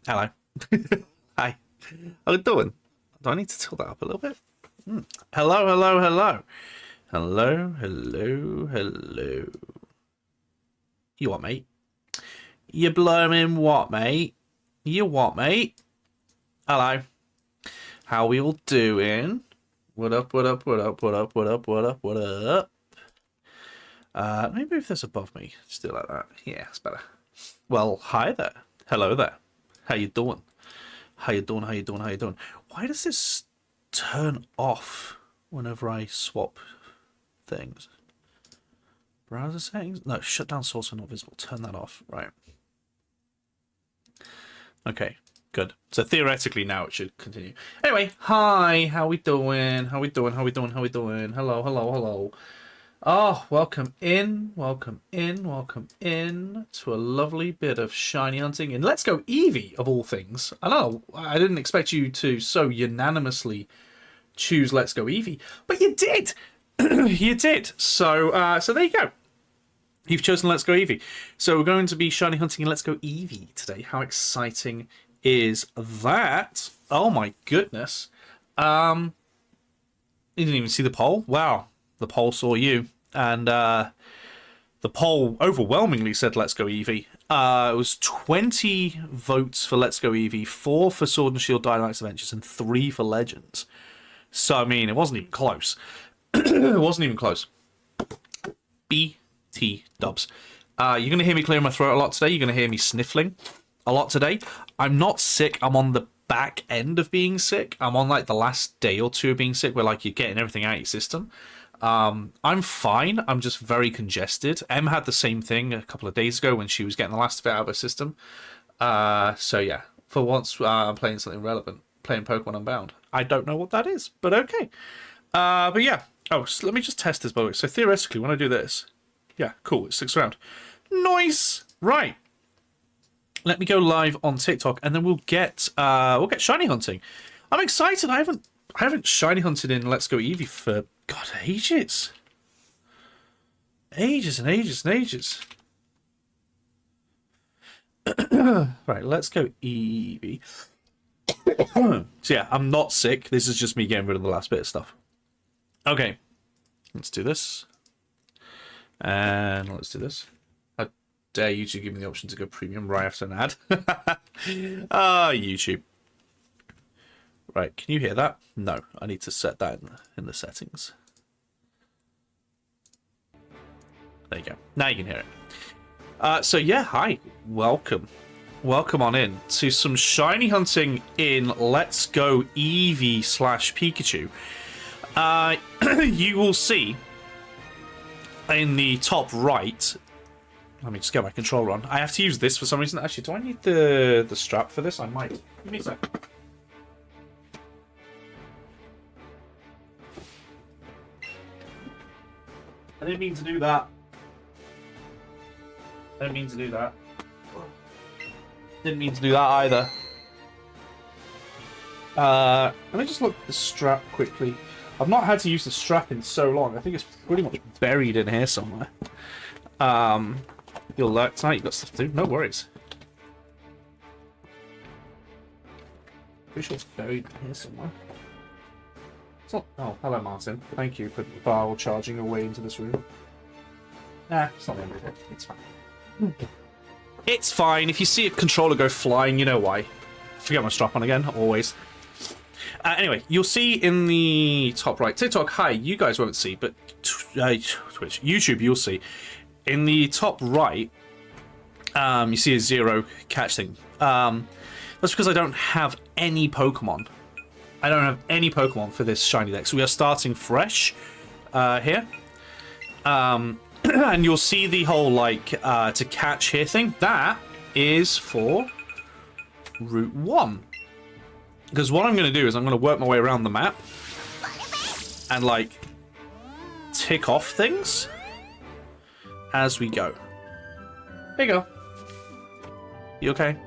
Hello. Hi. How you doing? Do I need to tilt that up a little bit? Hello, hello, hello. Hello, hello, hello. You what, mate? You blooming what, mate? You what, mate? Hello. How we all doing? What up, what up, what up, what up, what up, what up, what up? Let me move this above me. Just do it like that. Yeah, it's better. Well, hi there. Hello there. How you doing? How you doing? How you doing? How you doing? Why does this turn off whenever I swap things? Browser settings? No, shut down source when not visible. Turn that off. Right. Okay, good. So theoretically now it should continue. Anyway, hi. How we doing? How we doing? How we doing? How we doing? Hello, hello, hello. Oh, welcome in, welcome in, welcome in to a lovely bit of shiny hunting in Let's Go Eevee, of all things. I know, I didn't expect you to so unanimously choose Let's Go Eevee, but you did! You did! So there you go. You've chosen Let's Go Eevee. So we're going to be shiny hunting in Let's Go Eevee today. How exciting is that? Oh my goodness. You didn't even see the poll? Wow. The poll saw you. And the poll overwhelmingly said Let's Go Eevee. It was 20 votes for Let's Go Eevee, 4 for Sword and Shield Dynamax Adventures, and 3 for Legends. So, I mean, it wasn't even close. It wasn't even close. BT dubs. You're going to hear me clearing my throat a lot today. You're going to hear me sniffling a lot today. I'm not sick. I'm on the back end of being sick. I'm on, like, the last day or two of being sick where, like, you're getting everything out of your system. I'm fine. I'm just very congested. Em had the same thing a couple of days ago when she was getting the last of it out of her system. So yeah, for once I'm playing something relevant, playing Pokemon Unbound. I don't know what that is, but okay. But yeah. Oh, so let me just test this by the way. So theoretically, when I do this, yeah, cool. It sticks around. Nice. Right. Let me go live on TikTok, and then we'll get shiny hunting. I'm excited. I haven't shiny hunted in Let's Go Eevee for God ages. Ages and ages and ages. Right, let's go Eevee. So yeah, I'm not sick. This is just me getting rid of the last bit of stuff. Okay. Let's do this. And let's do this. How dare YouTube give me the option to go premium right after an ad? Ah, YouTube. Right, can you hear that? No, I need to set that in the settings. There you go. Now you can hear it. So yeah, hi. Welcome. Welcome on in to some shiny hunting in Let's Go Eevee / Pikachu. You will see in the top right... Let me just get my controller on. I have to use this for some reason. Actually, do I need the strap for this? I might. Give me a sec. I didn't mean to do that. I didn't mean to do that. Didn't mean to do that either. Let me just look at the strap quickly. I've not had to use the strap in so long. I think it's pretty much buried in here somewhere. You'll lurk tonight. You've got stuff to do. No worries. Pretty sure it's buried in here somewhere. It's not... Oh, hello, Martin. Thank you for while charging your way into this room. Nah, it's not the end of it. It's fine. It's fine. If you see a controller go flying, you know why. Forget my strap on again, always. Anyway, you'll see in the top right... TikTok, hi, you guys won't see, but... Twitch, YouTube, you'll see. In the top right, you see a 0 catch thing. That's because I don't have any Pokemon. I don't have any Pokemon for this shiny deck, so we are starting fresh here. And you'll see the whole, like, to catch here thing. That is for Route 1. Because what I'm going to do is I'm going to work my way around the map and, like, tick off things as we go. There you go. You okay?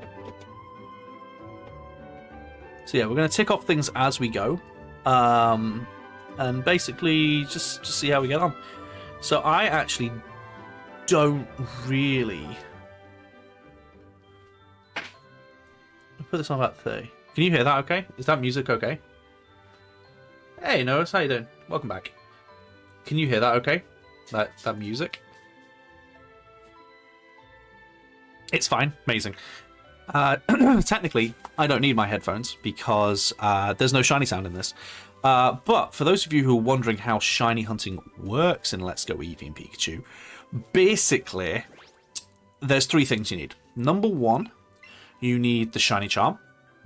So yeah, we're going to tick off things as we go. And basically just see how we get on. So I actually don't really I'll put this on about 30. Can you hear that okay? Is that music okay? Hey, Noah, how you doing? Welcome back. Can you hear that okay? That music? It's fine. Amazing. Technically, I don't need my headphones because there's no shiny sound in this. But for those of you who are wondering how shiny hunting works in Let's Go Eevee and Pikachu, basically, there's 3 things you need. Number 1, you need the shiny charm,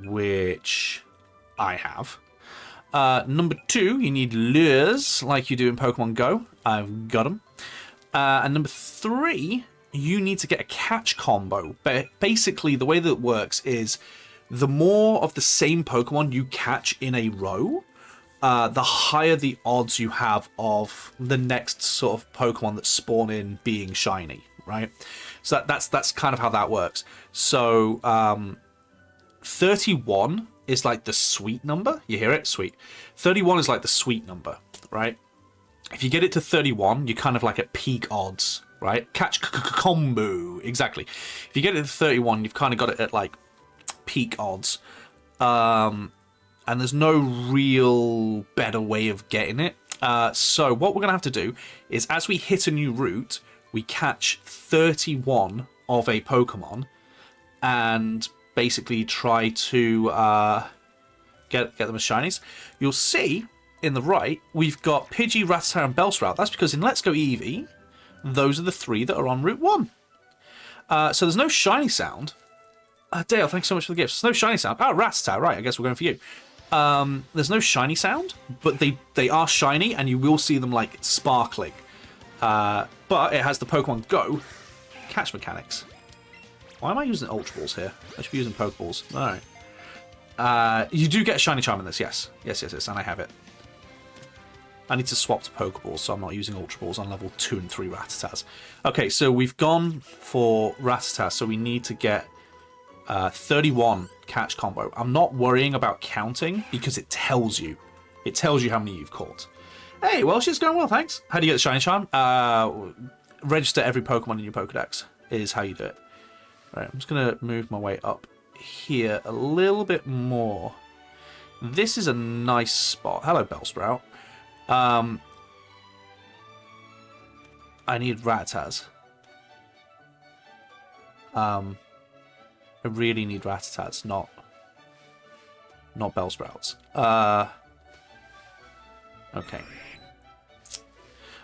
which I have. Number 2, you need lures, like you do in Pokemon Go. I've got them. And number 3, you need to get a catch combo. But basically, the way that it works is the more of the same Pokemon you catch in a row, the higher the odds you have of the next sort of Pokemon that spawn in being shiny, right? So that's kind of how that works. So 31 is like the sweet number. You hear it? Sweet. 31 is like the sweet number, right? If you get it to 31, you're kind of like at peak odds, right? Catch combo. Exactly. If you get it to 31, you've kind of got it at like peak odds. And there's no real better way of getting it. So what we're going to have to do is as we hit a new route, we catch 31 of a Pokemon and basically try to get them as shinies. You'll see in the right, we've got Pidgey, Rattata, and Bellsprout. That's because in Let's Go Eevee, those are the 3 that are on Route 1. So there's no shiny sound. Dale, thanks so much for the gifts. There's no shiny sound. Oh, Rattata, right, I guess we're going for you. There's no shiny sound, but they are shiny, and you will see them, like, sparkling. But it has the Pokemon Go catch mechanics. Why am I using Ultra Balls here? I should be using Pokeballs. Alright. You do get a shiny charm in this, yes. Yes, and I have it. I need to swap to Pokeballs, so I'm not using Ultra Balls on level 2 and 3 Rattatas. Okay, so we've gone for Rattata, so we need to get 31 catch combo. I'm not worrying about counting because it tells you. It tells you how many you've caught. Hey, well, she's going well, thanks. How do you get the shiny charm? Register every Pokemon in your Pokedex is how you do it. Right, I'm just going to move my way up here a little bit more. This is a nice spot. Hello, Bellsprout. I need Rattatas. I really need Rattatas, not Bellsprouts. Okay.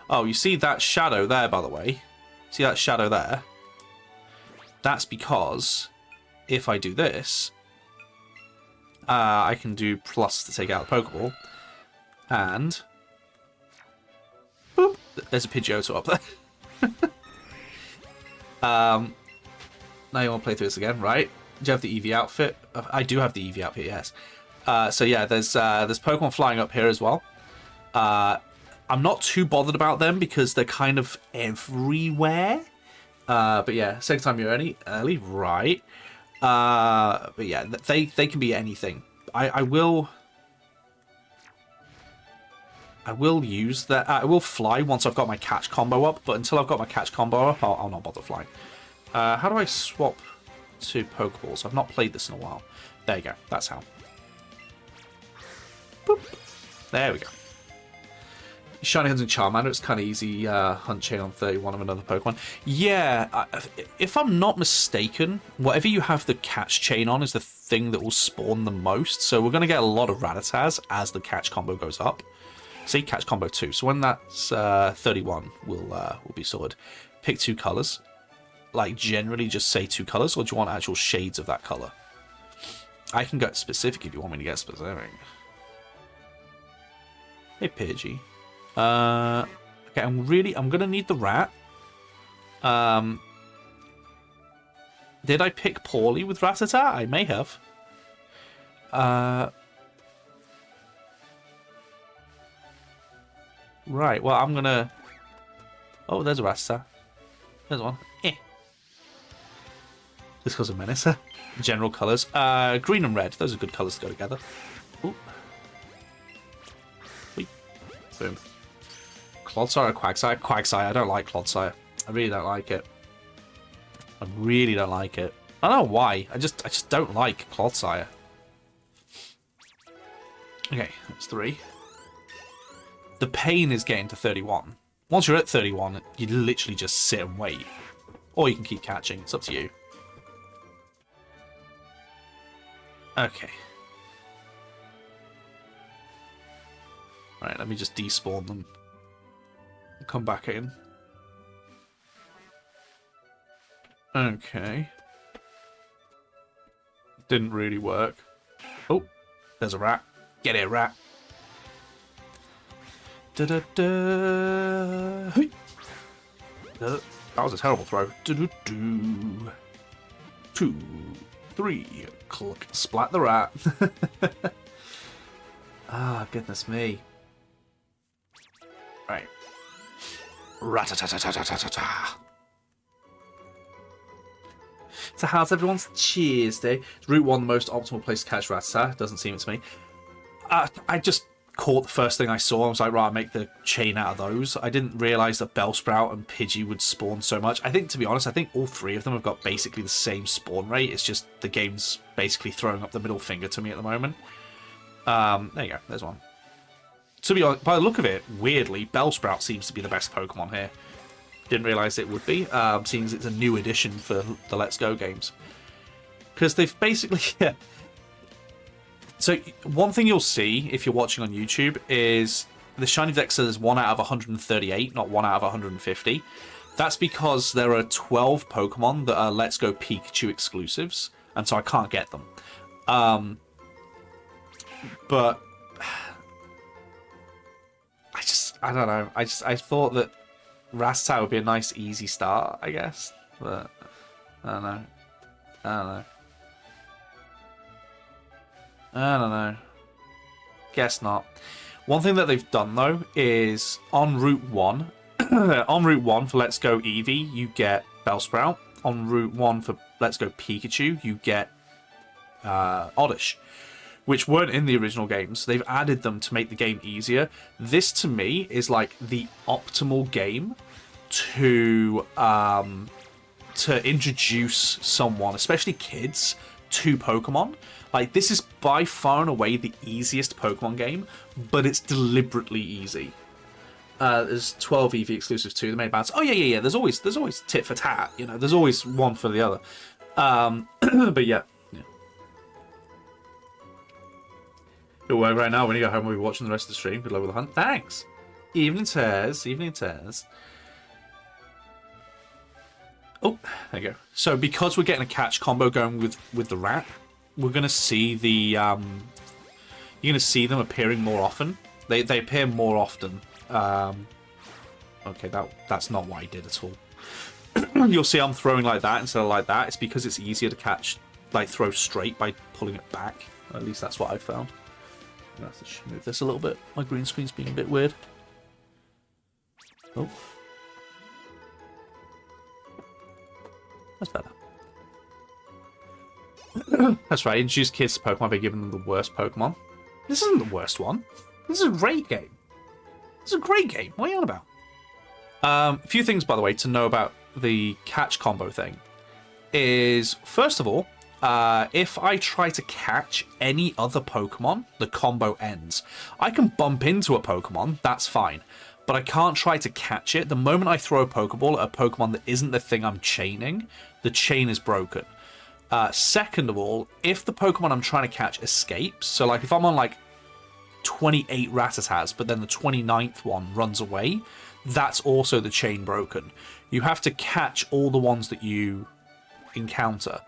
Oh, you see that shadow there, by the way? See that shadow there? That's because if I do this, I can do plus to take out the Pokeball. And boop, there's a Pidgeotto up there. Now you want to play through this again, right? Do you have the Eevee outfit? I do have the Eevee outfit, yes. So yeah, there's Pokemon flying up here as well. I'm not too bothered about them because they're kind of everywhere. But yeah, second time you're early, right? But yeah, they can be anything. I will use that. I will fly once I've got my catch combo up, but until I've got my catch combo up, I'll not bother flying. How do I swap to Pokeballs? I've not played this in a while. There you go. That's how. Boop. There we go. Shiny Hunting Charmander, it's kind of easy hunt chain on 31 of another Pokemon. Yeah, if I'm not mistaken, whatever you have the catch chain on is the thing that will spawn the most. So we're going to get a lot of Rattatas as the catch combo goes up. See, catch combo 2. So when that's 31, we'll be sorted. Pick 2 colours. Like, generally just say 2 colours, or do you want actual shades of that colour? I can get specific if you want me to get specific. Hey, Pidgey. Okay, I'm gonna need the rat. Did I pick poorly with Rattata? I may have. Right, well, I'm gonna... Oh, there's a Rattata. There's one. This goes a menace. General colours. Green and red. Those are good colours to go together. Ooh. Wait. Boom. Clodsire or Quagsire? Quagsire. I don't like Clodsire. I really don't like it. I really don't like it. I don't know why. I just don't like Clodsire. Okay, that's 3. The pain is getting to 31. Once you're at 31, you literally just sit and wait. Or you can keep catching. It's up to you. Okay. Right, let me just despawn them. Come back in. Okay. Didn't really work. Oh, there's a rat. Get it, rat. Da -da -da. Hey. That was a terrible throw. -do -do. 2, 3. Click. Splat the rat. Ah, goodness me. Right. Rat-a-ta-ta-ta-ta-ta-ta. So how's everyone's Tuesday? Is Route 1 the most optimal place to catch Rattata? Doesn't seem it to me. I just caught the first thing I saw. I was like, right, I'll make the chain out of those. I didn't realise that Bellsprout and Pidgey would spawn so much. I think, to be honest, I think all 3 of them have got basically the same spawn rate. It's just the game's basically throwing up the middle finger to me at the moment. There you go. There's one. To be honest, by the look of it, weirdly, Bellsprout seems to be the best Pokemon here. Didn't realise it would be, seeing as it's a new addition for the Let's Go games. Because they've basically... Yeah. So, one thing you'll see, if you're watching on YouTube, is the Shiny Deck says 1 out of 138, not 1 out of 150. That's because there are 12 Pokemon that are Let's Go Pikachu exclusives, and so I can't get them. But... I don't know. I thought that Rattata would be a nice, easy start, I guess. But, I don't know. I don't know. Guess not. One thing that they've done, though, is on Route 1, on Route 1 for Let's Go Eevee, you get Bellsprout. On Route 1 for Let's Go Pikachu, you get Oddish, which weren't in the original games. They've added them to make the game easier. This, to me, is like the optimal game to introduce someone, especially kids, to Pokemon. Like, this is by far and away the easiest Pokemon game, but it's deliberately easy. There's 12 Eevee exclusives too. The main balance. Oh yeah. There's always tit for tat. You know, there's always one for the other. But yeah. Away right now. When you go home, we'll be watching the rest of the stream. Good luck with the hunt. Thanks. Evening tears. Evening tears. Oh, there you go. So because we're getting a catch combo going with the rat, we're gonna see the you're gonna see them appearing more often. They appear more often. Okay, that's not what I did at all. You'll see I'm throwing like that instead of like that. It's because it's easier to catch, like throw straight by pulling it back. At least that's what I found. I'm gonna have to move this a little bit. My green screen's being a bit weird. Oh. That's better. That's right, introduce kids to Pokemon by giving them the worst Pokemon. This isn't the worst one. This is a great game. This is a great game. What are you on about? A few things, by the way, to know about the catch combo thing is, first of all, if I try to catch any other Pokemon, the combo ends. I can bump into a Pokemon, that's fine, but I can't try to catch it. The moment I throw a Pokeball at a Pokemon that isn't the thing I'm chaining, the chain is broken. Second of all, if the Pokemon I'm trying to catch escapes, so like if I'm on like 28 Rattatas, but then the 29th one runs away, that's also the chain broken. You have to catch all the ones that you encounter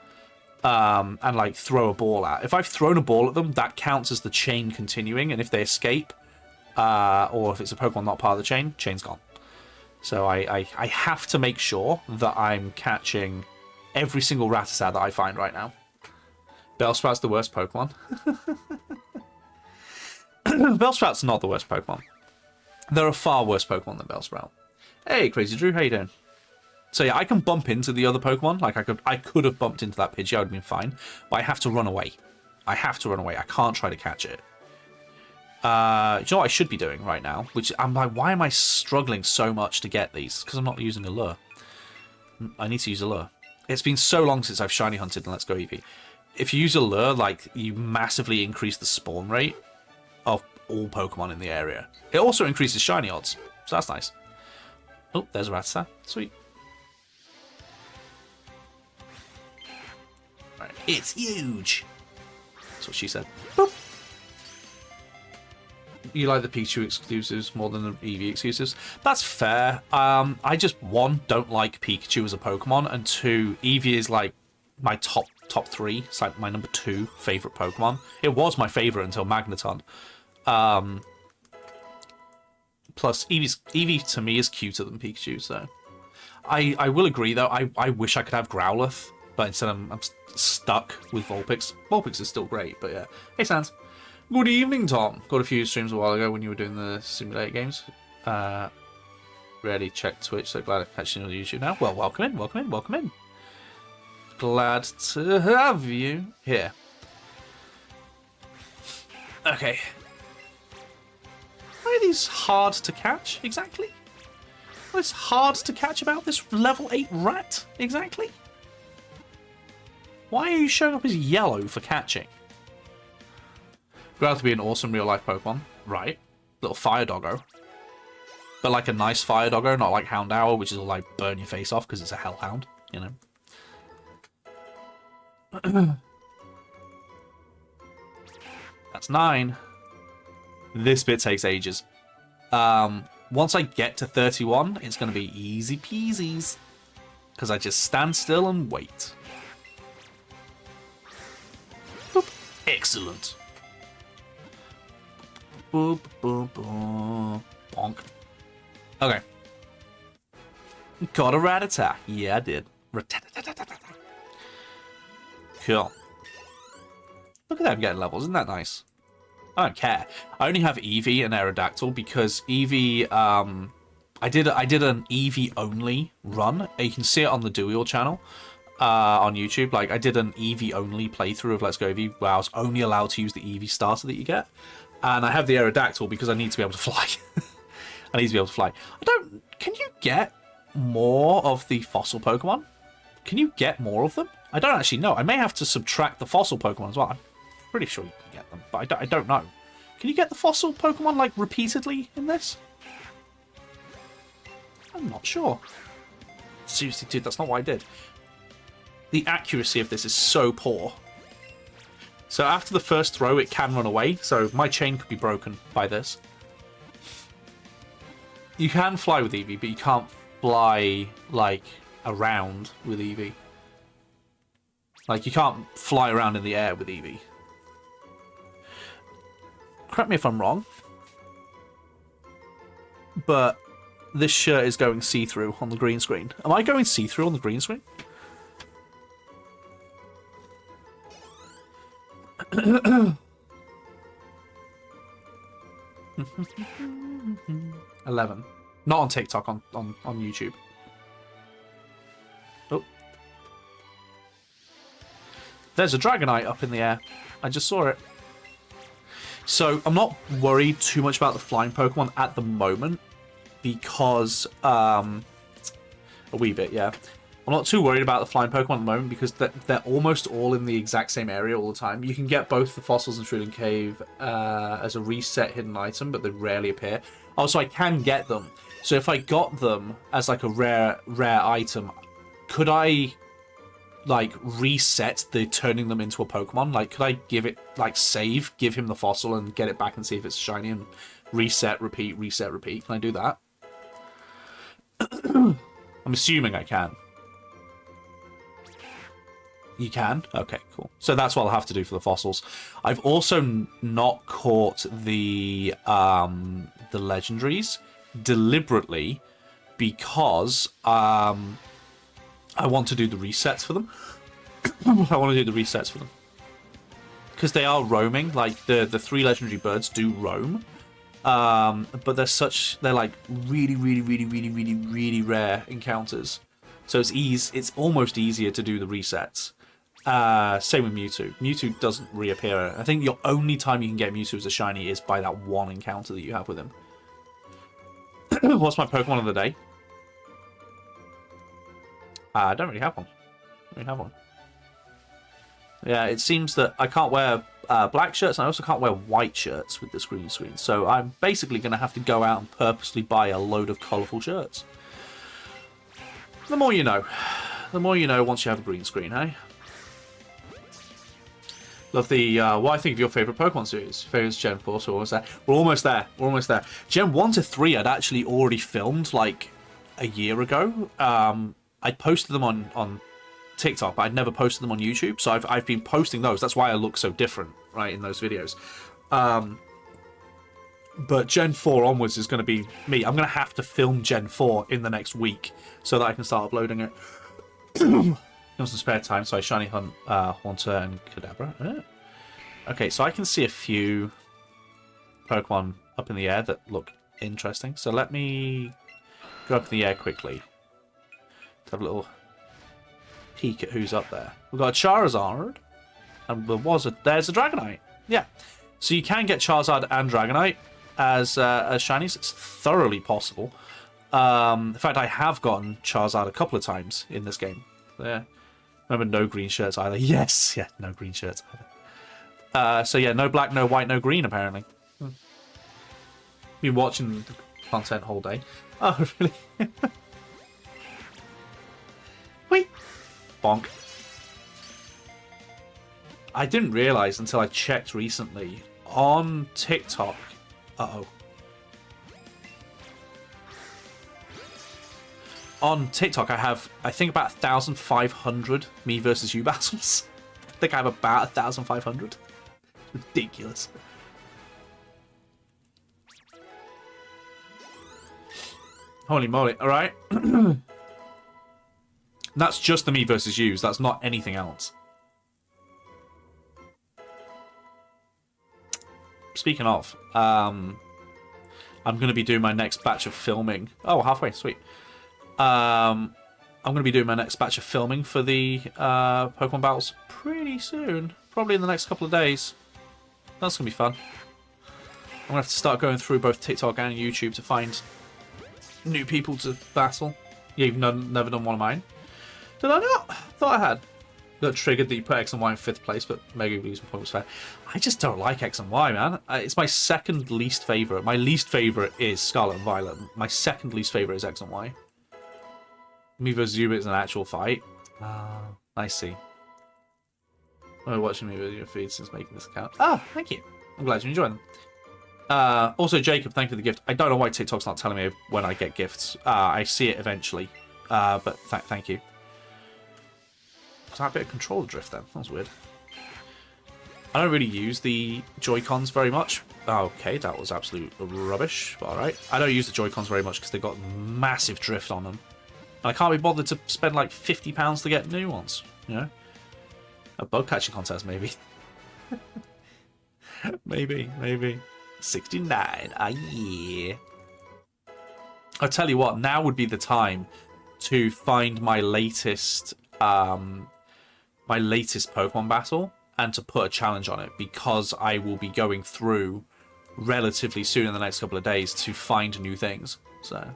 and like throw a ball at. If I've thrown a ball at them, that counts as the chain continuing, and if they escape, or if it's a Pokemon not part of the chain, chain's gone. So I have to make sure that I'm catching every single Rattata that I find right now. Bellsprout's the worst Pokemon. Bellsprout's not the worst Pokemon. There are far worse Pokemon than Bellsprout. Hey, Crazy Drew, how you doing? So yeah, I can bump into the other Pokemon. Like I could have bumped into that Pidgey, I would have been fine. But I have to run away. I can't try to catch it. Do you know what I should be doing right now? Which I'm like, why am I struggling so much to get these? Because I'm not using a lure. I need to use a lure. It's been so long since I've shiny hunted in Let's Go Eevee. If you use a lure, like, you massively increase the spawn rate of all Pokemon in the area. It also increases shiny odds, so that's nice. Oh, there's a Rattata. Sweet. Right. It's huge. That's what she said. Boop. You like the Pikachu exclusives more than the Eevee exclusives? That's fair. I just, one, don't like Pikachu as a Pokemon, and two, Eevee is like my top three. It's like my number 2 favorite Pokemon. It was my favorite until Magneton. Plus, Eevee to me is cuter than Pikachu, so I will agree though. I wish I could have Growlithe, but instead I'm stuck with Vulpix. Vulpix is still great, but yeah. Hey, Sans. Good evening, Tom. Got a few streams a while ago when you were doing the simulator games. Rarely checked Twitch, so glad I'm catching you on YouTube now. Well, welcome in, welcome in, welcome in. Glad to have you here. Okay. Why are these hard to catch, exactly? What's hard to catch about this level 8 rat, exactly? Why are you showing up as yellow for catching? Glad to be an awesome real-life Pokemon. Right. Little fire doggo. But like a nice fire doggo, not like Houndour, which is all like burn your face off because it's a hellhound, you know. That's 9. This bit takes ages. Once I get to 31, it's going to be easy peasies. Because I just stand still and wait. Boop. Excellent. Boop, boop, boop. Bonk. Okay. Got a Rattata. Yeah, I did. Cool. Look at them getting levels. Isn't that nice? I don't care. I only have Eevee and Aerodactyl because Eevee, I did an Eevee only run. You can see it on the Dual channel on YouTube. Like, I did an Eevee only playthrough of Let's Go Eevee where I was only allowed to use the Eevee starter that you get. And I have the Aerodactyl because I need to be able to fly. I need to be able to fly. Can you get more of the fossil Pokemon? Can you get more of them? I don't actually know. I may have to subtract the fossil Pokemon as well. I'm pretty sure you can get them, but I don't know. Can you get the fossil Pokemon, like, repeatedly in this? I'm not sure. Seriously, dude, that's not what I did. The accuracy of this is so poor. So after the first throw, it can run away, so my chain could be broken by this. You can fly with Eevee, but you can't fly, like, around with Eevee. Like, you can't fly around in the air with Eevee. Correct me if I'm wrong, but this shirt is going see-through on the green screen. Am I going see-through on the green screen? 11. Not on TikTok, on YouTube. Oh. There's a Dragonite up in the air. I just saw it. So, I'm not worried too much about the flying Pokemon at the moment. Because, a wee bit, yeah. I'm not too worried about the flying Pokemon at the moment because they're almost all in the exact same area all the time. You can get both the fossils in Shrouding Cave as a reset hidden item, but they rarely appear. Also, I can get them. So if I got them as like a rare item, could I like reset the turning them into a Pokemon? Like, could I give it like save, give him the fossil, and get it back and see if it's shiny and reset, repeat, reset, repeat? Can I do that? I'm assuming I can. You can? Okay, cool. So that's what I'll have to do for the fossils. I've also not caught the legendaries deliberately because I want to do the resets for them. I want to do the resets for them. Because they are roaming. Like, the 3 legendary birds do roam. But they're like really, really, really, really, really, really rare encounters. So it's almost easier to do the resets. Same with Mewtwo. Mewtwo doesn't reappear. I think your only time you can get Mewtwo as a shiny is by that one encounter that you have with him. What's my Pokemon of the day? I don't really have one. We have one. Yeah, it seems that I can't wear black shirts, and I also can't wear white shirts with this green screen. So I'm basically going to have to go out and purposely buy a load of colourful shirts. The more you know. The more you know once you have a green screen, hey? Love the, what I think of your favourite Pokemon series. Favourite Gen 4, so we're almost there. We're almost there. We're almost there. Gen 1 to 3 I'd actually already filmed, like, a year ago. I posted them on TikTok, but I'd never posted them on YouTube, so I've been posting those. That's why I look so different, right, in those videos. But Gen 4 onwards is going to be me. I'm going to have to film Gen 4 in the next week so that I can start uploading it. Some spare time, so I shiny hunt Haunter and Kadabra. Okay, so I can see a few Pokemon up in the air that look interesting. So let me go up in the air quickly. Have a little peek at who's up there. We've got a Charizard, and there's a Dragonite. Yeah, so you can get Charizard and Dragonite as shinies. It's thoroughly possible. In fact, I have gotten Charizard a couple of times in this game. There. Remember, no green shirts either. Yes, yeah, no green shirts either. So yeah, no black, no white, no green, apparently. Been watching the content whole day. Oh, really? Wait. Bonk. I didn't realise until I checked recently on TikTok. Uh-oh. On TikTok, I have, I think, about 1,500 me versus you battles. I think I have about 1,500. Ridiculous. Holy moly. All right. That's just the me versus yous. That's not anything else. Speaking of, I'm going to be doing my next batch of filming. Oh, halfway. Sweet. I'm going to be doing my next batch of filming for the Pokemon battles pretty soon. Probably in the next couple of days. That's going to be fun. I'm going to have to start going through both TikTok and YouTube to find new people to battle. Yeah, you've never done one of mine. Did I not? Thought I had. That triggered that you put X and Y in 5th place, but maybe reason point was fair. I just don't like X and Y, man. It's my second least favourite. My least favourite is Scarlet and Violet. My second least favourite is X and Y. Me vs. you is an actual fight. I see. I've been watching me with your feed since making this account. Ah, thank you. I'm glad you enjoy them. Also, Jacob, thank you for the gift. I don't know why TikTok's not telling me when I get gifts. I see it eventually. But thank you. Was that a bit of controller drift then? That was weird. I don't really use the Joy-Cons very much. Okay, that was absolute rubbish. But alright. I don't use the Joy-Cons very much because they've got massive drift on them. And I can't be bothered to spend like £50 to get new ones. You know? A bug catching contest, maybe. maybe. 69. Ah, yeah. I'll tell you what, now would be the time to find my latest Pokemon battle and to put a challenge on it, because I will be going through relatively soon in the next couple of days to find new things. So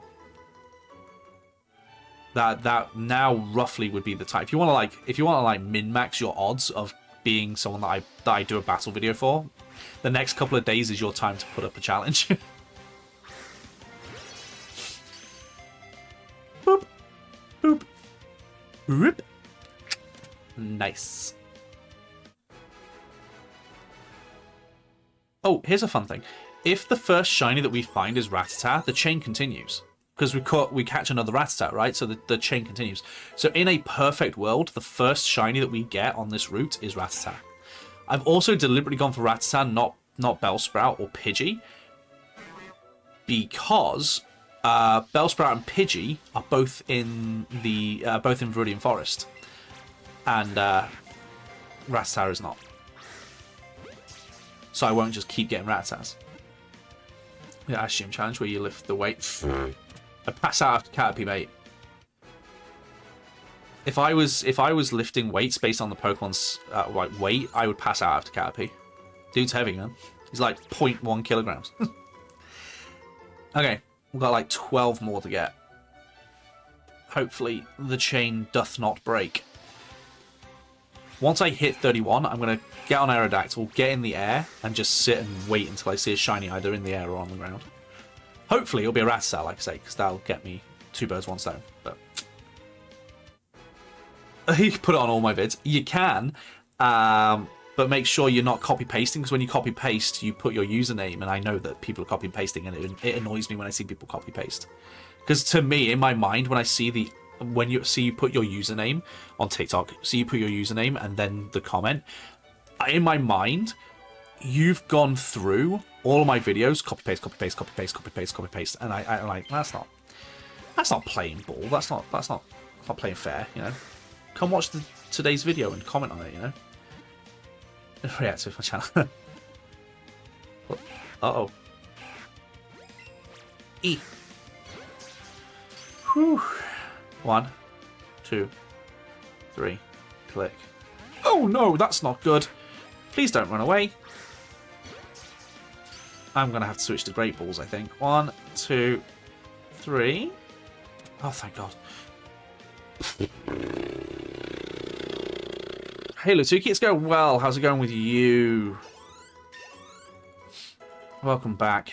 that now roughly would be the time. If you want to min-max your odds of being someone that I do a battle video for, the next couple of days is your time to put up a challenge. Boop. Boop. Boop. Nice. Oh, here's a fun thing. If the first shiny that we find is Rattata, the chain continues. Because we catch another Rattata, right? So the chain continues. So in a perfect world, the first shiny that we get on this route is Rattata. I've also deliberately gone for Rattata, not Bellsprout or Pidgey, because Bellsprout and Pidgey are both in Viridian Forest, and Rattata is not. So I won't just keep getting Rattatas. Yeah, Assume challenge where you lift the weight. I pass out after Caterpie, mate. If I was lifting weights based on the Pokemon's weight, I would pass out after Caterpie. Dude's heavy, man. He's like 0.1 kilograms. Okay, we've got like 12 more to get. Hopefully the chain doth not break. Once I hit 31, I'm going to get on Aerodactyl, get in the air, and just sit and wait until I see a shiny either in the air or on the ground. Hopefully it'll be a Rattata, like I say, because that'll get me 2 birds, 1 stone. But you can put it on all my vids. You can, but make sure you're not copy-pasting, because when you copy-paste, you put your username, and I know that people are copy-pasting, and it annoys me when I see people copy-paste. Because to me, in my mind, when I see when you put your username on TikTok, so you put your username and then the comment, in my mind, you've gone through all of my videos, copy paste, copy paste, copy paste, copy paste, copy paste, and I'm like, that's not playing ball. That's not playing fair, you know. Come watch today's video and comment on it, you know. React to my channel. Uh-oh. E. Whew. 1, 2, 3, click. Oh no, that's not good. Please don't run away. I'm going to have to switch to Great Balls, I think. 1, 2, 3. Oh, thank God. Hey, Lutuki, it's going well. How's it going with you? Welcome back.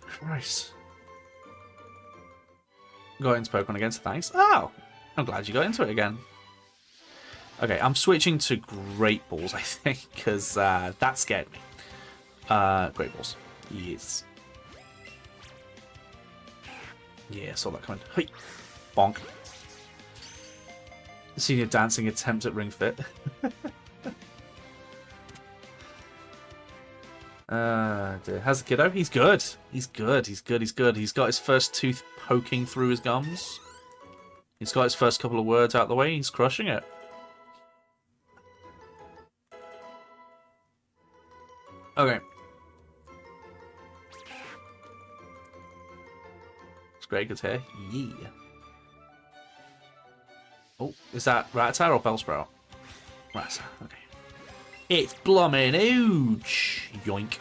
Christ. Got into Pokemon again, so thanks. Oh, I'm glad you got into it again. Okay, I'm switching to Great Balls, I think, because that scared me. Great Balls. Yes. Yeah, saw that coming. Hey, bonk. Senior dancing attempt at Ring Fit. How's the kiddo? He's good. He's good. He's good. He's good. He's got his first tooth poking through his gums. He's got his first couple of words out the way. He's crushing it. Okay. It's great. Good to hear. Yeah. Oh, is that Rattata or Bellsprout? Rattata. Okay. It's blooming huge. Yoink.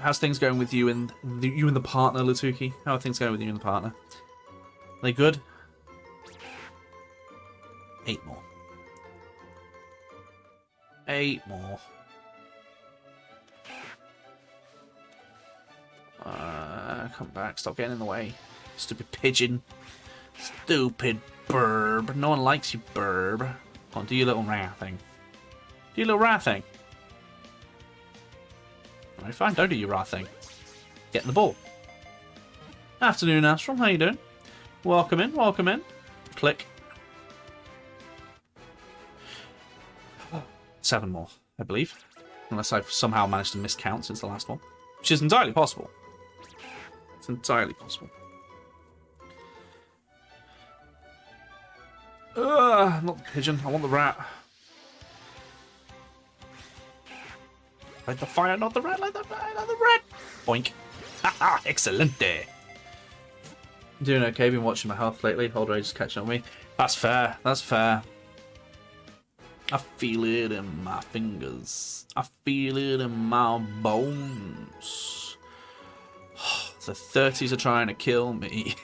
How's things going with you and the partner, Latuki? How are things going with you and the partner? Are they good? 8 more. 8 more. Come back. Stop getting in the way. Stupid pigeon. Stupid burb. No one likes you, burb. Come on, do your little rat thing. Do your little rat thing. Alright, fine. Don't do your rat thing. Get in the ball. Afternoon, Astral. How you doing? Welcome in. Welcome in. Click. 7 more, I believe. Unless I've somehow managed to miscount since the last one. Which is entirely possible. It's entirely possible. Not the pigeon. I want the rat. Light the fire, not the rat. Light the fire, not the rat. Boink. Haha, excelente. Doing okay. Been watching my health lately. Hold rage is catching up with me. That's fair. That's fair. I feel it in my fingers. I feel it in my bones. The 30s are trying to kill me.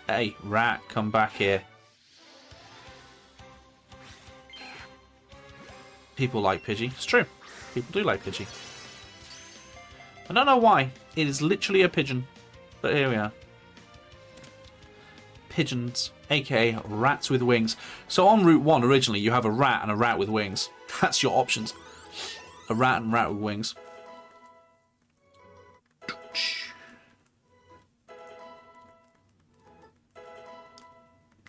Hey, rat, come back here. People like Pidgey. It's true. People do like Pidgey. I don't know why. It is literally a pigeon. But here we are. Pigeons, aka rats with wings. So on Route 1 originally you have a rat and a rat with wings. That's your options. A rat and rat with wings.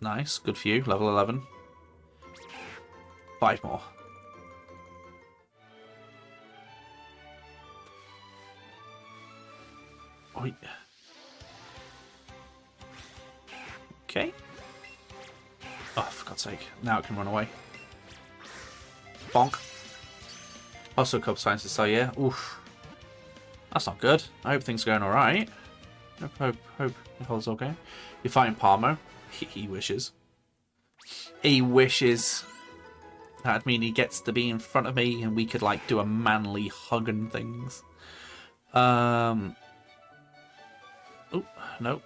Nice, good for you. Level 11. 5 more. Wait. Okay. Oh, for God's sake. Now it can run away. Bonk. Also a couple sciences, so yeah. Oof. That's not good. I hope things are going alright. Hope it holds okay. You're fighting Palmo. He wishes. He wishes. That'd mean he gets to be in front of me and we could, like, do a manly hug and things. Oh, no.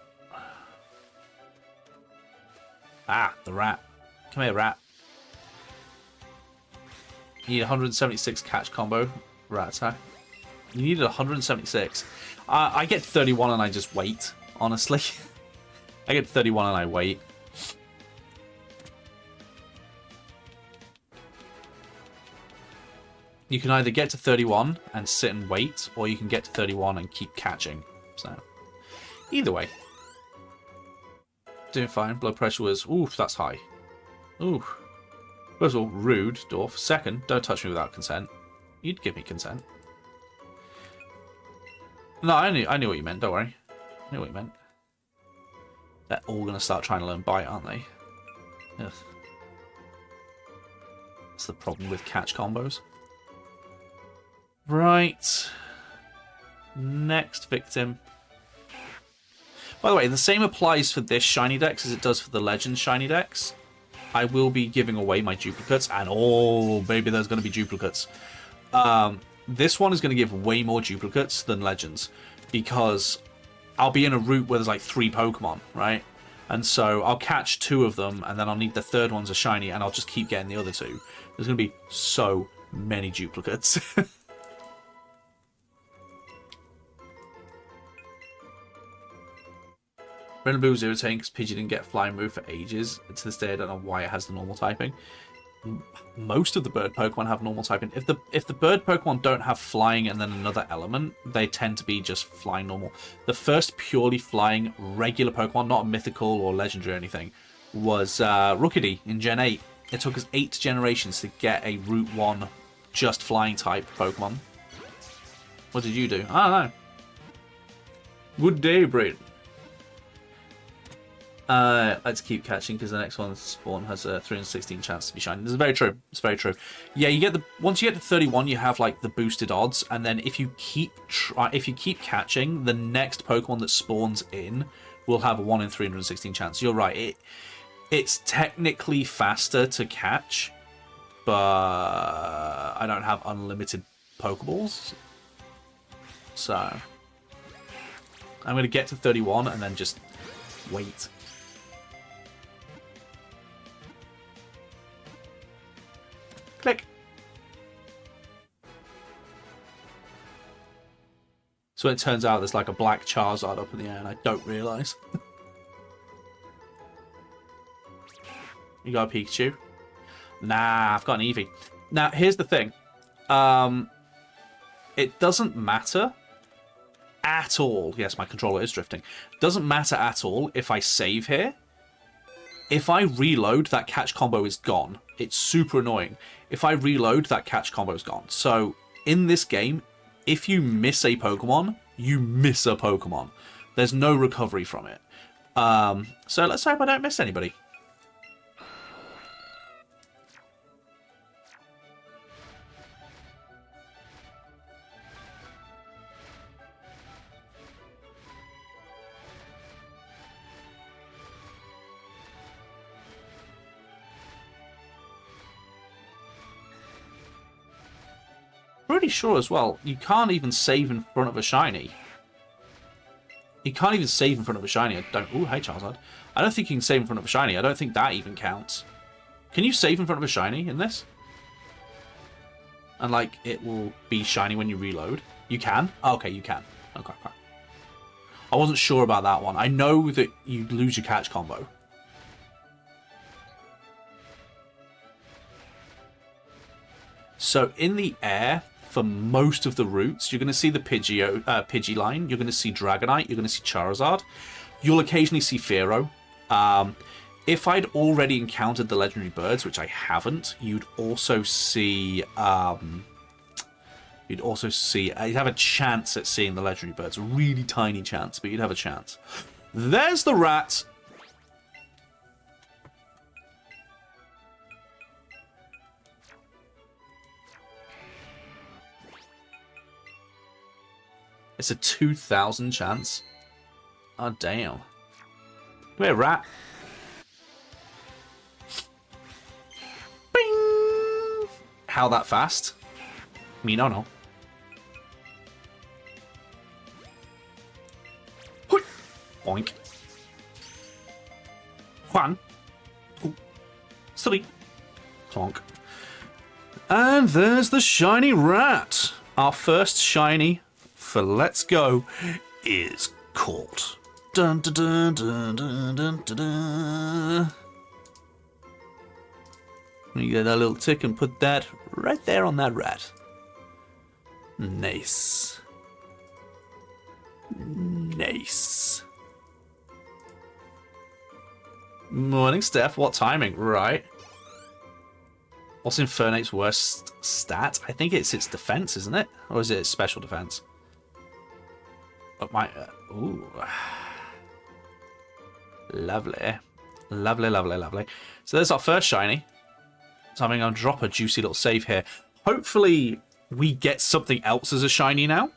Ah, the rat. Come here, rat. You need 176 catch combo. Rat attack. You needed 176. I get 31 and I just wait, honestly. I get 31 and I wait. You can either get to 31 and sit and wait, or you can get to 31 and keep catching. So, either way. Doing fine. Blood pressure was... Oof, that's high. Oof. First of all, rude, dwarf. Second, don't touch me without consent. You'd give me consent. No, I knew what you meant, don't worry. I knew what you meant. They're all going to start trying to learn bite, aren't they? Ugh. That's the problem with catch combos. Right. Next victim. By the way, the same applies for this shiny dex as it does for the Legends shiny dex. I will be giving away my duplicates, and oh, baby, there's going to be duplicates. This one is going to give way more duplicates than Legends, because I'll be in a route where there's like 3 Pokemon, right? And so I'll catch 2 of them, and then I'll need the third one's a shiny, and I'll just keep getting the other 2. There's going to be so many duplicates. Red and Blue was irritating because Pidgey didn't get Flying move for ages. To this day, I don't know why it has the normal typing. Most of the bird Pokemon have normal typing. If the bird Pokemon don't have Flying and then another element, they tend to be just Flying normal. The first purely Flying regular Pokemon, not a mythical or legendary or anything, was Rookidee in Gen 8. It took us 8 generations to get a Route 1 just Flying type Pokemon. What did you do? I don't know. Good day, Braden. Let's keep catching because the next one spawn has a 316 chance to be shiny. This is very true. It's very true. Yeah, you get once you get to 31, you have like the boosted odds, and then if you keep catching, the next Pokemon that spawns in will have a 1 in 316 chance. You're right. It's technically faster to catch, but I don't have unlimited Pokeballs, so I'm gonna get to 31 and then just wait. Click. So it turns out there's like a black Charizard up in the air and I don't realise. You got a Pikachu? Nah, I've got an Eevee. Now, here's the thing. It doesn't matter at all. Yes, my controller is drifting. Doesn't matter at all if I save here. If I reload, that catch combo is gone. It's super annoying. If I reload, that catch combo is gone. So, in this game, if you miss a Pokemon, you miss a Pokemon. There's no recovery from it. So let's hope I don't miss anybody. Pretty sure as well, you can't even save in front of a shiny. You can't even save in front of a shiny. Ooh, hey Charizard. I don't think you can save in front of a shiny. I don't think that even counts. Can you save in front of a shiny in this? And like, it will be shiny when you reload. You can? Oh, okay, you can. Okay. I wasn't sure about that one. I know that you lose your catch combo. So in the air, for most of the routes, you're going to see the Pidgey line, you're going to see Dragonite, you're going to see Charizard. You'll occasionally see Fearow. If I'd already encountered the legendary birds, which I haven't, you'd also see... you'd have a chance at seeing the legendary birds. A really tiny chance, but you'd have a chance. There's the rat! It's a 2,000 chance. Oh, damn. Come here, rat. how that fast? Me no no. Boink. 1, 2, 3. Clonk. And there's the shiny rat. Our first shiny for Let's Go is caught. Dun dun dun dun dun dun dun dun. You get that little tick and put that right there on that rat. Nice. Nice. Morning, Steph. What timing? Right. What's Infernape's worst stat? I think it's its defense, isn't it? Or is it its special defense? Oh, my... ooh. Lovely. Lovely, lovely, lovely. So there's our first shiny. So I'm going to drop a juicy little save here. Hopefully we get something else as a shiny now.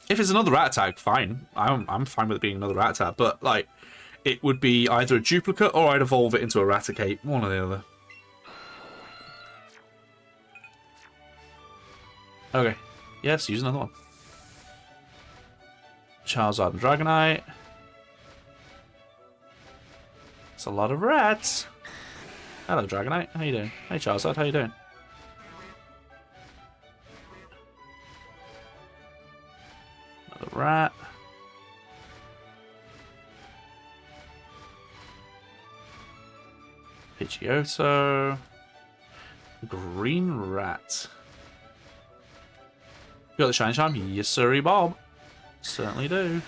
If it's another rat tag, fine. I'm fine with it being another rat tag. But, like, it would be either a duplicate or I'd evolve it into a Raticate. One or the other. Okay. Yes, use another one. Charizard and Dragonite. It's a lot of rats. Hello, Dragonite. How you doing? Hey, Charizard. How you doing? Another rat. Pidgeotto. Green rat. You got the Shine Charm? Yes, sirree, Bob. Certainly do.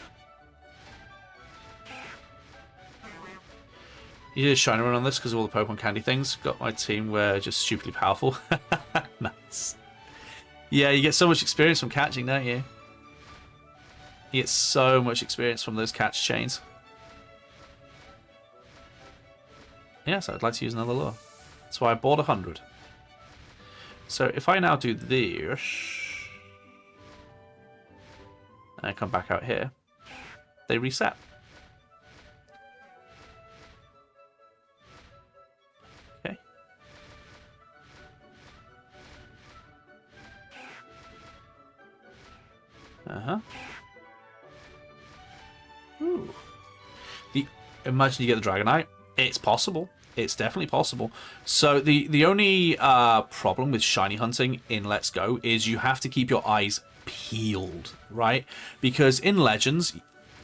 You did a shiny run on this because of all the Pokemon candy things. Got my team where just stupidly powerful. Nice. Yeah, you get so much experience from catching, don't you? You get so much experience from those catch chains. Yeah, so I'd like to use another lure. That's why I bought 100. So if I now do this, and I come back out here, they reset. Okay. Ooh. Imagine you get the Dragonite. It's possible. It's definitely possible. So the only problem with shiny hunting in Let's Go is you have to keep your eyes peeled, right? Because in Legends,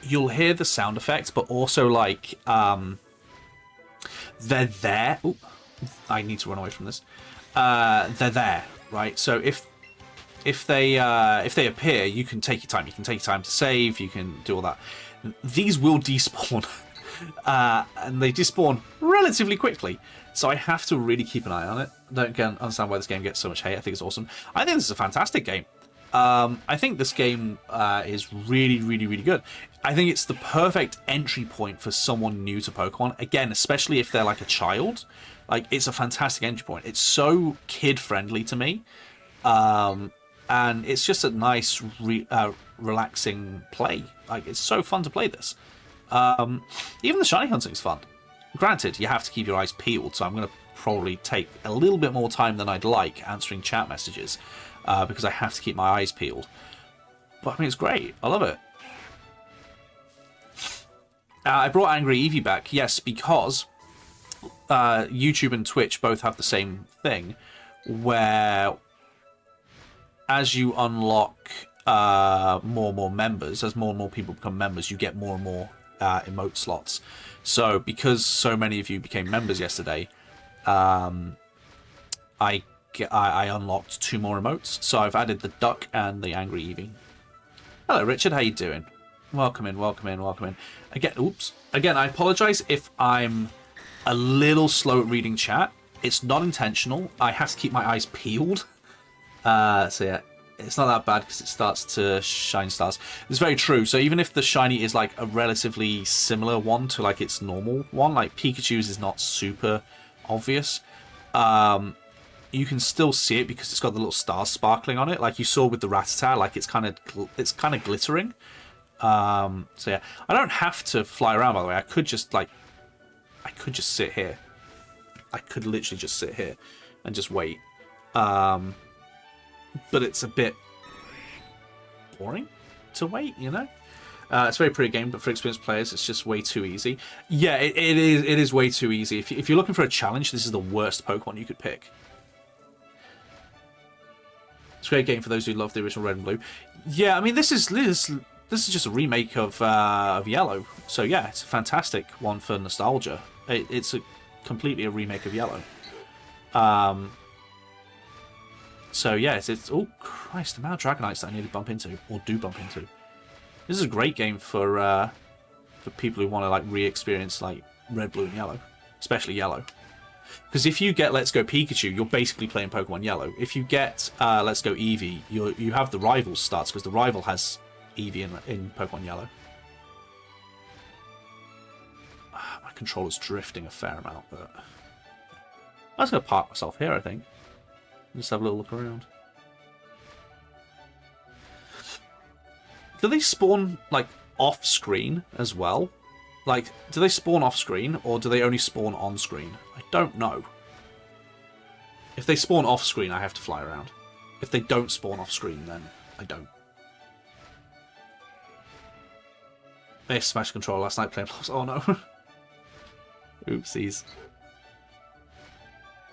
you'll hear the sound effects, but also like they're there. Ooh, I need to run away from this. They're there, right? So if they appear, you can take your time. You can take your time to save. You can do all that. These will despawn. And they despawn relatively quickly, so I have to really keep an eye on it. Don't understand why this game gets so much hate. I think it's awesome. I think this is a fantastic game. I think this game is really, really, really good. I think it's the perfect entry point for someone new to Pokemon. Again, especially if they're like a child. Like, it's a fantastic entry point. It's so kid-friendly to me. And it's just a nice, relaxing play. Like, it's so fun to play this. Even the shiny hunting is fun. Granted, you have to keep your eyes peeled, so I'm going to probably take a little bit more time than I'd like answering chat messages, because I have to keep my eyes peeled. But I mean, it's great. I love it. I brought Angry Eevee back, yes, because YouTube and Twitch both have the same thing, where as you unlock more and more members, as more and more people become members, you get more and more emote slots. So because so many of you became members yesterday, I unlocked 2 more emotes. So I've added the duck and the Angry Eevee. Hello, Richard. How you doing? Welcome in, welcome in, welcome in. Again, I apologize if I'm a little slow at reading chat. It's not intentional. I have to keep my eyes peeled. So yeah. It's not that bad because it starts to shine stars. It's very true. So even if the shiny is like a relatively similar one to like its normal one, like Pikachu's is not super obvious, you can still see it because it's got the little stars sparkling on it, like you saw with the Rattata. Like it's kind of glittering. So yeah, I don't have to fly around. By the way, I could just sit here. I could literally just sit here and just wait. But it's a bit boring to wait, you know? It's a very pretty game, but for experienced players, it's just way too easy. Yeah, it is way too easy. If you're looking for a challenge, this is the worst Pokemon you could pick. It's a great game for those who love the original Red and Blue. Yeah, I mean, this is just a remake of Yellow. So yeah, it's a fantastic one for nostalgia. It's completely a remake of Yellow. So yeah, it's oh Christ, the amount of Dragonites that I nearly bump into, or do bump into. This is a great game for people who want to like re-experience like Red, Blue, and Yellow, especially Yellow. Because if you get Let's Go Pikachu, you're basically playing Pokemon Yellow. If you get Let's Go Eevee, you have the Rivals starts, because the Rival has Eevee in Pokemon Yellow. My controller's drifting a fair amount, but I'm just going to park myself here, I think. Just have a little look around. Do they spawn, like, off-screen as well? Like, do they spawn off-screen, or do they only spawn on-screen? I don't know. If they spawn off-screen, I have to fly around. If they don't spawn off-screen, then I don't. I smashed controller last night playing Plus. Oh no. Oopsies.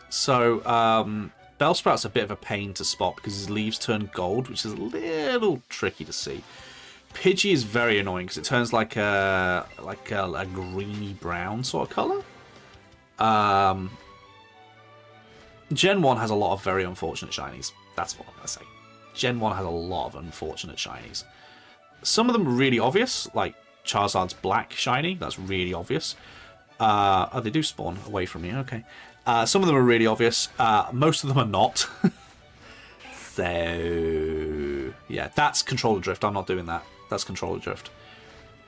So, Bellsprout's a bit of a pain to spot because his leaves turn gold, which is a little tricky to see. Pidgey is very annoying because it turns like a greeny brown sort of color. Gen 1 has a lot of very unfortunate shinies. That's what I'm going to say. Gen 1 has a lot of unfortunate shinies. Some of them are really obvious, like Charizard's black shiny. That's really obvious. Oh, they do spawn away from me. Okay. Some of them are really obvious. Most of them are not. So, yeah, that's controller drift. I'm not doing that. That's controller drift.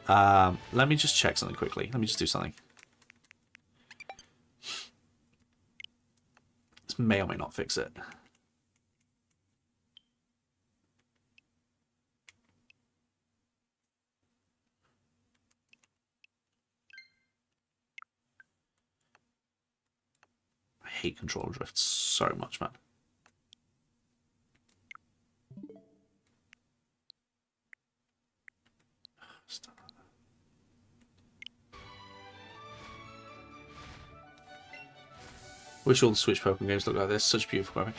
Let me just check something quickly. Let me just do something. This may or may not fix it. I hate controller drift so much, man. Wish all the Switch Pokemon games look like this. Such beautiful graphics.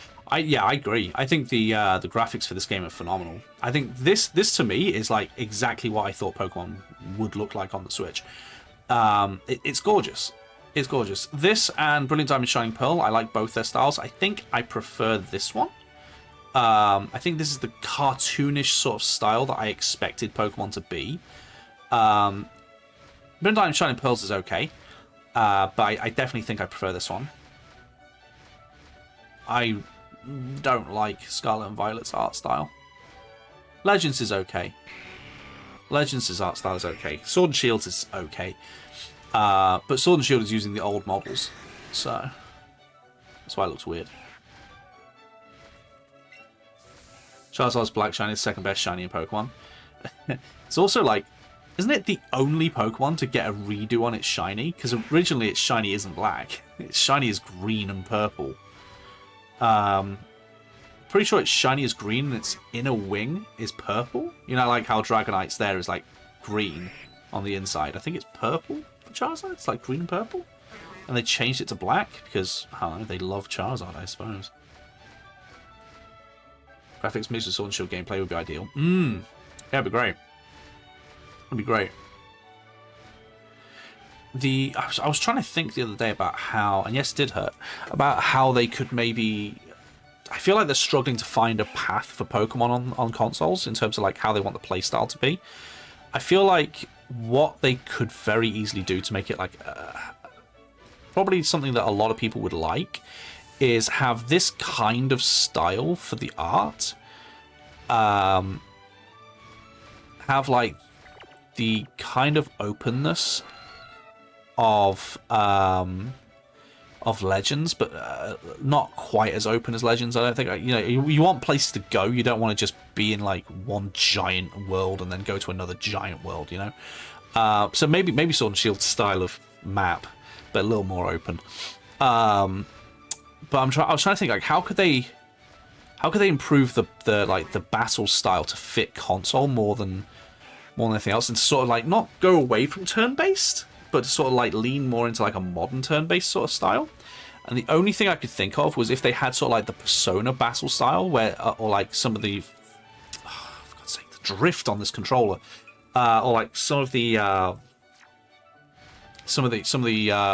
Yeah, I agree. I think the graphics for this game are phenomenal. I think this to me is like exactly what I thought Pokemon would look like on the Switch. It's gorgeous. It's gorgeous. This and Brilliant Diamond Shining Pearl, I like both their styles. I think I prefer this one. I think this is the cartoonish sort of style that I expected Pokemon to be. Brilliant Diamond Shining Pearls is okay, but I definitely think I prefer this one. I don't like Scarlet and Violet's art style. Legends is okay. Legends' art style is okay. Sword and Shield is okay. But Sword and Shield is using the old models, so that's why it looks weird. Charizard's Black Shiny is the second best shiny in Pokemon. It's also like, isn't it the only Pokemon to get a redo on its shiny? Because originally its shiny isn't black. Its shiny is green and purple. Pretty sure its shiny is green and its inner wing is purple. You know, like how Dragonite's there is like green on the inside. I think it's purple for Charizard. It's like green and purple. And they changed it to black because, I don't know, they love Charizard, I suppose. Graphics mixed with Sword and Shield gameplay would be ideal. Yeah, it'd be great. It'd be great. I was trying to think the other day about how, and yes, it did hurt, about how they could maybe. I feel like they're struggling to find a path for Pokemon on consoles in terms of like how they want the playstyle to be. I feel like what they could very easily do to make it like probably something that a lot of people would like is have this kind of style for the art. Have like the kind of openness of Legends, but not quite as open as Legends. I don't think, you know, you want places to go. You don't want to just be in like one giant world and then go to another giant world, you know. So maybe Sword and Shield style of map, but a little more open. But I was trying to think like how could they how could they improve the battle style to fit console more than anything else, and to sort of like not go away from turn-based, but to sort of like lean more into like a modern turn-based sort of style. And the only thing I could think of was if they had sort of like the Persona battle style, where or like some of the, for God's sake, the drift on this controller, or like some of the Final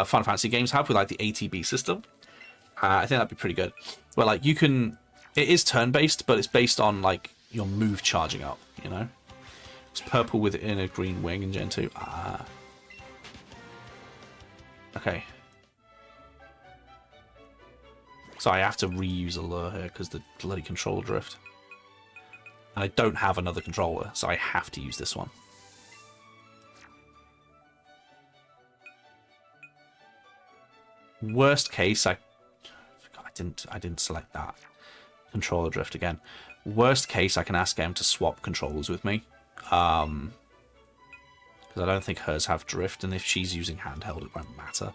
Fantasy games have with like the ATB system. I think that'd be pretty good. Where like you can, it is turn-based, but it's based on like your move charging up. You know, it's purple within a green wing in Gen 2. Okay. So I have to reuse a lure here because the bloody controller drift. And I don't have another controller, so I have to use this one. Worst case, I didn't select that controller drift again. Worst case, I can ask em to swap controllers with me, because I don't think hers have drift, and if she's using handheld, it won't matter.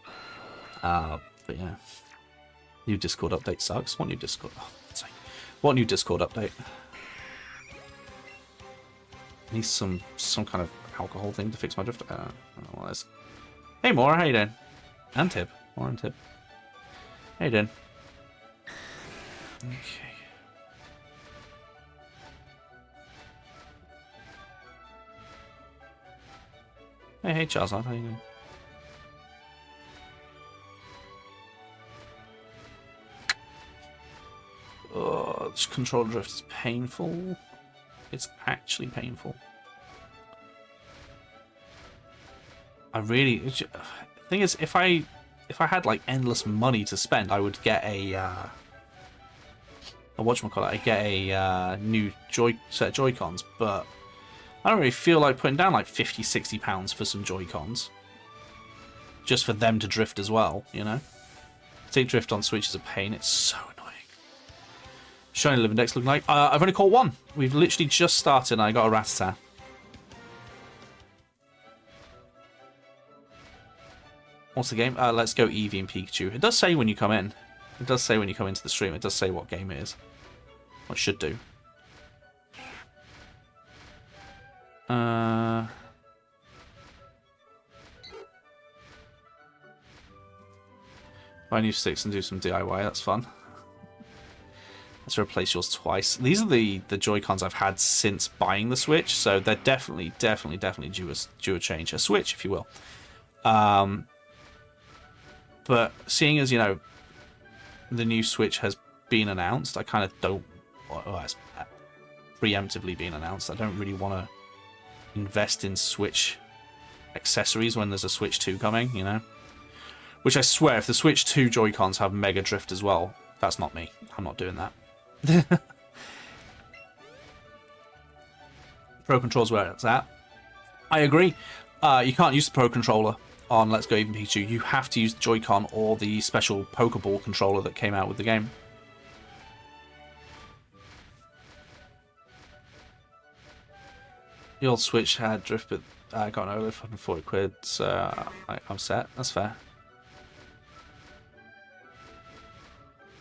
But yeah. New Discord update sucks. What new Discord? Oh, let's see. What new Discord update? Need some kind of alcohol thing to fix my drift. I don't know what it is. Hey, Maura, how you doing? And Tib. Maura and Tib. How you doing? Okay. Hey, Charles, how you doing? Oh, this controller drift is painful. It's actually painful. The thing is, if I had like endless money to spend, I would get a whatchamacallit, I'd get a new set of Joy-Cons, but I don't really feel like putting down like 50, 60 pounds for some Joy-Cons. Just for them to drift as well, you know? Take drift on Switch is a pain, it's so annoying. Shiny Living Dex looking like. I've only caught one. We've literally just started and I got a Rattata. What's the game? Let's go Eevee and Pikachu. It does say when you come in. It does say when you come into the stream. It does say what game it is. What it should do. Buy new sticks and do some DIY. That's fun. Let's replace yours twice. These are the Joy-Cons I've had since buying the Switch, so they're definitely due a change. A switch, if you will. But seeing as, you know, the new Switch has been announced, I kind of don't... Well, it's preemptively been announced. I don't really want to invest in Switch accessories when there's a Switch 2 coming, you know? Which I swear, if the Switch 2 Joy-Cons have Mega Drift as well, that's not me. I'm not doing that. Pro Controller's where it's at. I agree. You can't use the Pro Controller on Let's Go Eevee Pikachu. You have to use the Joy-Con or the special Pokeball controller that came out with the game. The old Switch had drift, but I got an OLED for 40 quid, so I'm set. That's fair.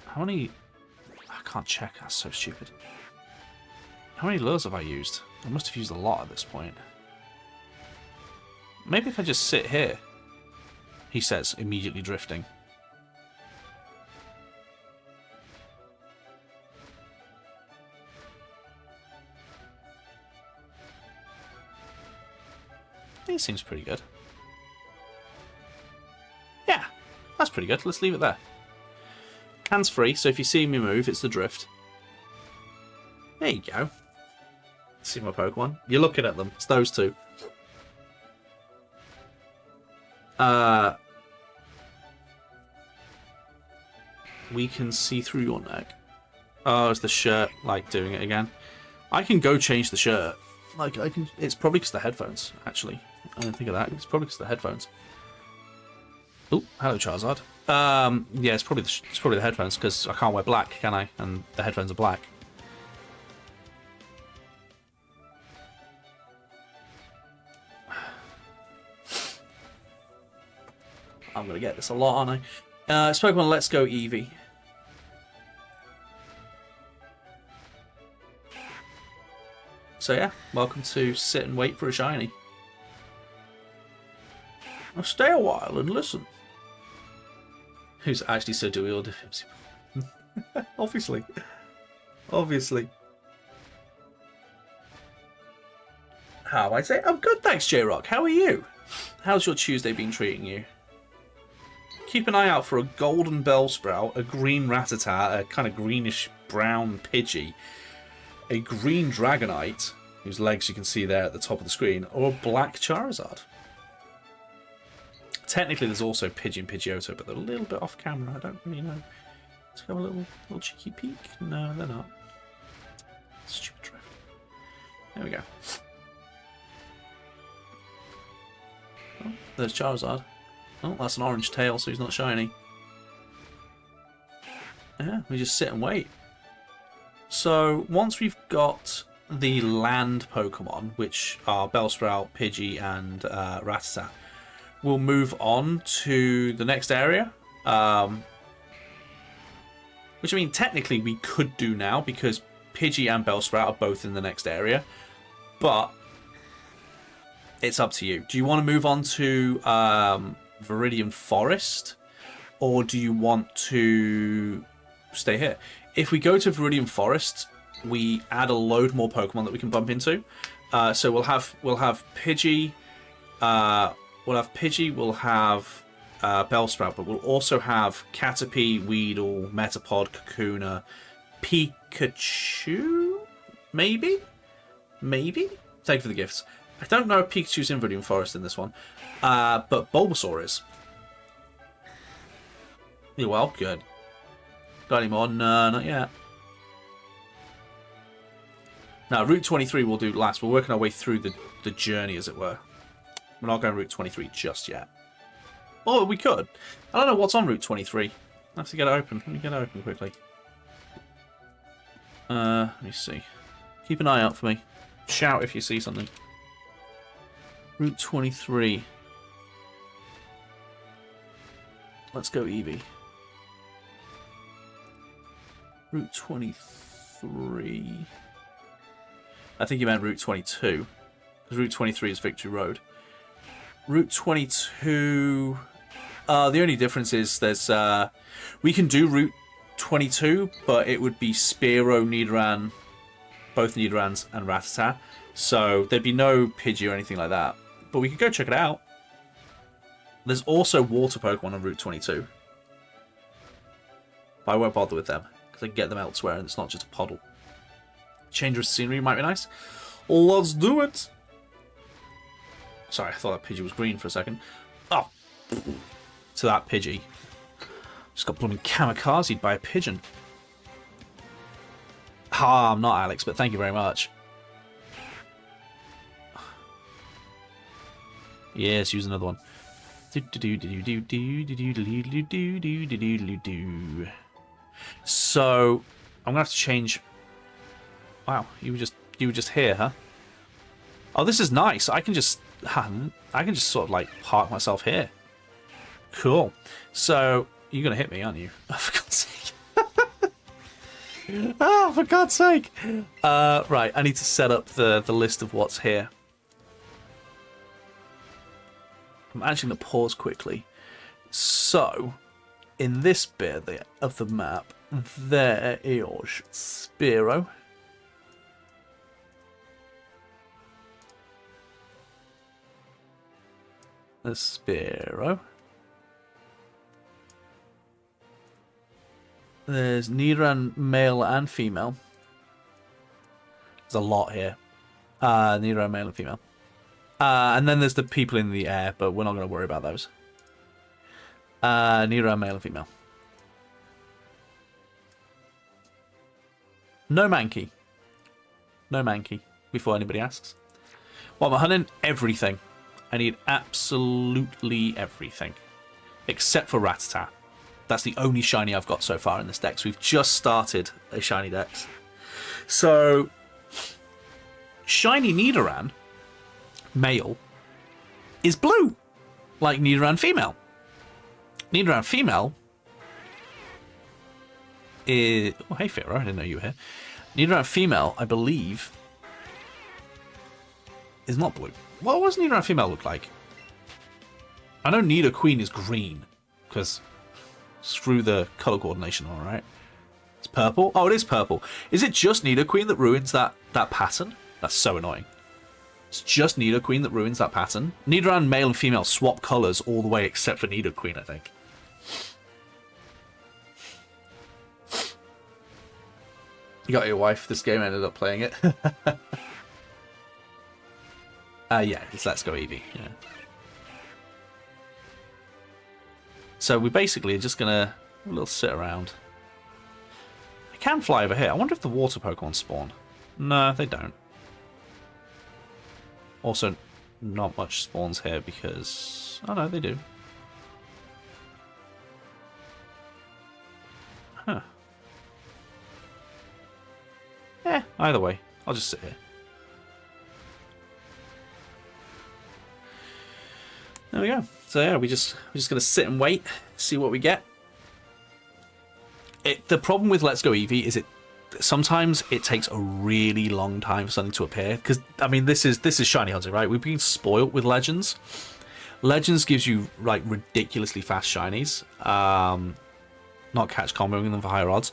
How many... I can't check, that's so stupid. How many lures have I used? I must have used a lot at this point. Maybe if I just sit here, he says, immediately drifting. He seems pretty good. Yeah, that's pretty good. Let's leave it there. Hands free, so if you see me move, it's the drift. There you go. See my Pokemon? You're looking at them. It's those two. We can see through your neck. Oh, it's the shirt, like, doing it again. I can go change the shirt. Like, I can... It's probably because the headphones, actually. I didn't think of that. It's probably because the headphones. Oh, hello, Charizard. Yeah, it's probably the headphones, because I can't wear black, can I? And the headphones are black. I'm going to get this a lot, aren't I? It's Pokemon Let's Go Eevee. So yeah, welcome to sit and wait for a shiny. Now stay a while and listen. Who's actually so do we all do Obviously. Obviously. How I say? I'm good, thanks, J-Rock. How are you? How's your Tuesday been treating you? Keep an eye out for a golden Bellsprout, a green Rattata, a kind of greenish brown Pidgey, a green Dragonite, whose legs you can see there at the top of the screen, or a black Charizard. Technically, there's also Pidgey and Pidgeotto, but they're a little bit off camera. I don't really know. Let's go a little cheeky peek. No, they're not. Stupid drift. There we go. Oh, there's Charizard. Oh, that's an orange tail, so he's not shiny. Yeah, we just sit and wait. So, once we've got the land Pokemon, which are Bellsprout, Pidgey, and Rattata, we'll move on to the next area. Which, I mean, technically we could do now, because Pidgey and Bellsprout are both in the next area. But it's up to you. Do you want to move on to Viridian Forest, or do you want to stay here? If we go to Viridian Forest, we add a load more Pokemon that we can bump into. So we'll have Pidgey, we'll have Bellsprout, but we'll also have Caterpie, Weedle, Metapod, Kakuna, Pikachu, maybe. Thank you for the gifts. I don't know if Pikachu's in Viridian Forest in this one, but Bulbasaur is. You're well, good. Got any more? No, not yet. Now, Route 23 we'll do last. We're working our way through the journey, as it were. We're not going Route 23 just yet. Oh, we could. I don't know what's on Route 23. I have to get it open. Let me get it open quickly. Let me see. Keep an eye out for me. Shout if you see something. Route 23. Let's go Eevee. Route 23. I think you meant Route 22. Because Route 23 is Victory Road. Route 22... the only difference is there's... we can do Route 22, but it would be Spearow, Nidoran, both Nidorans, and Rattata. So there'd be no Pidgey or anything like that. But we could go check it out. There's also water Pokemon on Route 22. But I won't bother with them, because I can get them elsewhere and it's not just a puddle. Change of scenery might be nice. Let's do it! Sorry, I thought that Pidgey was green for a second. Oh! To that Pidgey. Just got blooming kamikazed by a pigeon. Ah, I'm not Alex, but thank you very much. Yes, use another one. So, I'm gonna have to change. Wow, you were just here, huh? Oh, this is nice. I can just sort of like park myself here. Cool. So, you're gonna hit me, aren't you? Oh, for God's sake. Oh, for God's sake. Right, I need to set up the list of what's here. I'm actually going to pause quickly. So, in this bit of the map, there is Spearow. There's Spearow. There's Nidoran male and female. There's a lot here. Nidoran male and female. And then there's the people in the air, but we're not going to worry about those. Nidoran male and female. No Mankey. No Mankey, before anybody asks. What am I hunting? Everything. I need absolutely everything. Except for Rattata. That's the only shiny I've got so far in this dex. We've just started a shiny dex. So, shiny Nidoran, male, is blue. Like Nidoran female. Nidoran female is... Oh, hey, Firo, I didn't know you were here. Nidoran female, I believe, is not blue. What does Nidoran female look like? I know Nidoqueen is green, because screw the color coordination, alright? It's purple? Oh, it is purple. Is it just Nidoqueen that ruins that pattern? That's so annoying. It's just Nidoqueen that ruins that pattern. Nidoran male and female swap colors all the way except for Nidoqueen, I think. You got your wife. This game ended up playing it. Yeah, it's Let's Go Eevee. Yeah. So we basically are just gonna a little sit around. I can fly over here. I wonder if the water Pokemon spawn. No, they don't. Also, not much spawns here because... Oh no, they do. Huh. Yeah, either way. I'll just sit here. There we go. So yeah, we're just gonna sit and wait, see what we get. The problem with Let's Go Eevee is sometimes it takes a really long time for something to appear. Because I mean, this is shiny hunting, right? We've been spoiled with Legends. Legends gives you like ridiculously fast shinies. Not catch comboing them for higher odds.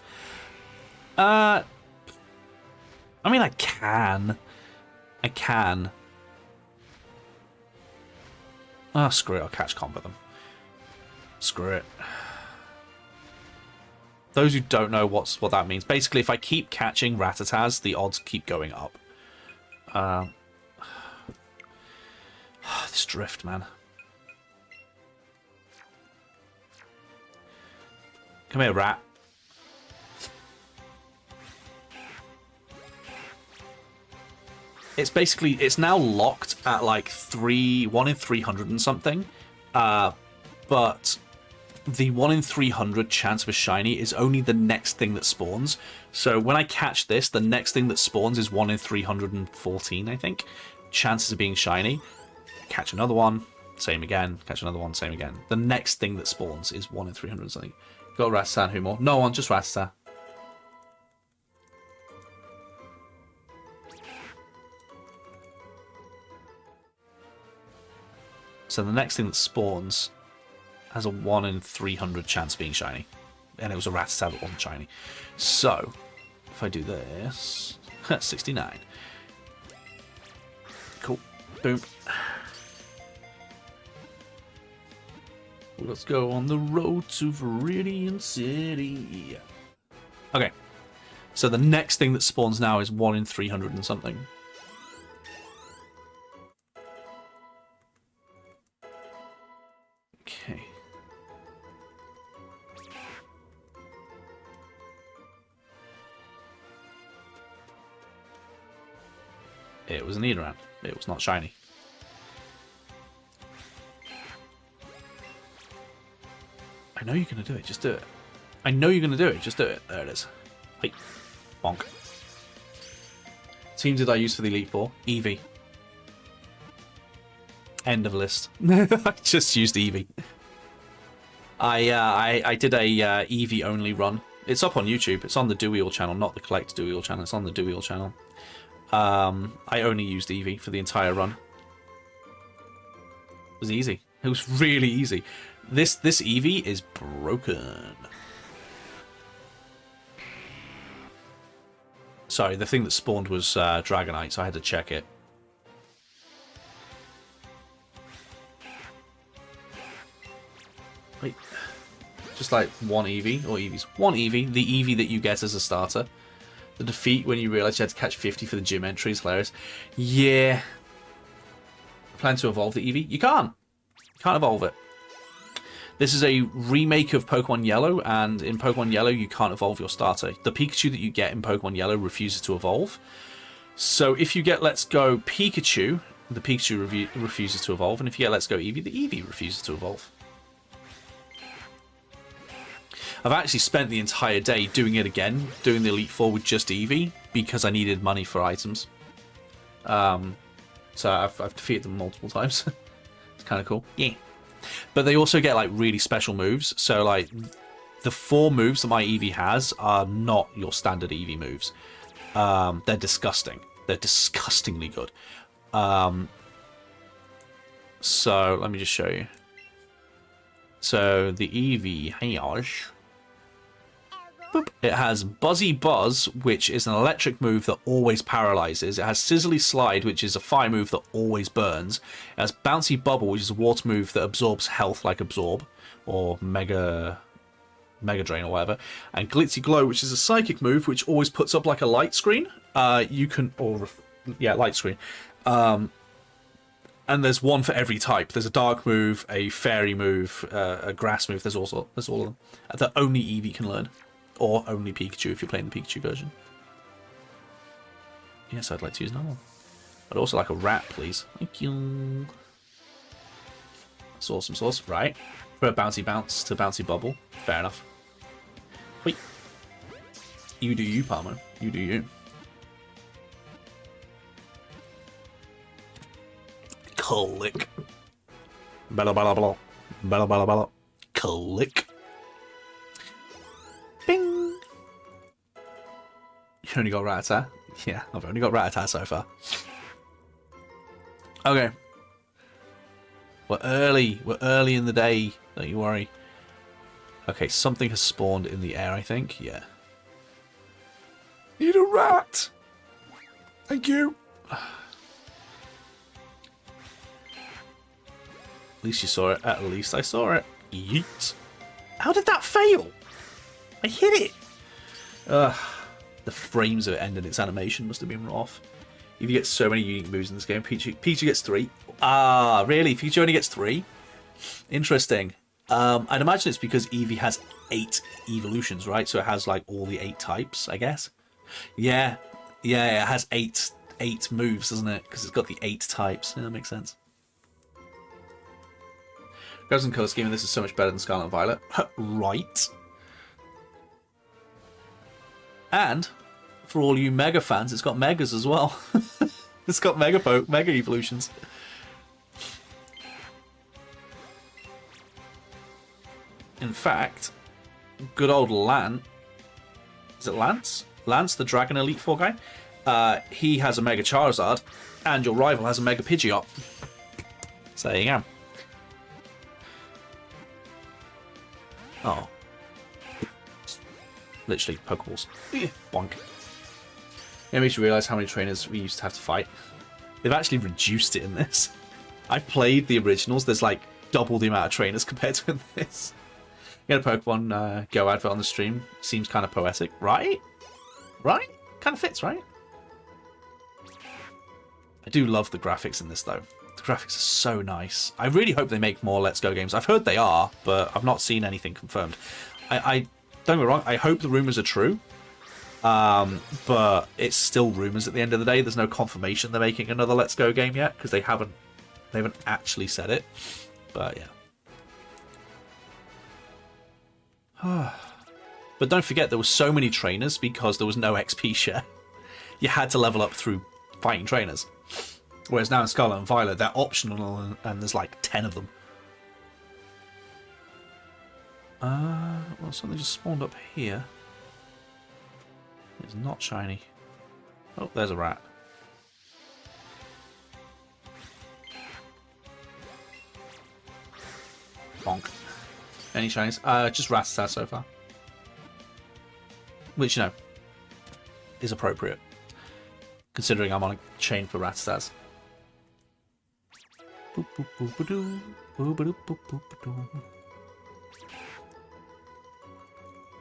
I mean, I can. Ah, oh, screw it. I'll catch combo them. Screw it. Those who don't know what that means, basically, if I keep catching Rattatas, the odds keep going up. This drift, man. Come here, rat. It's basically, it's now locked at like 1 in 300 and something. But the 1 in 300 chance of a shiny is only the next thing that spawns. So when I catch this, the next thing that spawns is 1 in 314, I think. Chances of being shiny. Catch another one, same again. Catch another one, same again. The next thing that spawns is 1 in 300 something. Got Rattata, who more? No one, just Rattata. So the next thing that spawns has a 1 in 300 chance of being shiny. And it was a Rattata that wasn't shiny. So, if I do this... 69. Cool. Boom. Let's go on the road to Viridian City. Okay. So the next thing that spawns now is 1 in 300 and something. Okay. It was an Nidoran. It was not shiny. I know you're going to do it. Just do it. I know you're going to do it. Just do it. There it is. Hey. Bonk. Team did I use for the Elite Four? Eevee. End of list. I just used Eevee. I did a Eevee only run. It's up on YouTube. It's on the Do-Eel channel, not the Collect Do-Eel channel. It's on the Do-Eel channel. I only used Eevee for the entire run. It was easy. It was really easy. This Eevee is broken. Sorry, the thing that spawned was Dragonite, so I had to check it. Wait. Just like one Eevee, or Eevees. One Eevee, the Eevee that you get as a starter. The defeat when you realise you had to catch 50 for the gym entry is hilarious. Yeah. Plan to evolve the Eevee? You can't. You can't evolve it. This is a remake of Pokemon Yellow, and in Pokemon Yellow you can't evolve your starter. The Pikachu that you get in Pokemon Yellow refuses to evolve. So if you get Let's Go Pikachu, the Pikachu refuses to evolve, and if you get Let's Go Eevee, the Eevee refuses to evolve. I've actually spent the entire day doing it again, doing the Elite Four with just Eevee, because I needed money for items. So I've defeated them multiple times. It's kind of cool. Yeah. But they also get like really special moves. So like the 4 moves that my Eevee has are not your standard Eevee moves. They're disgusting. They're disgustingly good. So let me just show you. So the Eevee has, boop, it has Buzzy Buzz, which is an electric move that always paralyzes. It has Sizzly Slide, which is a fire move that always burns. It has Bouncy Bubble, which is a water move that absorbs health like Absorb or Mega Drain or whatever. And Glitzy Glow, which is a psychic move which always puts up like a light screen. Light screen. And there's one for every type. There's a dark move, a fairy move, a grass move. There's all of them that only Eevee can learn, or only Pikachu if you're playing the Pikachu version. Yes, I'd like to use another one. I'd also like a rat, please. Thank you. Sauce. Right. For a bouncy bounce to bouncy bubble. Fair enough. Wait. You do you, Palmer. You do you. Click. Bella bella bella. Bella bella bella. Click. Bing. You only got Rattata? Yeah, I've only got Rattata so far. Okay. We're early. We're early in the day. Don't you worry. Okay, something has spawned in the air, I think. Yeah. Need a rat. Thank you. At least you saw it. At least I saw it. Yeet. How did that fail? I hit it. The frames of it ending its animation must have been rough. If you get so many unique moves in this game, Pichu gets 3. Ah, really? Pichu only gets 3? Interesting. I'd imagine it's because Eevee has 8 evolutions, right? So it has like all the 8 types, I guess. Yeah, it has 8 moves, doesn't it? Because it's got the 8 types. Yeah, that makes sense. Graphics and colour scheme, this is so much better than Scarlet and Violet. Right. And for all you Mega fans, it's got Megas as well. It's got Mega evolutions. In fact, good old Lance. Is it Lance? Lance, the Dragon Elite 4 guy? He has a Mega Charizard, and your rival has a Mega Pidgeot. So there you go. Oh. Literally, Pokeballs. Bonk. It makes you realise how many trainers we used to have to fight. They've actually reduced it in this. I've played the originals. There's like double the amount of trainers compared to in this. You get a Pokemon Go advert on the stream. Seems kind of poetic. Right? Right? Kind of fits, right? I do love the graphics in this, though. The graphics are so nice. I really hope they make more Let's Go games. I've heard they are, but I've not seen anything confirmed. I don't get me wrong, I hope the rumours are true. But it's still rumours at the end of the day. There's no confirmation they're making another Let's Go game yet, because they haven't actually said it. But yeah. But don't forget, there were so many trainers because there was no XP share. You had to level up through fighting trainers. Whereas now in Scarlet and Violet, they're optional and there's like 10 of them. Well, something just spawned up here. It's not shiny. Oh, there's a rat. Bonk. Any shinies? Just Rattata so far. Which, you know, is appropriate. Considering I'm on a chain for Rattatas. Boop, boop, boop, ba-doo. Boop, ba-doo, boop, boop, ba-doo.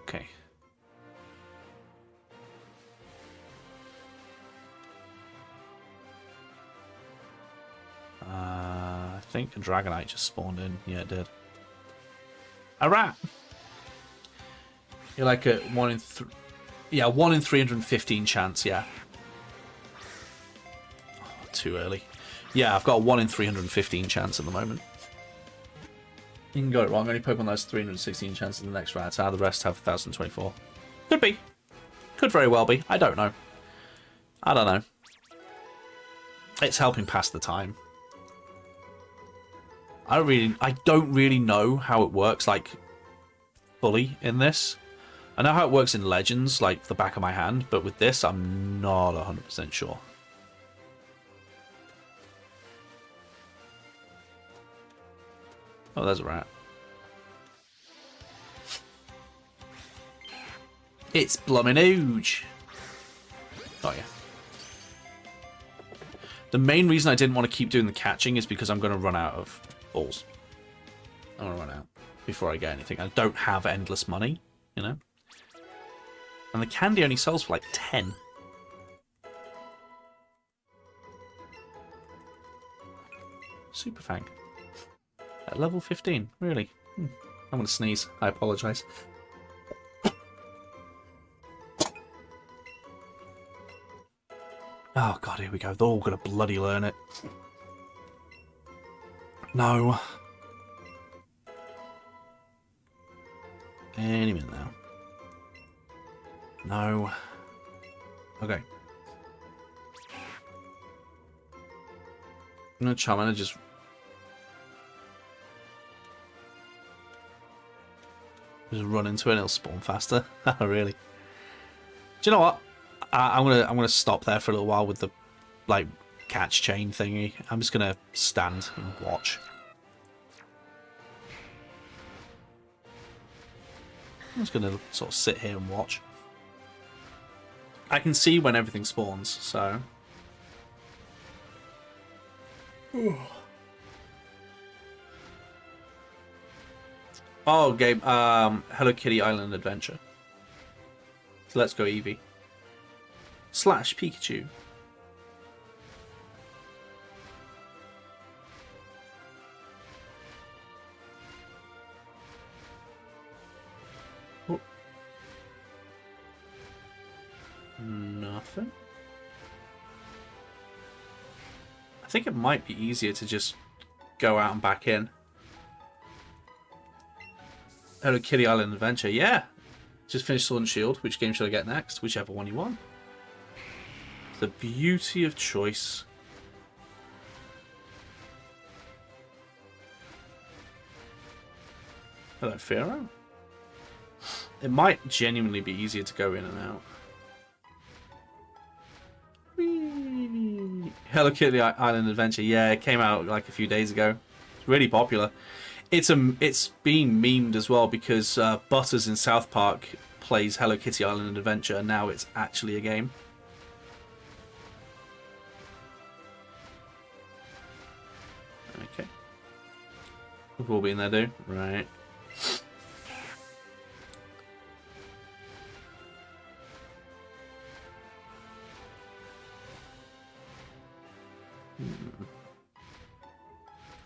Okay. I think a Dragonite just spawned in. Yeah, it did. A rat! You're like a 1 in 315 chance, yeah. Oh, too early. Yeah, I've got a 1 in 315 chance at the moment. You can go it wrong. Only Pokemon has 316 chance in the next round. The rest have 1,024. Could be. Could very well be. I don't know. I don't know. It's helping pass the time. I don't really know how it works, like, fully in this. I know how it works in Legends, like the back of my hand, but with this, I'm not 100% sure. Oh, there's a rat. It's bloomin' huge. Oh, yeah. The main reason I didn't want to keep doing the catching is because I'm going to run out of balls. I'm going to run out before I get anything. I don't have endless money, you know? And the candy only sells for like 10. Super Fang. At level 15, really? I'm going to sneeze. I apologise. Oh god, here we go. They're all going to bloody learn it. No. Any minute now. No. Okay. I'm going to Charmander just... run into it and it'll spawn faster. Really? Do you know what? I'm gonna stop there for a little while with the like catch chain thingy. I'm just gonna stand and watch. I'm just gonna sort of sit here and watch. I can see when everything spawns, so. Oh, game. Hello Kitty Island Adventure. So let's go Eevee. / Pikachu. Oh. Nothing. I think it might be easier to just go out and back in. Hello Kitty Island Adventure, yeah. Just finished Sword and Shield. Which game should I get next? Whichever one you want. The beauty of choice. Hello, Pharaoh. It might genuinely be easier to go in and out. Whee! Hello Kitty Island Adventure. Yeah, it came out like a few days ago. It's really popular. It's been memed as well because Butters in South Park plays Hello Kitty Island Adventure, and now it's actually a game. Okay. We've all been there, dude. Right.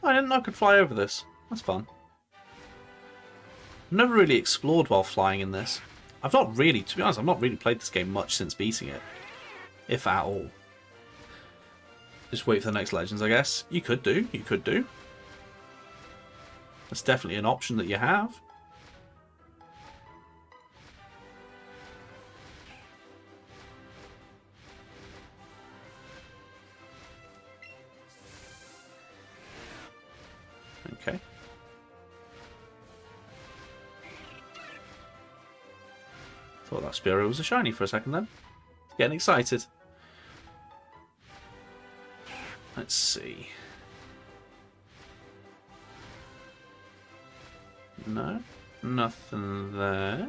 I didn't know I could fly over this. That's fun. I've never really explored while flying in this. I've not really, to be honest, I've not really played this game much since beating it. If at all. Just wait for the next Legends, I guess. You could do. You could do. That's definitely an option that you have. Okay. Thought that Spearow was a shiny for a second then. Getting excited. Let's see. No, nothing there.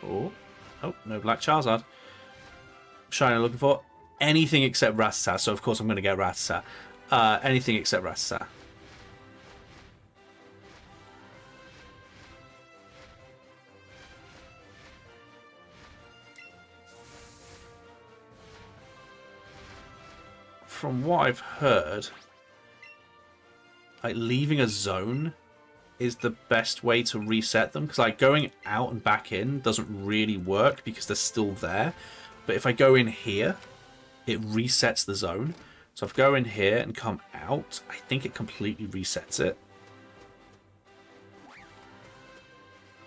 Oh, no Black Charizard. Shiny looking for anything except Rattata, so of course I'm going to get Rattata. Anything except Rattata. From what I've heard, like leaving a zone is the best way to reset them, because like going out and back in doesn't really work because they're still there. But if I go in here, it resets the zone. So if I go in here and come out, I think it completely resets it.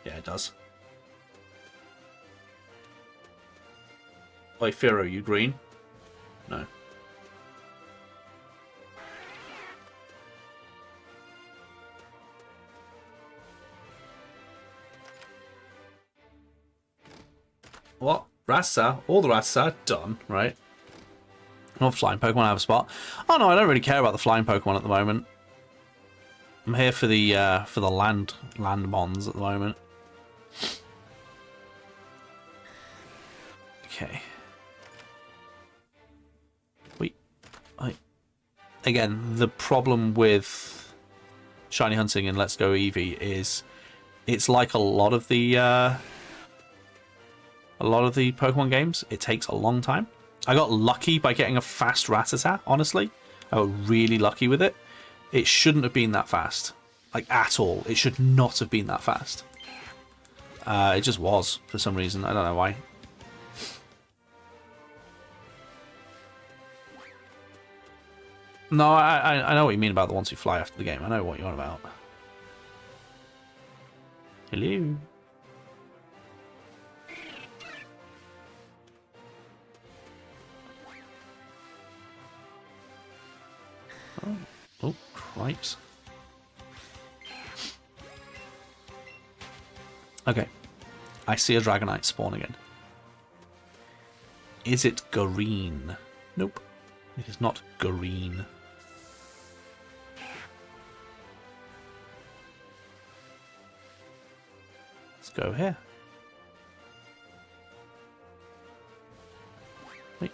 Yeah, it does. Oi, Firo, you green? No. What? Rattata? All the Rattata done, right? Not flying Pokemon have a spot. Oh no, I don't really care about the flying Pokemon at the moment. I'm here for the land mons at the moment. Okay. Wait. Again, the problem with shiny hunting and Let's Go Eevee is it's like a lot of the Pokemon games. It takes a long time. I got lucky by getting a fast Rattata, honestly. I got really lucky with it. It shouldn't have been that fast. Like, at all. It should not have been that fast. It just was, for some reason. I don't know why. No, I know what you mean about the ones who fly after the game. I know what you're on about. Hello. Oh, cripes. Okay. I see a Dragonite spawn again. Is it green? Nope. It is not green. Let's go here. Wait.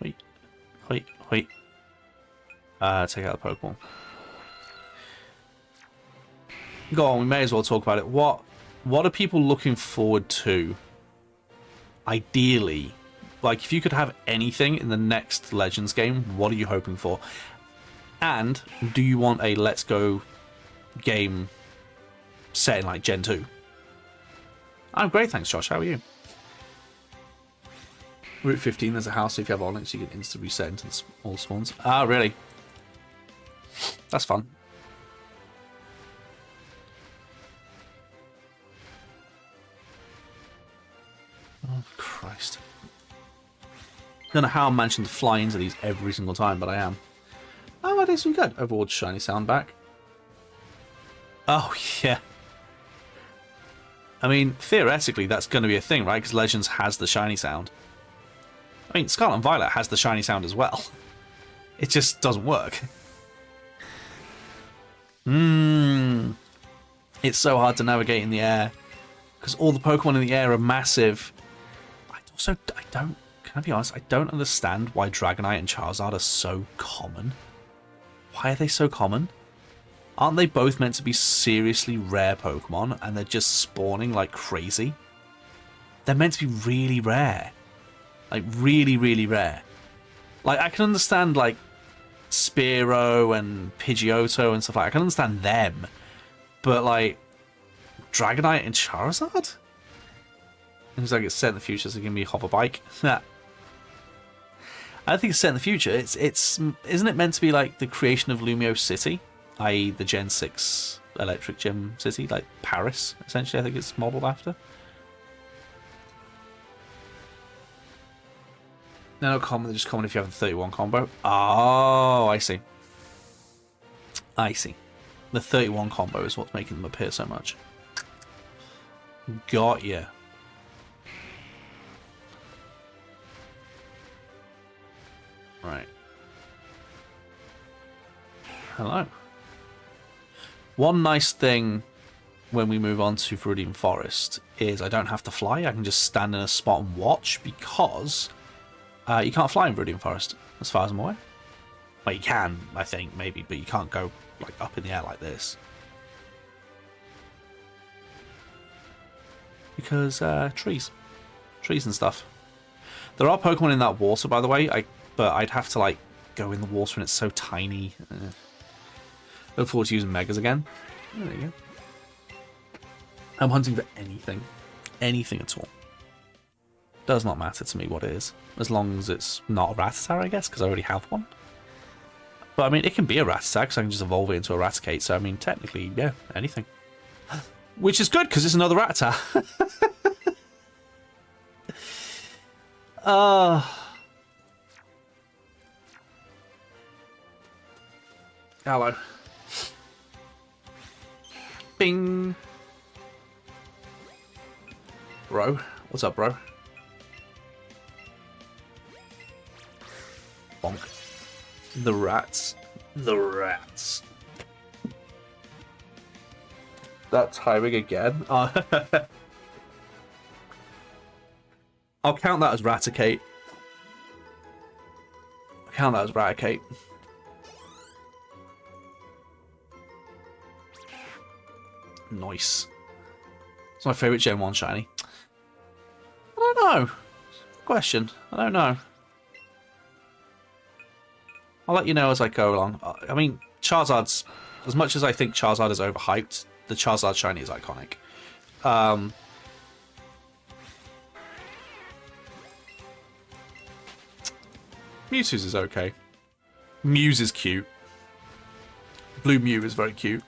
Wait. Wait. Wait. Take out the Pokeball. Go on, we may as well talk about it. What are people looking forward to? Ideally, like if you could have anything in the next Legends game, what are you hoping for? And do you want a Let's Go game set in like Gen 2? I'm great, thanks Josh. How are you? Route 15, there's a house. If you have Onyx, you can instantly reset into the all spawns. Ah, really? That's fun. Oh, Christ. I don't know how I'm managing to fly into these every single time, but I am. Oh, I did some good. Overwatch shiny sound back. Oh, yeah. I mean, theoretically, that's going to be a thing, right? Because Legends has the shiny sound. I mean, Scarlet and Violet has the shiny sound as well. It just doesn't work. It's so hard to navigate in the air. Because all the Pokemon in the air are massive. Can I be honest, I don't understand why Dragonite and Charizard are so common. Why are they so common? Aren't they both meant to be seriously rare Pokemon and they're just spawning like crazy? They're meant to be really rare. Like, really, really rare. Like, I can understand, like, Spearow and Pidgeotto and stuff like that. I can understand them. But, like, Dragonite and Charizard? Looks like it's set in the future, so give me a hover bike. I don't think it's set in the future. It's isn't it meant to be like the creation of Lumio City, i.e. the Gen 6 electric gym city, like Paris, essentially, I think it's modelled after. No, not common, they're just common if you have the 31 combo. Oh, I see. I see. The 31 combo is what's making them appear so much. Got ya. Right. Hello. One nice thing when we move on to Viridian Forest is I don't have to fly. I can just stand in a spot and watch because you can't fly in Viridian Forest, as far as I'm aware. Well, you can, I think, maybe, but you can't go like up in the air like this. Because trees and stuff. There are Pokemon in that water, by the way, but I'd have to like go in the water and it's so tiny. Look forward to using Megas again. There you go. I'm hunting for anything. Anything at all. Does not matter to me what it is. As long as it's not a Rattata, I guess, because I already have one. But I mean, it can be a Rattata, because I can just evolve it into a Raticate. So I mean, technically, yeah, anything. Which is good, because it's another Rattata. Hello. Bing. Bro, what's up, bro? Bonk. The rats. The rats. That timing again. I'll count that as Raticate. I'll count that as Raticate. Nice. It's my favourite Gen 1 shiny. I don't know. Question. I don't know. I'll let you know as I go along. I mean, Charizard's... As much as I think Charizard is overhyped, the Charizard shiny is iconic. Mewtwo's is okay. Mew's is cute. Blue Mew is very cute.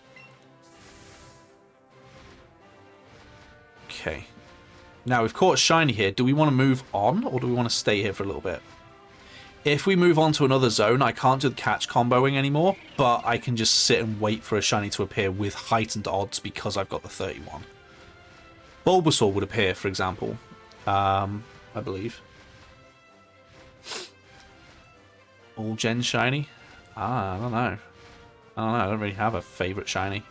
Okay. Now, we've caught a shiny here. Do we want to move on, or do we want to stay here for a little bit? If we move on to another zone, I can't do the catch comboing anymore, but I can just sit and wait for a shiny to appear with heightened odds because I've got the 31. Bulbasaur would appear, for example, I believe. All gen shiny? I don't know. I don't really have a favourite shiny.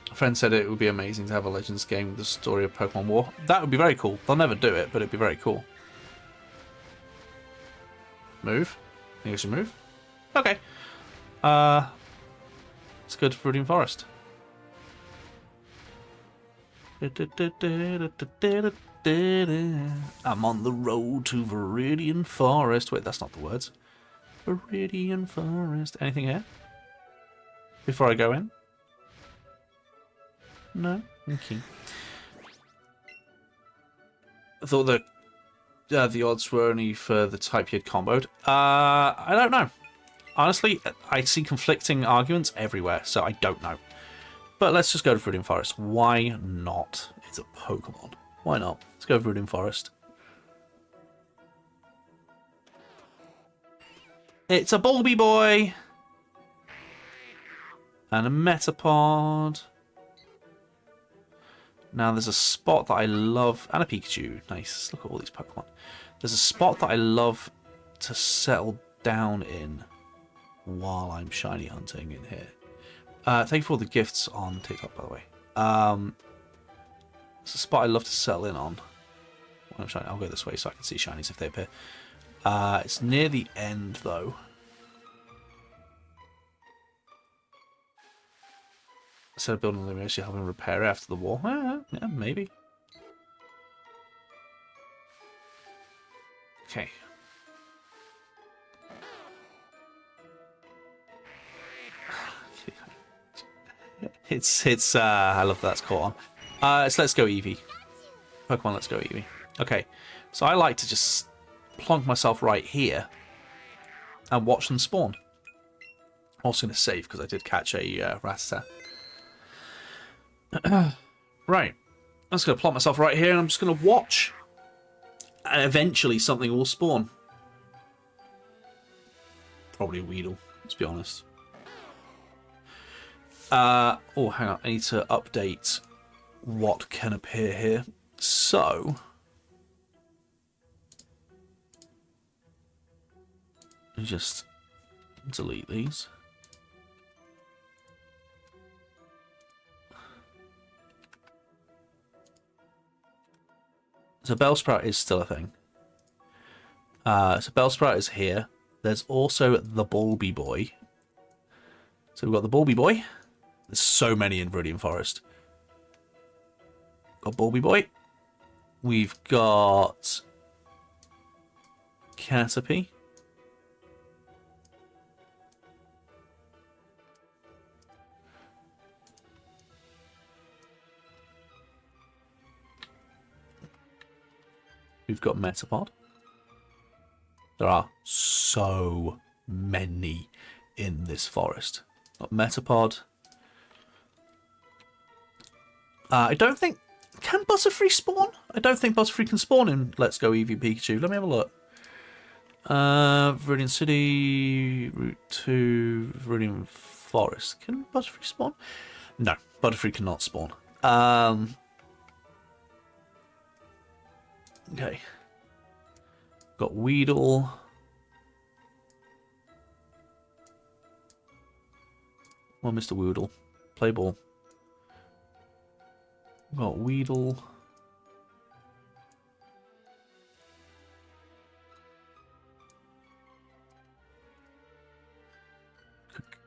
A friend said it would be amazing to have a Legends game with the story of Pokemon War. That would be very cool. They'll never do it, but it'd be very cool. Move? Think I should move? Okay. Let's go to Viridian Forest. I'm on the road to Viridian Forest. Wait, that's not the words. Viridian Forest. Anything here? Before I go in? No? Okay. I thought that the odds were only for the type you had comboed. I don't know. Honestly, I see conflicting arguments everywhere, so I don't know. But let's just go to Viridian Forest. Why not? It's a Pokemon. Why not? Let's go to Viridian Forest. It's a Bulby Boy! And a Metapod. Now, there's a spot that I love... And a Pikachu. Nice. Look at all these Pokemon. There's a spot that I love to settle down in while I'm shiny hunting in here. Thank you for all the gifts on TikTok, by the way. It's a spot I love to settle in on when I'm shiny. I'll go this way so I can see shinies if they appear. It's near the end, though. Instead of building them, actually helping repair it after the war. Yeah, maybe. Okay. It's I love that it's caught on. So let's go Eevee. Pokemon, let's go Eevee. Okay. So I like to just plonk myself right here and watch them spawn. I'm also going to save because I did catch a Rattata. Right. I'm just going to plonk myself right here and I'm just going to watch. And eventually something will spawn. Probably a Weedle, let's be honest. Oh, hang on. I need to update what can appear here. So... just delete these. So Bellsprout is still a thing. So Bellsprout is here. There's also the Bulby Boy. So we've got the Bulby Boy. There's so many in Viridian Forest. Got Bulby Boy. We've got Caterpie. We've got Metapod. There are so many in this forest. Got Metapod. I don't think... Can Butterfree spawn? I don't think Butterfree can spawn in Let's Go Eevee Pikachu. Let me have a look. Viridian City, Route 2, Viridian forest. Can Butterfree spawn? No, Butterfree cannot spawn. Okay. Got Weedle. Well, Mr. Woodle. Play ball. Got Weedle.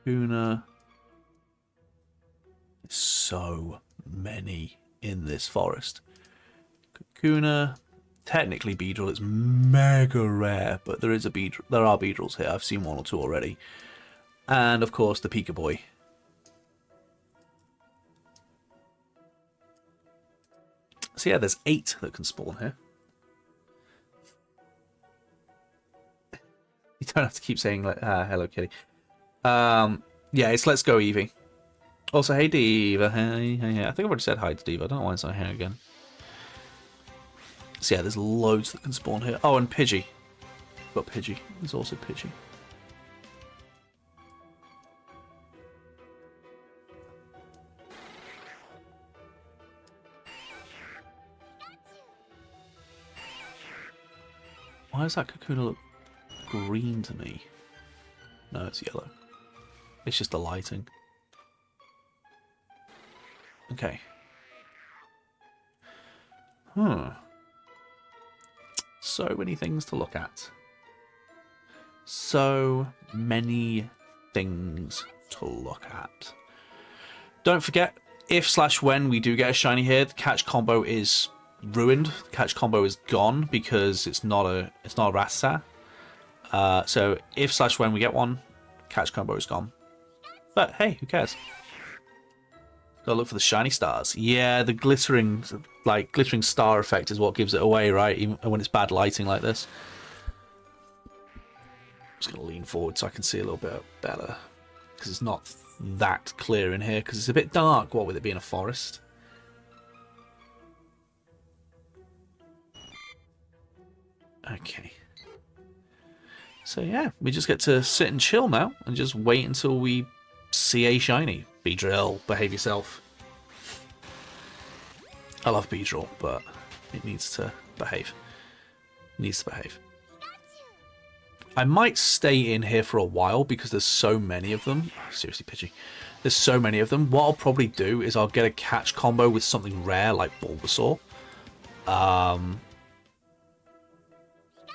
Kakuna. So many in this forest. Kakuna. Technically Beedrill is mega rare, but there is a Beedrill. There are Beedrills here. I've seen one or two already. And of course the Pika Boy. So yeah, there's 8 that can spawn here. You don't have to keep saying like, hello kitty. Yeah, it's Let's Go Eevee. Also, hey Diva. Hey. I think I've already said hi to Diva. I don't know why it's not here again. So yeah, there's loads that can spawn here. Oh, and Pidgey. Got Pidgey. There's also Pidgey. Why does that Kakuna look green to me? No, it's yellow. It's just the lighting. Okay. So many things to look at. So many things to look at. Don't forget, if/when we do get a shiny here, the catch combo is ruined. The catch combo is gone because it's not a Rattata. So if/when we get one, catch combo is gone. But hey, who cares? Gotta look for the shiny stars. Yeah, the glittering star effect is what gives it away, right? Even when it's bad lighting like this. I'm just gonna lean forward so I can see a little bit better, because it's not that clear in here, because it's a bit dark, what with it being a forest. Okay. So yeah, we just get to sit and chill now, and just wait until we see a shiny. Beedrill, behave yourself. I love Beedrill, but it needs to behave. It needs to behave. I might stay in here for a while because there's so many of them. Seriously, Pidgey. There's so many of them. What I'll probably do is I'll get a catch combo with something rare like Bulbasaur.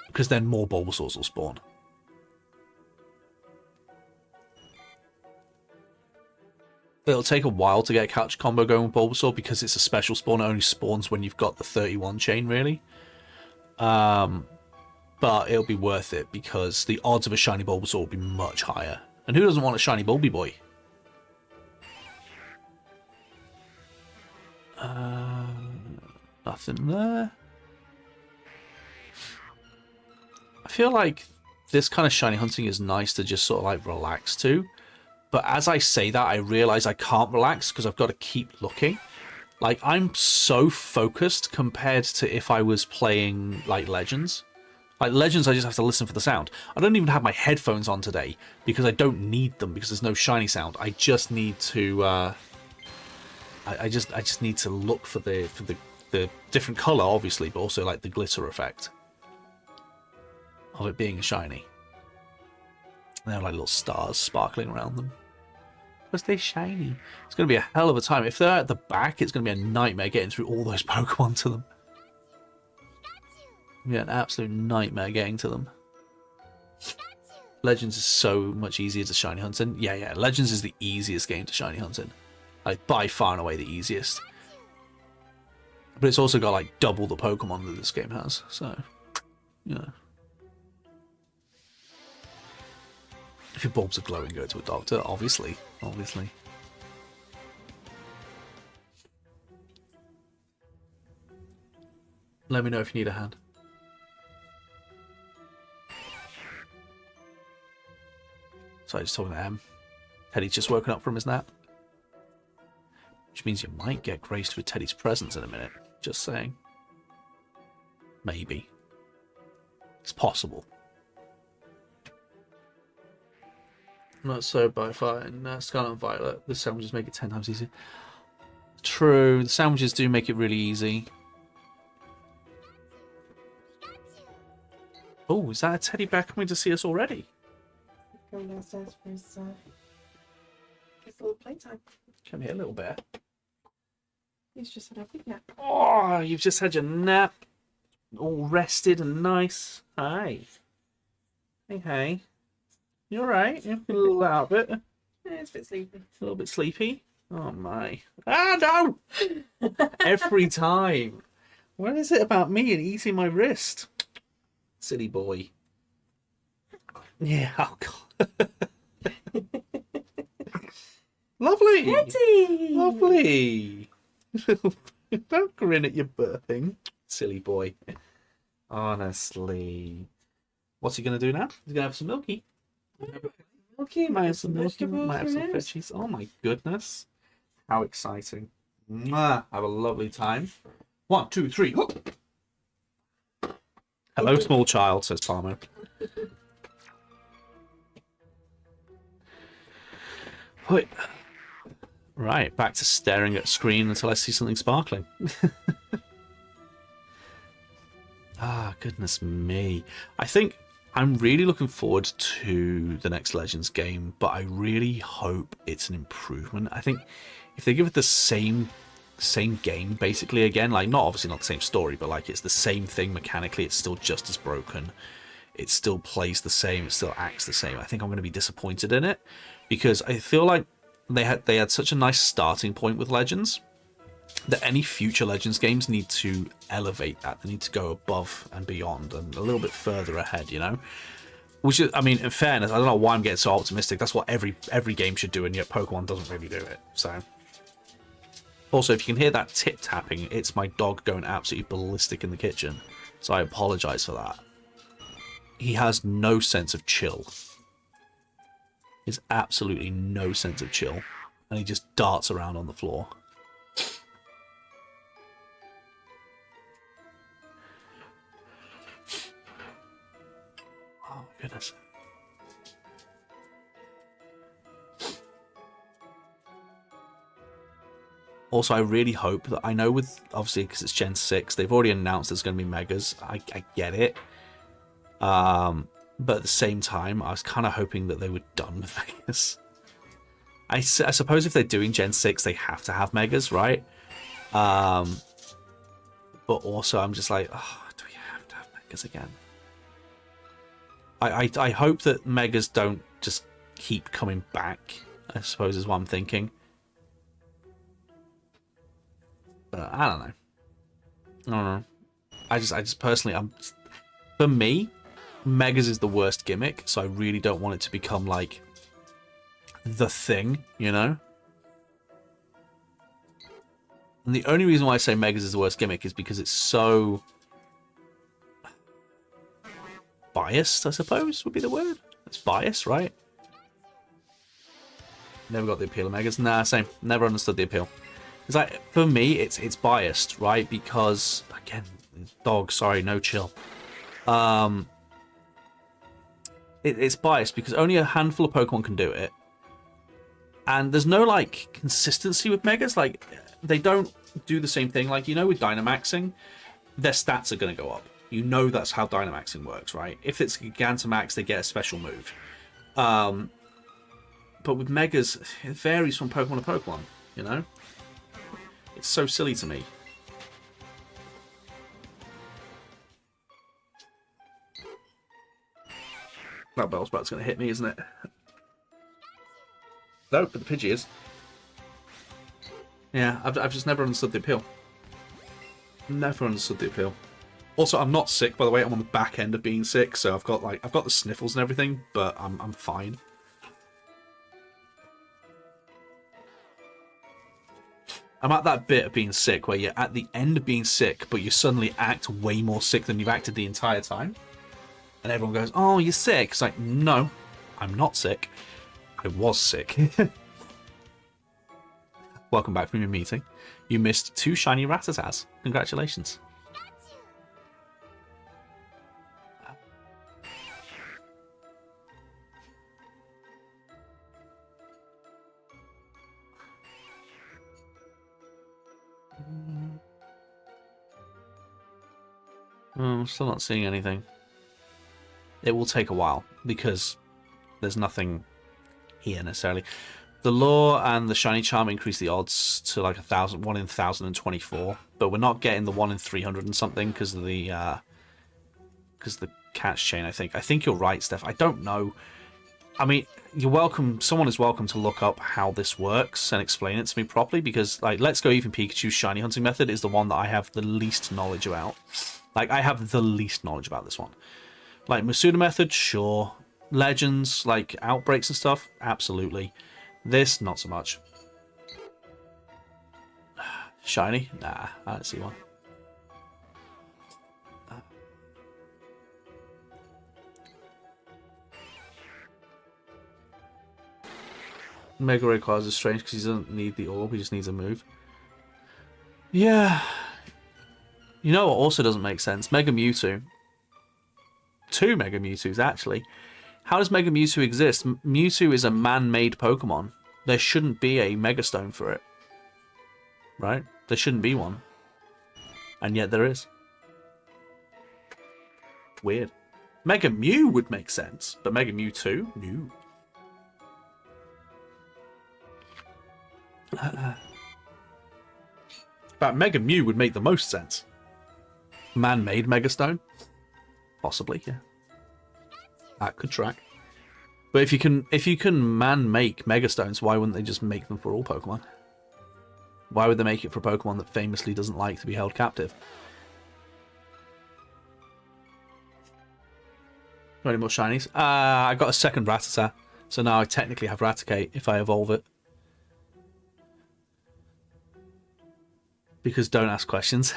Because then more Bulbasaurs will spawn. It'll take a while to get a catch combo going with Bulbasaur because it's a special spawn. It only spawns when you've got the 31 chain, really. But it'll be worth it because the odds of a shiny Bulbasaur will be much higher. And who doesn't want a shiny Bulby Boy? Nothing there. I feel like this kind of shiny hunting is nice to just sort of like relax to. But as I say that, I realise I can't relax because I've got to keep looking. Like, I'm so focused compared to if I was playing, like, Legends. Like, Legends, I just have to listen for the sound. I don't even have my headphones on today because I don't need them because there's no shiny sound. I just need to, I just need to look for the different colour, obviously, but also, like, the glitter effect of it being shiny. They have like little stars sparkling around them. Because they're shiny. It's going to be a hell of a time. If they're at the back, it's going to be a nightmare getting through all those Pokemon to them. Yeah, an absolute nightmare getting to them. Legends is so much easier to shiny hunt in. Yeah, Legends is the easiest game to shiny hunt in. Like, by far and away the easiest. But it's also got like double the Pokemon that this game has. So, yeah. If your bulbs are glowing, go to a doctor, obviously. Obviously. Let me know if you need a hand. Sorry, just talking to Em. Teddy's just woken up from his nap. Which means you might get graced with Teddy's presence in a minute. Just saying. Maybe. It's possible. Not so by far. Scarlet and Violet. The sandwiches make it 10 times easier. True. The sandwiches do make it really easy. Oh, is that a teddy bear coming to see us already? Going downstairs for his little playtime. Come here, little bear. He's just had a big nap. Oh, you've just had your nap. All rested and nice. Hi. Hey, hey. You alright? You feel a little out of it? Yeah, it's a bit sleepy. A little bit sleepy? Oh, my. Ah, no! Every time. What is it about me and eating my wrist? Silly boy. Yeah, oh, God. Lovely. Petty. Lovely. Don't grin at your burping. Silly boy. Honestly. What's he going to do now? He's going to have some milky. Milky, Might have some milky. vegetables, Might have some veggies. Oh my goodness. How exciting. Mwah. Have a lovely time. 1, 2, 3. Hook. Hello, small child, says Palmer. Wait. Right, back to staring at a screen until I see something sparkling. Ah, goodness me. I think I'm really looking forward to the next Legends game, but I really hope it's an improvement. I think if they give it the same game basically again, like obviously not the same story, but like it's the same thing mechanically, it's still just as broken. It still plays the same, it still acts the same. I think I'm going to be disappointed in it because I feel like they had such a nice starting point with Legends that any future Legends games need to elevate that. They need to go above and beyond and a little bit further ahead, you know? Which is, I mean, in fairness, I don't know why I'm getting so optimistic. That's what every game should do, and yet Pokemon doesn't really do it. So, also, if you can hear that tip tapping, it's my dog going absolutely ballistic in the kitchen. So I apologize for that. He has no sense of chill. There's absolutely no sense of chill. And he just darts around on the floor. Oh, goodness. Also, I really hope that, I know with, obviously, because it's Gen 6, they've already announced there's going to be Megas. I get it. But at the same time, I was kind of hoping that they were done with Megas. I suppose if they're doing Gen 6, they have to have Megas, right? But also, I'm just like, oh, do we have to have Megas again? I hope that Megas don't just keep coming back, I suppose is what I'm thinking. But I don't know. I don't know. I just personally, for me, Megas is the worst gimmick, so I really don't want it to become like the thing, you know? And the only reason why I say Megas is the worst gimmick is because it's so biased, I suppose, would be the word. It's biased, right? Never got the appeal of Megas. Nah, same. Never understood the appeal. It's like, for me, it's biased, right? Because, again, dog, sorry, no chill. It's biased because only a handful of Pokemon can do it. And there's no, like, consistency with Megas. Like, they don't do the same thing. Like, you know, with Dynamaxing, their stats are going to go up. You know that's how Dynamaxing works, right? If it's Gigantamax, they get a special move. But with Megas, it varies from Pokemon to Pokemon, you know? It's so silly to me. That Bellsprat's going to hit me, isn't it? No, but the Pidgey is. Yeah, I've just never understood the appeal. Never understood the appeal. Also, I'm not sick, by the way. I'm on the back end of being sick, so I've got the sniffles and everything, but I'm fine. I'm at that bit of being sick where you're at the end of being sick, but you suddenly act way more sick than you've acted the entire time. And everyone goes, oh, you're sick. It's like, no, I'm not sick. I was sick. Welcome back from your meeting. You missed 2 shiny Rattatas. Congratulations. I'm still not seeing anything. It will take a while because there's nothing here necessarily. The lure and the shiny charm increase the odds to like 1,000, 1 in 1,024, but we're not getting the 1 in 300 and something because of the catch chain. I think you're right, Steph. I don't know. I mean, you're welcome. Someone is welcome to look up how this works and explain it to me properly, because like Let's Go Eevee Pikachu's shiny hunting method is the one that I have the least knowledge about. Like, I have the least knowledge about this one. Like Masuda method, sure. Legends, like outbreaks and stuff, absolutely. This, not so much. Shiny? Nah, I don't see one. Mega Rayquaza is strange because he doesn't need the orb, he just needs a move. Yeah. You know what also doesn't make sense? Mega Mewtwo. 2 Mega Mewtwo's, actually. How does Mega Mewtwo exist? Mewtwo is a man-made Pokemon. There shouldn't be a Mega Stone for it. Right? There shouldn't be one. And yet there is. Weird. Mega Mew would make sense, but Mega Mewtwo? No. But Mega Mew would make the most sense. Man-made Mega Stone? Possibly, yeah. That could track. But if you can man-make Mega Stones, why wouldn't they just make them for all Pokemon? Why would they make it for a Pokemon that famously doesn't like to be held captive? Got any more shinies? I got a second Rattata, so now I technically have Raticate if I evolve it. Because don't ask questions.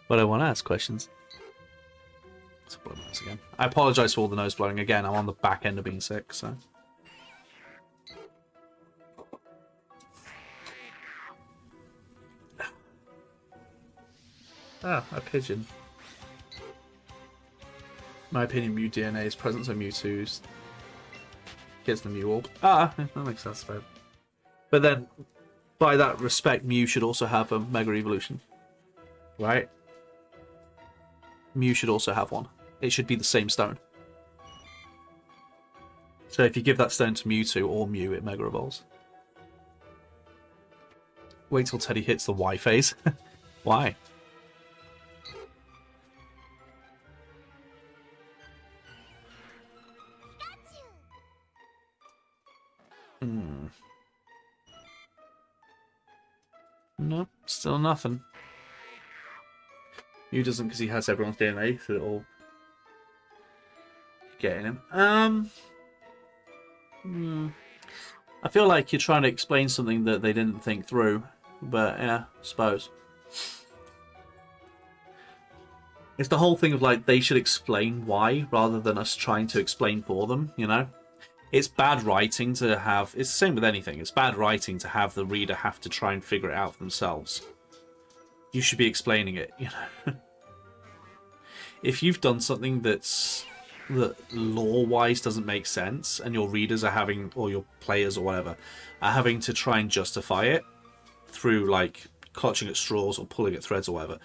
But I want to ask questions. Let's blow my nose again. I apologise for all the nose blowing again. I'm on the back end of being sick, so. Ah, a pigeon. In my opinion, Mew DNA is present, so Mewtwo's gets the Mew Orb. Ah, that makes sense. But then, by that respect, Mew should also have a Mega Evolution. Right? Mew should also have one. It should be the same stone. So if you give that stone to Mewtwo or Mew, it Mega Evolves. Wait till Teddy hits the Y phase. Why? No, still nothing. Mew doesn't because he has everyone's DNA, so it'll get in him. I feel like you're trying to explain something that they didn't think through, but yeah, I suppose. It's the whole thing of like they should explain why rather than us trying to explain for them, you know? It's bad writing to have... It's the same with anything. It's bad writing to have the reader have to try and figure it out for themselves. You should be explaining it, you know? If you've done something that lore-wise doesn't make sense, and your readers are having, or your players or whatever, are having to try and justify it through, like, clutching at straws or pulling at threads or whatever,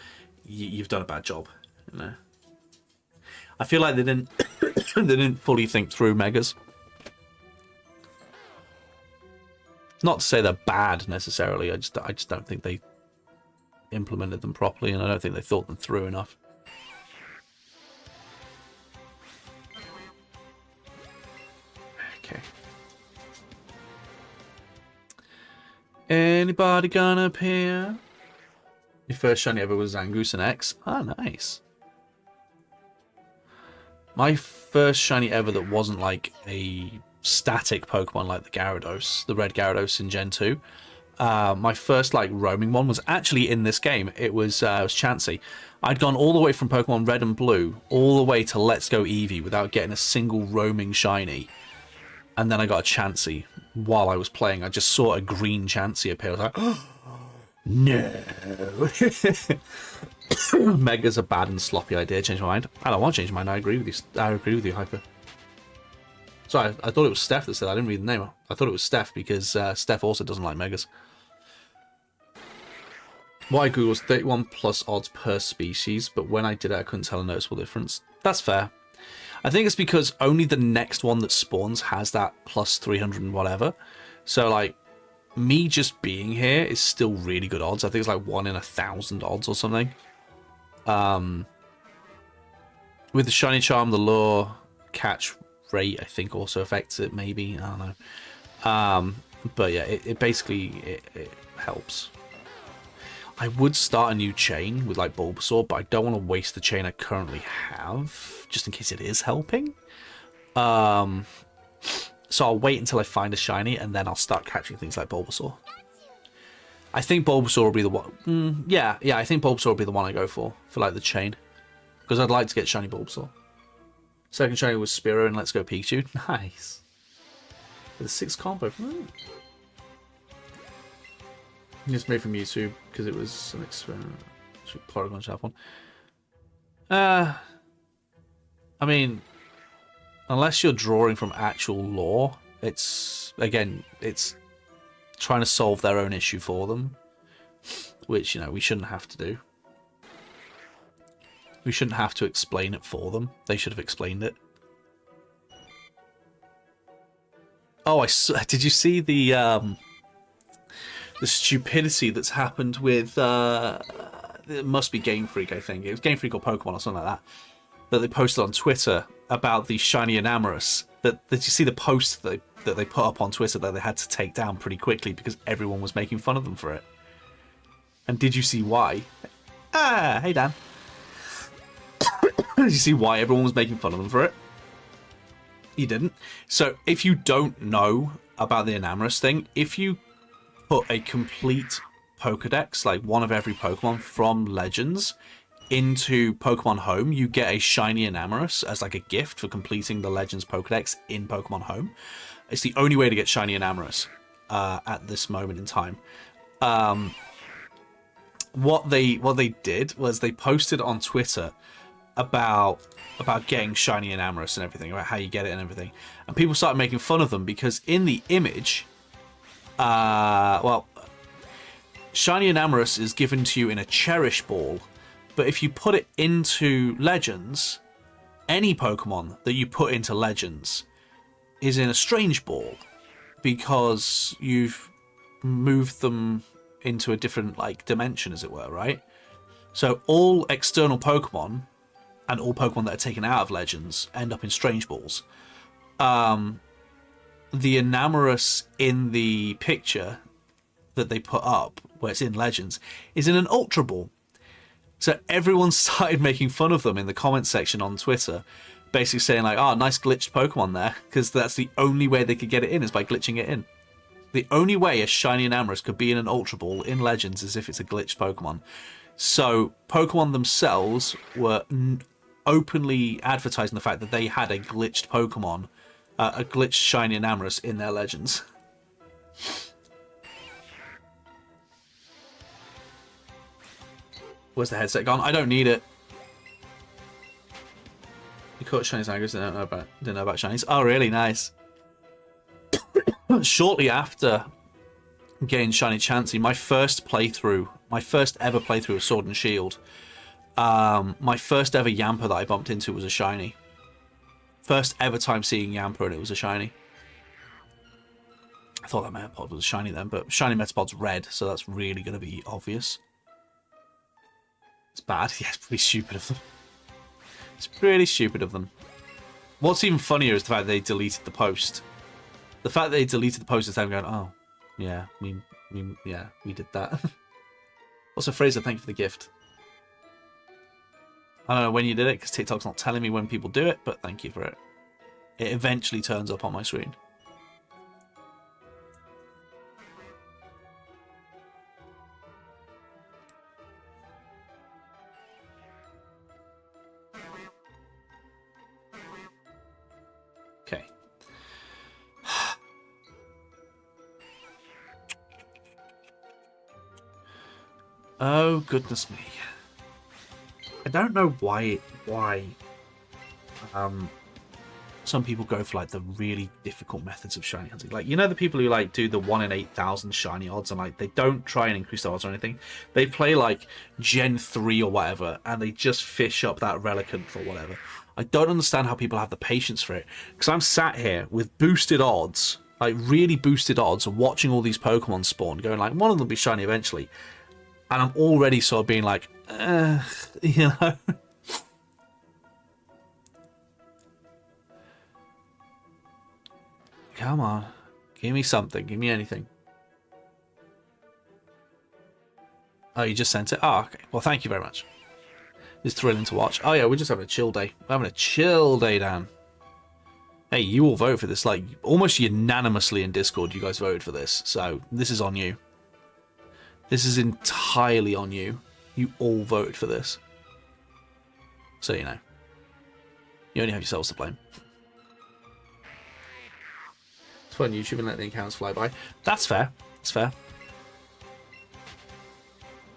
you've done a bad job, you know? I feel like they didn't they didn't fully think through Megas. Not to say they're bad necessarily. I just don't think they implemented them properly, and I don't think they thought them through enough. Okay. Anybody gonna appear? Your first shiny ever was Zangoose and X. Ah, nice. My first shiny ever that wasn't like a static Pokemon like the Gyarados, the red Gyarados in Gen 2. My first like roaming one was actually in this game. It was Chansey. I'd gone all the way from Pokemon Red and Blue all the way to Let's Go Eevee without getting a single roaming shiny. And then I got a Chansey while I was playing. I just saw a green Chansey appear. I was like, oh, no. Mega's a bad and sloppy idea. Change my mind. I don't want to change my mind. I agree with you. I agree with you, Hyper. Sorry, I thought it was Steph that said that. I didn't read the name. I thought it was Steph because Steph also doesn't like Megas. What I googled was 31 plus odds per species, but when I did it, I couldn't tell a noticeable difference. That's fair. I think it's because only the next one that spawns has that plus 300 and whatever. So, like, me just being here is still really good odds. I think it's like 1 in 1,000 odds or something. With the shiny charm, the lure catch rate, I think, also affects it, maybe. I don't know. But yeah, it basically it helps. I would start a new chain with like Bulbasaur, but I don't want to waste the chain I currently have, just in case it is helping. So I'll wait until I find a shiny, and then I'll start catching things like Bulbasaur. I think Bulbasaur will be the one. Yeah, I think Bulbasaur will be the one I go for like the chain, because I'd like to get shiny Bulbasaur. Second shiny was Spearow and Let's Go Pikachu. Nice. With a 6 combo. Just made from YouTube because it was an experiment. Polygon Sharp one. I mean, unless you're drawing from actual lore, it's trying to solve their own issue for them, which, you know, we shouldn't have to do. We shouldn't have to explain it for them. They should have explained it. Oh, did you see the stupidity that's happened with it must be Game Freak, I think. It was Game Freak or Pokemon or something like that they posted on Twitter about the shiny Enamorus. Did you see the post that they put up on Twitter that they had to take down pretty quickly because everyone was making fun of them for it? And did you see why? Ah, hey Dan. Did you see why everyone was making fun of them for it? You didn't. So if you don't know about the Enamorus thing, if you put a complete Pokedex, like one of every Pokemon from Legends, into Pokemon Home, you get a shiny Enamorus as like a gift for completing the Legends Pokedex in Pokemon Home. It's the only way to get shiny Enamorus at this moment in time. What they did was they posted on Twitter about getting shiny Enamorus and everything, about how you get it and everything, and people started making fun of them because in the image, shiny Enamorus is given to you in a Cherish Ball, but if you put it into Legends, any Pokemon that you put into Legends is in a Strange Ball because you've moved them into a different like dimension, as it were, right? So all external Pokemon and all Pokemon that are taken out of Legends end up in Strange Balls. The Enamorus in the picture that they put up, where it's in Legends, is in an Ultra Ball. So everyone started making fun of them in the comments section on Twitter, basically saying like, oh, nice glitched Pokemon there, because that's the only way they could get it in, is by glitching it in. The only way a shiny Enamorus could be in an Ultra Ball in Legends is if it's a glitched Pokemon. So Pokemon themselves were openly advertising the fact that they had a glitched Pokemon, a glitched shiny Enamorus in their Legends. Where's the headset gone? I don't need it. You caught shinies Angus, didn't know about shinies. Oh, really? Nice. Shortly after getting shiny Chansey, my first ever playthrough of Sword and Shield, my first ever Yamper that I bumped into was a shiny. First ever time seeing Yamper, and it was a shiny. I thought that Metapod was a shiny then, but shiny Metapod's red, so that's really going to be obvious. It's bad. Yeah, it's pretty stupid of them. It's pretty stupid of them. What's even funnier is the fact that they deleted the post. The fact that they deleted the post is them going, oh, yeah, we did that. Also, Fraser, thank you for the gift. I don't know when you did it, because TikTok's not telling me when people do it, but thank you for it. It eventually turns up on my screen. Okay. Oh, goodness me. I don't know why some people go for like the really difficult methods of shiny hunting. Like, you know, the people who like do the 1 in 8,000 shiny odds, and like they don't try and increase the odds or anything. They play like Gen 3 or whatever, and they just fish up that Relicanth or whatever. I don't understand how people have the patience for it, because I'm sat here with boosted odds, like really boosted odds, watching all these Pokemon spawn, going like, one of them will be shiny eventually, and I'm already sort of being like, you know. Come on. Give me something. Give me anything. Oh, you just sent it? Oh, okay. Well, thank you very much. It's thrilling to watch. Oh, yeah, we're just having a chill day. We're having a chill day, Dan. Hey, you all voted for this. Like, almost unanimously in Discord, you guys voted for this. So, this is on you. This is entirely on you. You all voted for this. So, you know. You only have yourselves to blame. On YouTube and let the accounts fly by. That's fair. That's fair.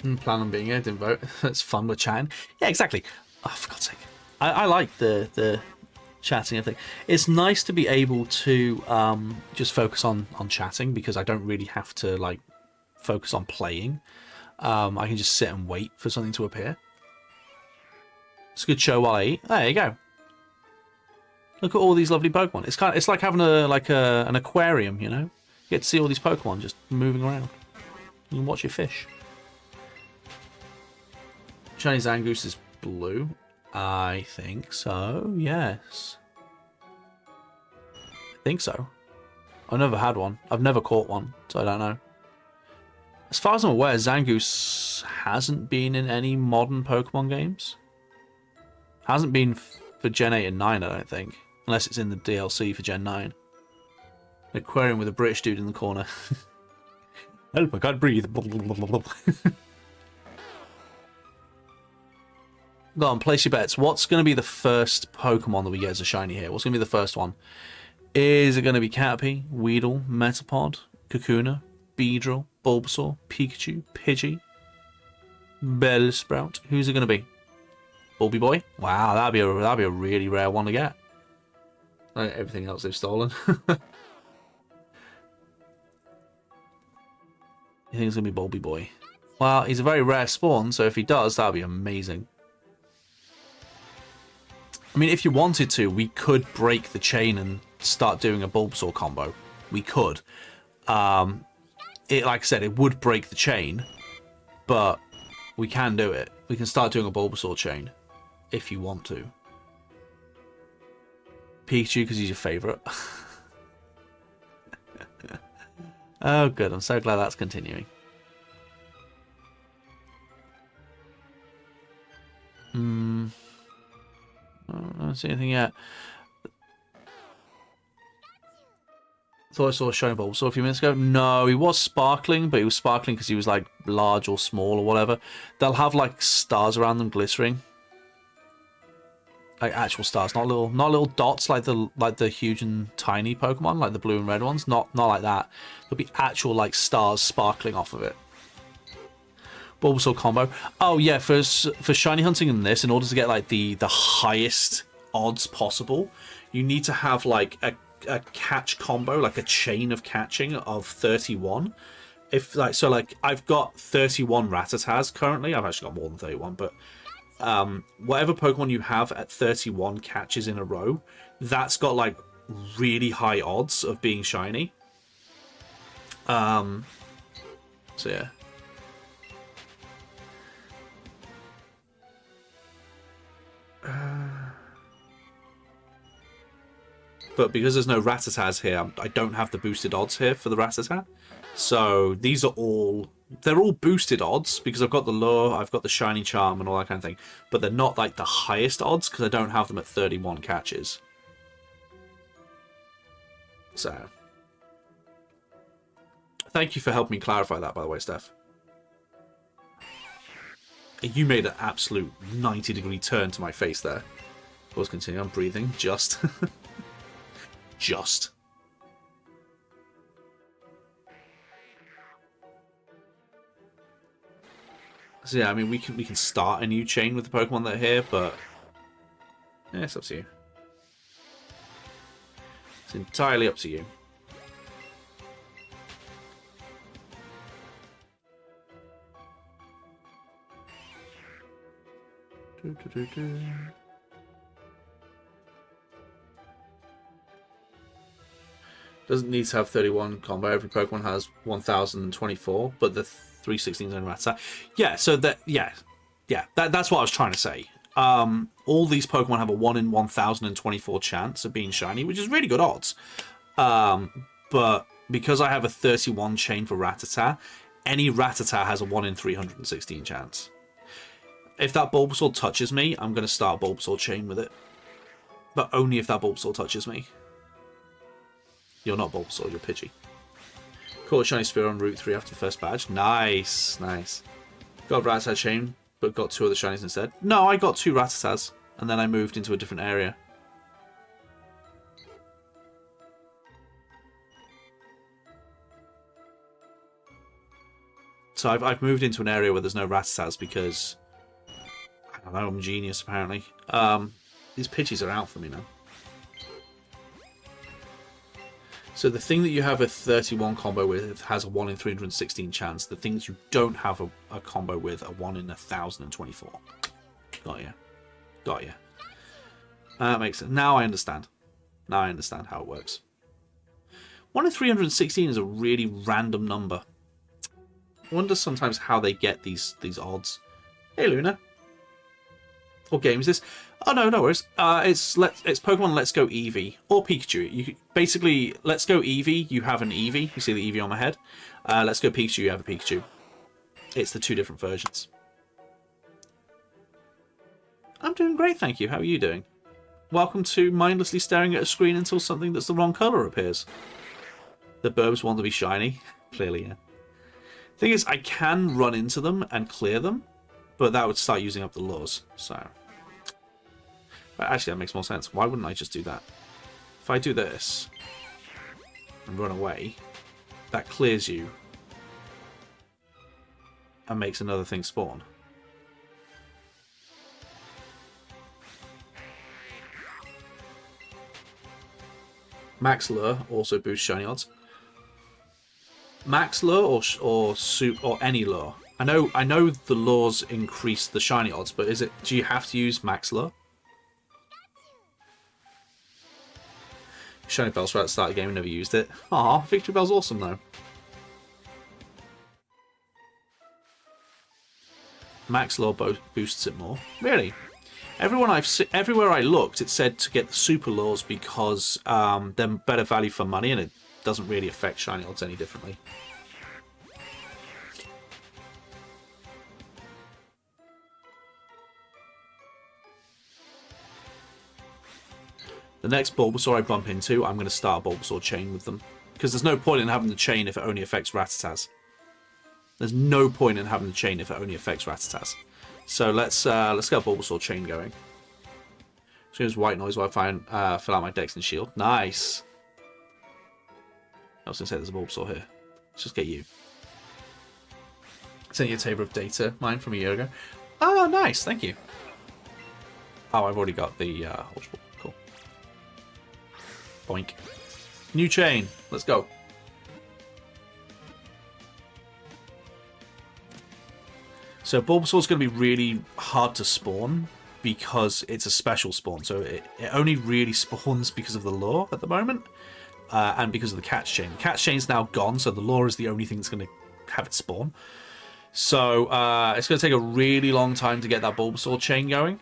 Plan on being here, didn't vote. It's fun with chatting. Yeah, exactly. Oh, for God's sake. I like the chatting and everything. It's nice to be able to just focus on chatting, because I don't really have to like focus on playing. I can just sit and wait for something to appear. It's a good show while I eat. There you go. Look at all these lovely Pokemon. It's like having an aquarium, you know? You get to see all these Pokemon just moving around. You can watch your fish. Shiny Zangoose is blue. I think so, yes. I think so. I've never had one. I've never caught one, so I don't know. As far as I'm aware, Zangoose hasn't been in any modern Pokemon games. Hasn't been for Gen 8 and 9, I don't think. Unless it's in the DLC for Gen 9. An aquarium with a British dude in the corner. Help, I can't breathe. Go on, place your bets. What's going to be the first Pokemon that we get as a shiny here? What's going to be the first one? Is it going to be Caterpie, Weedle, Metapod, Kakuna, Beedrill, Bulbasaur, Pikachu, Pidgey, Bellsprout? Who's it going to be? Bulby Boy? Wow, that'd be a really rare one to get. Like everything else they've stolen. You think it's going to be Bulby Boy? Well, he's a very rare spawn, so if he does, that'd be amazing. I mean, if you wanted to, we could break the chain and start doing a Bulbasaur combo. We could. Like I said, it would break the chain, but we can do it. We can start doing a Bulbasaur chain if you want to. Pikachu, because he's your favourite. Oh, good. I'm so glad that's continuing. I don't see anything yet. Thought I saw a shiny Bulbasaur a few minutes ago. No, he was sparkling, but he was sparkling because he was like large or small or whatever. They'll have like stars around them glittering. Like actual stars, not little dots like the huge and tiny Pokemon, like the blue and red ones. Not like that. There'll be actual like stars sparkling off of it. Bulbasaur combo. Oh yeah, for shiny hunting in this, in order to get like the highest odds possible, you need to have like a catch combo, like a chain of catching of 31. If like so, like I've got 31 Rattatas currently. I've actually got more than 31, but whatever Pokemon you have at 31 catches in a row, that's got like really high odds of being shiny. So yeah. But because there's no Rattatas here, I don't have the boosted odds here for the Rattata. So these are they're all boosted odds because I've got the lure, I've got the shiny charm and all that kind of thing. But they're not like the highest odds because I don't have them at 31 catches. So thank you for helping me clarify that, by the way, Steph. You made an absolute 90-degree turn to my face there. Let's continue. I'm breathing. Just. Just. So yeah, I mean, we can start a new chain with the Pokemon that are here, but yeah, it's up to you. It's entirely up to you. Doesn't need to have 31 combo. Every Pokemon has 1024, but the 316 is only Rattata. Yeah, so that's what I was trying to say. All these Pokemon have a 1 in 1024 chance of being shiny, which is really good odds. But because I have a 31 chain for Rattata, any Rattata has a 1 in 316 chance. If that Bulbasaur touches me, I'm going to start Bulbasaur chain with it. But only if that Bulbasaur touches me. You're not Bulbasaur, you're Pidgey. Caught a shiny Spear on Route 3 after the first badge. Nice, nice. Got a Rattata chain, but got 2 other shinies instead. No, I got 2 Rattatas, and then I moved into a different area. So I've moved into an area where there's no Rattatas because... I don't know, I'm genius, apparently. These Pidgeys are out for me now. So the thing that you have a 31 combo with has a 1 in 316 chance. The things you don't have a combo with are 1 in 1024. Got you. Got you. That makes sense. Now I understand. Now I understand how it works. 1 in 316 is a really random number. I wonder sometimes how they get these odds. Hey, Luna. What game is this? Oh, no, no worries. It's Pokemon Let's Go Eevee. Or Pikachu. Basically, Let's Go Eevee, you have an Eevee. You see the Eevee on my head. Let's Go Pikachu, you have a Pikachu. It's the 2 different versions. I'm doing great, thank you. How are you doing? Welcome to mindlessly staring at a screen until something that's the wrong colour appears. The burbs want to be shiny. Clearly, yeah. Thing is, I can run into them and clear them, but that would start using up the laws, so... But actually, that makes more sense. Why wouldn't I just do that? If I do this and run away, that clears you and makes another thing spawn. Max Lure also boosts shiny odds. Max Lure or any lure? I know the lures increase the shiny odds, but do you have to use Max Lure? Shiny Bells right at the start of the game, never used it. Aw, Victory Bell's awesome though. Max Lure boosts it more. Really? Everywhere I looked, it said to get the Super Lures because they're better value for money and it doesn't really affect shiny odds any differently. The next Bulbasaur I bump into, I'm going to start a Bulbasaur chain with them. Because there's no point in having the chain if it only affects Rattatas. There's no point in having the chain if it only affects Rattatas. So let's get a Bulbasaur chain going. So here's white noise while I fill out my Dex and Shield. Nice! I was going to say there's a Bulbasaur here. Let's just get you. Sent you a table of data, mine from a year ago. Oh, nice, thank you. Oh, I've already got the Ultra Ball. Cool. Boink. New chain. Let's go. So Bulbasaur's going to be really hard to spawn because it's a special spawn. So it only really spawns because of the lure at the moment and because of the catch chain. The catch chain's now gone, so the lure is the only thing that's going to have it spawn. So it's going to take a really long time to get that Bulbasaur chain going.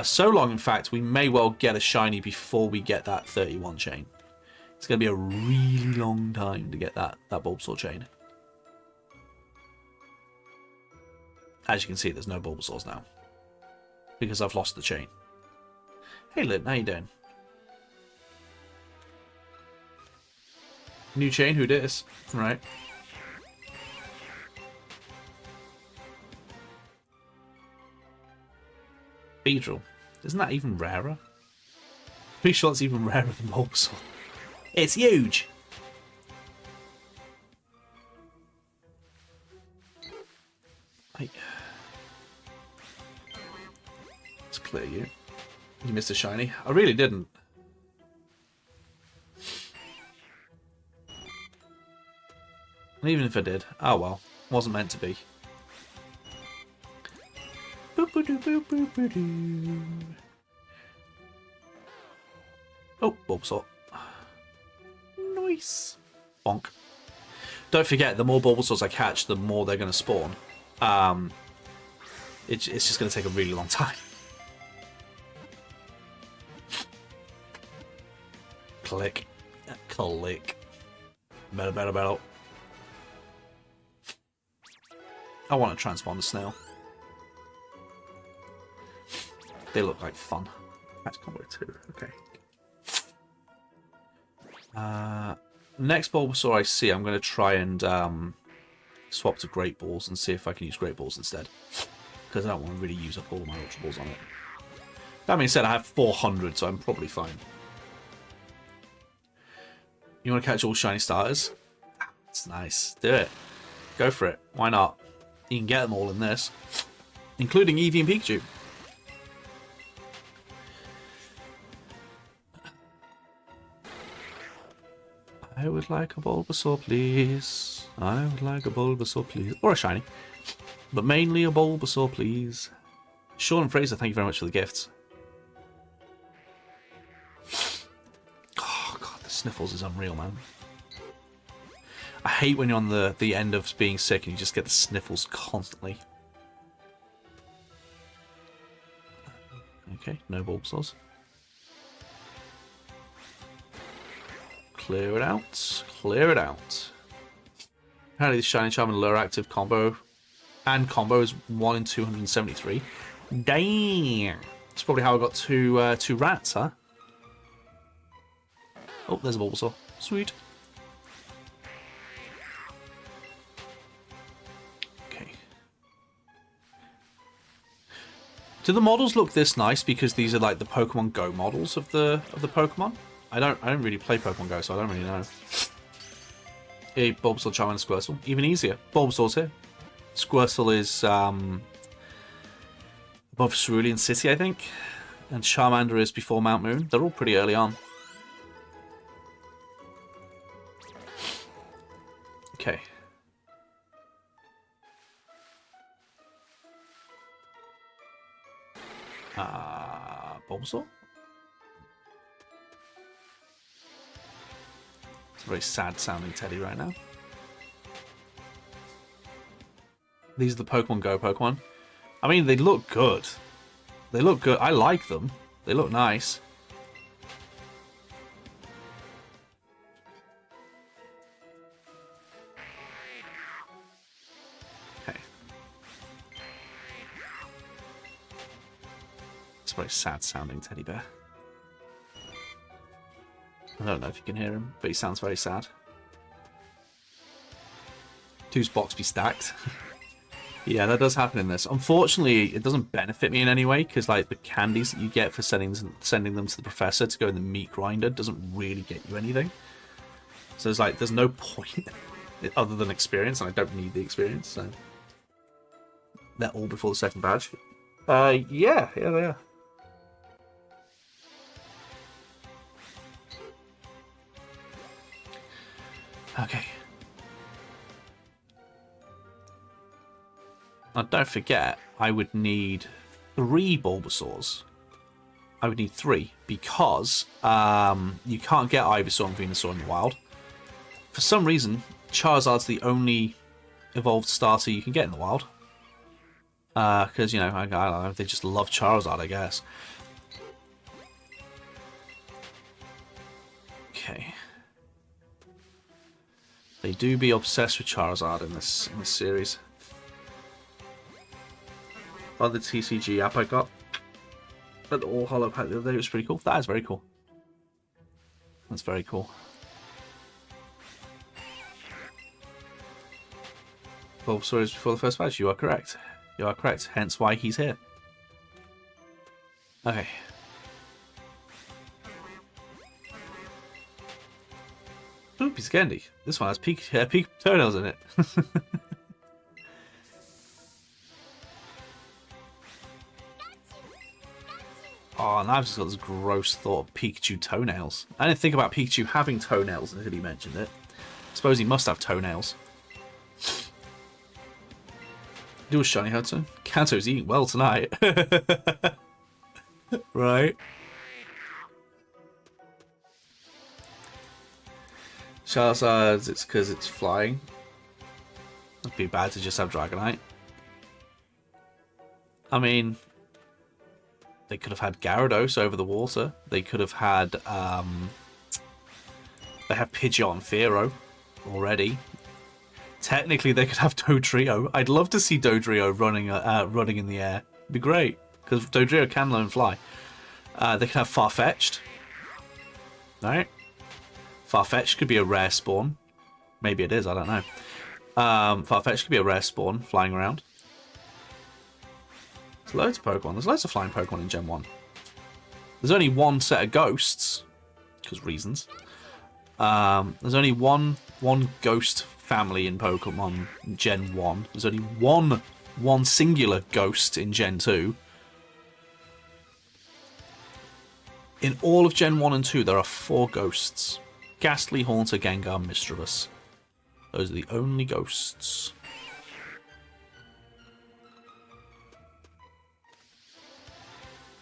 So long, in fact, we may well get a shiny before we get that 31 chain. It's going to be a really long time to get that Bulbasaur chain. As you can see, there's no Bulbasaurs now. Because I've lost the chain. Hey, Lynn, how you doing? New chain, who dis? Right. Beedrill. Isn't that even rarer? Pretty sure it's even rarer than Bulbasaur. It's huge! Let's clear you. You missed a shiny. I really didn't. And even if I did, oh well. Wasn't meant to be. Oh, Bulbasaur. Nice. Bonk. Don't forget, the more Bulbasaurs I catch, the more they're going to spawn. It's just going to take a really long time. Click. Click. Better. I want to transform the snail. They look like fun. That's combo 2. Okay. Next Bulbasaur I see, I'm going to try and swap to Great Balls and see if I can use Great Balls instead. Because I don't want to really use up all of my Ultra Balls on it. That being said, I have 400, so I'm probably fine. You want to catch all shiny starters? That's nice. Do it. Go for it. Why not? You can get them all in this. Including Eevee and Pikachu. I would like a Bulbasaur, please. I would like a Bulbasaur, please. Or a shiny. But mainly a Bulbasaur, please. Sean and Fraser, thank you very much for the gifts. Oh, God, the sniffles is unreal, man. I hate when you're on the end of being sick and you just get the sniffles constantly. Okay, no Bulbasaurs. Clear it out. Clear it out. Apparently the Shiny Charm and Lure Active combo is 1 in 273. Damn! That's probably how I got two rats, huh? Oh, there's a Bulbasaur. Sweet. Okay. Do the models look this nice because these are like the Pokemon Go models of the Pokemon? I don't really play Pokemon Go, so I don't really know. Hey, Bulbasaur, Charmander, Squirtle. Even easier. Bulbasaur's here. Squirtle is above Cerulean City, I think. And Charmander is before Mount Moon. They're all pretty early on. Okay. Bulbasaur? It's a very sad sounding Teddy right now. These are the Pokemon Go Pokemon. I mean, they look good. They look good. I like them. They look nice. Okay. It's a very sad sounding teddy bear. I don't know if you can hear him, but he sounds very sad. Two's box be stacked. Yeah, that does happen in this. Unfortunately, it doesn't benefit me in any way, because like the candies that you get for sending them to the professor to go in the meat grinder doesn't really get you anything. So there's no point other than experience, and I don't need the experience, so they're all before the second badge. Yeah, they are. Okay. Now, don't forget, I would need 3 Bulbasaurs. I would need 3, because you can't get Ivysaur and Venusaur in the wild. For some reason, Charizard's the only evolved starter you can get in the wild. Because, you know, I don't know, they just love Charizard, I guess. Okay. They do be obsessed with Charizard in this series. Oh, the TCG app I got at the All Hollow Pack the other day was pretty cool. That is very cool. That's very cool. Bulbasaur is before the first badge. You are correct. You are correct. Hence why he's here. Okay. Ooh, piece of candy. This one has peak toenails in it. Oh, and I've just got this gross thought of Pikachu toenails. I didn't think about Pikachu having toenails until he mentioned it. I suppose he must have toenails. Do a shiny Kanto. Kanto's eating well tonight. Right. Charizard, it's because it's flying. It'd be bad to just have Dragonite. I mean, they could have had Gyarados over the water. They could have had, they have Pidgeot and Fearow already. Technically, they could have Dodrio. I'd love to see Dodrio running in the air. It'd be great, because Dodrio can learn fly. They could have Farfetch'd. Right? Farfetch'd could be a rare spawn. Maybe it is, I don't know. Farfetch'd could be a rare spawn flying around. There's loads of Pokemon. There's loads of flying Pokemon in Gen 1. There's only one set of ghosts, because reasons. There's only one ghost family in Pokemon Gen 1. There's only one singular ghost in Gen 2. In all of Gen 1 and 2, there are 4 ghosts. Ghastly, Haunter, Gengar, Mischievous. Those are the only ghosts.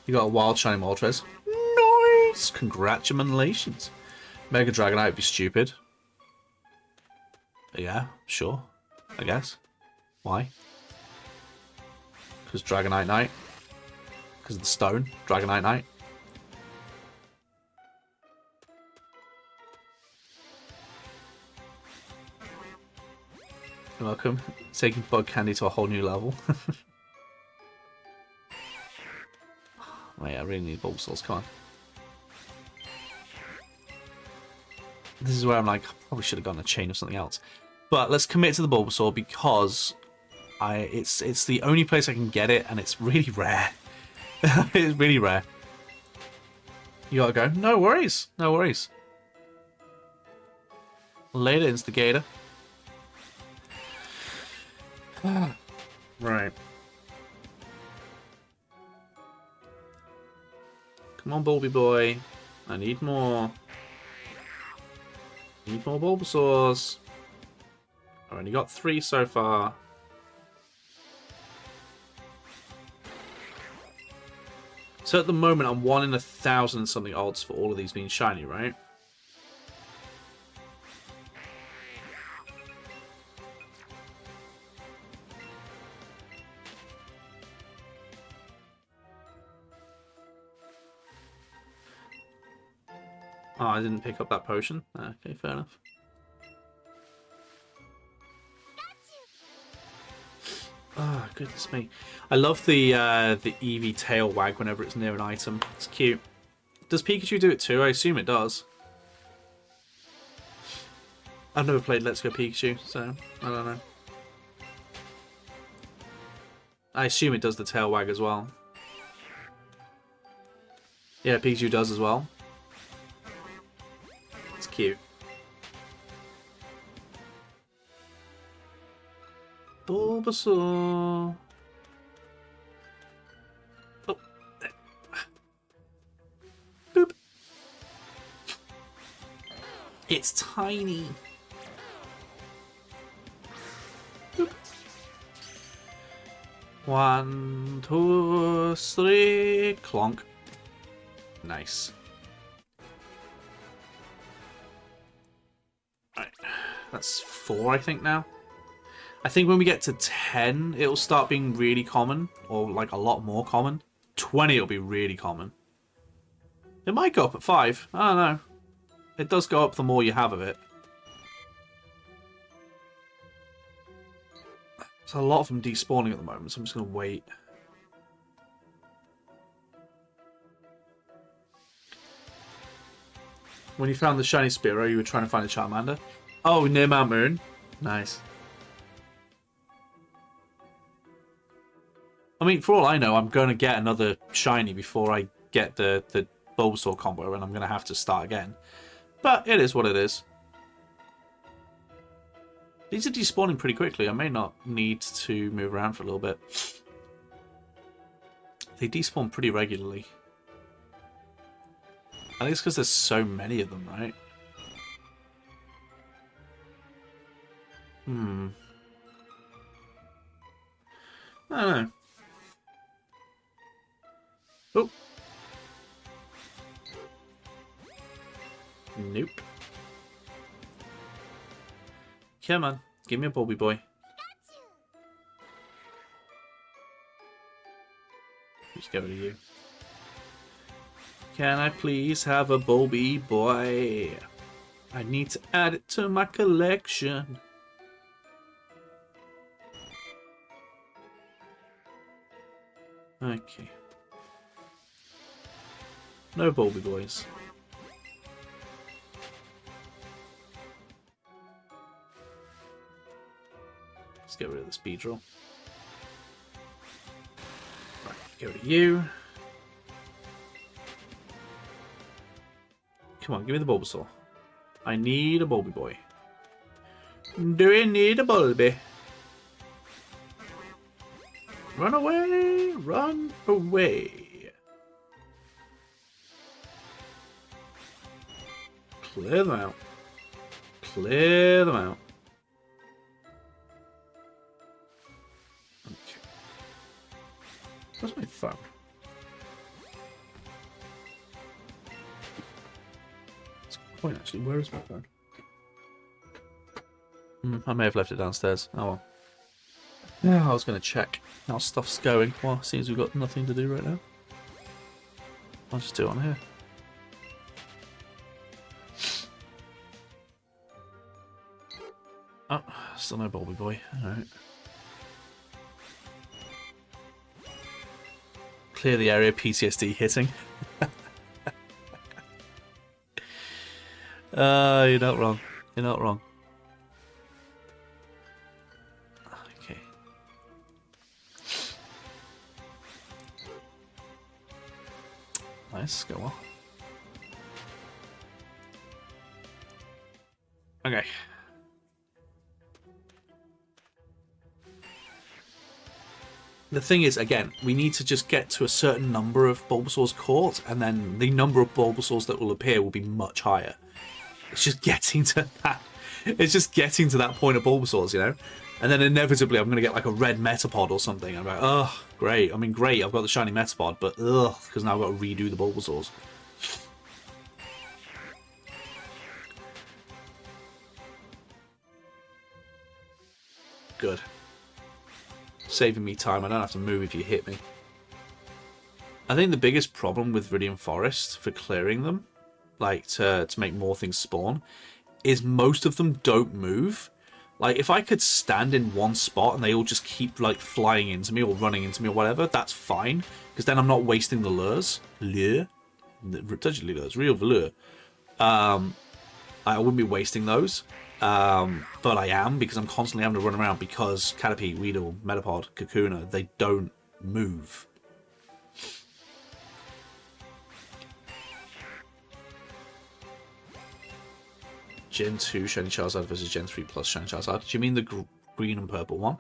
You got a wild shiny Moltres. Nice! Congratulations. Mega Dragonite would be stupid. Yeah, sure. I guess. Why? Because Dragonite Knight. Because of the stone. Dragonite Knight. You're welcome. Taking bug candy to a whole new level. Oh yeah, I really need Bulbasaurs. Come on. This is where I'm like, probably should have gotten a chain of something else. But let's commit to the Bulbasaur because it's the only place I can get it, and it's really rare. It's really rare. You gotta go. No worries. No worries. Later, Instigator. Right. Come on, Bulby boy. I need more. Need more Bulbasaurs. I've only got 3 so far. So at the moment, I'm 1 in 1,000 and something odds for all of these being shiny, right? Oh, I didn't pick up that potion. Okay, fair enough. Ah, oh, goodness me. I love the Eevee tail wag whenever it's near an item. It's cute. Does Pikachu do it too? I assume it does. I've never played Let's Go Pikachu, so I don't know. I assume it does the tail wag as well. Yeah, Pikachu does as well. It's cute. Bulbasaur. Oh. Boop. It's tiny. Boop. 1, 2, 3. Clonk. Nice. Right. That's 4, I think, now. I think when we get to 10, it'll start being really common, or like a lot more common. 20 will be really common. It might go up at 5. I don't know. It does go up the more you have of it. There's a lot of them despawning at the moment, so I'm just going to wait. When you found the shiny Spearow, you were trying to find a Charmander? Oh, near Mount Moon? Nice. I mean, for all I know, I'm going to get another shiny before I get the Bulbasaur combo, and I'm going to have to start again. But it is what it is. These are despawning pretty quickly. I may not need to move around for a little bit. They despawn pretty regularly. I think it's because there's so many of them, right? don't know. Oh. Nope. Come on, give me a Bulby boy. Just get rid of you. Can I please have a Bulby boy? I need to add it to my collection. Okay. No Bulby boys. Let's get rid of the speed roll. Right, get rid of you. Come on, give me the Bulbasaur. I need a Bulby boy. Do you need a Bulby? Run away! Run away! Clear them out. Clear them out. Okay. Where's my phone? That's a good point, actually. Where is my phone? I may have left it downstairs. Oh well. Yeah, I was going to check how stuff's going. Well, it seems we've got nothing to do right now. I'll just do it on here. Oh, still no Bulby boy. Alright. Clear the area, PTSD hitting. You're not wrong. You're not wrong. Okay. Nice, go well. Okay. The thing is, again, we need to just get to a certain number of Bulbasaurs caught, and then the number of Bulbasaurs that will appear will be much higher. It's just getting to that. It's just getting to that point of Bulbasaurs, you know? And then inevitably I'm going to get like a red Metapod or something. I'm like, oh, great. I mean, great, I've got the shiny Metapod, but ugh, because now I've got to redo the Bulbasaurs. Good. Saving me time. I don't have to move if you hit me. I think the biggest problem with Viridian Forest for clearing them, like to make more things spawn, is most of them don't move. Like, if I could stand in one spot and they all just keep, like, flying into me or running into me or whatever, that's fine. Because then I'm not wasting the lures. Lure? Digitally lures. Real lure. I wouldn't be wasting those. But I am, because I'm constantly having to run around because Caterpie, Weedle, Metapod, Kakuna, they don't move. Gen 2 Shiny Charizard versus Gen 3 Plus Shiny Charizard. Do you mean the green and purple one?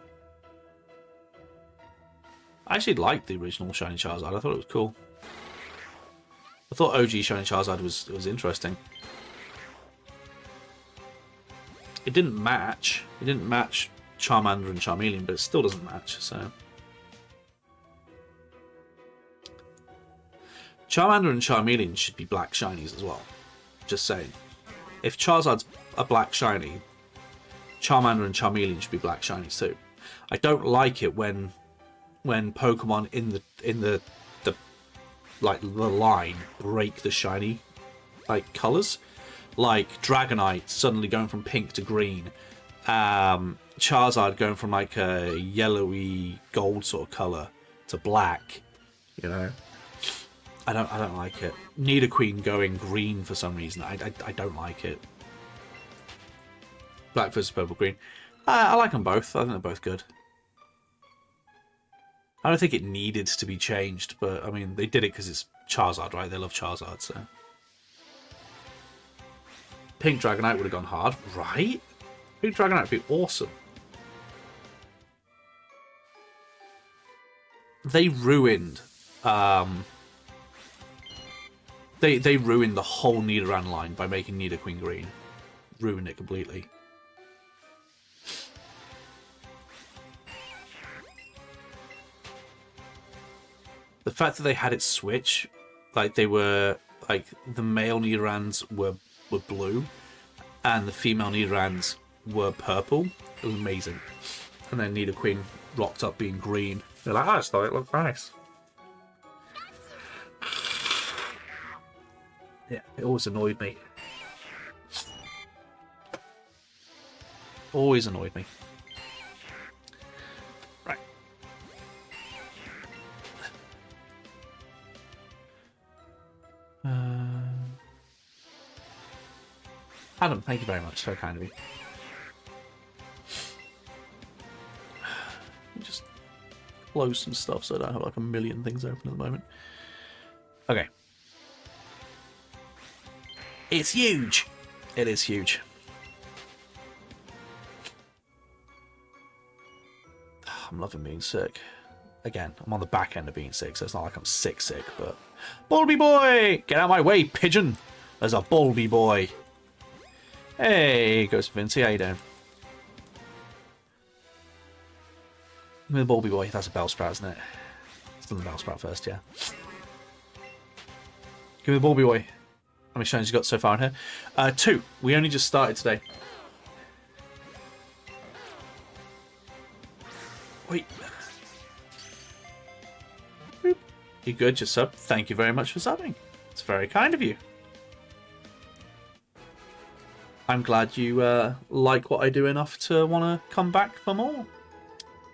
I actually liked the original Shiny Charizard. I thought it was cool. I thought OG Shiny Charizard was interesting. It didn't match. It didn't match Charmander and Charmeleon, but it still doesn't match, so... Charmander and Charmeleon should be black shinies as well. Just saying. If Charizard's a black shiny, Charmander and Charmeleon should be black shinies too. I don't like it when Pokemon in the line break the shiny like colours. Like Dragonite suddenly going from pink to green, Charizard going from like a yellowy gold sort of colour to black, you know. I don't like it. Nidoqueen going green for some reason. I don't like it. Black versus purple green. I like them both. I think they're both good. I don't think it needed to be changed, but I mean they did it because it's Charizard, right? They love Charizard, so. Pink Dragonite would have gone hard, right? Pink Dragonite would be awesome. They ruined, they ruined the whole Nidoran line by making Nidoqueen green. Ruined it completely. The fact that they had it switch, like they were like the male Nidorans were blue, and the female Nidorans were purple. It was amazing. And then Nidoqueen rocked up being green. They're like, I just thought it looked nice. Yeah, it always annoyed me. Always annoyed me. Right. Adam, thank you very much. So kind of you. Just close some stuff so I don't have like a million things open at the moment. Okay. It's huge. It is huge. I'm loving being sick. Again, I'm on the back end of being sick, so it's not like I'm sick, but... Bulby boy! Get out of my way, pigeon! There's a Bulby boy. Hey, Ghost Vinci, how you doing? Give me the Bulby boy. That's a Bellsprout, isn't it? Let's do the Bellsprout first, yeah. Give me the Bulby boy. How many shines you got so far in here? 2. We only just started today. Wait. Boop. You good? Just sub? Thank you very much for subbing. It's very kind of you. I'm glad you like what I do enough to want to come back for more.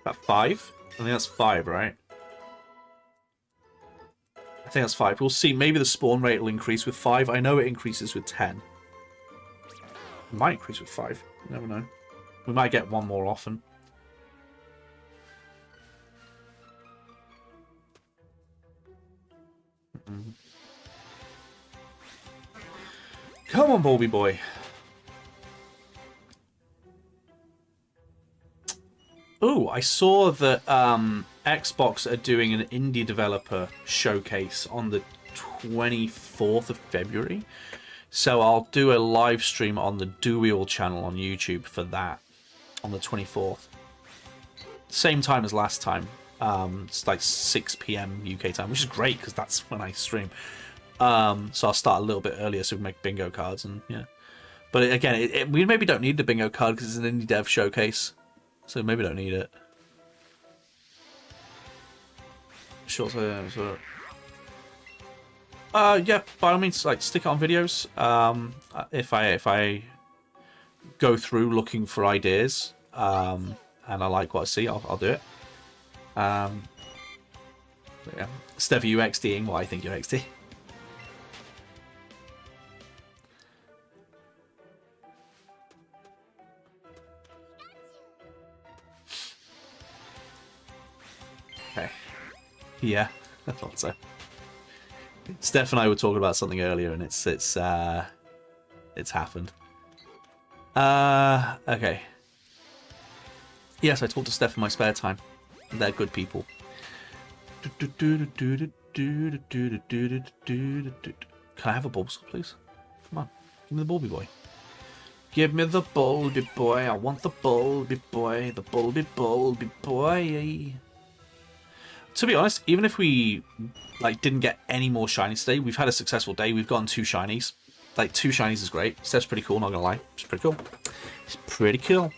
That 5? I think that's 5, right? I think that's 5. We'll see. Maybe the spawn rate will increase with 5. I know it increases with 10. It might increase with 5. You never know. We might get one more often. Come on, Bulby boy. Oh, I saw that Xbox are doing an indie developer showcase on the 24th of February. So I'll do a live stream on the Dual channel on YouTube for that on the 24th. Same time as last time. It's like 6 p.m. UK time, which is great because that's when I stream. So I'll start a little bit earlier so we can make bingo cards and yeah. But again, we maybe don't need the bingo card because it's an indie dev showcase. So maybe don't need it. Sure. Yeah, by all means, like stick it on videos. If I go through looking for ideas, and I like what I see, I'll do it. Yeah. Steph, are you XDing? Well, I think you're XD. Okay. Yeah, I thought so. Steph and I were talking about something earlier, and it's happened. Okay. Yes, I talk to Steph in my spare time. They're good people. Can I have a Bulbasaur, please? Come on, give me the Bulby boy. Give me the Bulby boy. I want the Bulby boy. The Bulby boy. To be honest, even if we didn't get any more shinies today, we've had a successful day. We've gotten 2 shinies. 2 shinies is great. Steph's pretty cool, not gonna lie. It's pretty cool. It's pretty cool.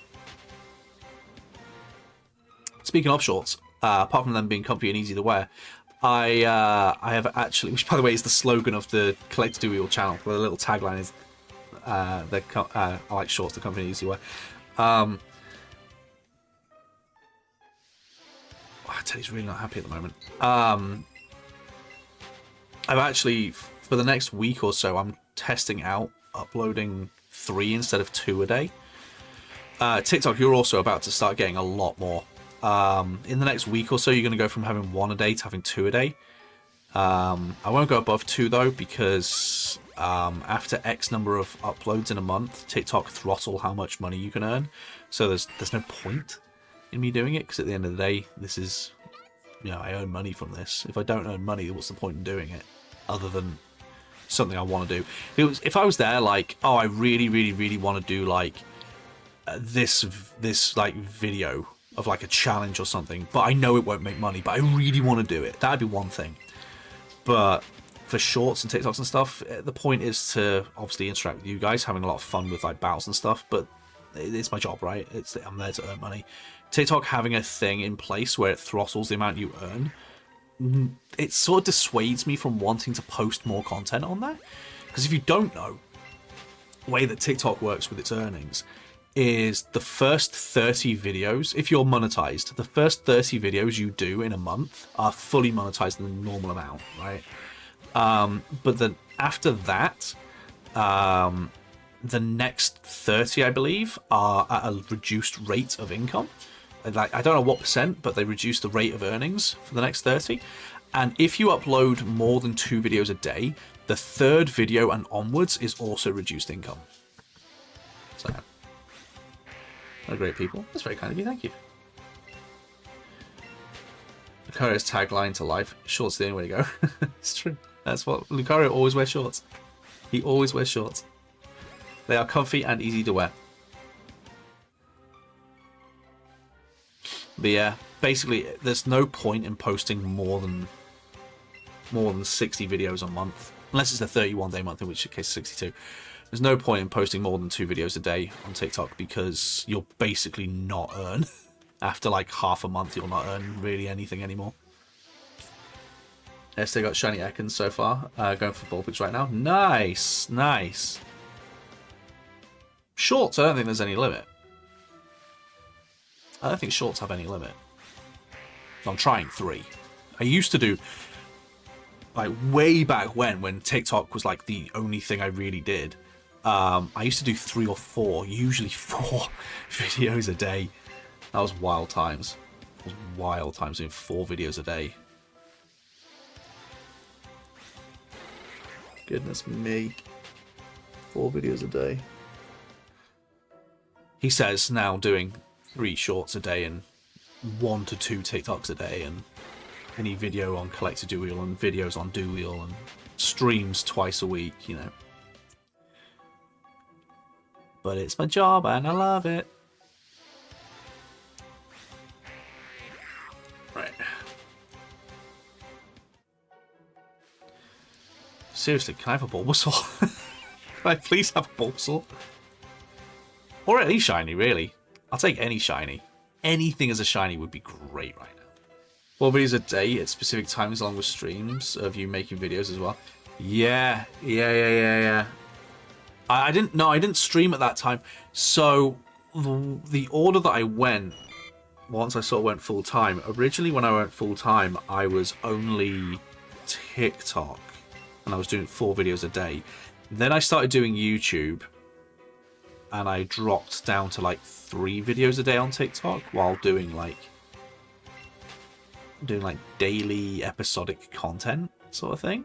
Speaking of shorts, apart from them being comfy and easy to wear, I have actually, which by the way is the slogan of the Collect Do Wheel channel, where the little tagline is, I like shorts, the comfy and easy to wear. Teddy's really not happy at the moment. I've actually, for the next week or so, I'm testing out uploading 3 instead of 2 a day. TikTok, you're also about to start getting a lot more. In the next week or so, you're going to go from having 1 a day to having 2 a day. I won't go above 2 though, because after X number of uploads in a month, TikTok throttle how much money you can earn. So there's no point in me doing it, because at the end of the day, this is, I earn money from this. If I don't earn money, what's the point in doing it, other than something I want to do? If I was there, I really want to do this video, of like a challenge or something, but I know it won't make money, but I really want to do it. That'd be one thing. But for shorts and TikToks and stuff, the point is to obviously interact with you guys, having a lot of fun with like battles and stuff, but it's my job, right? I'm there to earn money. TikTok having a thing in place where it throttles the amount you earn, it sort of dissuades me from wanting to post more content on there. Because if you don't know, the way that TikTok works with its earnings is the first 30 videos, if you're monetized, the first 30 videos you do in a month are fully monetized in the normal amount, right? But then after that, the next 30, I believe, are at a reduced rate of income. Like, I don't know what percent, but they reduce the rate of earnings for the next 30. And if you upload more than 2 videos a day, the third video and onwards is also reduced income. So, what great people. That's very kind of you, thank you. Lucario's tagline to life, shorts the only way to go. It's true. That's what Lucario always wears shorts. He always wears shorts. They are comfy and easy to wear. But yeah, basically, there's no point in posting more than 60 videos a month, unless it's a 31-day month, in which case 62. There's no point in posting more than 2 videos a day on TikTok because you'll basically not earn. After like half a month, you'll not earn really anything anymore. Yes, they got shiny Ekans so far. Going for Vulpix right now. Nice, nice. Shorts, I don't think there's any limit. I don't think shorts have any limit. I'm trying 3. I used to do, like, way back when TikTok was like the only thing I really did. I used to do 3 or 4, usually 4 videos a day. That was wild times. It was wild times doing 4 videos a day. Goodness me. 4 videos a day. He says now doing 3 shorts a day and 1 to 2 TikToks a day and any video on Collector Duel and videos on Duel and streams twice a week, you know. But it's my job and I love it. Right. Seriously, can I have a Bulbasaur? Can I please have a Bulbasaur? Or any shiny, really. I'll take any shiny. Anything as a shiny would be great right now. 4 videos a day at specific times along with streams of you making videos as well. Yeah. I didn't stream at that time. So the order that I went, once I sort of went full time, originally when I went full time, I was only TikTok and I was doing 4 videos a day. Then I started doing YouTube and I dropped down to like 3 videos a day on TikTok while doing like daily episodic content sort of thing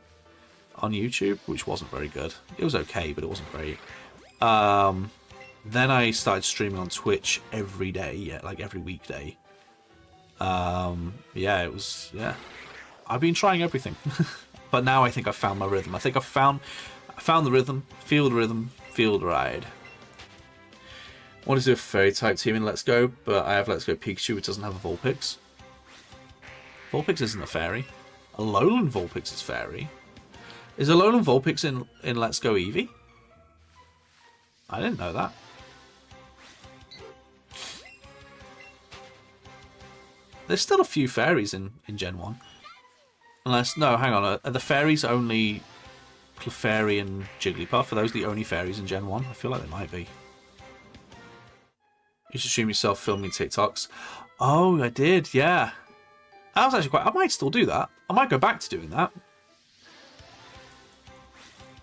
on YouTube, which wasn't very good. It was okay, but it wasn't great. Then I started streaming on Twitch every day, like every weekday. Yeah. I've been trying everything, but now I think I've found my rhythm. I think I found the rhythm, feel the ride. I want to do a fairy type team in Let's Go, but I have Let's Go Pikachu, which doesn't have a Vulpix. Vulpix isn't a fairy. A Alolan Vulpix is fairy. Is Alolan Vulpix in Let's Go Eevee? I didn't know that. There's still a few fairies in Gen 1. Unless, no, hang on. Are the fairies only Clefairy and Jigglypuff? Are those the only fairies in Gen 1? I feel like they might be. You should stream yourself filming TikToks. Oh, I did, yeah. That was actually quite... I might still do that. I might go back to doing that.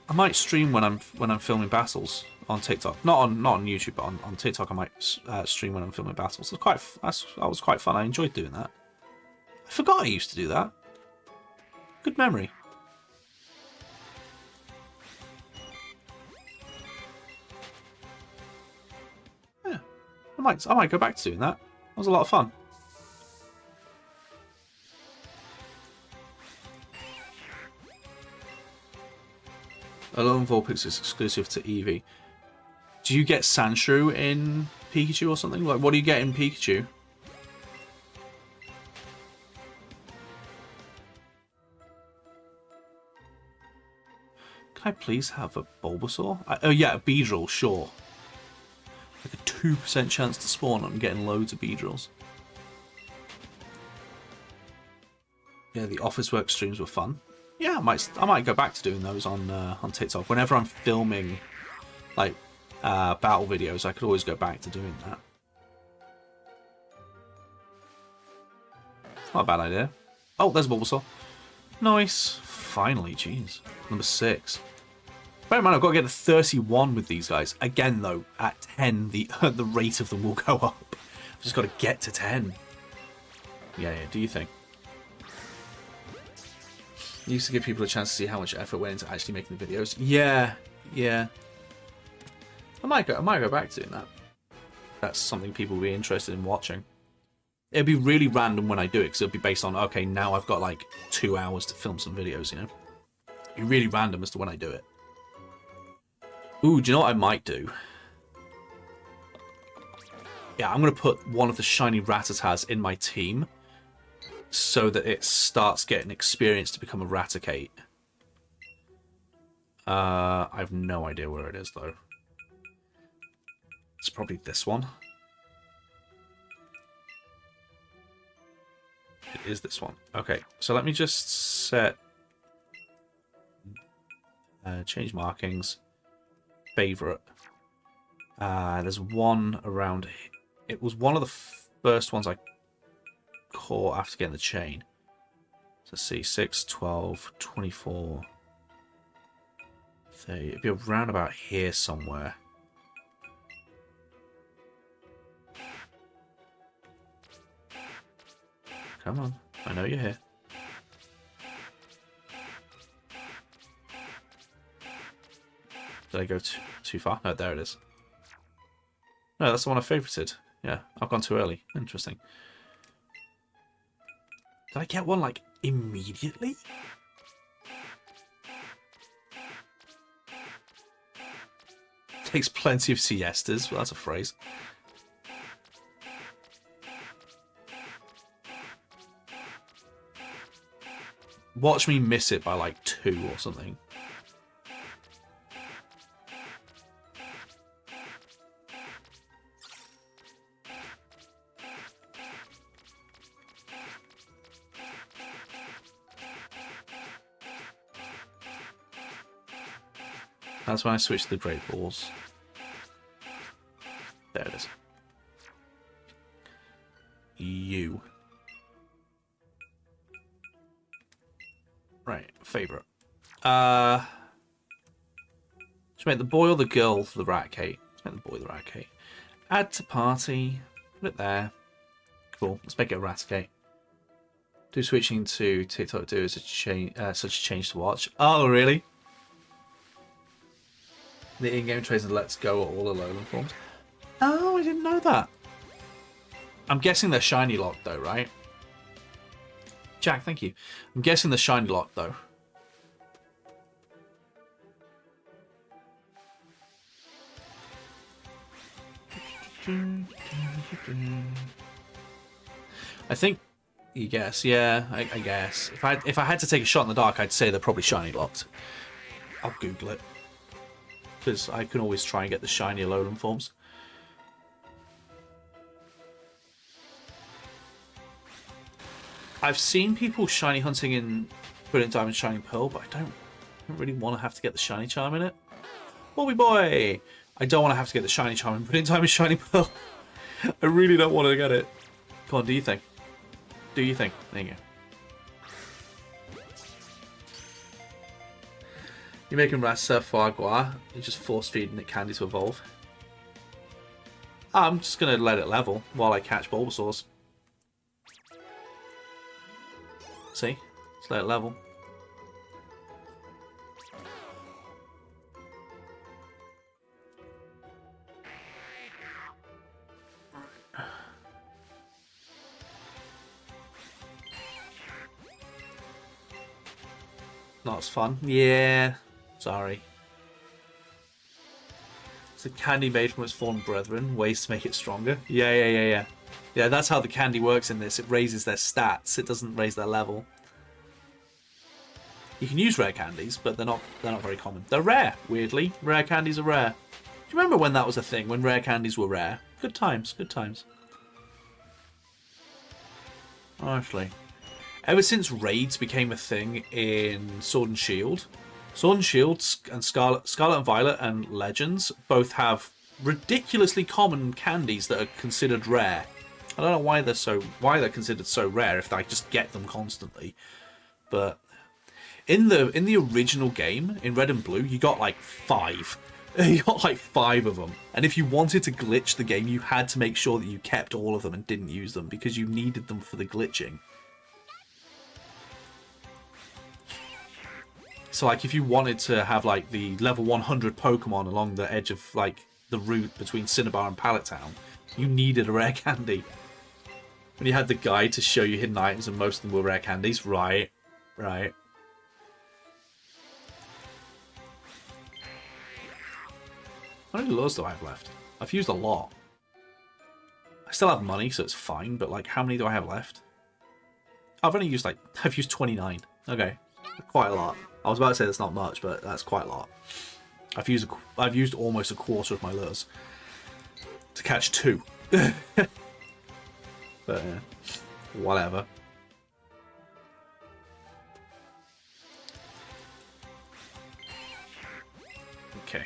I might stream when I'm filming battles on TikTok. Not on YouTube, but on TikTok I might stream when I'm filming battles. That was quite fun. I enjoyed doing that. I forgot I used to do that. Good memory. Yeah, I might go back to doing that. That was a lot of fun. Alolan Vulpix is exclusive to Eevee. Do you get Sandshrew in Pikachu or something? Like, what do you get in Pikachu? Can I please have a Bulbasaur? Oh yeah, a Beedrill, sure. Like a 2% chance to spawn. I'm getting loads of Beedrills. Yeah, the office work streams were fun. Yeah, I might go back to doing those on TikTok. Whenever I'm filming like battle videos, I could always go back to doing that. Not a bad idea. Oh, there's a Bulbasaur. Nice. Finally, jeez. Number 6. Bear in mind, I've got to get to 31 with these guys. Again, though, at 10, the rate of them will go up. I've just got to get to 10. Yeah, do you think? You used to give people a chance to see how much effort went into actually making the videos. Yeah. I might go back to doing that. That's something people will be interested in watching. It'll be really random when I do it, because it'll be based on, okay, now I've got like 2 hours to film some videos, you know? It'll be really random as to when I do it. Ooh, do you know what I might do? Yeah, I'm going to put one of the shiny Rattatas in my team so that it starts getting experience to become a Raticate. I have no idea where it is, though. It's probably this one. It is this one. Okay, so let me just set... change markings. Favorite. There's one around... It was one of the first ones I caught after getting the chain. So let's see. 6, 12, 24... 30. It'd be around about here somewhere. Come on. I know you're here. Did I go too far? No, there it is. No, that's the one I favorited. Yeah, I've gone too early. Interesting. Did I get one, like, immediately? Takes plenty of siestas. Well, that's a phrase. Watch me miss it by like 2 or something. That's when I switched to the Great Balls. There it is. You. Right, favourite. Should make the boy or the girl for the Raticate? Let's make the boy the Raticate. Add to party. Put it there. Cool. Let's make it a Raticate. Do switching to TikTok do is such a change to watch. Oh, really? The in-game trades and Let's Go are all the Alolan forms. Oh, I didn't know that. I'm guessing they're shiny locked though, right? Jack, thank you. I'm guessing the shiny lock, though. I think you guess, yeah, I guess. If I had to take a shot in the dark, I'd say they're probably shiny locked. I'll Google it. Because I can always try and get the shiny Alolan forms. I've seen people shiny hunting in Brilliant Diamond Shining Pearl, but I don't really want to have to get the shiny charm in it. Bobby boy! I don't want to have to get the shiny charm in Brilliant Diamond Shining Pearl. I really don't want to get it. Come on, do you think? Do you think? There you go. You're making Rasa foie gras. You're just force feeding it candy to evolve. I'm just going to let it level while I catch Bulbasaurs. See? Let's let it level. Not as fun. Yeah. Sorry. It's a candy made from its fallen brethren. Ways to make it stronger. Yeah. Yeah, that's how the candy works in this. It raises their stats. It doesn't raise their level. You can use rare candies, but they're not very common. They're rare, weirdly. Rare candies are rare. Do you remember when that was a thing, when rare candies were rare? Good times, good times. Honestly. Ever since raids became a thing in Sword and Shield, Sword and Shield and Scarlet and Violet and Legends both have ridiculously common candies that are considered rare. I don't know why they're considered so rare if I just get them constantly. But in the original game, in Red and Blue, you got like 5. You got like 5 of them. And if you wanted to glitch the game, you had to make sure that you kept all of them and didn't use them because you needed them for the glitching. So like if you wanted to have like the level 100 Pokemon along the edge of like the route between Cinnabar and Pallet Town, you needed a rare candy. When you had the guide to show you hidden items and most of them were rare candies, right. How many lures do I have left? I've used a lot. I still have money, so it's fine, but like how many do I have left? I've used 29. Okay. Quite a lot. I was about to say that's not much, but that's quite a lot. I've used almost a quarter of my lures to catch 2. But yeah, whatever. Okay.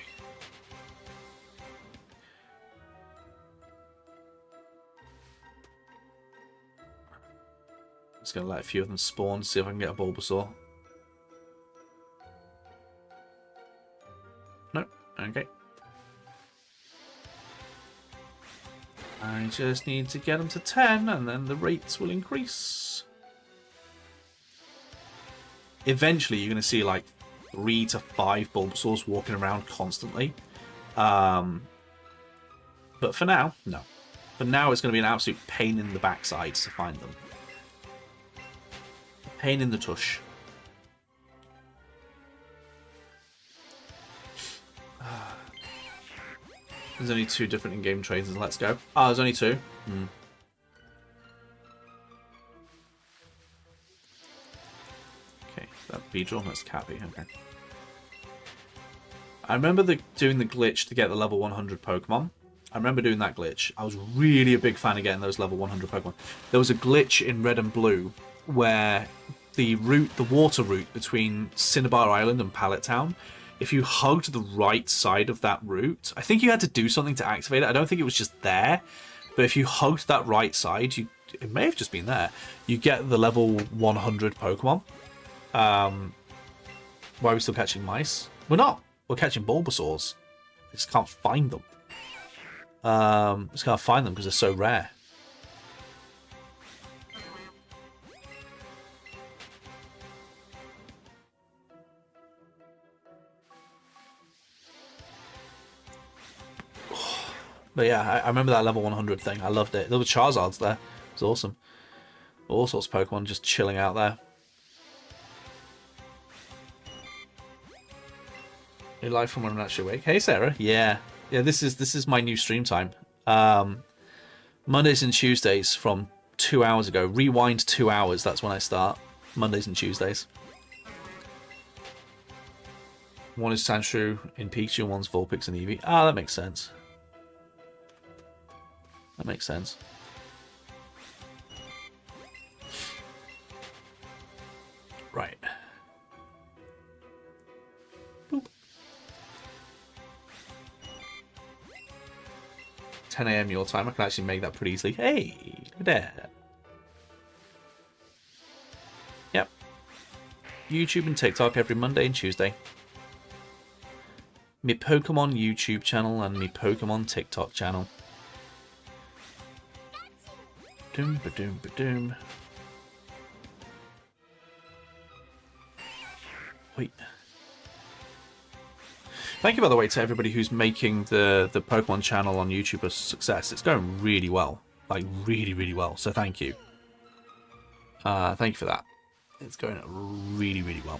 Just gonna let a few of them spawn, see if I can get a Bulbasaur. Nope. Okay. I just need to get them to 10 and then the rates will increase. Eventually you're going to see like 3 to 5 Bulbasaurs walking around constantly. But for now, no. For now it's going to be an absolute pain in the backside to find them. Pain in the tush. There's only 2 different in-game trades. Let's go. Oh, there's only 2. Okay, that Beedrill, that's Cappy. Okay. I remember doing the glitch to get the level 100 Pokemon. I remember doing that glitch. I was really a big fan of getting those level 100 Pokemon. There was a glitch in Red and Blue where the water route between Cinnabar Island and Pallet Town, if you hugged the right side of that route, I think you had to do something to activate it. I don't think it was just there, but if you hugged that right side, it may have just been there, you get the level 100 Pokemon. Why are we still catching mice? We're not. We're catching Bulbasaurs. I just can't find them. Just can't find them because they're so rare. But yeah, I remember that level 100 thing. I loved it. There were Charizards there. It was awesome. All sorts of Pokemon just chilling out there. You live from when I'm actually awake. Hey Sarah. Yeah. Yeah, this is my new stream time. Mondays and Tuesdays from 2 hours ago. Rewind 2 hours, that's when I start. Mondays and Tuesdays. One is Sandshrew in Pikachu, and one's Vulpix and Eevee. Ah, that makes sense. That makes sense. Right. Boop. 10 AM your time. I can actually make that pretty easily. Hey, look at that. Yep. YouTube and TikTok every Monday and Tuesday. Me Pokemon YouTube channel and me Pokemon TikTok channel. Doom ba doom ba doom. Wait. Thank you, by the way, to everybody who's making the Pokemon channel on YouTube a success. It's going really well. Like, really, really well. So thank you. Thank you for that. It's going really, really well.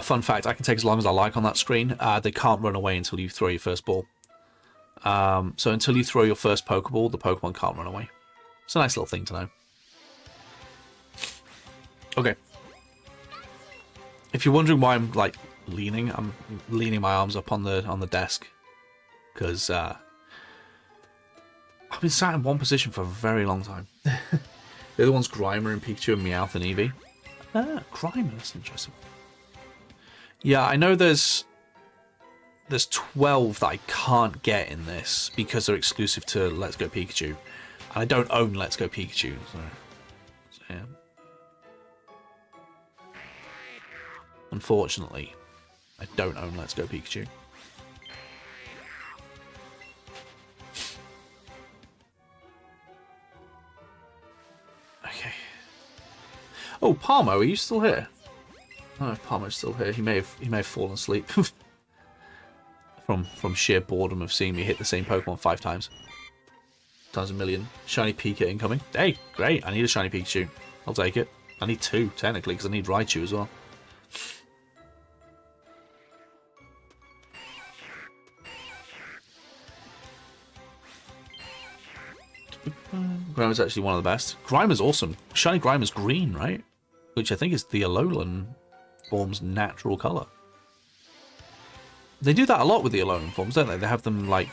Fun fact, I can take as long as I like on that screen. They can't run away until you throw your first ball. So until you throw your first Pokeball, the Pokemon can't run away. It's a nice little thing to know. Okay. If you're wondering why I'm like leaning, I'm leaning my arms up on the desk because I've been sat in one position for a very long time. The other one's Grimer and Pikachu and Meowth and Eevee. Ah, Grimer, that's interesting. Yeah, I know there's 12 that I can't get in this because they're exclusive to Let's Go Pikachu. And I don't own Let's Go Pikachu, so yeah. Unfortunately, I don't own Let's Go Pikachu. Okay. Oh, Palmo, are you still here? I don't know if Palmo's still here. He may have fallen asleep from sheer boredom of seeing me hit the same Pokemon 5 times. Times a million. Shiny Pika incoming. Hey, great. I need a shiny Pikachu. I'll take it. I need 2, technically, because I need Raichu as well. Grimer's actually one of the best. Grimer's awesome. Shiny Grimer's green, right? Which I think is the Alolan form's natural colour. They do that a lot with the Alolan forms, don't they? They have them like...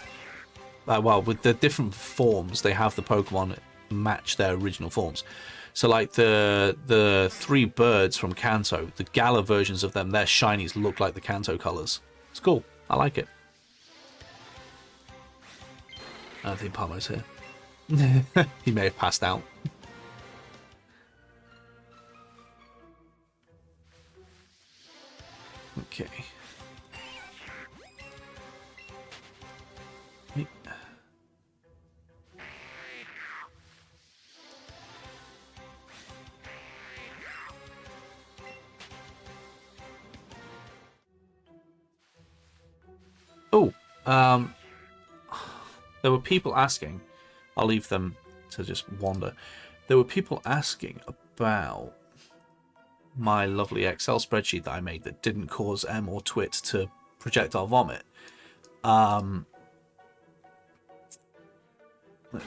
well, with the different forms, they have the Pokemon match their original forms. So like the 3 birds from Kanto, the Gala versions of them, their shinies look like the Kanto colours. It's cool. I like it. I don't think Palmo's here. He may have passed out. Okay. Oh, there were people asking. I'll leave them to just wander. There were people asking about my lovely Excel spreadsheet that I made that didn't cause M or Twit to projectile vomit. Let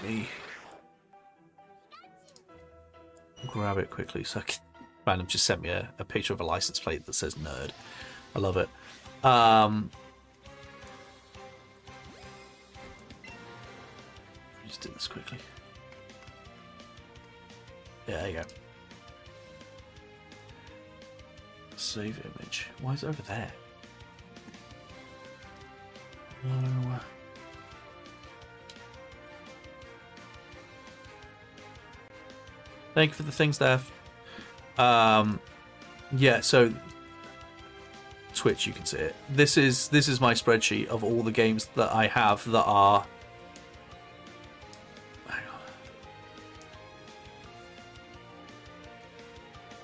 me grab it quickly. So Random just sent me a picture of a license plate that says nerd. I love it. Just do this quickly. Yeah, there you go. Save image. Why is it over there? No. Thank you for the things, Steph. Yeah, so Twitch, you can see it. This is my spreadsheet of all the games that I have that are. Hang on.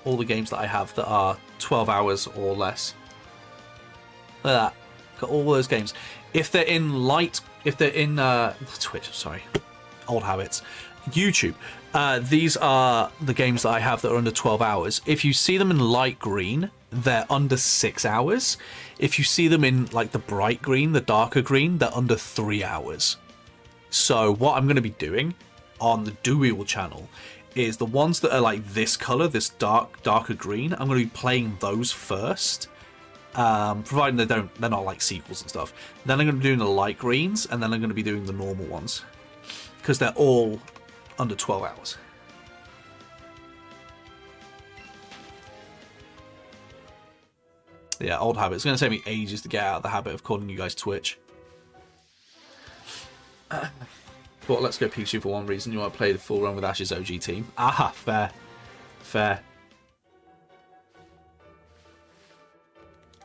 All the games that I have that are 12 hours or less. Look at that. Got all those games. If they're in Twitch, sorry, old habits. YouTube. These are the games that I have that are under 12 hours. If you see them in light green, they're under 6 hours. If you see them in like the bright green, the darker green, they're under 3 hours. So what I'm going to be doing on the Dewey channel is the ones that are like this color, this darker green, I'm going to be playing those first. Providing they're not like sequels and stuff. Then I'm going to be doing the light greens, and then I'm going to be doing the normal ones. Because they're all under 12 hours. Yeah, old habit. It's going to take me ages to get out of the habit of calling you guys Twitch. But let's go Pikachu for one reason. You want to play the full run with Ash's OG team. Aha, fair. Fair.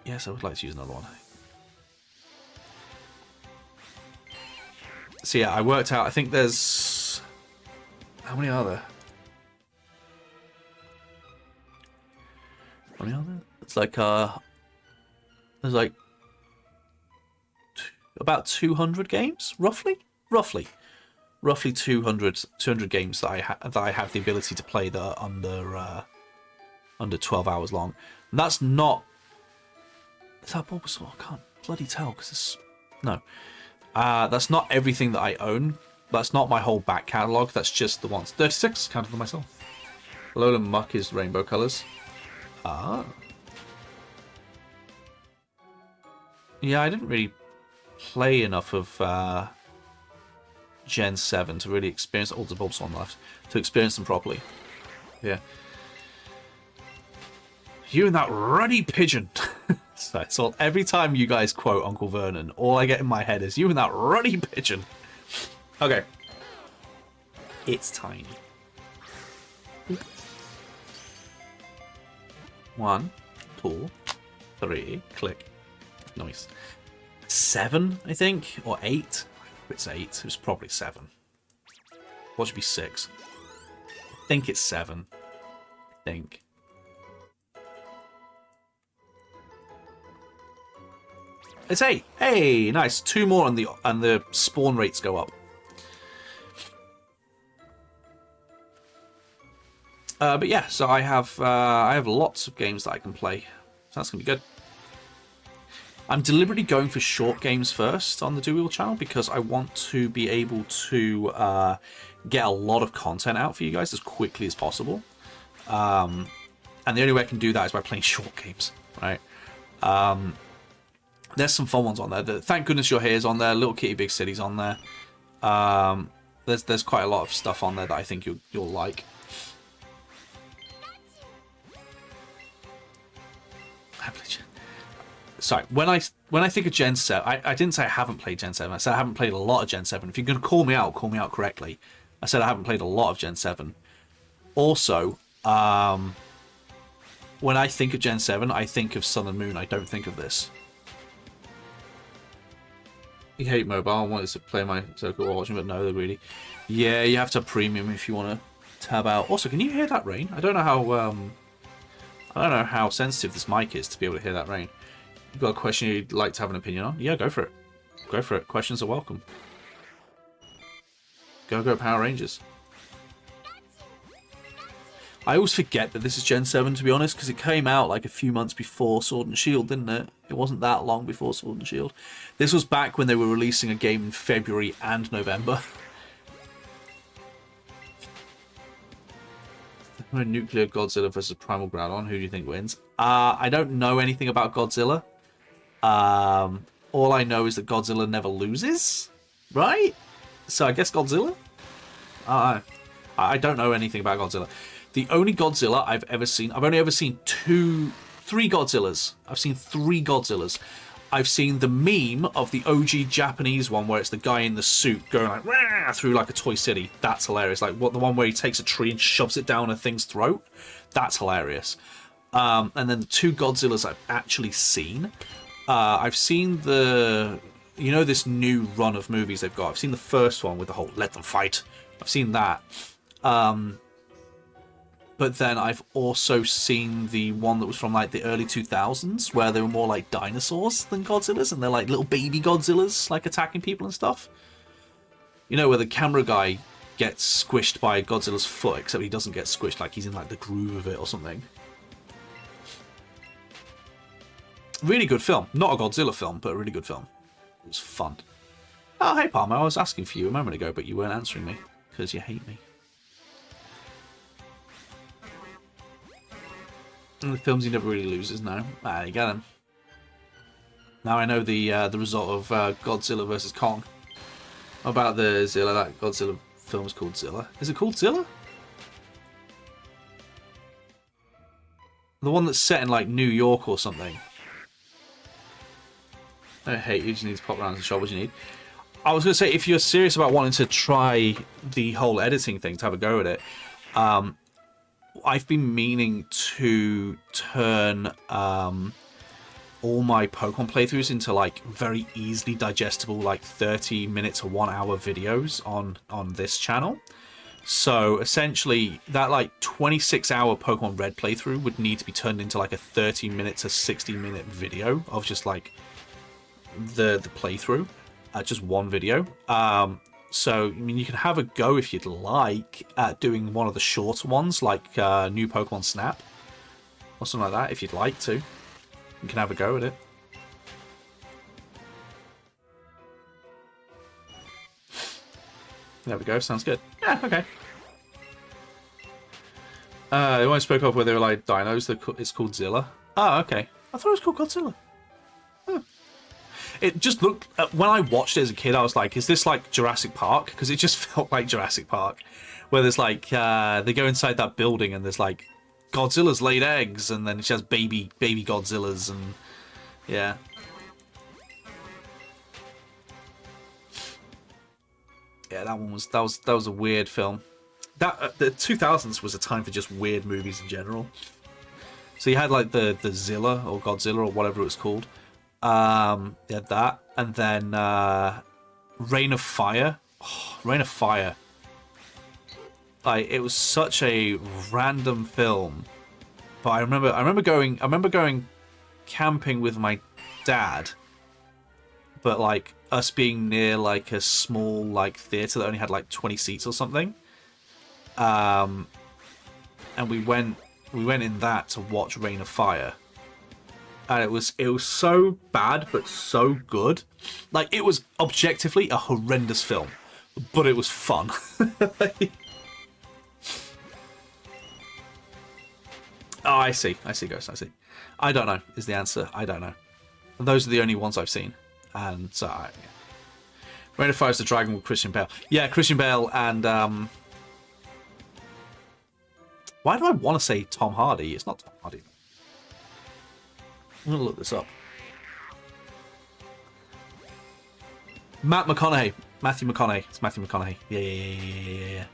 Yes, I would like to use another one. So yeah, I worked out, I think there's... How many are there? How many are there? It's like, there's like... about 200 games, roughly? Roughly 200 games that I have the ability to play that are under 12 hours long. And that's not... Is that Bulbasaur? I can't bloody tell, because it's... No. That's not everything that I own. That's not my whole back catalogue. That's just the ones. 36, counted for myself. Lola Muck is rainbow colours. Ah. Yeah, I didn't really play enough of Gen 7 to really experience... Oh, the bulbs on left. To experience them properly. Yeah. You and that ruddy pigeon. So every time you guys quote Uncle Vernon, all I get in my head is you and that ruddy pigeon. Okay. It's tiny. 1, 2, 3, click. Nice. 7, I think, or 8. It's 8. It was probably 7. What should be 6? I think it's 7. I think. It's 8. Hey, nice. 2 more and the spawn rates go up. But yeah, so I have lots of games that I can play. So that's gonna be good. I'm deliberately going for short games first on the Do Wheel channel because I want to be able to get a lot of content out for you guys as quickly as possible. And the only way I can do that is by playing short games, right? There's some fun ones on there. Thank Goodness You're Here is on there. Little Kitty Big City's on there. There's quite a lot of stuff on there that I think you'll like. Sorry, when I think of Gen 7, I didn't say I haven't played Gen 7. I said I haven't played a lot of Gen 7. If you're going to call me out correctly. I said I haven't played a lot of Gen 7. Also, when I think of Gen 7, I think of Sun and Moon. I don't think of this. You hate mobile. I wanted to play my circle watching, but no, they're greedy. Yeah, you have to have premium if you want to tab out. Also, can you hear that rain? I don't know how sensitive this mic is to be able to hear that rain. You've got a question you'd like to have an opinion on? Yeah, go for it. Go for it. Questions are welcome. Go Power Rangers. I always forget that this is Gen 7, to be honest, because it came out like a few months before Sword and Shield, didn't it? It wasn't that long before Sword and Shield. This was back when they were releasing a game in February and November. Nuclear Godzilla versus Primal Groudon. Who do you think wins? I don't know anything about Godzilla. All I know is that Godzilla never loses, right? So I guess Godzilla? I don't know anything about Godzilla. The only Godzilla I've ever seen... I've only ever seen 3 Godzillas. I've seen 3 Godzillas. I've seen the meme of the OG Japanese one where it's the guy in the suit going like Rah! Through like a toy city. That's hilarious. Like the one where he takes a tree and shoves it down a thing's throat. That's hilarious. And then the 2 Godzillas I've actually seen. I've seen this new run of movies they've got. I've seen the first one with the whole let them fight. I've seen that. But then I've also seen the one that was from like the early 2000s where they were more like dinosaurs than Godzillas, and they're like little baby Godzillas like attacking people and stuff. You know, where the camera guy gets squished by Godzilla's foot, except he doesn't get squished, like he's in like the groove of it or something. Really good film. Not a Godzilla film, but a really good film. It was fun. Oh, hey Palmer, I was asking for you a moment ago, but you weren't answering me because you hate me. And the films he never really loses now. Ah, you got him. Now I know the result of Godzilla versus Kong. What about the Zilla? That Godzilla film is called Zilla. Is it called Zilla? The one that's set in like New York or something. I hate you. You just need to pop around and shop what you need. I was going to say, if you're serious about wanting to try the whole editing thing, to have a go at it, I've been meaning to turn all my Pokemon playthroughs into like very easily digestible, like 30-minute to 1 hour videos on this channel. So essentially, that like 26-hour Pokemon Red playthrough would need to be turned into like a 30-minute to 60-minute video of just like the playthrough, just one video. So, I mean, you can have a go if you'd like at doing one of the shorter ones, like New Pokemon Snap, or something like that, if you'd like to. You can have a go at it. There we go. Sounds good. Yeah, okay. The one I spoke of where they were like dinos, it's called Zilla. Oh, okay. I thought it was called Godzilla. Huh. It just looked... when I watched it as a kid, I was like, is this like Jurassic Park? Because it just felt like Jurassic Park. Where there's like... they go inside that building and there's like... Godzilla's laid eggs, and then she has baby Godzillas, and... Yeah. Yeah, that was a weird film. That the 2000s was a time for just weird movies in general. So you had like the Zilla or Godzilla or whatever it was called. You had that, and then Reign of Fire. Oh, Reign of Fire. Like, it was such a random film, but I remember going camping with my dad, but like us being near like a small like theater that only had like 20 seats or something. And we went in that to watch Reign of Fire, and it was so bad but so good. Like, it was objectively a horrendous film, but it was fun. Oh, I see, Ghost, I see. I don't know is the answer. I don't know. Those are the only ones I've seen, and so yeah. Reign of Fire is the dragon with Christian Bale. Yeah, Christian Bale and why do I want to say Tom Hardy? It's not Tom Hardy. I'm going to look this up. Matthew McConaughey. It's Matthew McConaughey. Yeah.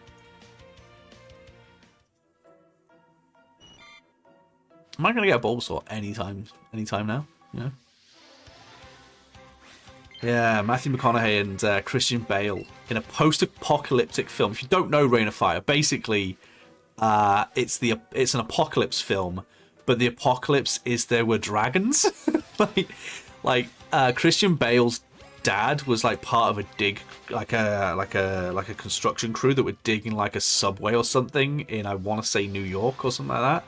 Am I going to get a Bulbasaur anytime now? Yeah. Yeah, Matthew McConaughey and Christian Bale in a post-apocalyptic film. If you don't know Reign of Fire, basically... it's an apocalypse film, but the apocalypse is there were dragons. like Christian Bale's dad was like part of a dig, like a construction crew that were digging like a subway or something in, I want to say, New York or something like that,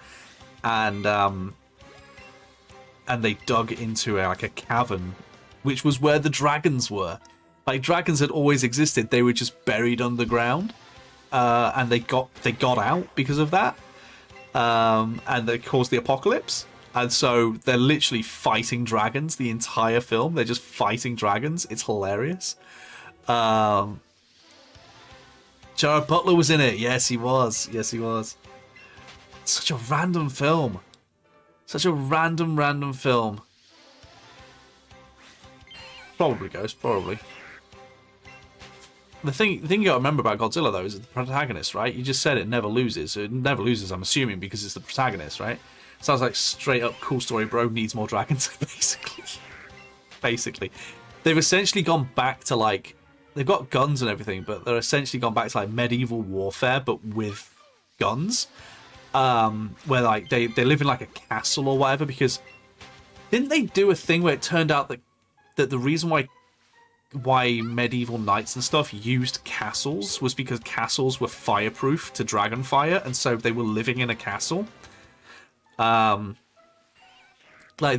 and they dug into like a cavern, which was where the dragons were. Like, dragons had always existed; they were just buried underground. And they got out because of that, and they caused the apocalypse. And so they're literally fighting dragons the entire film. They're just fighting dragons. It's hilarious. Gerard Butler was in it. Yes, he was. Such a random film. Such a random film. Probably Ghost. Probably. The thing you gotta remember about Godzilla, though, is the protagonist, right? You just said it never loses. It never loses, I'm assuming, because it's the protagonist, right? Sounds like straight up cool story, bro. Needs more dragons, basically. They've essentially gone back to, like... They've got guns and everything, but they're essentially gone back to, like, medieval warfare, but with guns. Where, like, they live in, like, a castle or whatever, because... Didn't they do a thing where it turned out that the reason why medieval knights and stuff used castles was because castles were fireproof to dragon fire, and so they were living in a castle. Like,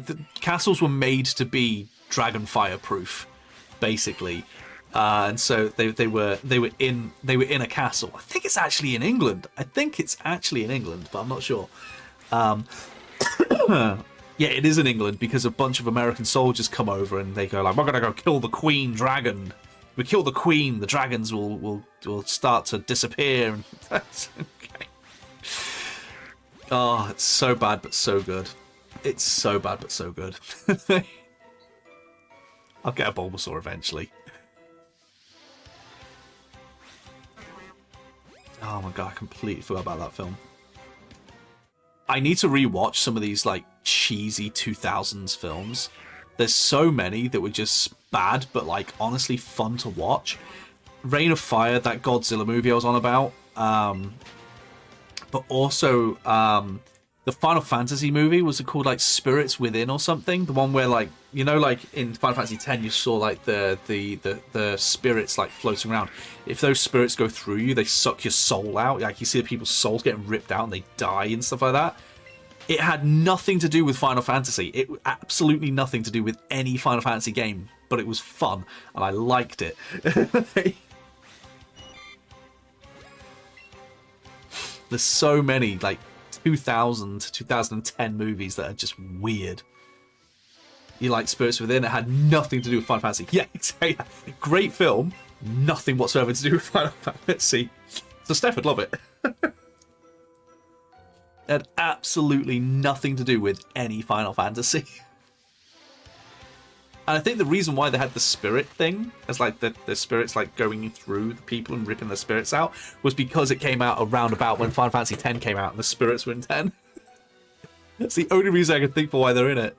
the castles were made to be dragon fireproof, basically, and so they were in a castle. I think it's actually in England. But I'm not sure. Yeah, it is in England, because a bunch of American soldiers come over and they go like, we're gonna go kill the queen dragon. We kill the queen, the dragons will start to disappear. And that's okay. Oh, it's so bad but so good. It's so bad but so good. I'll get a Bulbasaur eventually. Oh my god, I completely forgot about that film. I need to rewatch some of these like cheesy 2000s films. There's so many that were just bad, but like honestly fun to watch. Reign of Fire, that Godzilla movie I was on about, but also the Final Fantasy movie, was it called like Spirits Within or something? The one where, like, you know, like in Final Fantasy X you saw like the spirits like floating around. If those spirits go through you, they suck your soul out. Like, you see the people's souls getting ripped out and they die and stuff like that. It had nothing to do with Final Fantasy. It absolutely nothing to do with any Final Fantasy game, but it was fun and I liked it. There's so many, like, 2000 to 2010 movies that are just weird. You like Spirits Within, it had nothing to do with Final Fantasy. Yeah, exactly. Great film, nothing whatsoever to do with Final Fantasy. So Steph would love it. It had absolutely nothing to do with any Final Fantasy. And I think the reason why they had the spirit thing, as like the spirits like going through the people and ripping their spirits out, was because it came out around about when Final Fantasy X came out and the spirits were in 10. That's the only reason I can think for why they're in it.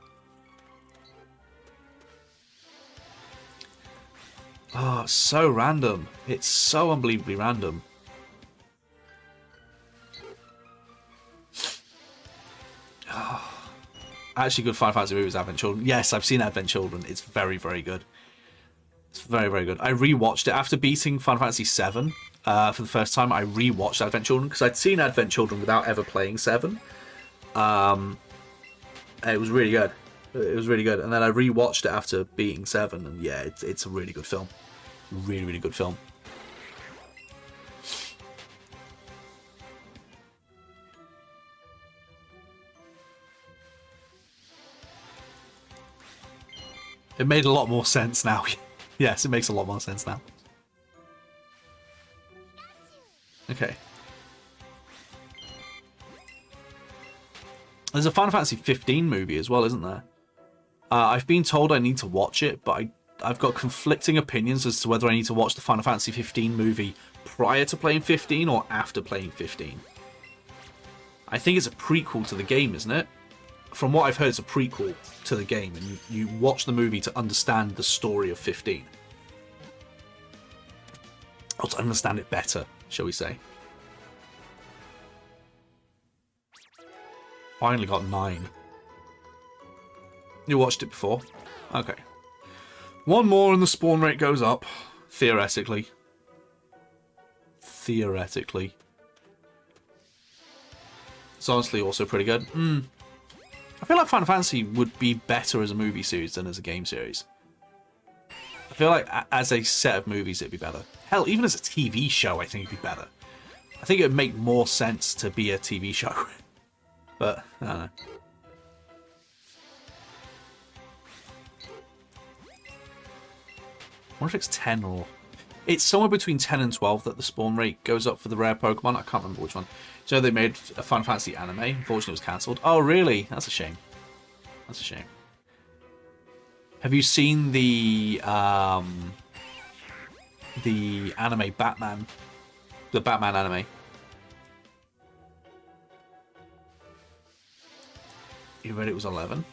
Oh, so random. It's so unbelievably random. Oh. Actually, good Final Fantasy movie is Advent Children. Yes, I've seen Advent Children. It's very, very good. It's very, very good. I rewatched it after beating Final Fantasy VII for the first time. I rewatched Advent Children because I'd seen Advent Children without ever playing 7. It was really good. It was really good. And then I rewatched it after beating 7, and yeah, it's a really good film. Really, really good film. It made a lot more sense now. Yes, it makes a lot more sense now. Okay. There's a Final Fantasy 15 movie as well, isn't there? I've been told I need to watch it, but I've got conflicting opinions as to whether I need to watch the Final Fantasy 15 movie prior to playing 15 or after playing 15. I think it's a prequel to the game, isn't it? From what I've heard, it's a prequel to the game, and you watch the movie to understand the story of 15. Or to understand it better, shall we say. Finally got 9. You watched it before? Okay. One more and the spawn rate goes up. Theoretically. Theoretically. It's honestly also pretty good. I feel like Final Fantasy would be better as a movie series than as a game series. I feel like as a set of movies it'd be better. Hell, even as a TV show I think it'd be better. I think it would make more sense to be a TV show. But, I don't know. I wonder if it's 10 or... It's somewhere between 10 and 12 that the spawn rate goes up for the rare Pokemon. I can't remember which one. So they made a Final Fantasy anime. Unfortunately, it was cancelled. Oh, really? That's a shame. That's a shame. Have you seen the anime Batman? The Batman anime? You read it was 11?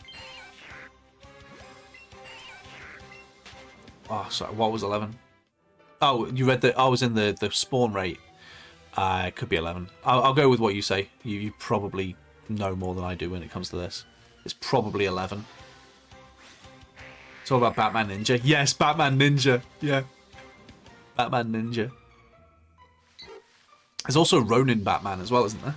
Oh, sorry. What was 11? Oh, you read that I was in the spawn rate. It could be 11. I'll go with what you say. You probably know more than I do when it comes to this. It's probably 11. It's all about Batman Ninja. Yes, Batman Ninja. Yeah. Batman Ninja. There's also Ronin Batman as well, isn't there?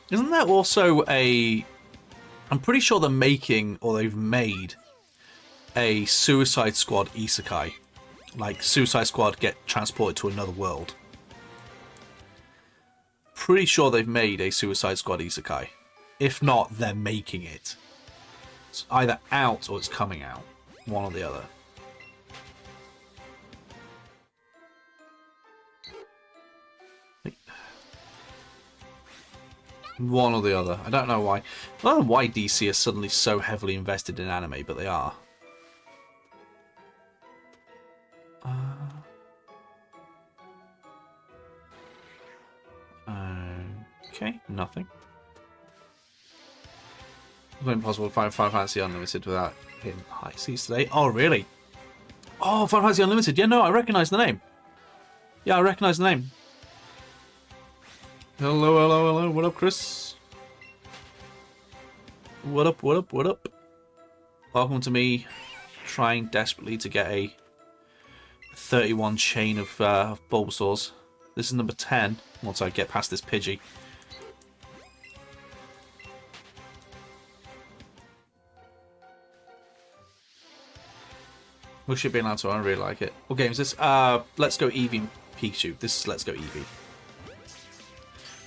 Isn't there also a... I'm pretty sure they're making, or they've made, a Suicide Squad isekai. Like, Suicide Squad get transported to another world. Pretty sure they've made a Suicide Squad isekai. If not, they're making it. It's either out or it's coming out. One or the other. One or the other. I don't know why. I don't know why DC is suddenly so heavily invested in anime, but they are. Okay, nothing. It's impossible to find Final Fantasy Unlimited without hitting high seas today. Oh, really? Oh, Final Fantasy Unlimited. Yeah, no, I recognise the name. Yeah, I recognise the name. Hello, hello, hello. What up, Chris? What up, what up, what up? Welcome to me trying desperately to get a 31 chain of Bulbasaurs. This is number 10, once I get past this Pidgey. We should be allowed to. I really like it. What game is this? Let's Go Eevee and Pikachu. This is Let's Go Eevee.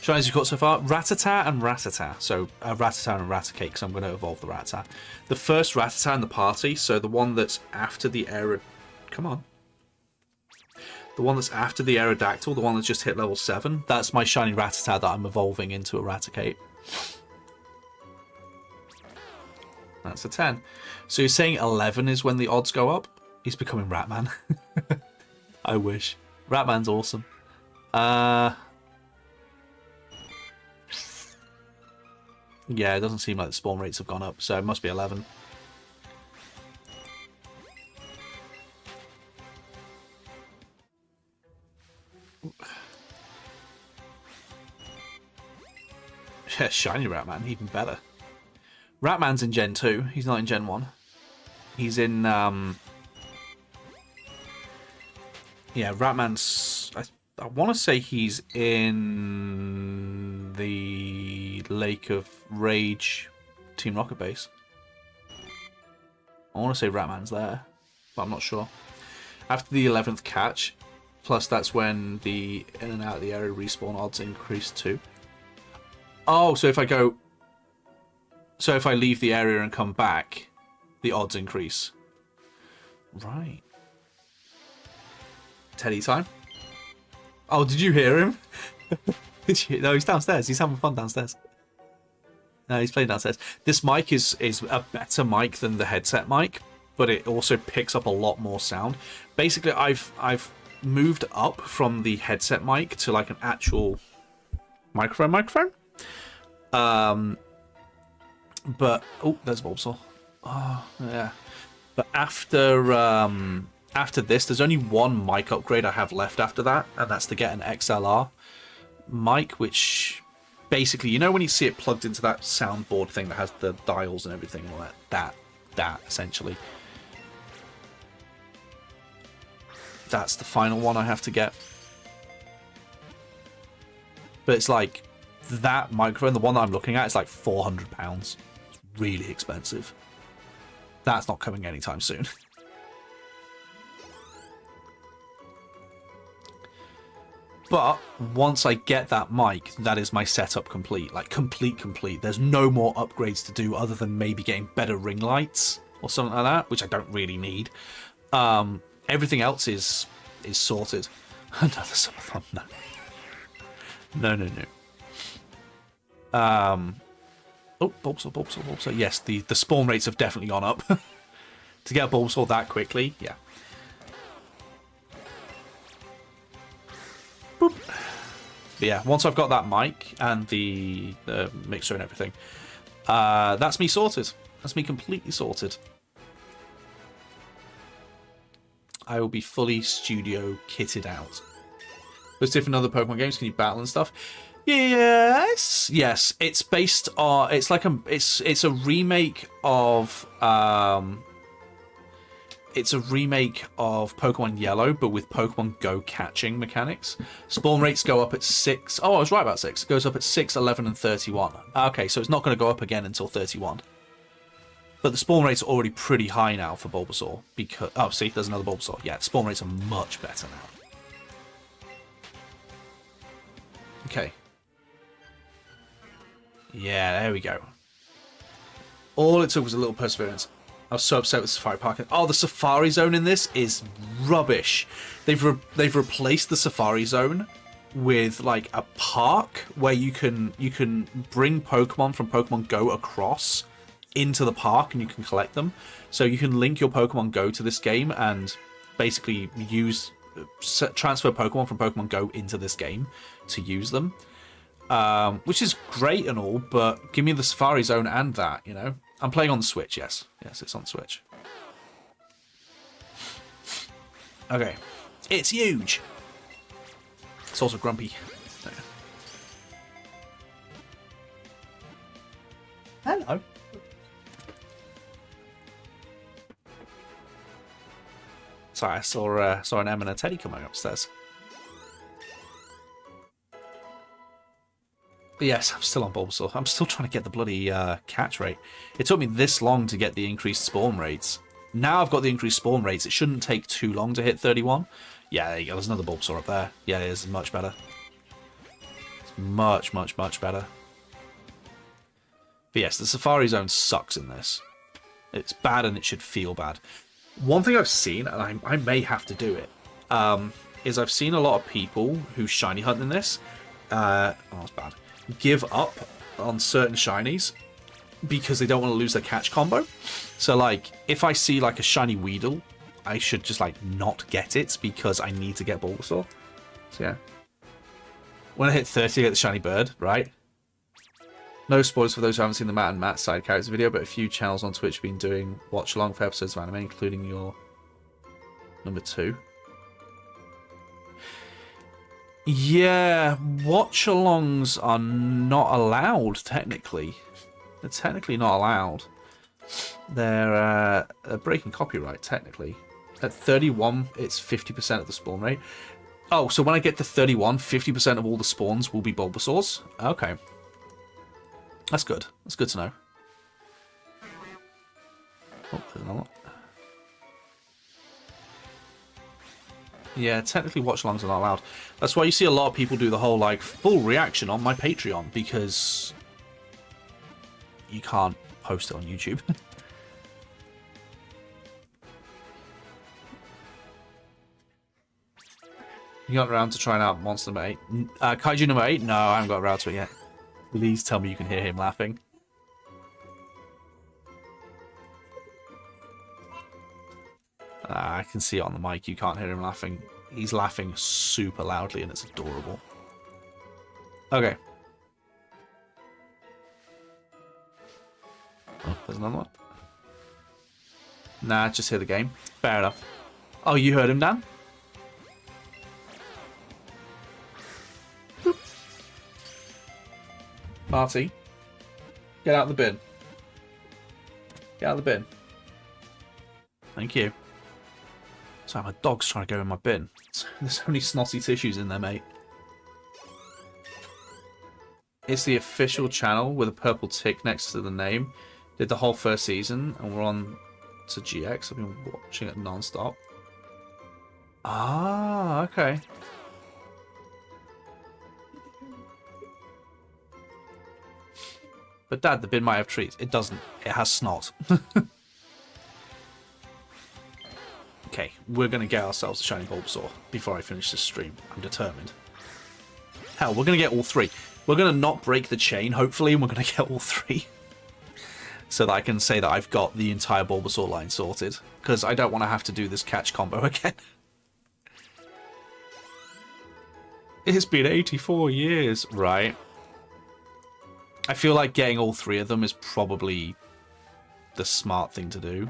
Shinies you caught so far? Rattata and Rattata. So Rattata and Raticate, because I'm going to evolve the Rattata. The first Rattata in the party, so the one that's after the Come on. The one that's after the Aerodactyl, the one that's just hit level 7, that's my shiny Rattata that I'm evolving into a Raticate. That's a 10. So you're saying 11 is when the odds go up? He's becoming Ratman. I wish. Ratman's awesome. Yeah, it doesn't seem like the spawn rates have gone up, so it must be 11. Yeah, shiny Ratman, even better. Ratman's in Gen 2, he's not in Gen 1. He's in, yeah, Ratman's... I want to say he's in the Lake of Rage Team Rocket base. I want to say Ratman's there, but I'm not sure. After the 11th catch, plus that's when the in and out of the area respawn odds increase too. Oh, so if I go... So if I leave the area and come back, the odds increase. Right. Teddy time. Oh, did you hear him? Did you? No, he's downstairs. He's having fun downstairs. No, he's playing downstairs. This mic is a better mic than the headset mic, but it also picks up a lot more sound. Basically, I've moved up from the headset mic to like an actual microphone. But oh, there's a Bulbasaur. Oh, yeah. But after this, there's only one mic upgrade I have left after that, and that's to get an XLR mic, which basically, you know when you see it plugged into that soundboard thing that has the dials and everything and all that? That, essentially. That's the final one I have to get. But it's like, that microphone, the one that I'm looking at, is like £400. It's really expensive. That's not coming anytime soon. But once I get that mic, that is my setup complete. Like, complete. There's no more upgrades to do other than maybe getting better ring lights or something like that, which I don't really need. Everything else is sorted. Another subathon, no. Oh, Bulbasaur. Yes, the spawn rates have definitely gone up. To get a Bulbasaur that quickly, yeah. Boop. But yeah, once I've got that mic and the mixer and everything, that's me sorted. That's me completely sorted. I will be fully studio kitted out. There's different other Pokemon games. Can you battle and stuff? Yes. It's based on. It's like it's a remake of. It's a remake of Pokemon Yellow, but with Pokemon Go catching mechanics. Spawn rates go up at 6. Oh, I was right about 6. It goes up at 6, 11, and 31. Okay, so it's not going to go up again until 31. But the spawn rates are already pretty high now for Bulbasaur. Because oh, see, there's another Bulbasaur. Yeah, spawn rates are much better now. Okay. Yeah, there we go. All it took was a little perseverance. I was so upset with Safari Park. Oh, the Safari Zone in this is rubbish. They've replaced the Safari Zone with like a park where you can bring Pokemon from Pokemon Go across into the park and you can collect them. So you can link your Pokemon Go to this game and basically transfer Pokemon from Pokemon Go into this game to use them. Which is great and all, but give me the Safari Zone and that, you know? I'm playing on the Switch, yes. Yes, it's on Switch. Okay. It's huge! It's also grumpy. Hello. Sorry, I saw an Em and a Teddy coming upstairs. But yes, I'm still on Bulbasaur. I'm still trying to get the bloody catch rate. It took me this long to get the increased spawn rates. Now I've got the increased spawn rates. It shouldn't take too long to hit 31. Yeah, there you go. There's another Bulbasaur up there. Yeah, it is much better. It's much, much, much better. But yes, the Safari Zone sucks in this. It's bad and it should feel bad. One thing I've seen, and I may have to do it, is I've seen a lot of people who shiny hunt in this, oh, that's bad, give up on certain shinies because they don't want to lose their catch combo. So, like, if I see, like, a shiny Weedle, I should just, like, not get it because I need to get Bulbasaur. So, yeah. When I hit 30, I get the shiny bird, right? No spoilers for those who haven't seen the Matt and Matt side characters video, but a few channels on Twitch have been doing watch-along for episodes of anime, including your number 2. Yeah, watch-alongs are not allowed, technically. They're technically not allowed. They're breaking copyright, technically. At 31, it's 50% of the spawn rate. Oh, so when I get to 31, 50% of all the spawns will be Bulbasaurs? Okay. That's good. That's good to know. Oh, there's another one. Yeah, technically watch-alongs are not allowed. That's why you see a lot of people do the whole, like, full reaction on my Patreon, because you can't post it on YouTube. You got around to trying out Monster number 8. Kaiju number 8? No, I haven't got around to it yet. Please tell me you can hear him laughing. I can see it on the mic. You can't hear him laughing. He's laughing super loudly and it's adorable. Okay. Oh, there's another one. Nah, just hear the game. Fair enough. Oh, you heard him, Dan? Boop. Marty, get out of the bin. Get out of the bin. Thank you. Sorry, my dog's trying to go in my bin. There's only snotty tissues in there, mate. It's the official channel with a purple tick next to the name. Did the whole first season, and we're on to GX. I've been watching it non-stop. Ah, okay. But Dad, the bin might have trees. It doesn't. It has snot. Okay, we're going to get ourselves a shiny Bulbasaur before I finish this stream. I'm determined. Hell, we're going to get all 3. We're going to not break the chain, hopefully, and we're going to get all 3. So that I can say that I've got the entire Bulbasaur line sorted. Because I don't want to have to do this catch combo again. It's been 84 years, right? I feel like getting all 3 of them is probably the smart thing to do.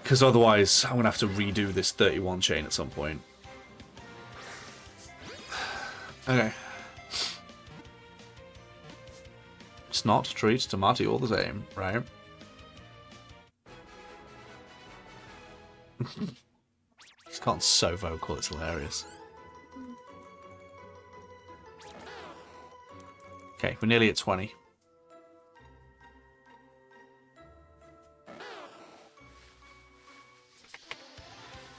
Because otherwise, I'm going to have to redo this 31 chain at some point. Okay. It's not treats to Marty all the same, right? He's gotten so vocal, it's hilarious. Okay, we're nearly at 20.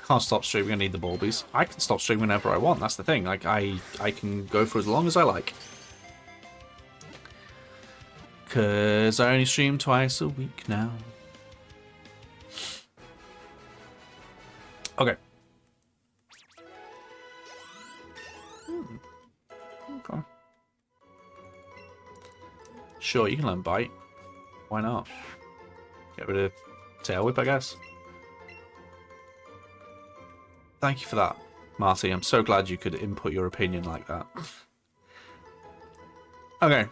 Can't stop streaming, I need the Bulbies. I can stop streaming whenever I want, that's the thing. Like, I can go for as long as I like. Because I only stream twice a week now. Okay. Okay. Sure, you can learn Bite. Why not? Get rid of Tail Whip, I guess. Thank you for that, Marty. I'm so glad you could input your opinion like that. Okay.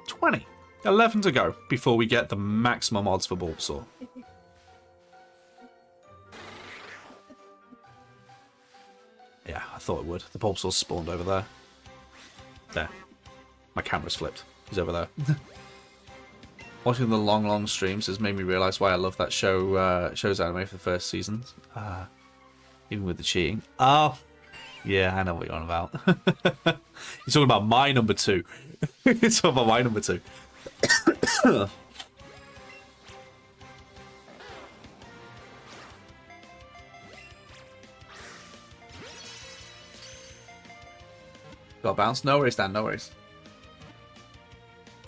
20. 11 to go before we get the maximum odds for Bulbasaur. Yeah, I thought it would. The Bulbasaur spawned over there. There. My camera's flipped. He's over there. Watching the long streams has made me realise why I love that show's anime for the first seasons. Even with the cheating. Oh, yeah, I know what you're on about. You're talking about my number 2. You're talking about my number 2. Got bounce. No worries, Dan. No worries.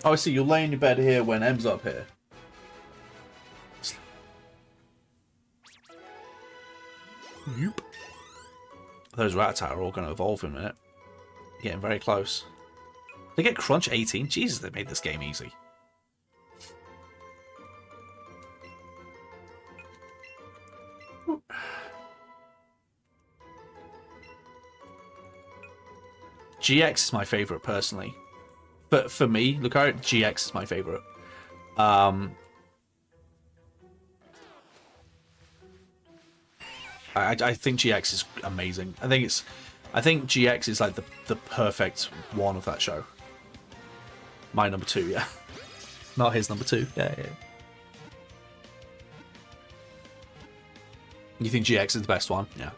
Oh, I see. You'll lay in your bed here when M's up here. Yep. Those Rattata are all going to evolve in a minute. Getting very close. They get Crunch 18. Jesus, they made this game easy. GX is my favorite personally. But for me, Lucario, GX is my favorite. I think GX is amazing. I think GX is like the perfect one of that show. My number 2, yeah. Not his number 2. Yeah. You think GX is the best one? Yeah.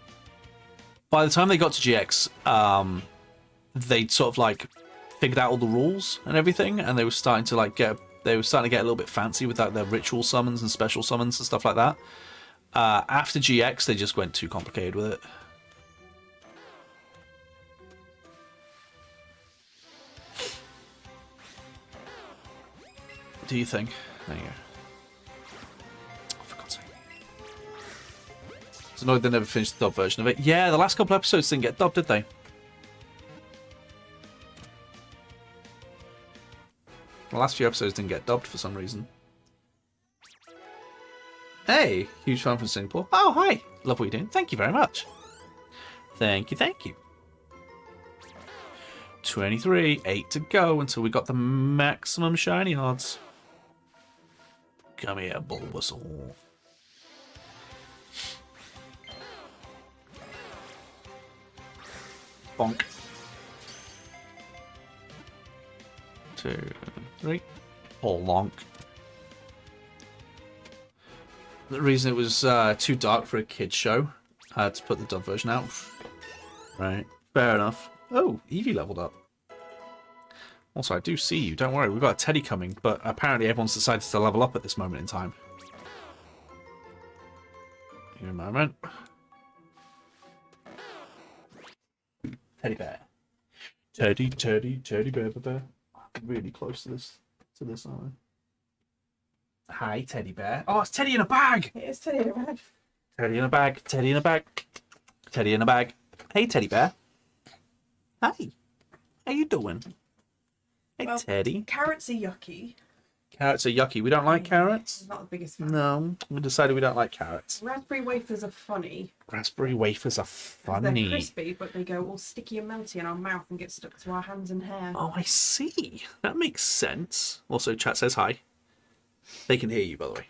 By the time they got to GX, they'd sort of like figured out all the rules and everything, and they were starting to like get a little bit fancy with like their ritual summons and special summons and stuff like that. After GX, they just went too complicated with it. Do you think? There you go. Oh, for God's sake. It's annoyed they never finished the dub version of it. Yeah, the last couple episodes didn't get dubbed, did they? The last few episodes didn't get dubbed for some reason. Hey, huge fan from Singapore. Oh, hi. Love what you're doing. Thank you very much. Thank you. 23, 8 to go until we got the maximum shiny odds. Come here, Bulbasaur. Bonk. 2, 3. Polonk. The reason it was too dark for a kid's show, I had to put the dub version out. Right, fair enough. Oh, Eevee leveled up. Also, I do see you. Don't worry, we've got a Teddy coming, but apparently everyone's decided to level up at this moment in time. Give me a moment. Teddy bear. Teddy bear. Really close to this, aren't we? Hi, Teddy bear. Oh, it's Teddy in a bag! It is Teddy in a bag. Teddy in a bag, Teddy in a bag, Teddy in a bag. Hey, Teddy bear. Hi. How you doing? Hey, well, Teddy. Carrots are yucky. Carrots are yucky. We don't like carrots? I'm not the biggest fan. No, we decided we don't like carrots. Raspberry wafers are funny. Raspberry wafers are funny. They're crispy, but they go all sticky and melty in our mouth and get stuck to our hands and hair. Oh, I see. That makes sense. Also, chat says hi. They can hear you, by the way.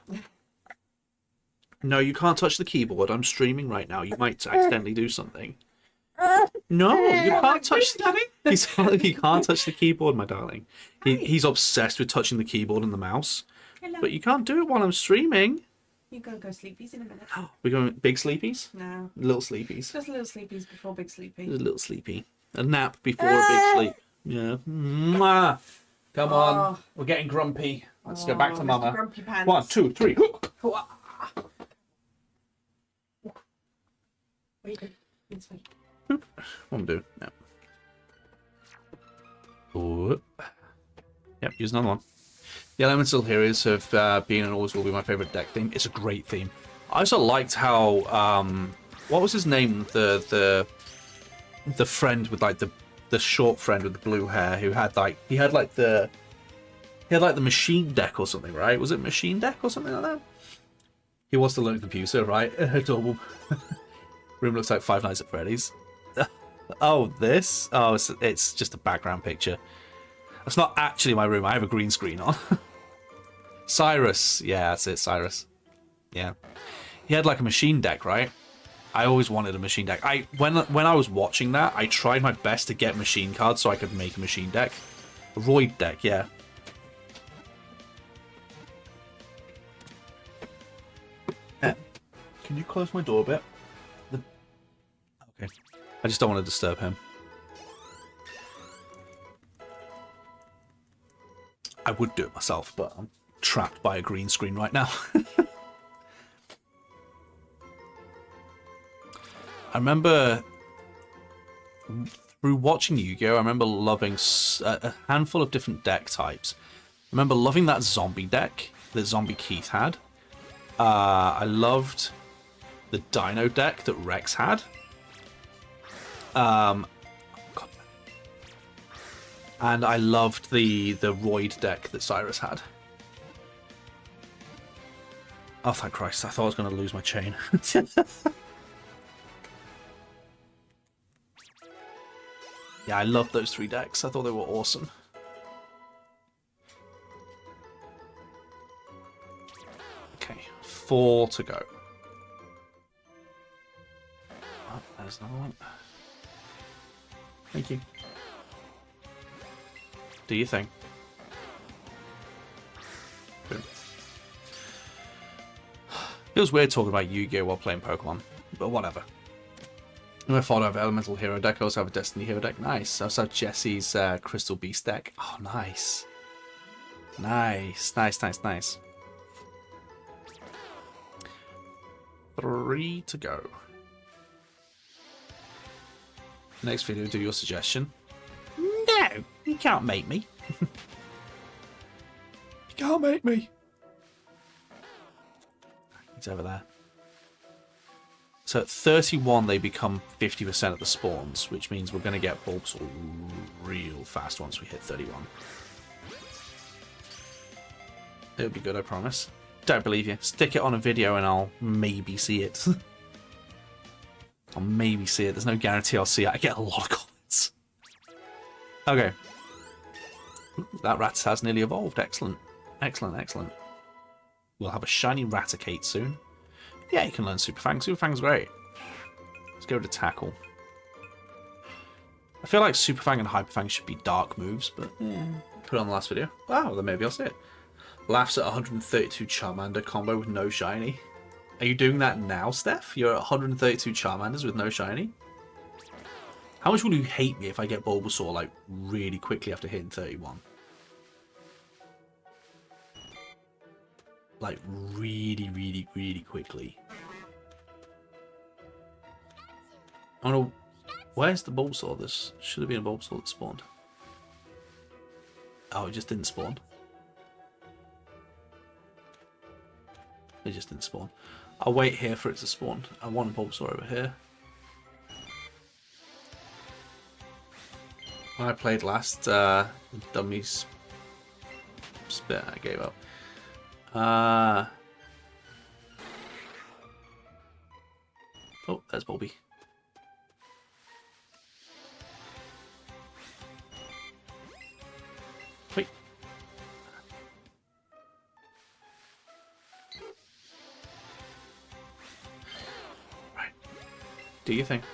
No, you can't touch the keyboard. I'm streaming right now. You might accidentally do something. No, you can't touch the you can't touch the keyboard, my darling. He's obsessed with touching the keyboard and the mouse. Hello. But you can't do it while I'm streaming. You're going to go sleepies in a minute. We're going big sleepies? No. Little sleepies. Just little sleepies before big sleepy. Just a little sleepy. A nap before a big sleep. Yeah. Mwah. Come on. We're getting grumpy. Let's go back to Mama. Grumpy pants. 1, 2, 3. What are you doing? It's me. What am I doing? Yeah. Oh. Yep, use another one. The Elemental Heroes have been and always will be my favourite deck theme. It's a great theme. I also liked how what was his name? The friend with like the short friend with the blue hair who had like the machine deck or something, right? Was it machine deck or something like that? He was the learning computer, right? Adorable. Room looks like Five Nights at Freddy's. Oh, this? Oh, it's just a background picture. It's not actually my room. I have a green screen on. Cyrus. Yeah, that's it, Cyrus. Yeah. He had like a machine deck, right? I always wanted a machine deck. When I was watching that, I tried my best to get machine cards so I could make a machine deck. A Roid deck, yeah. Can you close my door a bit? Okay. I just don't want to disturb him. I would do it myself, but I'm trapped by a green screen right now. I remember through watching Yu-Gi-Oh, I remember loving a handful of different deck types. I remember loving that zombie deck that Zombie Keith had. I loved the Dino deck that Rex had. God. And I loved the Roid deck that Cyrus had. Oh, thank Christ. I thought I was going to lose my chain. Yeah, I loved those 3 decks. I thought they were awesome. Okay, 4 to go. Oh, there's another one. Thank you. Do you think? Boom. Feels weird talking about Yu-Gi-Oh while playing Pokemon, but whatever. I thought I have Elemental Hero deck. I also have a Destiny Hero deck. Nice. I also have Jesse's Crystal Beast deck. Oh, nice. Nice. Nice, nice, nice. 3 to go. Next video, do your suggestion. No, you can't make me. You can't make me. He's over there. So at 31, they become 50% of the spawns, which means we're going to get Bulbasaur real fast once we hit 31. It'll be good, I promise. Don't believe you. Stick it on a video and I'll maybe see it. I'll maybe see it. There's no guarantee I'll see it. I get a lot of comments. Okay. That Rattata's nearly evolved. Excellent. Excellent, excellent. We'll have a shiny Raticate soon. Yeah, you can learn Super Fang. Super Fang's great. Let's go to Tackle. I feel like Super Fang and Hyper Fang should be dark moves, but yeah, put it on the last video. Wow, then maybe I'll see it. Laughs at 132 Charmander combo with no shiny. Are you doing that now, Steph? You're at 132 Charmanders with no shiny? How much will you hate me if I get Bulbasaur like really quickly after hitting 31? Like really, really, really quickly. Oh no, where's the Bulbasaur? This should have been a Bulbasaur that spawned. Oh, it just didn't spawn. It just didn't spawn. I'll wait here for it to spawn. I want a Bulbasaur over here. When I played last, Dummies Spit, I gave up. Oh, there's Bulby. Wait. Right. Do you think?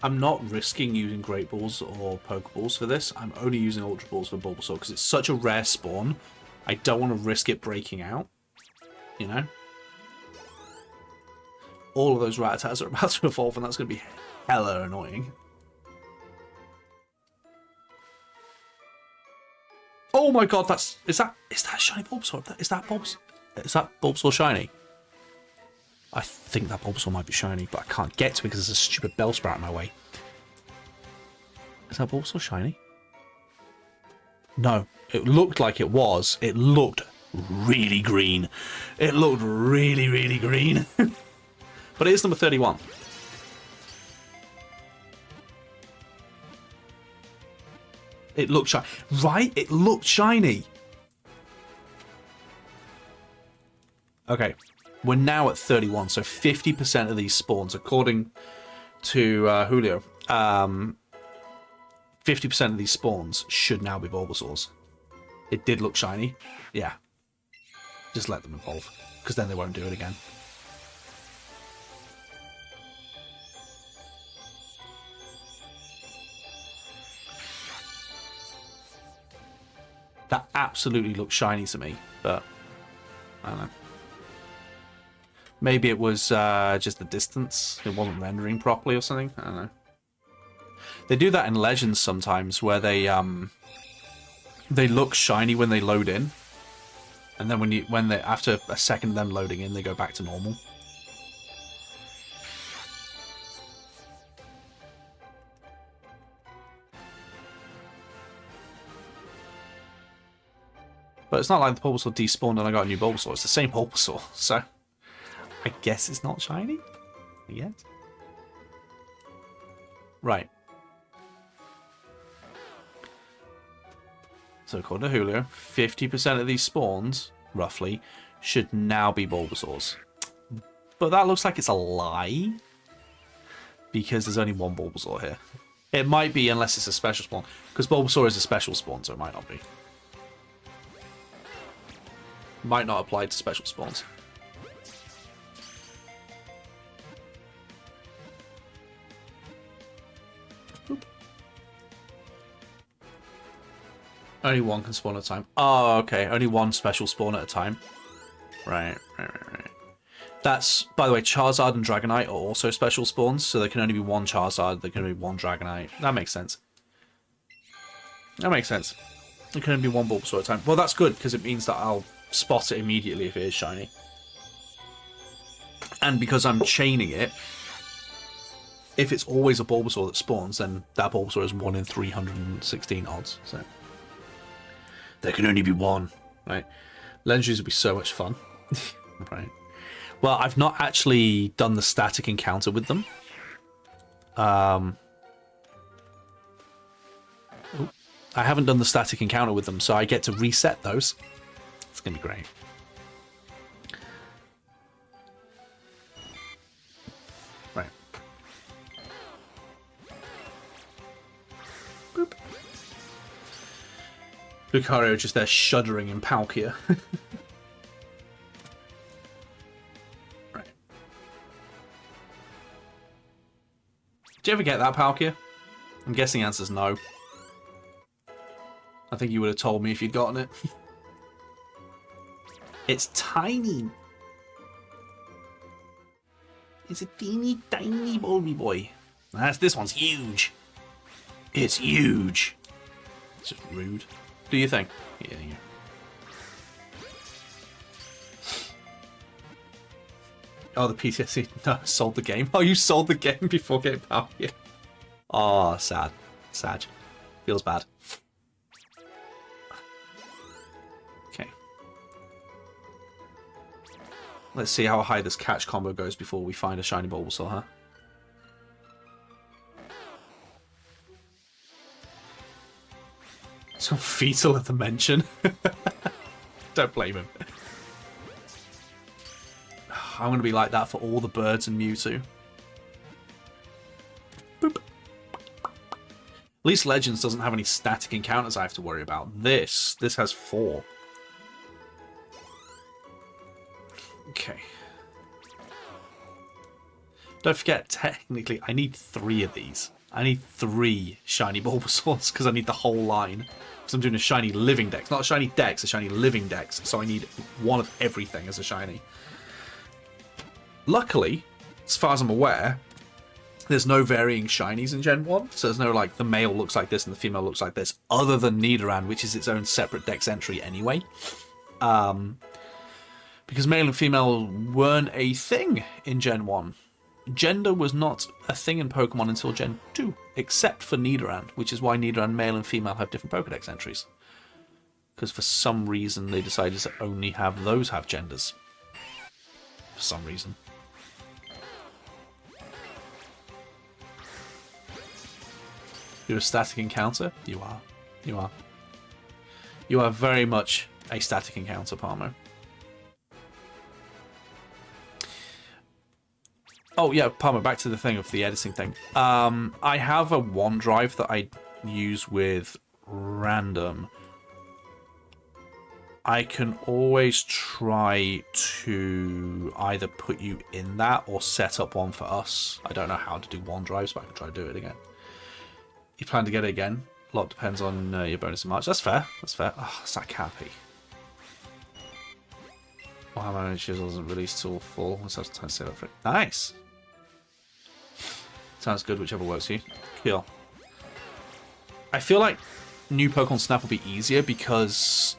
I'm not risking using Great Balls or Pokeballs for this. I'm only using Ultra Balls for Bulbasaur because it's such a rare spawn. I don't want to risk it breaking out. You know? All of those Rattatas are about to evolve and that's going to be hella annoying. Oh my god, is that shiny Bulbasaur? Is that Bulbasaur shiny? I think that Bulbasaur might be shiny, but I can't get to it because there's a stupid Bellsprout in my way. Is that Bulbasaur shiny? No, it looked like it was. It looked really green. It looked really, really green. But it is number 31. It looked shiny. Right? It looked shiny. Okay. We're now at 31, so 50% of these spawns, according to Julio, 50% of these spawns should now be Bulbasaurs. It did look shiny. Yeah. Just let them evolve, because then they won't do it again. That absolutely looks shiny to me, but I don't know. Maybe it was just the distance. It wasn't rendering properly or something. I don't know. They do that in Legends sometimes, where they look shiny when they load in, and then when they after a second of them loading in, they go back to normal. But it's not like the Bulbasaur despawned and I got a new Bulbasaur. It's the same Bulbasaur, so I guess it's not shiny yet. Right. So according to Julio, 50% of these spawns, roughly, should now be Bulbasaurs. But that looks like it's a lie, because there's only one Bulbasaur here. It might be unless it's a special spawn, because Bulbasaur is a special spawn, so it might not be. Might not apply to special spawns. Boop. Only one can spawn at a time. Oh, okay. Only one special spawn at a time. Right. That's, by the way, Charizard and Dragonite are also special spawns, so there can only be one Charizard, there can only be one Dragonite. That makes sense. That makes sense. There can only be one Bulbasaur at a time. Well, that's good, because it means that I'll spot it immediately if it is shiny. And because I'm chaining it, if it's always a Bulbasaur that spawns, then that Bulbasaur is 1 in 316 odds. So there can only be one, right? Legendaries would be so much fun. Right. Well, I've not actually done the static encounter with them. I haven't done the static encounter with them, so I get to reset those. It's going to be great. Right. Boop. Lucario just there shuddering in Palkia. Right. Did you ever get that Palkia? I'm guessing the answer's no. I think you would have told me if you'd gotten it. It's tiny. It's a teeny tiny Bulby boy. This one's huge. It's huge. It's just rude. Do you think? Yeah. Oh, the PTSD. No, sold the game. Oh, you sold the game before getting power. Yeah. Oh, sad. Sad. Feels bad. Okay. Let's see how high this catch combo goes before we find a shiny Bulbasaur, huh? So fetal at the mention. Don't blame him. I'm going to be like that for all the birds and Mewtwo. Boop. At least Legends doesn't have any static encounters I have to worry about. This has 4. Okay. Don't forget, technically, I need 3 of these. I need 3 shiny Bulbasaurs because I need the whole line. Because I'm doing a shiny living dex. Not a shiny dex, a shiny living dex. So I need one of everything as a shiny. Luckily, as far as I'm aware, there's no varying shinies in Gen 1. So there's no, like, the male looks like this and the female looks like this. Other than Nidoran, which is its own separate dex entry anyway. Because male and female weren't a thing in Gen 1. Gender was not a thing in Pokemon until Gen 2, except for Nidoran, which is why Nidoran male and female have different Pokedex entries. Because for some reason they decided to only have those have genders. For some reason. You're a static encounter? You are. You are. You are very much a static encounter, Palmo. Oh, yeah, Palmer, back to the thing of the editing thing. I have a OneDrive that I use with random. I can always try to either put you in that or set up one for us. I don't know how to do OneDrives, but I can try to do it again. You plan to get it again? A lot depends on your bonus in March. That's fair. That's fair. Oh, it's that Cappy. Wow, my issues wasn't released till fall. Let's have time to save up for it. Nice. Sounds good, whichever works for you. Cool. I feel like new Pokemon Snap will be easier because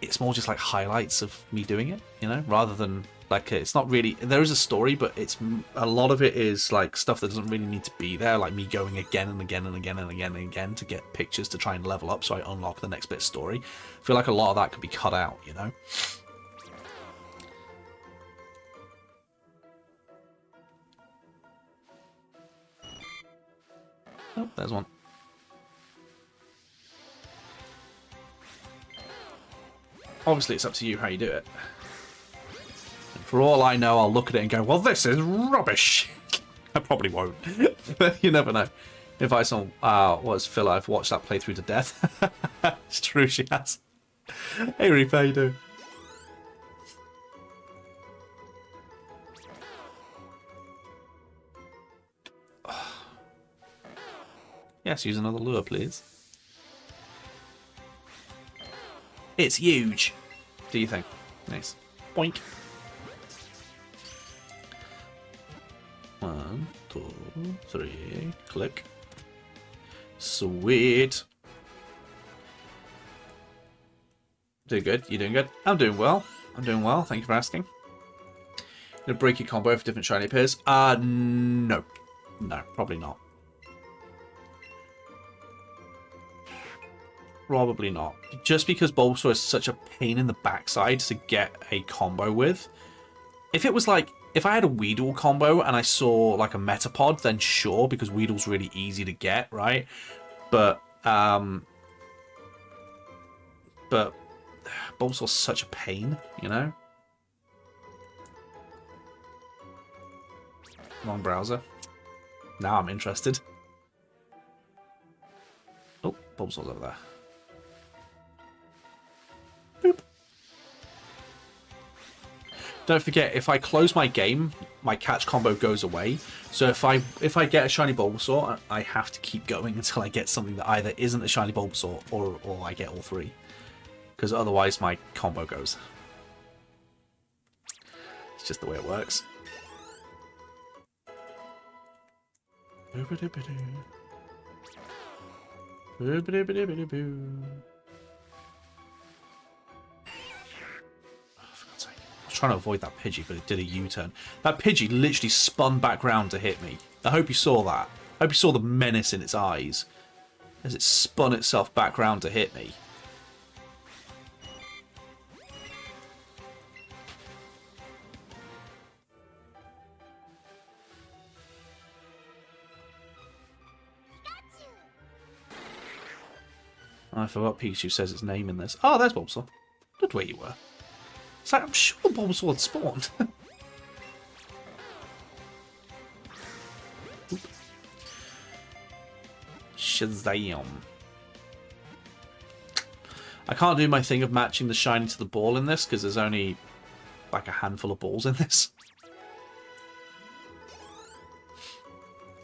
it's more just like highlights of me doing it, you know, rather than Like, it's not really... There is a story, but it's a lot of it is, like, stuff that doesn't really need to be there. Like, me going again and again and again and again and again to get pictures to try and level up so I unlock the next bit of story. I feel like a lot of that could be cut out, you know? Oh, there's one. Obviously, it's up to you how you do it. And for all I know, I'll look at it and go, well, this is rubbish. I probably won't. But you never know. If I saw, what's Phil? I've watched that playthrough to death. It's true, she has. Hey, Reef, how you doing? Yes, use another lure, please. It's huge. Do you think? Nice. Boink. 1, 2, 3. Click. Sweet. Doing good. You doing good? I'm doing well. I'm doing well. Thank you for asking. Gonna break your combo for different shiny pairs? No. No, probably not. Probably not. Just because Bulbasaur is such a pain in the backside to get a combo with. If it was like, if I had a Weedle combo and I saw like a Metapod, then sure, because Weedle's really easy to get, right? But Bulbasaur's such a pain, you know? Wrong browser. Now I'm interested. Oh, Bulbasaur's over there. Boop. Don't forget, if I close my game, my catch combo goes away. So if I get a shiny Bulbasaur, I have to keep going until I get something that either isn't a shiny Bulbasaur or I get all three. Because otherwise my combo goes. It's just the way it works. Trying to avoid that Pidgey, but it did a U-turn. That Pidgey literally spun back round to hit me. I hope you saw that. I hope you saw the menace in its eyes as it spun itself back round to hit me. I forgot Pikachu says its name in this. Oh, there's Bulbasaur. Good where you were. It's like, I'm sure Bulbasaur had spawned. Shazam. I can't do my thing of matching the shiny to the ball in this because there's only like a handful of balls in this.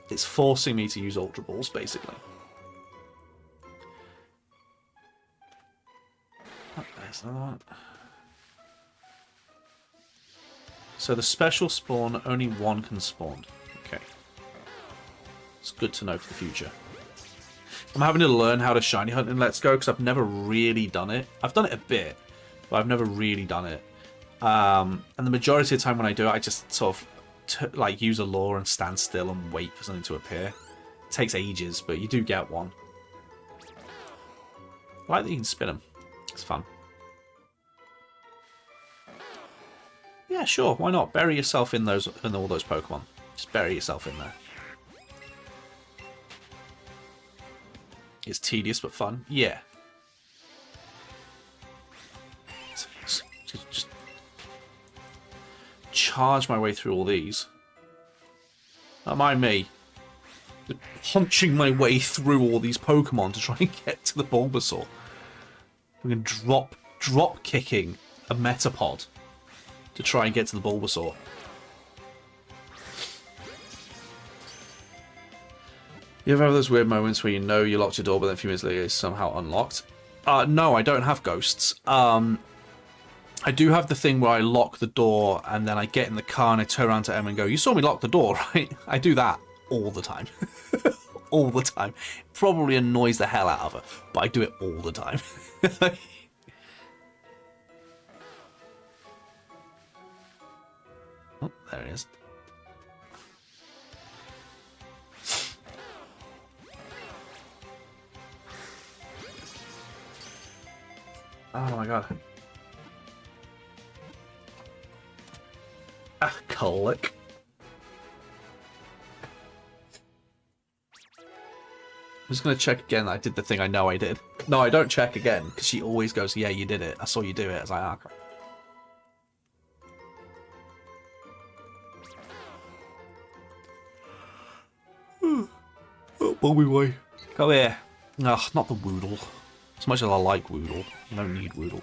It's forcing me to use Ultra Balls, basically. Oh, there's another one. So the special spawn, only one can spawn. Okay. It's good to know for the future. I'm having to learn how to shiny hunt in Let's Go because I've never really done it. I've done it a bit, but I've never really done it. And the majority of the time when I do it, I just sort of like use a lure and stand still and wait for something to appear. It takes ages, but you do get one. I like that you can spin them. It's fun. Yeah, sure. Why not? Bury yourself in all those Pokemon. Just bury yourself in there. It's tedious but fun. Yeah. Just charge my way through all these. Don't mind me. Just punching my way through all these Pokemon to try and get to the Bulbasaur. We can drop kicking a Metapod to try and get to the Bulbasaur. You ever have those weird moments where you know you locked your door, but then a few minutes later it's somehow unlocked? No, I don't have ghosts. I do have the thing where I lock the door and then I get in the car and I turn around to Emma and go, "You saw me lock the door, right?" I do that all the time. All the time. It probably annoys the hell out of her, but I do it all the time. Oh, there it is. Oh my god. Ah, colic. I'm just going to check again that I did the thing I know I did. No, I don't check again, because she always goes, yeah, you did it. I saw you do it. I was like, ah, crap. Oh, Bobby boy. Come here. Ugh, not the Woodle. As much as I like Woodle, I don't need Woodle.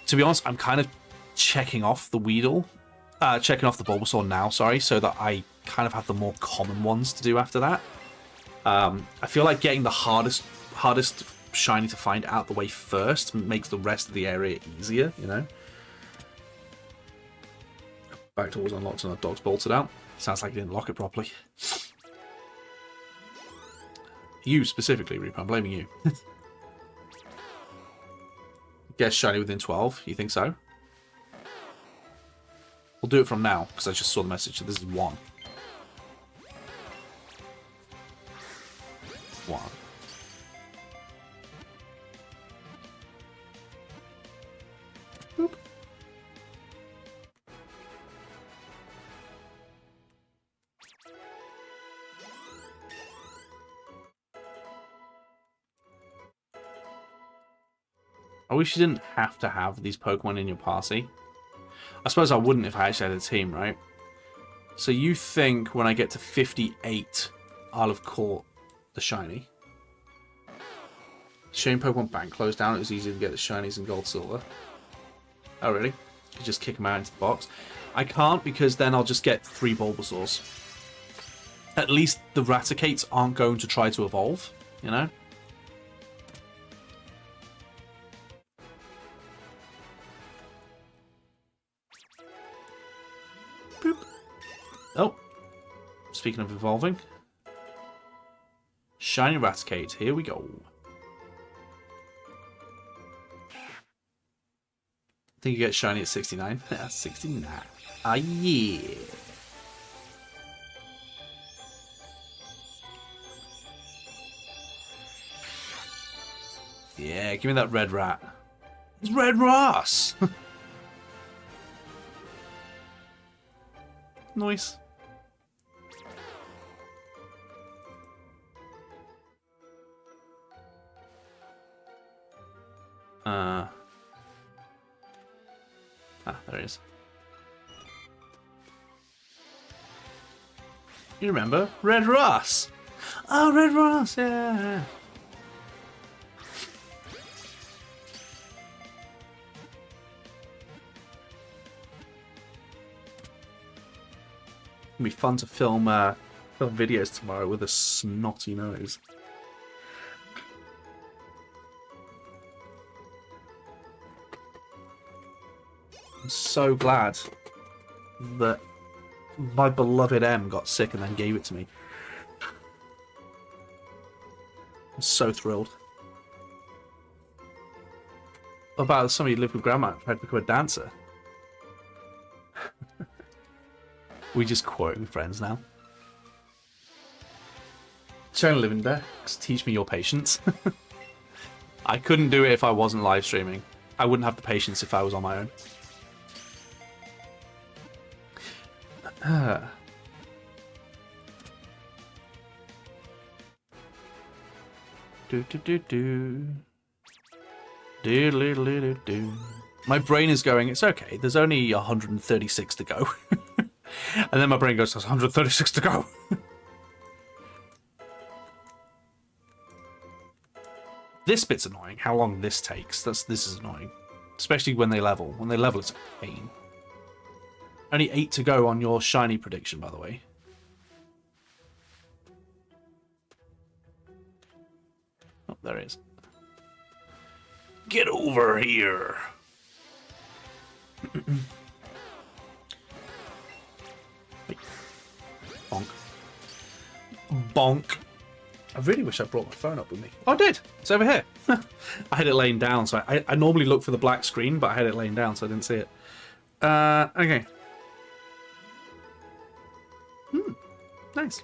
To be honest, I'm kind of checking off the Weedle. Checking off the Bulbasaur now, sorry, so that I kind of have the more common ones to do after that. I feel like getting the hardest shiny to find out the way first makes the rest of the area easier, you know? Back door was unlocked and our dog's bolted out. Sounds like you didn't lock it properly. You specifically, Reaper, I'm blaming you. Guess shiny within 12, you think so? We'll do it from now, because I just saw the message, so this is 1. 1. Boop. I wish you didn't have to have these Pokemon in your party. I suppose I wouldn't if I actually had a team, right? So you think when I get to 58, I'll have caught the shiny. Shame Pokemon Bank closed down. It was easy to get the shinies in Gold Silver. Oh, really? You just kick them out into the box. I can't because then I'll just get 3 Bulbasaurs. At least the Raticates aren't going to try to evolve, you know? Boop. Oh. Speaking of evolving. Shiny Raticate, here we go. I think you get shiny at 69. 69. Ah, yeah. Yeah, give me that red rat. It's Red Ross! Nice. There he is. You remember? Red Ross! Oh, Red Ross, yeah! It'll be fun to film videos tomorrow with a snotty nose. I'm so glad that my beloved M got sick and then gave it to me. I'm so thrilled. About somebody who lived with Grandma and tried to become a dancer. We just quoting friends now. Sharing living decks, teach me your patience. I couldn't do it if I wasn't live streaming. I wouldn't have the patience if I was on my own. My brain is going, it's okay, there's only 136 to go. And then my brain goes, there's 136 to go. This bit's annoying, how long this takes. This is annoying. Especially when they level. When they level, it's a pain. Only 8 to go on your shiny prediction, by the way. Oh, there it is. Get over here! Bonk. Bonk. I really wish I brought my phone up with me. Oh, I did! It's over here. I had it laying down, so I normally look for the black screen, but I had it laying down, so I didn't see it. Okay. Nice.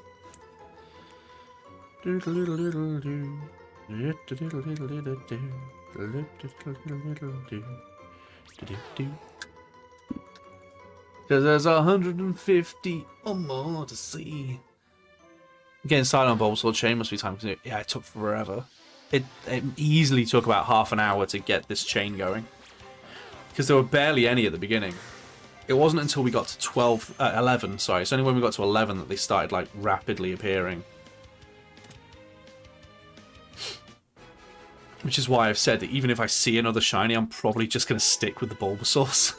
Because there's 150 or more to see. Getting started on Bulbasaur chain must be time consuming. Yeah, it took forever. It easily took about half an hour to get this chain going. Because there were barely any at the beginning. It wasn't until we got to 11, sorry. It's only when we got to 11 that they started, like, rapidly appearing. Which is why I've said that even if I see another shiny, I'm probably just going to stick with the Bulbasaurs.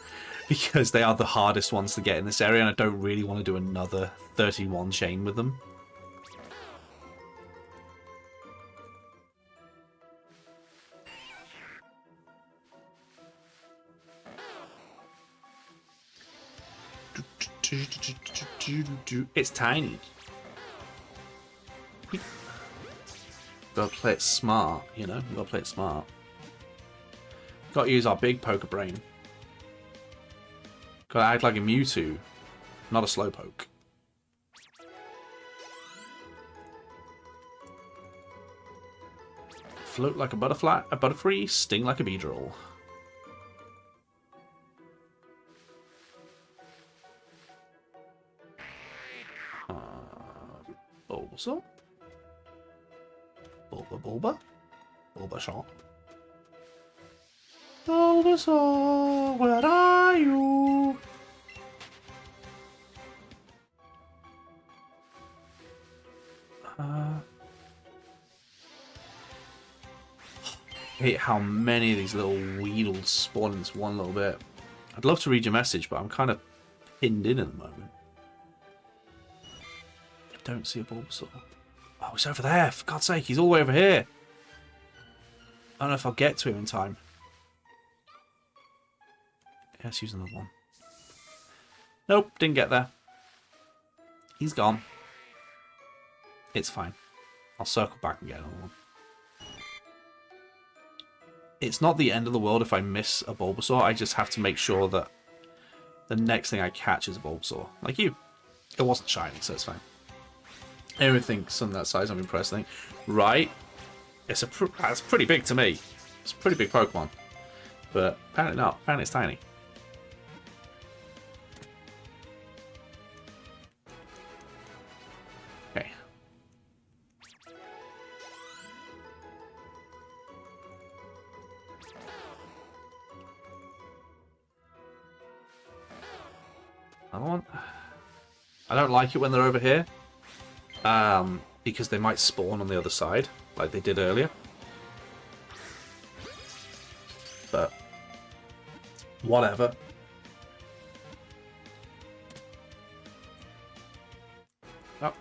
Because they are the hardest ones to get in this area, and I don't really want to do another 31 chain with them. It's tiny. Gotta play it smart, you know? Gotta play it smart. Gotta use our big poker brain. Gotta act like a Mewtwo, not a Slowpoke. Float like a butterfree, sting like a Beedrill. Bulbasaur? Bulba? Bulbasaur? Bulbasaur, where are you? I hate how many of these little Weedles spawn in this one little bit. I'd love to read your message, but I'm kind of pinned in at the moment. I don't see a Bulbasaur. Oh, he's over there. For God's sake, he's all the way over here. I don't know if I'll get to him in time. Yeah, let's use another one. Nope, didn't get there. He's gone. It's fine. I'll circle back and get another one. It's not the end of the world if I miss a Bulbasaur. I just have to make sure that the next thing I catch is a Bulbasaur. Like you. It wasn't shiny, so it's fine. Everything something that size, I'm impressed, I think. Right. It's that's pretty big to me. It's a pretty big Pokemon. But apparently not. Apparently it's tiny. Okay. Another one. I don't like it when they're over here. Because they might spawn on the other side, like they did earlier. But whatever. Oh.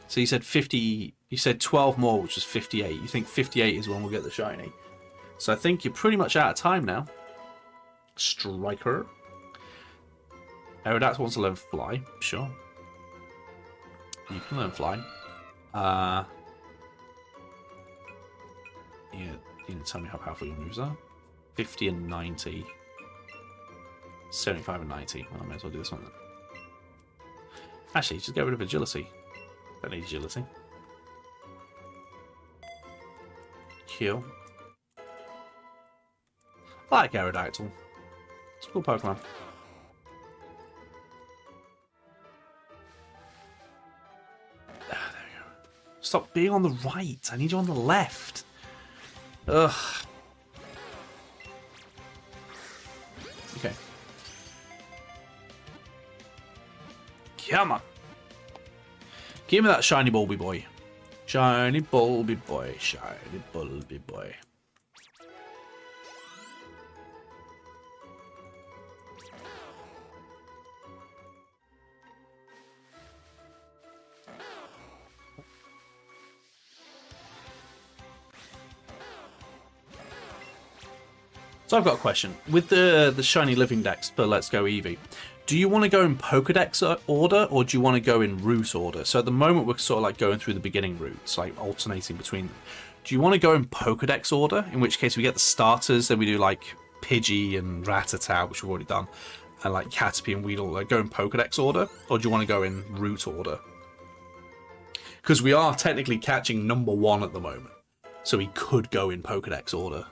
So you said 50. You said 12 more, which is 58. You think 58 is when we'll get the shiny. So I think you're pretty much out of time now. Striker. Aerodactyl wants to learn fly. Sure. You can learn fly. Yeah, you need to tell me how powerful your moves are. 50 and 90. 75 and 90. Well, I may as well do this one then. Actually, just get rid of agility. Don't need agility. Kill. I like Aerodactyl. It's a cool Pokemon. Stop being on the right. I need you on the left. Ugh. Okay. Come on. Give me that shiny Bulby boy. Shiny Bulby boy. Shiny Bulby boy. So I've got a question. With the shiny living decks for Let's Go Eevee, do you want to go in Pokedex order or do you want to go in route order? So at the moment we're sort of like going through the beginning routes, like alternating between them. Do you want to go in Pokedex order? In which case we get the starters, then we do like Pidgey and Rattata, which we've already done. and like Caterpie and Weedle, like go in Pokedex order, or do you want to go in route order? Because we are technically catching number 1 at the moment, so we could go in Pokedex order.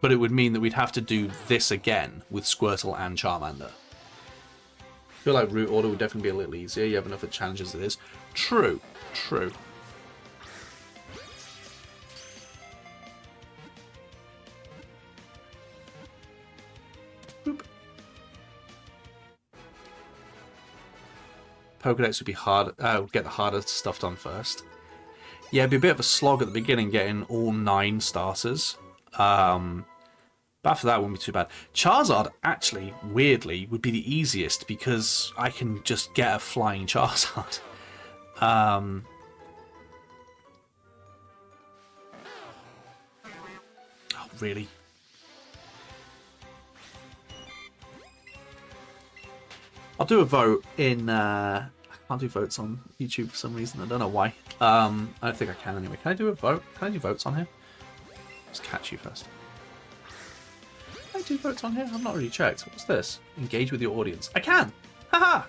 But it would mean that we'd have to do this again with Squirtle and Charmander. I feel like route order would definitely be a little easier. You have enough of challenges as it is. True, true. Boop. Pokedex would be hard. Get the harder stuff done first. Yeah, it'd be a bit of a slog at the beginning getting all 9 starters. But after that, wouldn't be too bad. Charizard, actually, weirdly, would be the easiest because I can just get a flying Charizard. Oh, really? I'll do a vote in... I can't do votes on YouTube for some reason. I don't know why. I don't think I can anyway. Can I do a vote? Can I do votes on here? Let's catch you first. Can I do votes on here? I've not really checked. What's this? Engage with your audience. I can! Haha!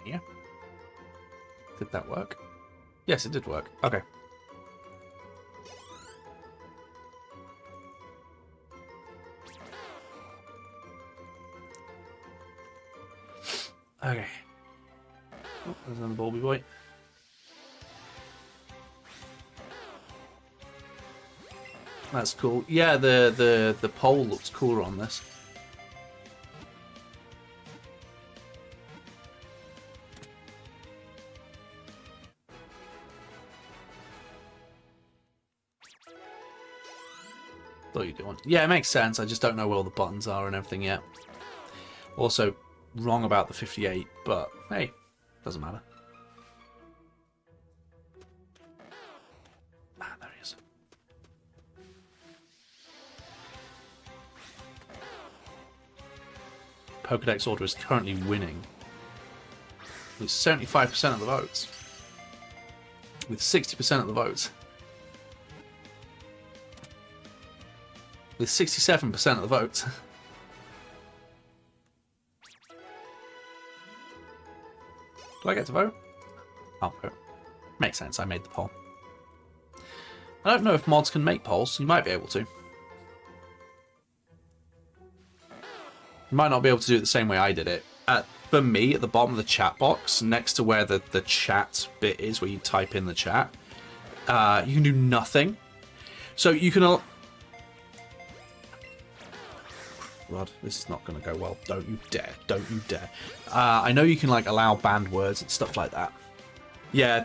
Yeah. Did that work? Yes, it did work. Okay. Okay. Oh, there's another Bulby boy. That's cool. Yeah, the pole looks cooler on this. Thought you'd do one. Yeah, it makes sense. I just don't know where all the buttons are and everything yet. Also, wrong about the 58, but hey, doesn't matter. Ah, there he is. Pokedex order is currently winning with 75% of the votes. With 60% of the votes. With 67% of the votes. Do I get to vote? I'll vote. Makes sense, I made the poll. I don't know if mods can make polls. You might be able to. You might not be able to do it the same way I did it. For me, at the bottom of the chat box, next to where the chat bit is, where you type in the chat, you can do nothing. So you can... Rod, this is not going to go well. Don't you dare. Don't you dare. I know you can, like, allow banned words and stuff like that. Yeah,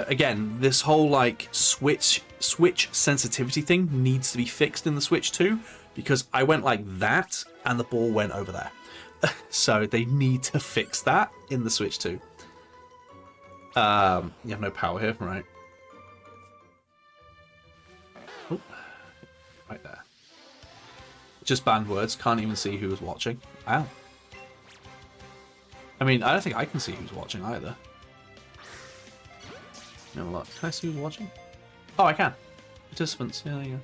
again, this whole, like, switch sensitivity thing needs to be fixed in the Switch 2, because I went like that, and the ball went over there. So they need to fix that in the Switch 2. You have no power here, right? Oh, right there. Just banned words. Can't even see who was watching. Wow. I mean, I don't think I can see who's watching either. No, look. Can I see who's watching? Oh, I can. Participants. Yeah, there you go.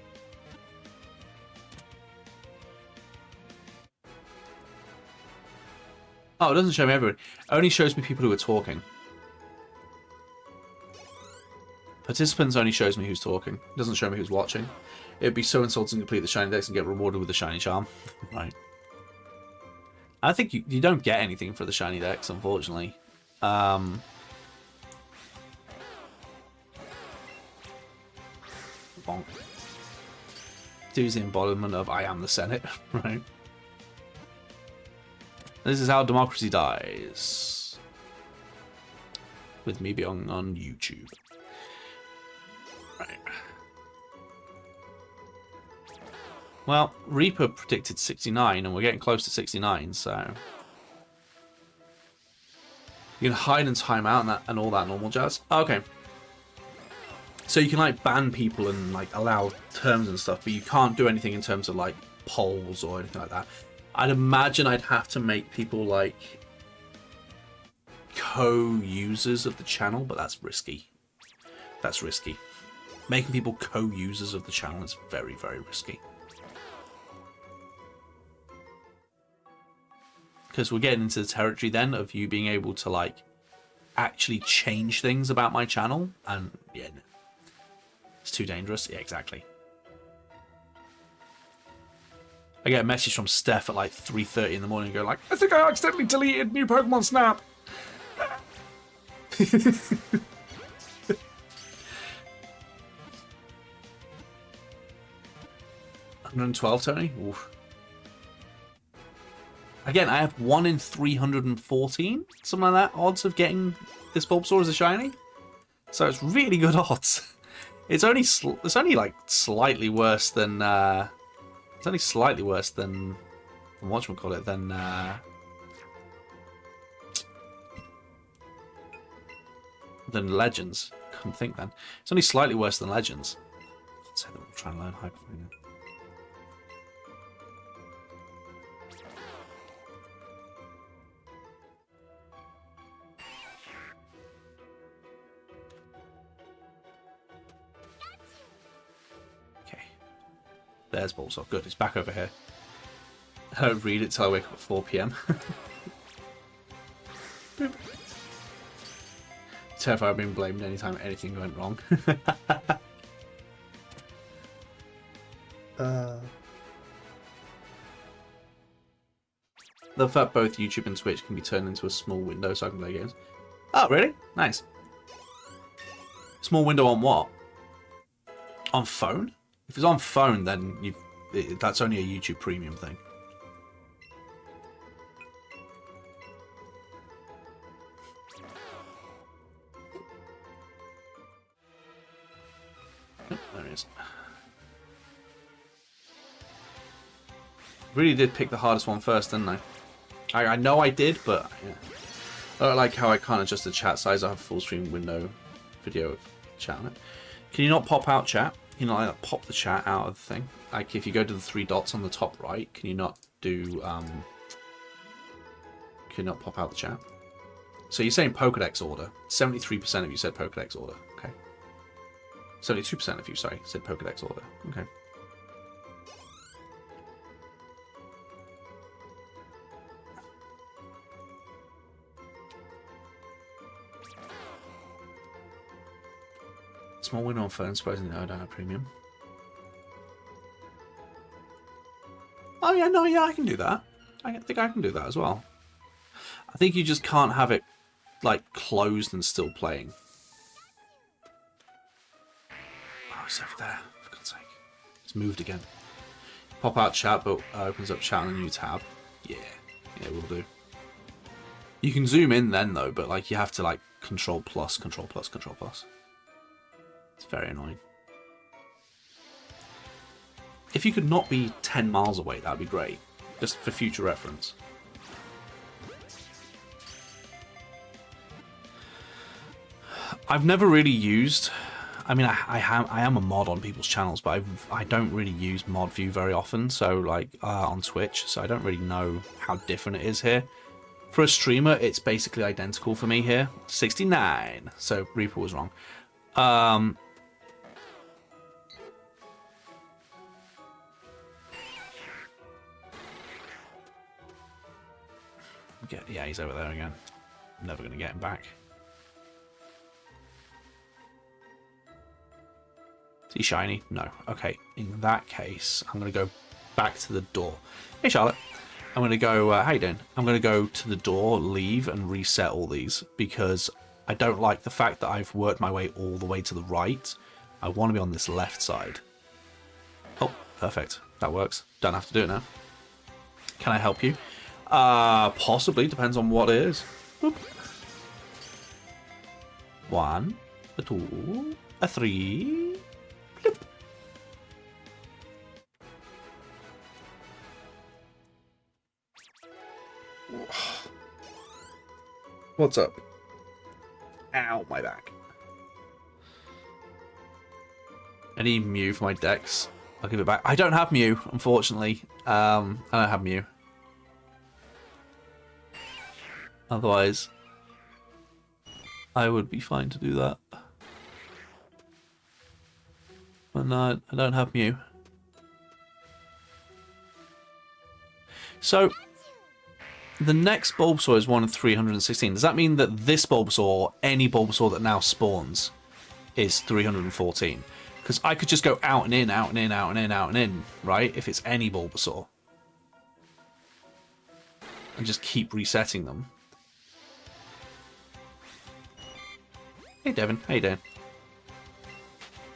Oh, it doesn't show me everybody. It only shows me people who are talking. Participants only shows me who's talking. It doesn't show me who's watching. It'd be so insulting to complete the shiny dex and get rewarded with the shiny charm. Right. I think you don't get anything for the shiny dex, unfortunately. Bonk. Dude's the embodiment of I am the Senate, right? This is how democracy dies. With me being on YouTube. Right. Well, Reaper predicted 69, and we're getting close to 69, so... You can hide and time out and all that normal jazz. Okay. So you can like ban people and like allow terms and stuff, but you can't do anything in terms of like polls or anything like that. I'd imagine I'd have to make people like co-users of the channel, but that's risky. That's risky. Making people co-users of the channel is very, very risky. Because we're getting into the territory then of you being able to like actually change things about my channel, and yeah, no. It's too dangerous. Yeah, exactly. I get a message from Steph at like 3:30 in the morning and go like, I think I accidentally deleted new Pokemon Snap. 112, Tony? Oof. Again, I have 1 in 314, something like that, odds of getting this Bulbasaur as a shiny. So it's really good odds. It's only like slightly worse than it's only slightly worse than whatchamacallit, than Legends. Couldn't think then. It's only slightly worse than Legends. Let's say that we'll try and learn Hyper now. There's Bulbasaur. Good, it's back over here. I don't read it till I wake up at 4 PM. Terrified I've been blamed anytime anything went wrong. The fact both YouTube and Twitch can be turned into a small window so I can play games. Oh, really? Nice. Small window on what? On phone? If it's on phone, then that's only a YouTube Premium thing. Oh, there it is. Really did pick the hardest one first, didn't I? I know I did, but yeah. I don't like how I can't adjust the chat size. I have a full screen window video of chat on it. Can you not pop out chat? You know, like pop the chat out of the thing. Like if you go to the 3 dots on the top right, can you not do can you not pop out the chat? So you're saying Pokedex order. 73% of you said Pokedex order. Okay. 72% of you, sorry, said Pokedex order. Okay. Small window on phone, supposedly no, I don't have premium. Oh yeah, no, yeah, I can do that. I think I can do that as well. I think you just can't have it like closed and still playing. Oh, it's over there, for God's sake. It's moved again. Pop out chat, but opens up chat on a new tab. Yeah, we'll do. You can zoom in then though, but like you have to like control plus, control plus, control plus. It's very annoying. If you could not be 10 miles away, that'd be great. Just for future reference. I've never really used... I mean, I am a mod on people's channels, but I don't really use mod view very often, so like on Twitch, so I don't really know how different it is here. For a streamer, it's basically identical for me here. 69. So Reaper was wrong. Yeah, he's over there again. I'm never going to get him back. Is he shiny? No. Okay, in that case, I'm going to go back to the door. Hey, Charlotte. I'm going to go... how you doing? I'm going to go to the door, leave, and reset all these, because I don't like the fact that I've worked my way all the way to the right. I want to be on this left side. Oh, perfect. That works. Don't have to do it now. Can I help you? Possibly. Depends on what it is. Boop. 1, a 2, a 3. Blip. What's up? Ow, my back. Any Mew for my decks? I'll give it back. I don't have Mew, unfortunately. I don't have Mew. Otherwise, I would be fine to do that. But no, I don't have Mew. So, the next Bulbasaur is 1 in 316. Does that mean that this Bulbasaur, or any Bulbasaur that now spawns, is 314? Because I could just go out and in, out and in, out and in, out and in, right? If it's any Bulbasaur. And just keep resetting them. Hey, Devin. How you doing?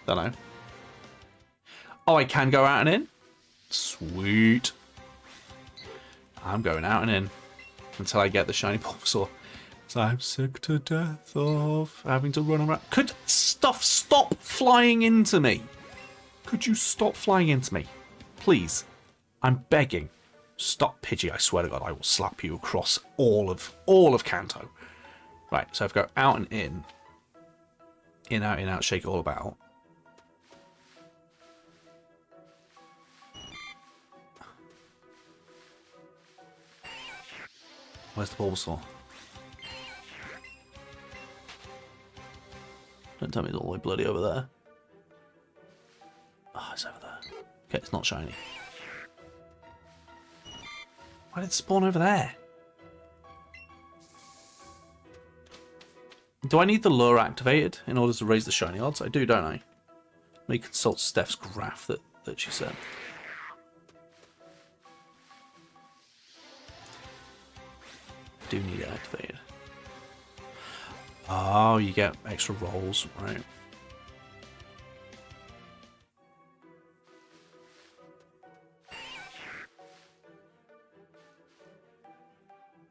Don't know. Oh, I can go out and in? Sweet. I'm going out and in until I get the shiny Bulbasaur. So I'm sick to death of having to run around. Could stuff stop flying into me? Could you stop flying into me? Please. I'm begging. Stop, Pidgey. I swear to God, I will slap you across all of Kanto. Right, so I've got out and in. In, out, shake it all about. Where's the Bulbasaur? Don't tell me it's all the way bloody over there. Oh, it's over there. Okay, it's not shiny. Why did it spawn over there? Do I need the lure activated in order to raise the shiny odds? I do, don't I? Let me consult Steph's graph that she said. Do need it activated. Oh, you get extra rolls, right?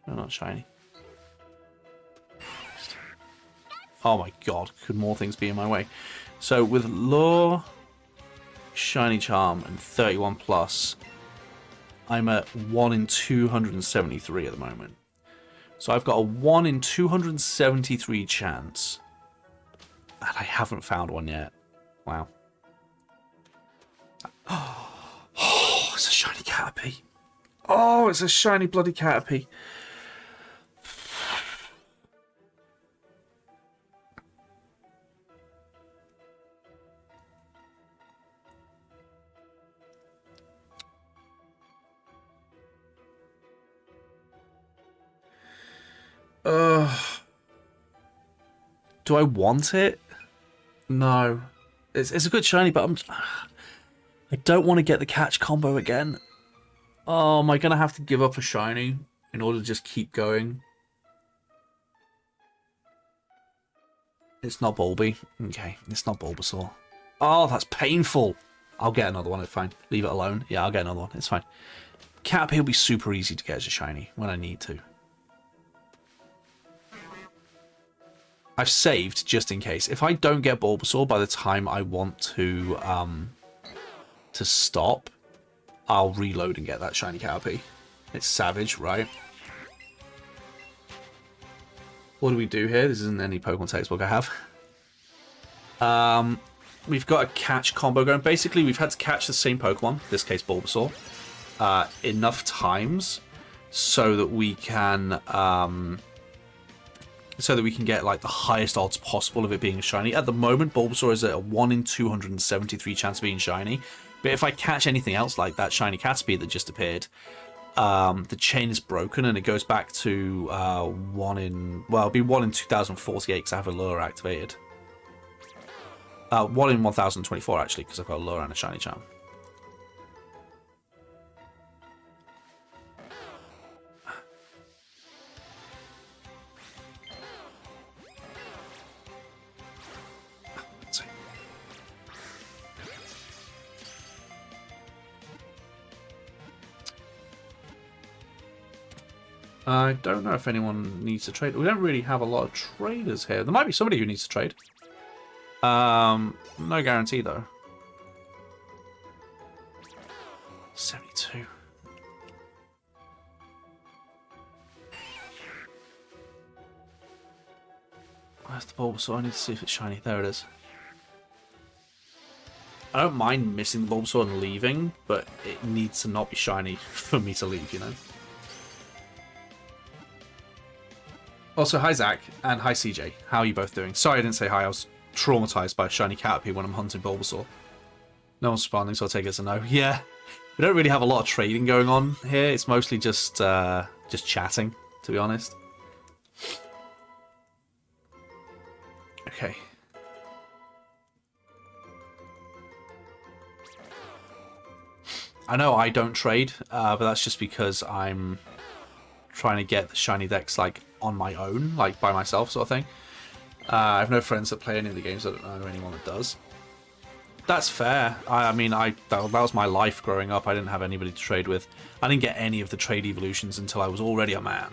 No, not shiny. Oh my god, could more things be in my way? So with Lure, Shiny Charm, and 31 plus, I'm at 1 in 273 at the moment. So I've got a 1 in 273 chance. And I haven't found one yet. Wow. Oh, it's a shiny Caterpie. Oh, it's a shiny bloody Caterpie. Do I want it? No. It's a good shiny, but I don't want to get the catch combo again. Oh, am I going to have to give up a shiny in order to just keep going? It's not Bulby. Okay, it's not Bulbasaur. Oh, that's painful. I'll get another one, it's fine. Leave it alone. Yeah, I'll get another one, it's fine. Caterpie will be super easy to get as a shiny when I need to. I've saved just in case. If I don't get Bulbasaur by the time I want to stop, I'll reload and get that shiny Caterpie. It's savage, right? What do we do here? This isn't any Pokemon textbook I have. We've got a catch combo going. Basically, we've had to catch the same Pokemon, in this case Bulbasaur, enough times so that we can get like the highest odds possible of it being shiny. At the moment, Bulbasaur is at a 1 in 273 chance of being shiny. But if I catch anything else like that shiny Caterpie that just appeared, the chain is broken and it goes back to it'll be 1 in 2048 because I have a lure activated. 1 in 1024 actually because I've got a lure and a shiny charm. I don't know if anyone needs to trade. We don't really have a lot of traders here. There might be somebody who needs to trade. No guarantee, though. 72. Where's the Bulbasaur? I need to see if it's shiny. There it is. I don't mind missing the Bulbasaur and leaving, but it needs to not be shiny for me to leave, you know? Also, hi Zach, and hi CJ. How are you both doing? Sorry I didn't say hi, I was traumatized by a shiny Caterpie when I'm hunting Bulbasaur. No one's responding, so I'll take it as a no. Yeah, we don't really have a lot of trading going on here. It's mostly just chatting, to be honest. Okay. I know I don't trade, but that's just because I'm trying to get the shiny decks like on my own, like by myself sort of thing. I have no friends that play any of the games. I don't know anyone that does. That's fair. I mean, that was my life growing up. I didn't have anybody to trade with. I didn't get any of the trade evolutions until I was already a man.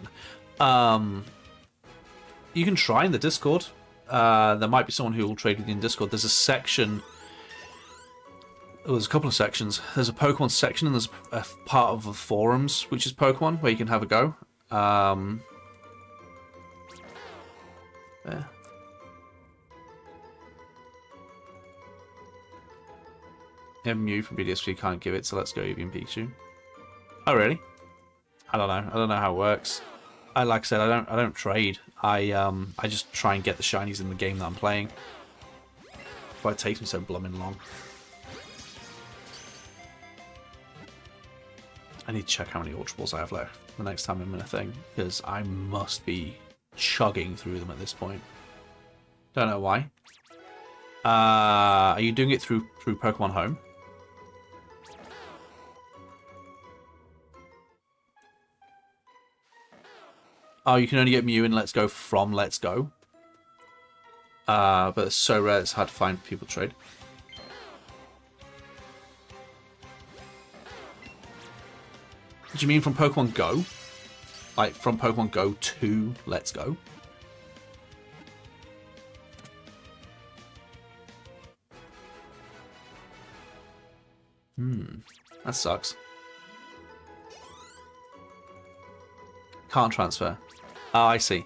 You can try in the Discord. There might be someone who will trade with you in Discord. There's a section. Oh, there's a couple of sections. There's a Pokemon section and there's a part of the forums, which is Pokemon, where you can have a go. There. Yeah, Mew from BDSP can't give it, so let's go Eevee and Pikachu. Oh really? I don't know. I don't know how it works. Like I said, I don't trade. I just try and get the shinies in the game that I'm playing. That's why it takes me so blooming long. I need to check how many Ultra Balls I have left the next time I'm in a thing, because I must be chugging through them at this point. Don't know why. Are you doing it through Pokemon Home? Oh, you can only get Mew in Let's Go from Let's Go. But it's so rare it's hard to find people to trade. What do you mean from Pokemon Go? Like from Pokemon Go to Let's Go? That sucks. Can't transfer. Oh, I see.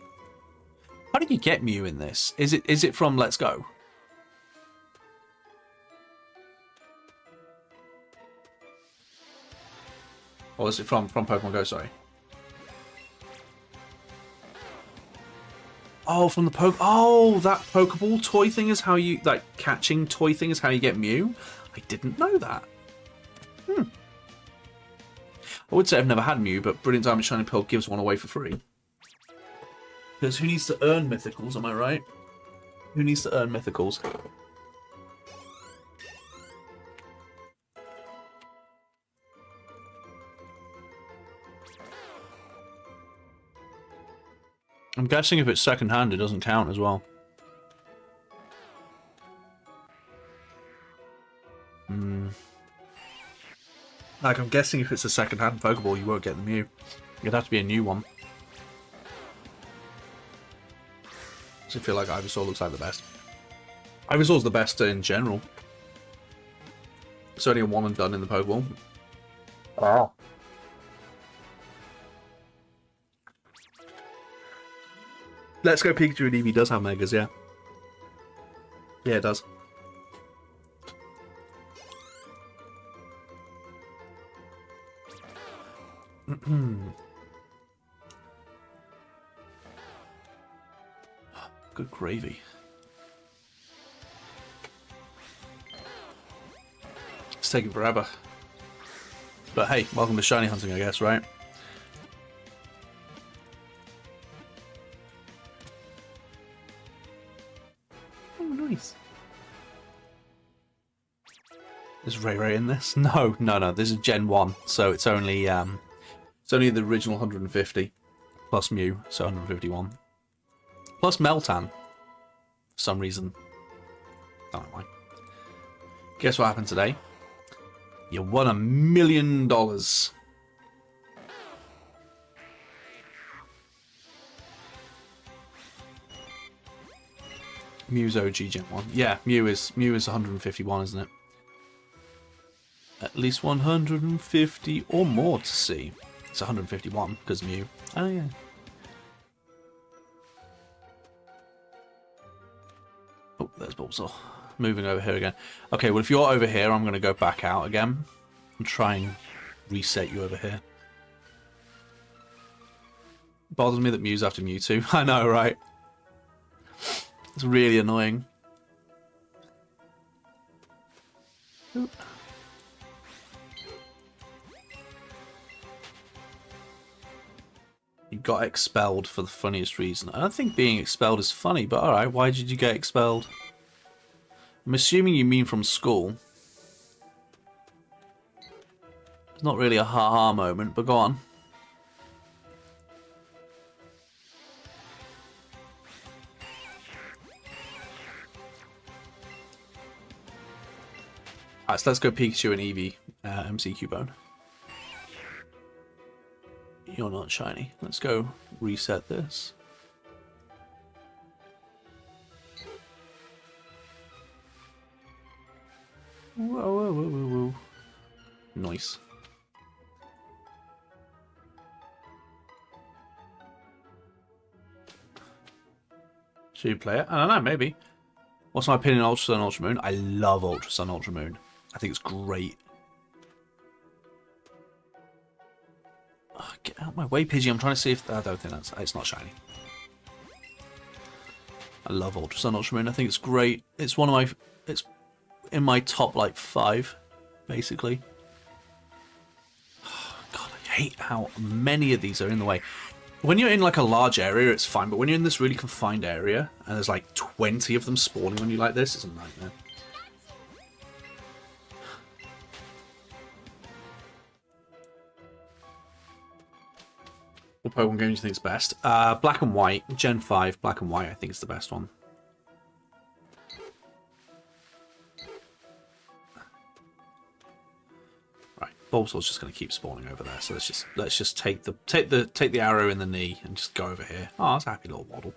How did you get Mew in this? Is it from Let's Go? Or is it from Pokemon Go, sorry? Oh, from the Oh, that Pokeball toy thing is how you... Like, catching toy thing is how you get Mew? I didn't know that. I would say I've never had Mew, but Brilliant Diamond Shining Pearl gives one away for free. Because who needs to earn mythicals, am I right? Who needs to earn mythicals? I'm guessing if it's second-hand, it doesn't count as well. Like, I'm guessing if it's a second-hand Pokeball, you won't get the Mew. It'd have to be a new one. So I feel like Ivysaur looks like the best. Ivysaur's the best in general. It's only a one and done in the Pokeball. Oh. Let's Go Pikachu and Eevee does have Megas, yeah. Yeah, it does. Good gravy. It's taking forever. But hey, welcome to shiny hunting, I guess, right? Oh, nice. Is Ray in this? No. This is Gen 1, so it's only the original 150 plus Mew, so 151. Plus Meltan. For some reason. Don't know why. Guess what happened today? You won $1 million. Mew's OG Gen 1. Yeah, Mew is 151, isn't it? At least 150 or more to see. It's 151 because Mew. Oh yeah. Oh, there's Bulbasaur. moving over here again. Okay, well, if you're over here, I'm going to go back out again and try and reset you over here. Bothers me that Mew's after Mewtwo. I know, right? It's really annoying. Oop. You got expelled for the funniest reason. I don't think being expelled is funny, but alright, why did you get expelled? I'm assuming you mean from school. It's not really a ha-ha moment, but go on. Alright, so let's go Pikachu and Eevee, MC Cubone. You're not shiny. Let's go reset this. Whoa, whoa, whoa, whoa, whoa. Nice. Should you play it? I don't know, maybe. What's my opinion on Ultra Sun, Ultra Moon? I love Ultra Sun, Ultra Moon. I think it's great. Oh, get out of my way, Pidgey. I'm trying to see if... I don't think that's... It's not shiny. I love Ultra Sun, Ultra Moon. I think it's great. It's one of my... It's in my top, like, 5, basically. Oh, God, I hate how many of these are in the way. When you're in, like, a large area, it's fine. But when you're in this really confined area, and there's, like, 20 of them spawning on you like this, it's a nightmare. What Pokemon game do you think is best? Black and White. Gen 5, Black and White, I think is the best one. Right, Bulbasaur's just going to keep spawning over there. So let's just take the arrow in the knee and just go over here. Oh, that's a happy little waddle.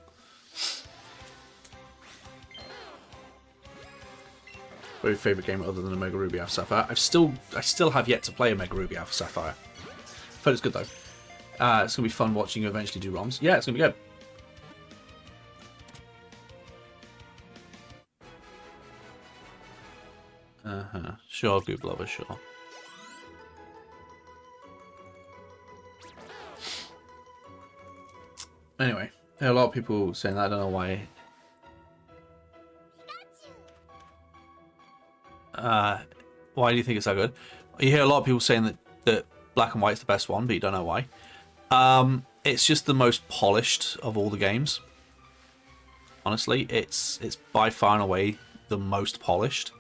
Very favorite game other than Omega Ruby Alpha Sapphire. I still have yet to play Omega Ruby Alpha Sapphire. But it's good though. It's going to be fun watching you eventually do ROMs. Yeah, it's going to be good. Sure, Goob Lover, sure. Anyway, there are a lot of people saying that. I don't know why. Why do you think it's so good? You hear a lot of people saying that Black and White's the best one, but you don't know why. It's just the most polished of all the games. Honestly, it's by far and away the most polished.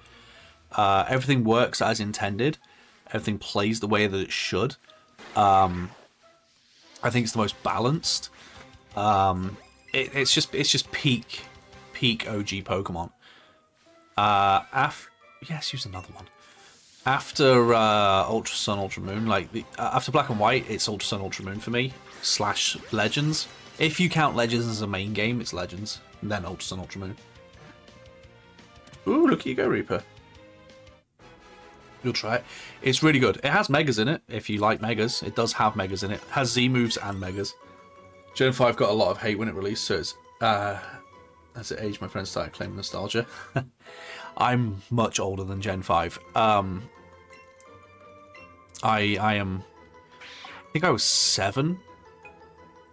Everything works as intended. Everything plays the way that it should. I think it's the most balanced. It's just peak OG Pokemon. Yes, use another one. After Ultra Sun, Ultra Moon, like after Black and White, it's Ultra Sun, Ultra Moon for me. / Legends. If you count Legends as a main game, it's Legends. And then Ultra Sun, Ultra Moon. Ooh, look at you go, Reaper. You'll try it. It's really good. It has Megas in it, if you like Megas. It does have Megas in it. It has Z moves and Megas. Gen 5 got a lot of hate when it released, so it's... as it aged, my friends started claiming nostalgia. I'm much older than Gen 5. I think I was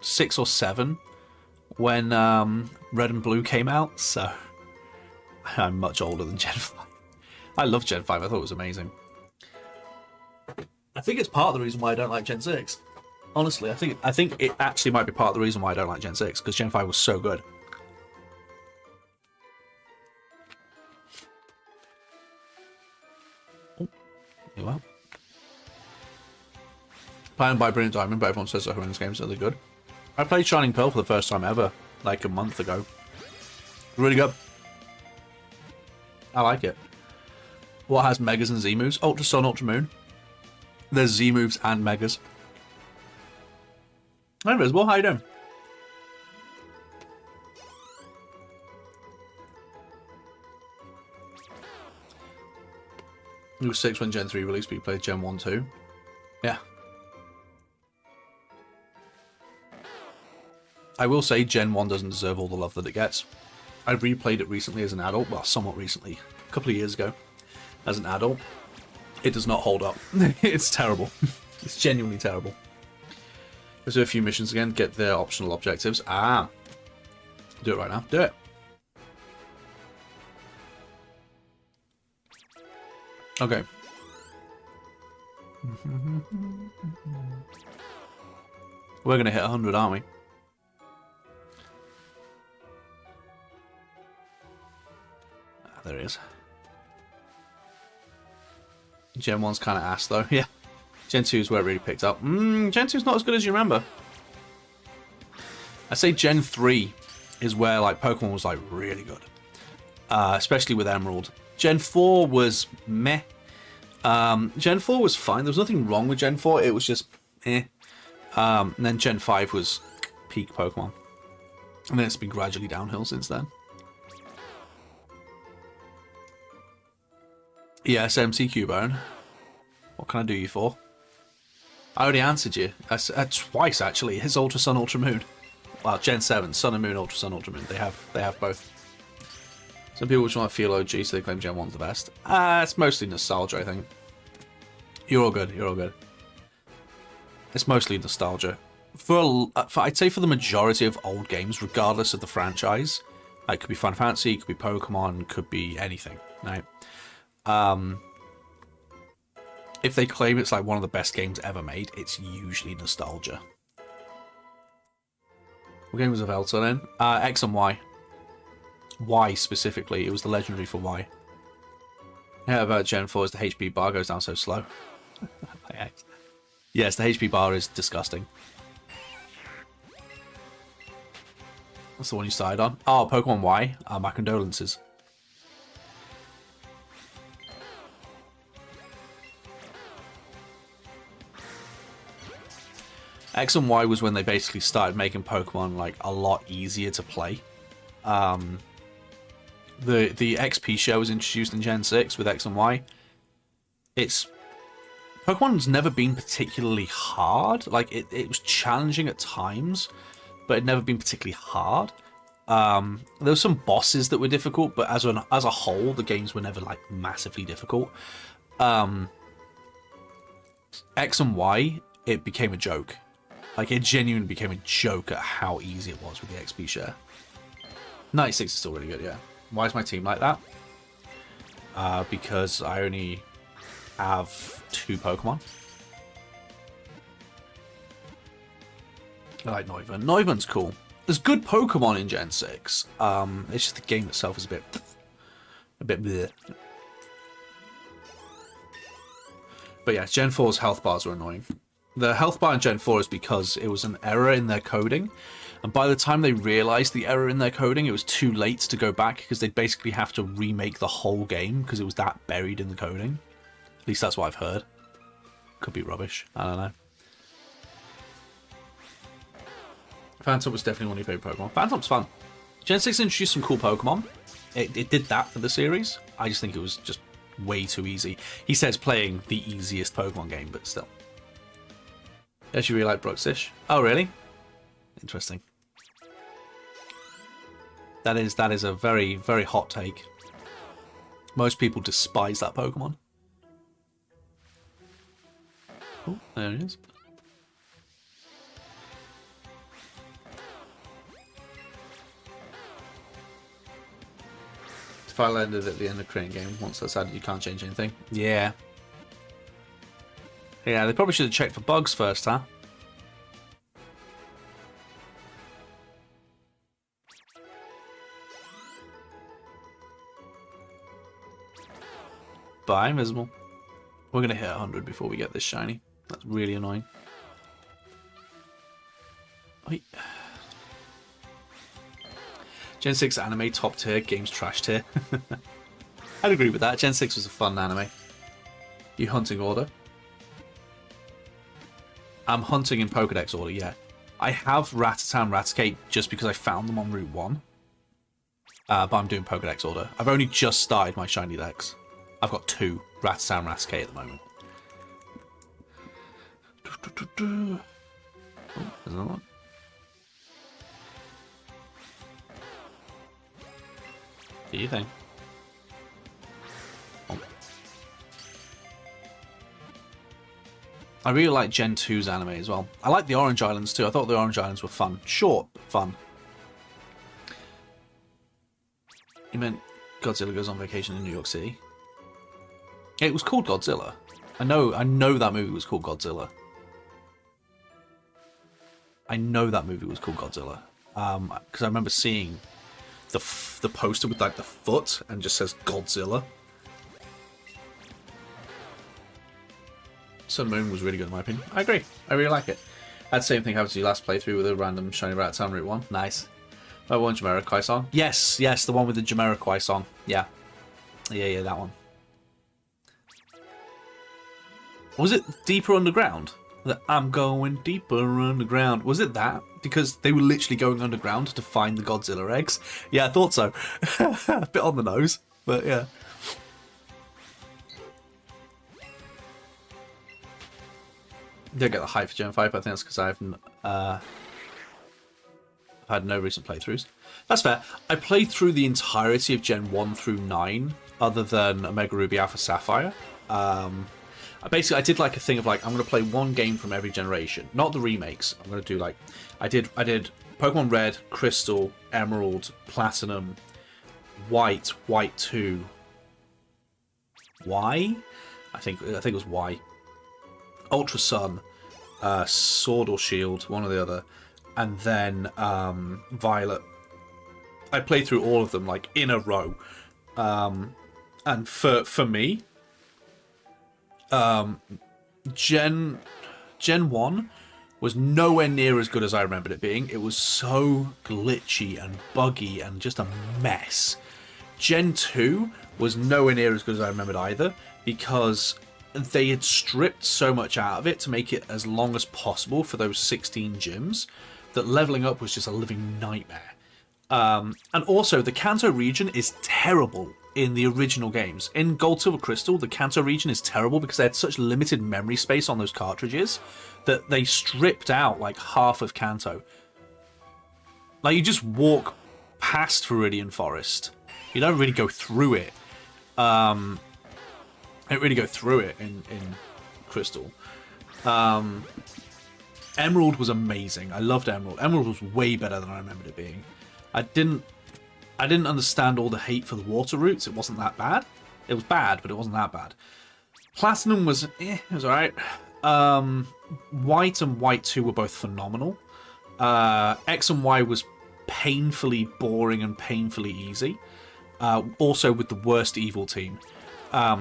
6 or 7 when Red and Blue came out, so I'm much older than Gen 5. I love Gen 5. I thought it was amazing. I think it's part of the reason why I don't like Gen 6. Honestly, I think it actually might be part of the reason why I don't like Gen 6, because Gen 5 was so good. Well, planned by Brilliant Diamond, but everyone says that Horrendous games are really good. I played Shining Pearl for the first time ever, like a month ago. Really good. I like it. What has Megas and Z moves? Ultra Sun, Ultra Moon. There's Z moves and Megas. Invisible, how you doing? You were 6 when Gen 3 released, but you played Gen 1 too. Yeah. I will say Gen 1 doesn't deserve all the love that it gets. I replayed it recently as an adult. Well, somewhat recently. A couple of years ago. As an adult. It does not hold up. It's terrible. It's genuinely terrible. Let's do a few missions again. Get their optional objectives. Ah. Do it right now. Do it. Okay. We're going to hit 100, aren't we? Ah, there it is. Gen 1's kind of ass, though. Yeah. Gen 2 is where it really picked up. Gen 2's not as good as you remember. I'd say Gen 3 is where, like, Pokemon was, like, really good. Especially with Emerald. Gen 4 was meh. Gen 4 was fine. There was nothing wrong with Gen 4. It was just eh. And then Gen 5 was peak Pokemon. And then it's been gradually downhill since then. Yes, MC Cubone. What can I do you for? I already answered you. Twice, actually. His Ultra Sun, Ultra Moon. Well, Gen 7, Sun and Moon, Ultra Sun, Ultra Moon. They have both. Some people just want to feel OG, so they claim Gen 1's the best. It's mostly nostalgia, I think. You're all good. You're all good. It's mostly nostalgia. I'd say for the majority of old games, regardless of the franchise, like, it could be Final Fantasy, it could be Pokemon, could be anything, right? If they claim it's like one of the best games ever made, it's usually nostalgia. What game was Velta then? X and Y. Y specifically. It was the legendary for Y. Yeah, about Gen 4 is the HP bar goes down so slow. Yes, the HP bar is disgusting. That's the one you started on. Oh, Pokemon Y. My condolences. X and Y was when they basically started making Pokemon like a lot easier to play. The XP share was introduced in Gen 6 with X and Y. Pokemon's never been particularly hard. Like, it was challenging at times, but it'd never been particularly hard. There were some bosses that were difficult, but as a whole, the games were never like massively difficult. X and Y, it became a joke. Like, it genuinely became a joke at how easy it was with the XP share. 96 is still really good, yeah. Why is my team like that? Because I only have 2 Pokemon. I like Noivern. Noivern's cool. There's good Pokemon in Gen 6. It's just the game itself is a bit bleh. But yeah, Gen 4's health bars are annoying. The health bar in Gen 4 is because it was an error in their coding. And by the time they realized the error in their coding, it was too late to go back because they'd basically have to remake the whole game because it was that buried in the coding. At least that's what I've heard. Could be rubbish. I don't know. Phantom was definitely one of your favourite Pokemon. Phantom's fun. Gen 6 introduced some cool Pokemon. It did that for the series. I just think it was just way too easy. He says playing the easiest Pokemon game, but still. I actually really like Bruxish. Oh, really? Interesting. That is a very, very hot take. Most people despise that Pokemon. Oh, there it is. If I landed at the end of creating game, once that's added, you can't change anything. Yeah. Yeah, they probably should have checked for bugs first, huh? Bye, invisible. We're going to hit 100 before we get this shiny. That's really annoying. Wait. Gen 6 anime top tier, games trash tier. I'd agree with that. Gen 6 was a fun anime. You hunting order? I'm hunting in Pokedex order, yeah. I have Rattata and Raticate just because I found them on Route 1. But I'm doing Pokedex order. I've only just started my shiny decks. I've got 2 Rattata and Raticate at the moment. Oh, there's another one. Do you think? Oh. I really like Gen 2's anime as well. I like the Orange Islands too. I thought the Orange Islands were fun. Short, but fun. You meant Godzilla Goes on Vacation in New York City? It was called Godzilla. I know that movie was called Godzilla. I know that movie was called Godzilla. Because I remember seeing the poster with like the foot and just says Godzilla. Sun Moon was really good in my opinion. I agree. I really like it. That same thing happened to you last playthrough with a random Shiny Rat Town Route 1. Nice. My one Jamiroquai song. Yes, the one with the Jamiroquai song. Yeah, that one. Was it Deeper Underground? I'm going deeper underground. Was it that? Because they were literally going underground to find the Godzilla eggs. Yeah, I thought so. A bit on the nose, but yeah. Didn't get the hype for Gen 5, but I think that's because I've had no recent playthroughs. That's fair. I played through the entirety of Gen 1 through 9, other than Omega Ruby Alpha Sapphire. Basically, I did like a thing of like, I'm going to play one game from every generation. Not the remakes. I'm going to do like, I did Pokemon Red, Crystal, Emerald, Platinum, White, White 2, Y? I think it was Y. Ultra Sun, Sword or Shield, one or the other, and then Violet. I played through all of them like in a row, and for me, Gen 1 was nowhere near as good as I remembered it being. It was so glitchy and buggy and just a mess. Gen 2 was nowhere near as good as I remembered either, because they had stripped so much out of it to make it as long as possible for those 16 gyms that leveling up was just a living nightmare. And also, the Kanto region is terrible in the original games. In Gold, Silver, Crystal, the Kanto region is terrible because they had such limited memory space on those cartridges that they stripped out like half of Kanto. Like, you just walk past Viridian Forest. You don't really go through it. I don't really go through it in Crystal. Emerald was amazing. I loved Emerald. Emerald was way better than I remembered it being. I didn't understand all the hate for the water routes. It wasn't that bad. It was bad, but it wasn't that bad. Platinum was, it was alright. White and White 2 were both phenomenal. X and Y was painfully boring and painfully easy. Also with the worst evil team.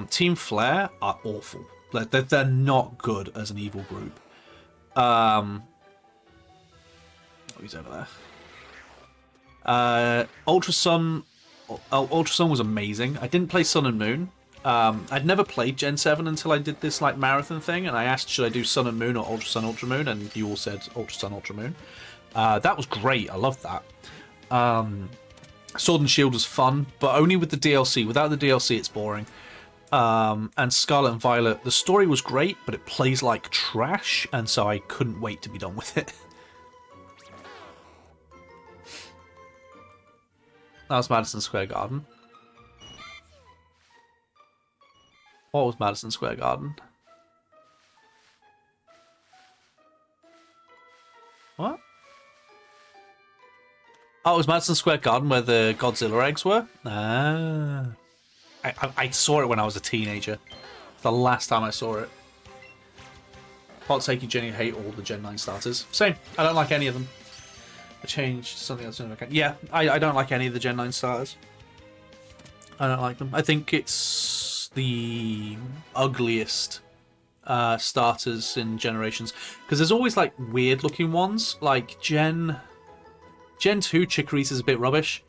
Team Flare are awful. They're not good as an evil group. Oh, he's over there. Ultra Sun was amazing. I didn't play Sun and Moon. I'd never played Gen 7 until I did this like marathon thing, and I asked, should I do Sun and Moon or Ultra Sun, Ultra Moon? And you all said Ultra Sun, Ultra Moon. That was great. I loved that. Sword and Shield was fun, but only with the DLC. Without the DLC, it's boring. And Scarlet and Violet, the story was great, but it plays like trash, and so I couldn't wait to be done with it. That was Madison Square Garden. What was Madison Square Garden? What? Oh, it was Madison Square Garden where the Godzilla eggs were? Ah. I saw it when I was a teenager. The last time I saw it. Hot take, you genuinely hate all the Gen 9 starters. Same. I don't like any of them. I changed something else. Yeah, I don't like any of the Gen 9 starters. I don't like them. I think it's the ugliest starters in generations. Because there's always like weird looking ones. Like Gen 2 Chikorita is a bit rubbish.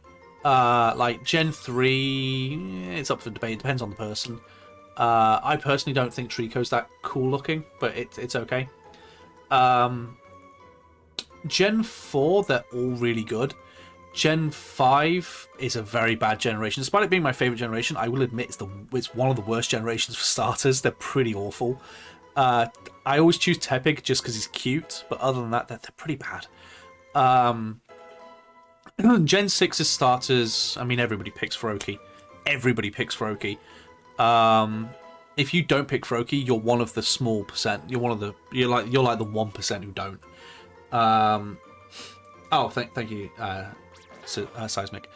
Like Gen 3, it's up for debate. It depends on the person. I personally don't think Trico's that cool looking, but it's okay. Gen 4, they're all really good. Gen 5 is a very bad generation. Despite it being my favourite generation, I will admit it's one of the worst generations for starters. They're pretty awful. I always choose Tepig just because he's cute, but other than that, they're pretty bad. Gen 6's starters, I mean, everybody picks Froakie. Everybody picks Froakie. If you don't pick Froakie, you're one of the small percent. You're like the 1% who don't. Oh, thank you, Seismic.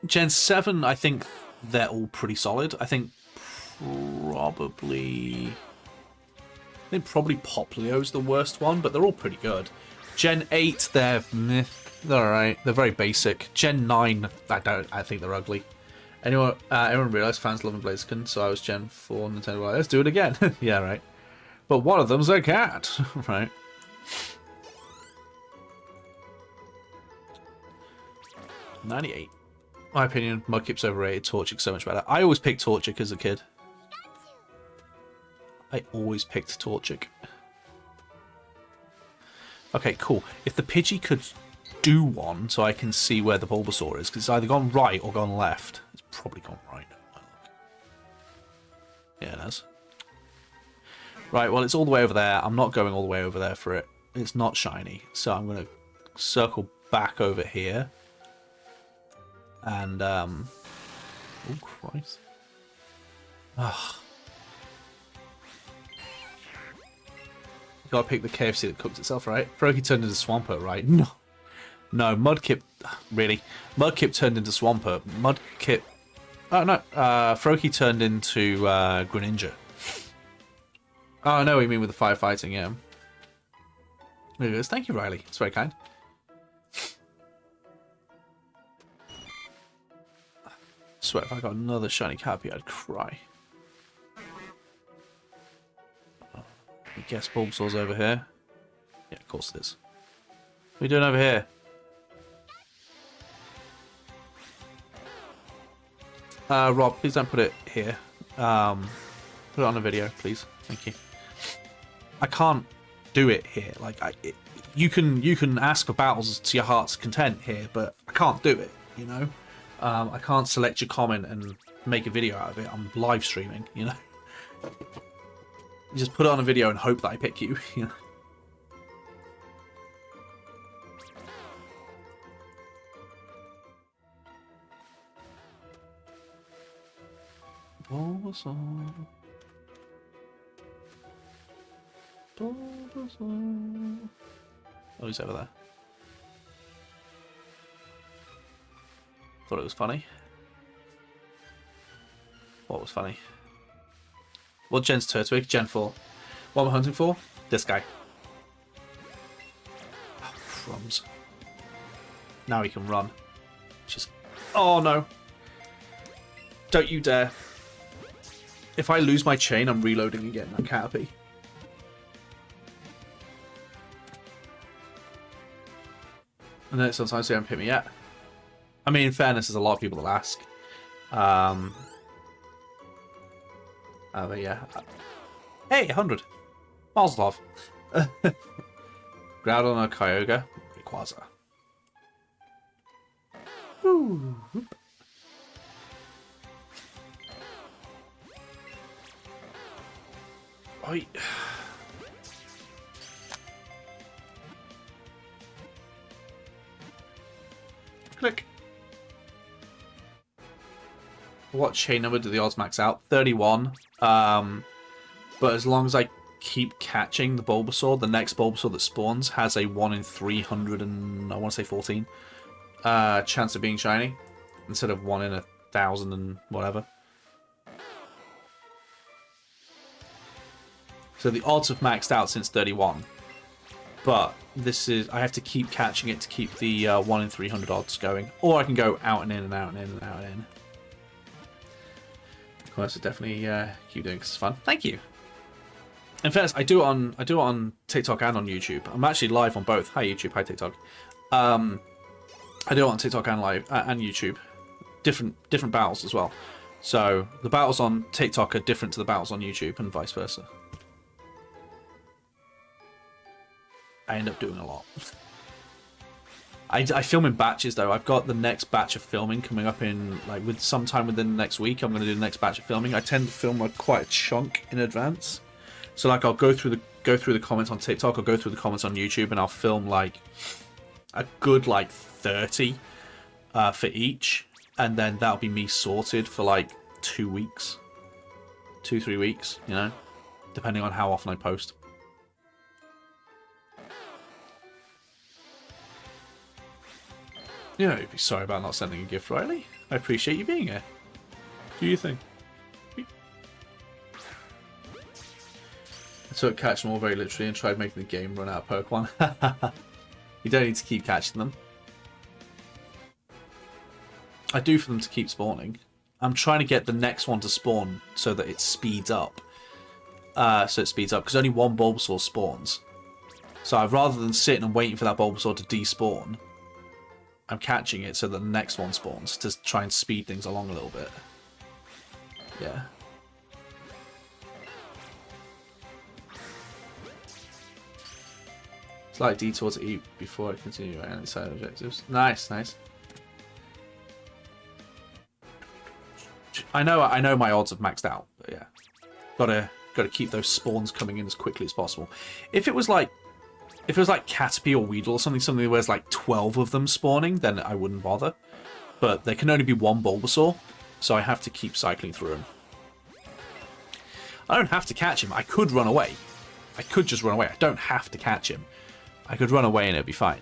Gen 7, I think they're all pretty solid. I think probably Poplio's the worst one, but they're all pretty good. Gen 8, they're alright. They're very basic. Gen 9, I think they're ugly. Everyone realised fans love Blaziken, so I was Gen 4 Nintendo. Like, let's do it again. Yeah, right. But one of them's a cat, right? $98. My opinion, Mudkip's overrated. Torchic's so much better. I always picked Torchic as a kid. I always picked Torchic. Okay, cool. If the Pidgey could do one so I can see where the Bulbasaur is, because it's either gone right or gone left. It's probably gone right. Yeah, it has. Right, well, it's all the way over there. I'm not going all the way over there for it. It's not shiny. So I'm going to circle back over here. And, oh, Christ. Ugh. Gotta pick the KFC that cooks itself, right? Froakie turned into Swampert, right? No. No, Mudkip... Really? Mudkip turned into Swampert. Mudkip... Oh, no. Froakie turned into Greninja. Oh, I know what you mean with the firefighting, yeah. There it is. Thank you, Riley. It's very kind. I swear, if I got another shiny Cappy, I'd cry. I guess Bulbasaur's over here. Yeah, of course it is. What are you doing over here? Rob, please don't put it here. Put it on a video, please. Thank you. I can't do it here. Like, you can ask for battles to your heart's content here, but I can't do it. You know, I can't select your comment and make a video out of it. I'm live streaming. You know, you just put it on a video and hope that I pick you. You know. Bulbasaur. Bulbasaur. Oh, he's over there. Thought it was funny. What was funny? What gen's Turtwig? Gen 4. What am I hunting for? This guy. Oh, crumbs. Now he can run. Just... Oh, no. Don't you dare. If I lose my chain, I'm reloading again. I'm Caterpie. And then sometimes they don't pick me yet. I mean, in fairness, there's a lot of people that ask. But yeah. Hey, 100. Mazel tov. Groudon or Kyogre? Rayquaza. Ooh. Oi. Click. What chain number do the odds max out? 31. But as long as I keep catching the Bulbasaur, the next Bulbasaur that spawns has a 1 in 300 and I want to say 14 chance of being shiny instead of 1 in 1,000 and whatever. So the odds have maxed out since 31, but this is I have to keep catching it to keep the 1 in 300 odds going, or I can go out and in and out and in and out and in. Of course, definitely keep doing because it's fun. Thank you. In fact, I do it on TikTok and on YouTube. I'm actually live on both. Hi YouTube, hi TikTok. I do it on TikTok and live and YouTube. Different battles as well. So the battles on TikTok are different to the battles on YouTube and vice versa. I end up doing a lot. I film in batches though. I've got the next batch of filming coming up in with sometime within the next week. I'm going to do the next batch of filming. I tend to film quite a chunk in advance. So I'll go through go through the comments on TikTok or go through the comments on YouTube, and I'll film like a good like 30 for each, and then that'll be me sorted for like 2 weeks, 2-3 weeks, you know, depending on how often I post. You know, you'd be sorry about not sending a gift, Riley. I appreciate you being here. Do you think? I took catch them all very literally and tried making the game run out of Pokemon. You don't need to keep catching them. I do for them to keep spawning. I'm trying to get the next one to spawn so that it speeds up. Because only one Bulbasaur spawns. So rather than sitting and waiting for that Bulbasaur to despawn, I'm catching it so that the next one spawns to try and speed things along a little bit. Yeah. Slight detour to eat before I continue any side objectives. Nice, nice. I know my odds have maxed out, but yeah. Gotta keep those spawns coming in as quickly as possible. If it was like Caterpie or Weedle or something where there's like 12 of them spawning, then I wouldn't bother. But there can only be one Bulbasaur, so I have to keep cycling through him. I don't have to catch him. I could run away. I could just run away. I don't have to catch him. I could run away and it'd be fine.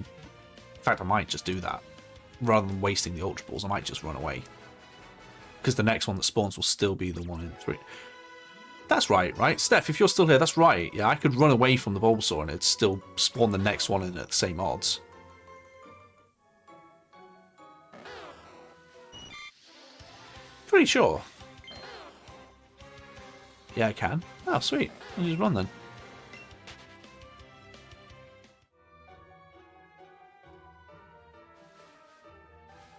In fact, I might just do that. Rather than wasting the Ultra Balls, I might just run away. Because the next one that spawns will still be the one in 3. That's right? Steph, if you're still here, that's right. Yeah, I could run away from the Bulbasaur and it'd still spawn the next one in at the same odds. Pretty sure. Yeah, I can. Oh, sweet. I'll just run then.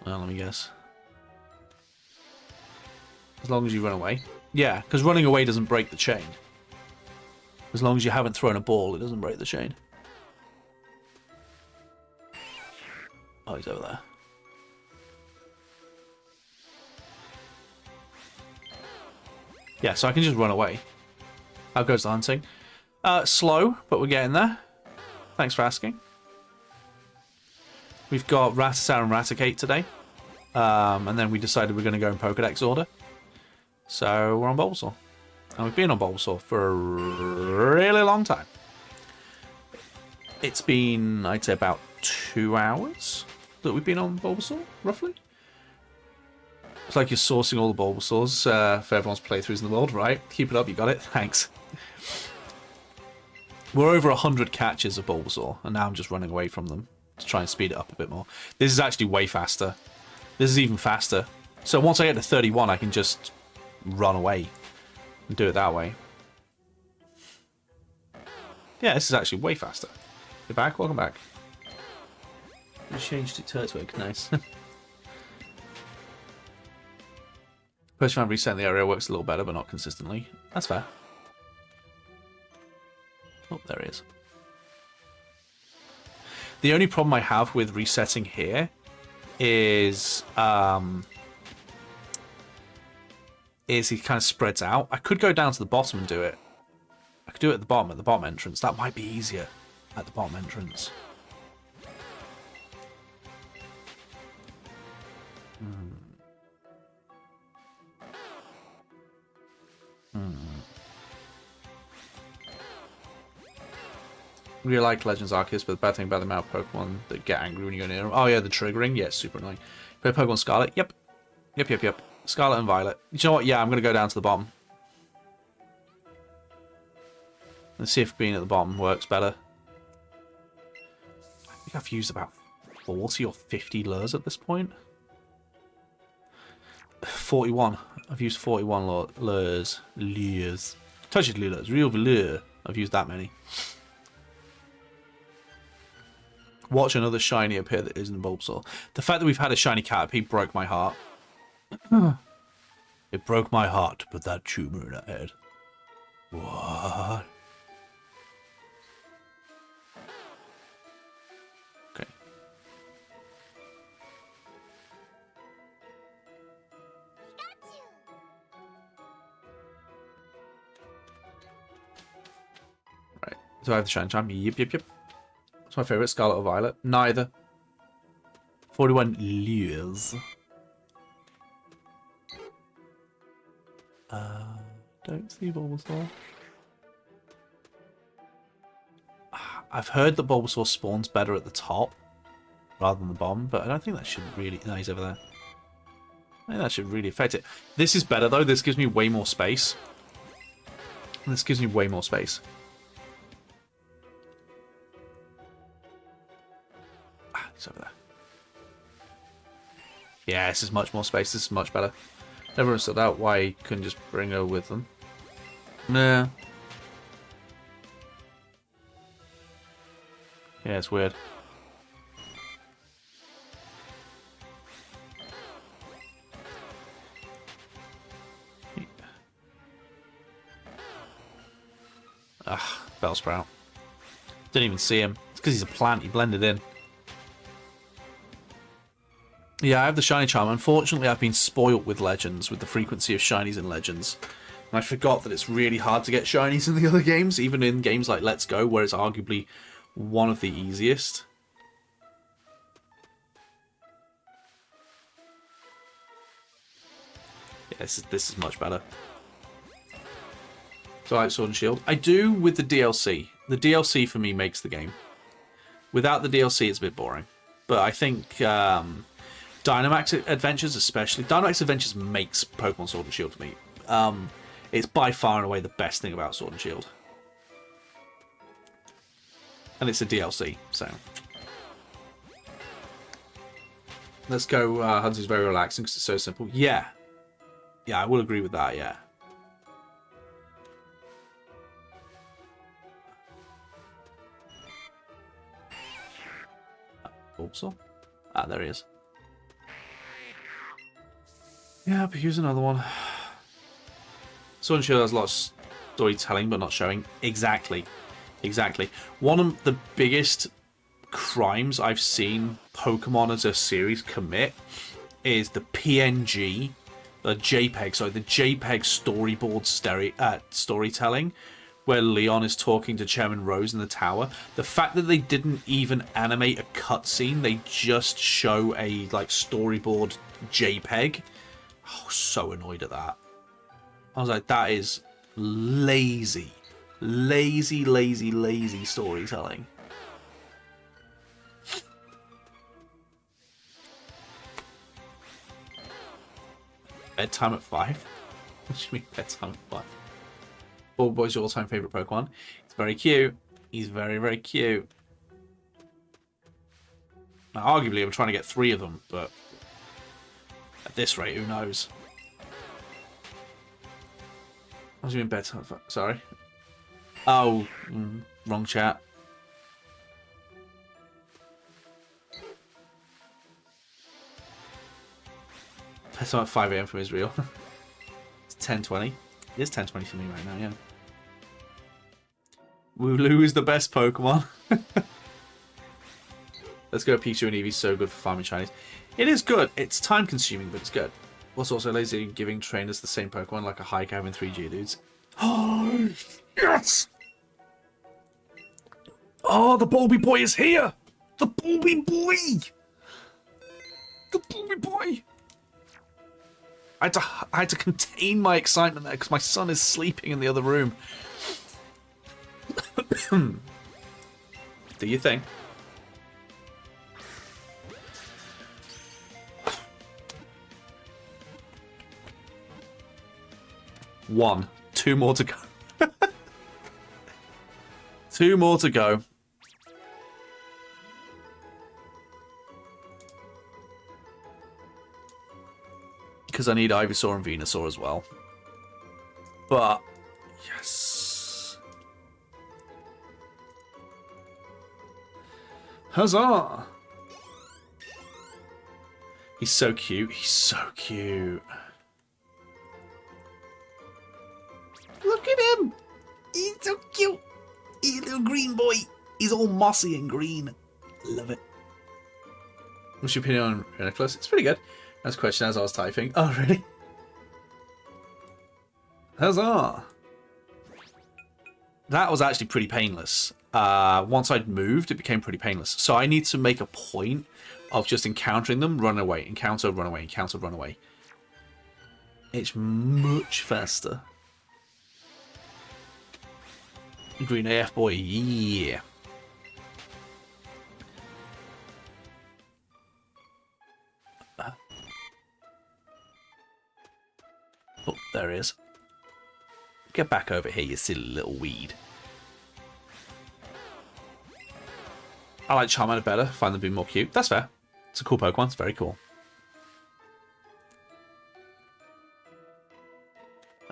Well, let me guess. As long as you run away. Yeah, because running away doesn't break the chain. As long as you haven't thrown a ball, it doesn't break the chain. Oh, he's over there. Yeah, so I can just run away. How goes the hunting? Slow, but we're getting there. Thanks for asking. We've got Rattata and Raticate today. And then we decided we're going to go in Pokedex order. So we're on Bulbasaur. And we've been on Bulbasaur for a really long time. It's been, I'd say, about 2 hours that we've been on Bulbasaur, roughly. It's like you're sourcing all the Bulbasaurs for everyone's playthroughs in the world, right? Keep it up, you got it. Thanks. We're over 100 catches of Bulbasaur, and now I'm just running away from them to try and speed it up a bit more. This is actually way faster. This is even faster. So once I get to 31, I can just run away and do it that way. Yeah, this is actually way faster. You're back? Welcome back. You changed to Turtwig. Nice. Postman reset in the area works a little better, but not consistently. That's fair. Oh, there he is. The only problem I have with resetting here is he kind of spreads out. I could go down to the bottom and do it. I could do it at the bottom entrance. That might be easier at the bottom entrance. Really like Legends Arceus, but the bad thing about the amount of Pokemon that get angry when you go near them. Oh yeah, the triggering. Yeah, super annoying. Play Pokemon Scarlet. Yep. Scarlet and Violet. You know what? Yeah, I'm going to go down to the bottom. Let's see if being at the bottom works better. I think I've used about 40 or 50 lures at this point. 41. I've used 41 lures. Touched lures. Real lure. I've used that many. Watch another shiny appear that isn't Bulbasaur. The fact that we've had a shiny Caterpie broke my heart. It broke my heart to put that tumor in her head. What? Okay. Right. Do I have the shine charm? Yep, yep, yep. What's my favourite? Scarlet or Violet? Neither. 41 lures. Don't see Bulbasaur. I've heard that Bulbasaur spawns better at the top rather than the bottom, but I don't think that should really... No, he's over there. I think that should really affect it. This is better, though. This gives me way more space. This gives me way more space. Ah, he's over there. Yeah, this is much more space. This is much better. Never understood out why he couldn't just bring her with them. Nah. Yeah, it's weird. Ah, Bellsprout. Didn't even see him. It's because he's a plant. He blended in. Yeah, I have the shiny charm. Unfortunately, I've been spoilt with Legends, with the frequency of shinies in Legends. And I forgot that it's really hard to get shinies in the other games, even in games like Let's Go, where it's arguably one of the easiest. Yeah, this is much better. So I like Sword and Shield. I do with the DLC. The DLC for me makes the game. Without the DLC, it's a bit boring. But I think Dynamax Adventures especially... Dynamax Adventures makes Pokemon Sword and Shield for me. It's by far and away the best thing about Sword and Shield. And it's a DLC, so... Let's go, Hunting's very relaxing because it's so simple. Yeah. Yeah, I will agree with that, yeah. Bulbasaur? Ah, there he is. Yeah, but here's another one. Sword and Shield has a lot of storytelling, but not showing. Exactly. Exactly. One of the biggest crimes I've seen Pokemon as a series commit is the PNG, the JPEG storyboard storytelling, where Leon is talking to Chairman Rose in the tower. The fact that they didn't even animate a cutscene, they just show a storyboard JPEG. I was so annoyed at that. I was like, that is lazy. Lazy, lazy, lazy storytelling. Bedtime at 5? What do you mean bedtime at 5? Bulbaboy's your all-time favourite Pokemon. He's very cute. He's very, very cute. Now, arguably, I'm trying to get 3 of them, but at this rate, who knows? What do you mean bedtime at 5? Sorry. Oh, wrong chat. Bedtime at 5 AM from Israel. It's 10:20. It is 10:20 for me right now, yeah. Wooloo is the best Pokemon. Let's go. Pikachu and Eevee, so good for farming shinies. It is good. It's time consuming, but it's good. What's also lazy giving trainers the same Pokemon like a Hike having 3 Geodudes. Oh, yes! Oh, the Bulby Boy is here! The Bulby Boy! The Bulby Boy! I had to contain my excitement there because my son is sleeping in the other room. Do you think? One. 2 more to go. 2 more to go. Because I need Ivysaur and Venusaur as well. But, yes. Huzzah! He's so cute. He's so cute. Look at him! He's so cute! He's a little green boy. He's all mossy and green. Love it. What's your opinion on Reniculus? It's pretty good. That's a question as I was typing. Oh, really? Huzzah! that was actually pretty painless. Once I'd moved, it became pretty painless. So I need to make a point of just encountering them, run away, encounter, run away, encounter, run away. It's much faster. Green AF boy, yeah. Oh, there he is. Get back over here, you silly little weed. I like Charmander better. Find them being more cute. That's fair. It's a cool Pokemon. It's very cool.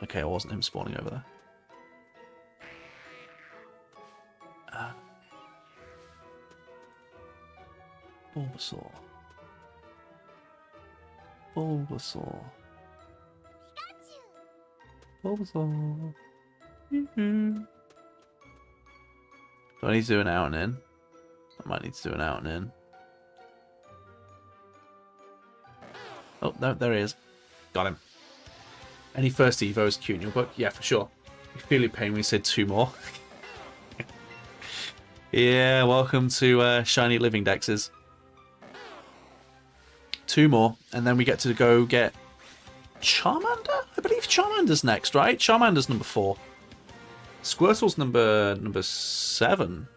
Okay, it wasn't him spawning over there. Bulbasaur. Bulbasaur. Bulbasaur. Do I need to do an out and in? I might need to do an out and in. Oh, no, there he is. Got him. Any first Evo is cute in your book? Yeah, for sure. You feel your pain when you said 2 more. Yeah, welcome to Shiny Living Dexes. 2 more, and then we get to go get Charmander? I believe Charmander's next, right? Charmander's number 4. Squirtle's number 7.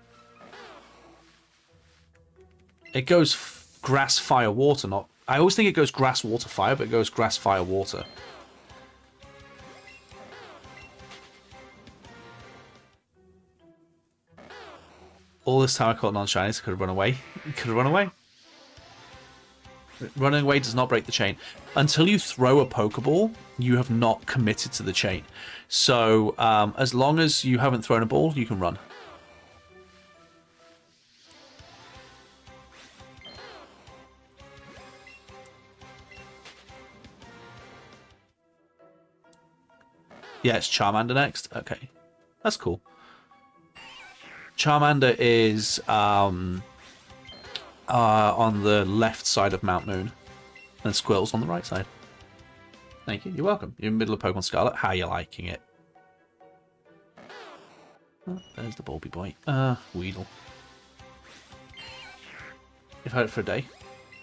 It goes grass, fire, water, not... I always think it goes grass, water, fire, but it goes grass, fire, water. All this time I caught non-shinies, could have run away. Could have run away. Running away does not break the chain. Until you throw a Pokeball, you have not committed to the chain. So, as long as you haven't thrown a ball, you can run. Yeah, it's Charmander next. Okay. That's cool. Charmander is on the left side of Mount Moon. And Squirtle's on the right side. Thank you. You're welcome. You're in the middle of Pokemon Scarlet. How are you liking it? Oh, there's the Bulby boy. Weedle. You've had it for a day.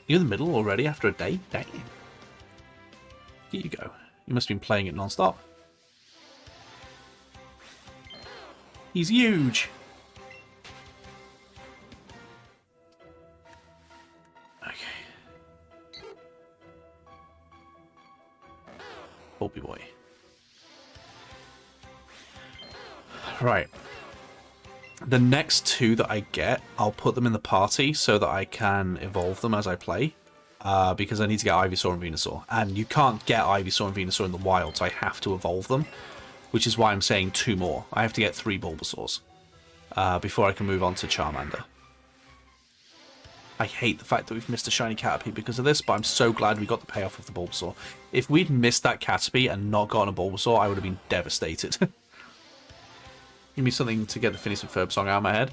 You're in the middle already after a day? Dang. Here you go. You must have been playing it non-stop. He's huge. Okay. Bulby boy. Right. The next 2 that I get, I'll put them in the party so that I can evolve them as I play. Because I need to get Ivysaur and Venusaur. And you can't get Ivysaur and Venusaur in the wild, so I have to evolve them. Which is why I'm saying 2 more. I have to get 3 Bulbasaurs before I can move on to Charmander. I hate the fact that we've missed a shiny Caterpie because of this, but I'm so glad we got the payoff of the Bulbasaur. If we'd missed that Caterpie and not gotten a Bulbasaur, I would have been devastated. Give me something to get the Phineas and Ferb song out of my head.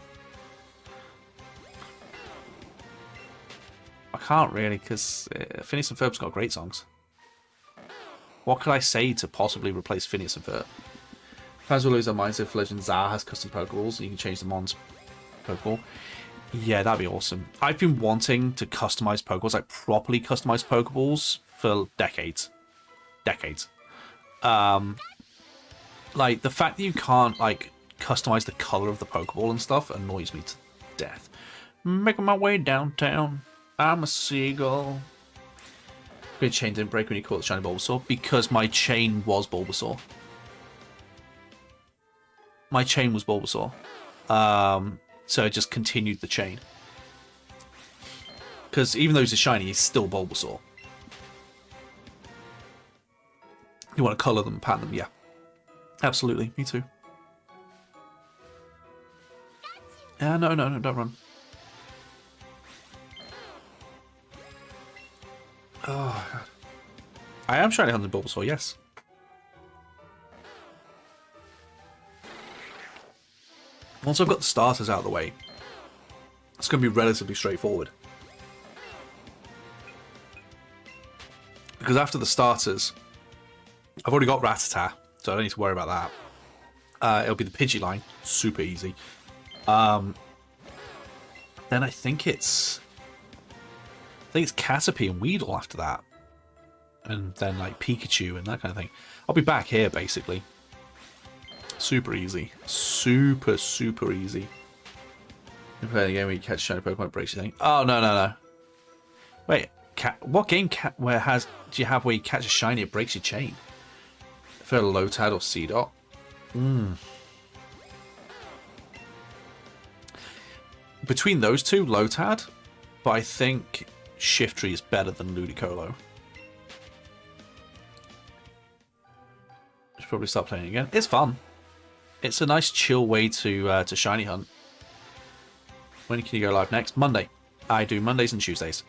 I can't really, because Phineas and Ferb's got great songs. What could I say to possibly replace Phineas and Ferb? Fans will lose their minds if Legend Zar has custom Pokeballs and you can change them on's Pokeball. Yeah, that'd be awesome. I've been wanting to customize Pokeballs, like properly customize Pokeballs, for decades. Decades. Like, the fact that you can't, like, customize the color of the Pokeball and stuff annoys me to death. Making my way downtown. I'm a seagull. Your chain didn't break when you caught the shiny Bulbasaur because my chain was Bulbasaur. My chain was Bulbasaur. So it just continued the chain. Because even though he's a shiny, he's still Bulbasaur. You want to colour them, pattern them, yeah. Absolutely, me too. No, don't run. Oh, God. I am shiny hunting Bulbasaur, yes. Once I've got the starters out of the way, it's going to be relatively straightforward. Because after the starters, I've already got Rattata, so I don't need to worry about that. It'll be the Pidgey line, super easy. Then I think it's Caterpie and Weedle after that, and then like Pikachu and that kind of thing. I'll be back here basically. Super easy, super easy. You play the game where you catch shiny Pokemon breaks your thing. Oh no. Wait, what game do you have where you catch a shiny it breaks your chain? For Lotad or Seedot? Between those two, Lotad, but I think Shiftry is better than Ludicolo. Should probably start playing again. It's fun. It's a nice chill way to shiny hunt. When can you go live next? Monday. I do Mondays and Tuesdays.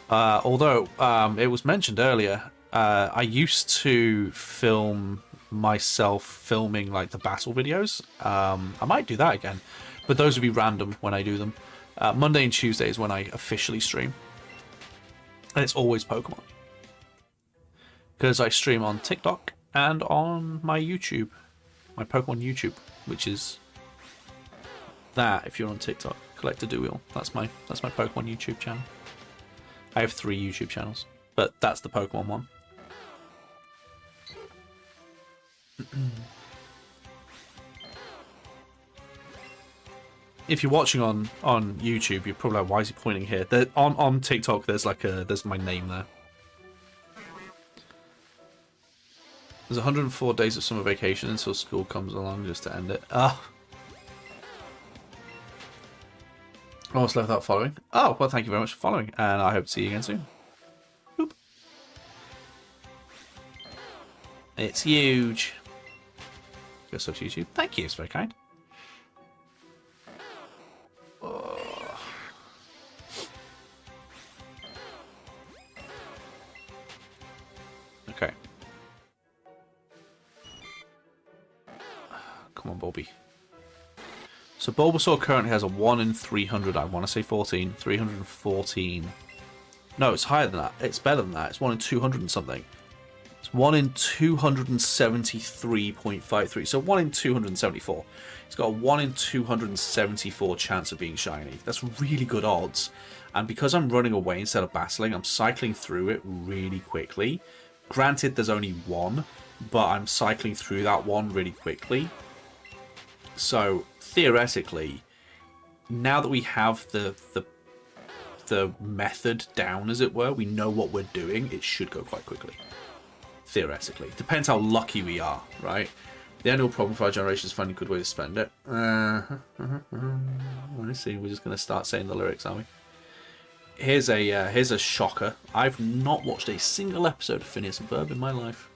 Although it was mentioned earlier, I used to film myself filming like the battle videos. I might do that again, but those would be random when I do them. Monday and Tuesday is when I officially stream, and it's always Pokemon because I stream on TikTok and on my YouTube, my Pokemon YouTube, which is that if you're on TikTok, Collector Deweel. That's my Pokemon YouTube channel. I have 3 YouTube channels, but that's the Pokemon one. If you're watching on YouTube, you're probably like, why is he pointing here? On TikTok, there's my name there. There's 104 days of summer vacation until school comes along just to end it. Almost left without following. Oh, well, thank you very much for following, and I hope to see you again soon. Boop. It's huge. Go sub to YouTube. Thank you, it's very kind. Oh. Okay. Come on, Bobby. So Bulbasaur currently has a 1 in 300, I want to say 14, 314. No, it's higher than that. It's better than that. It's 1 in 200 and something. It's 1 in 273.53. So 1 in 274. It's got a 1 in 274 chance of being shiny. That's really good odds. And because I'm running away instead of battling, I'm cycling through it really quickly. Granted, there's only one, but I'm cycling through that one really quickly. So theoretically, now that we have the method down, as it were, we know what we're doing, it should go quite quickly. Theoretically. Depends how lucky we are, right? The annual problem for our generation is finding a good way to spend it. Let me see, we're just going to start saying the lyrics, aren't we? Here's a shocker. I've not watched a single episode of Phineas and Ferb in my life.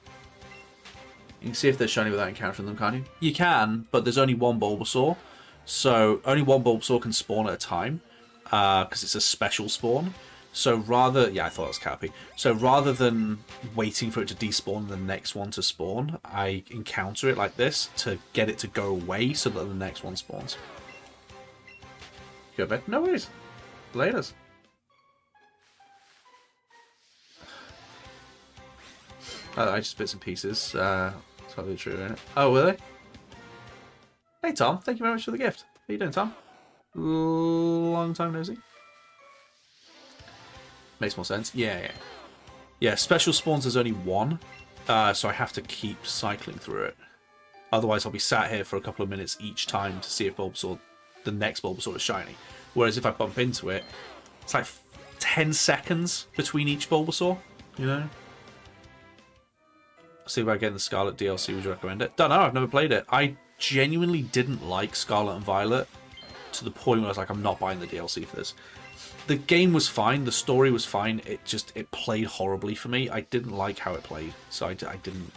You can see if they're shiny without encountering them, can't you? You can, but there's only one Bulbasaur. So only one Bulbasaur can spawn at a time. Because it's a special spawn. So rather... Yeah, I thought it was Cappy. So rather than waiting for it to despawn and the next one to spawn, I encounter it like this to get it to go away so that the next one spawns. Go to bed? No worries. Laters. I just bits and pieces. Totally true, isn't it? Oh, were they? Hey, Tom. Thank you very much for the gift. How you doing, Tom? Long time no see. Makes more sense. Yeah. Yeah, special spawns there's only one. So I have to keep cycling through it. Otherwise, I'll be sat here for a couple of minutes each time to see if the next Bulbasaur is shiny. Whereas if I bump into it, it's like 10 seconds between each Bulbasaur, you know? See about getting the Scarlet DLC, would you recommend it? Don't know, I've never played it. I genuinely didn't like Scarlet and Violet to the point where I was like, I'm not buying the DLC for this. The game was fine, the story was fine, it played horribly for me. I didn't like how it played, so I didn't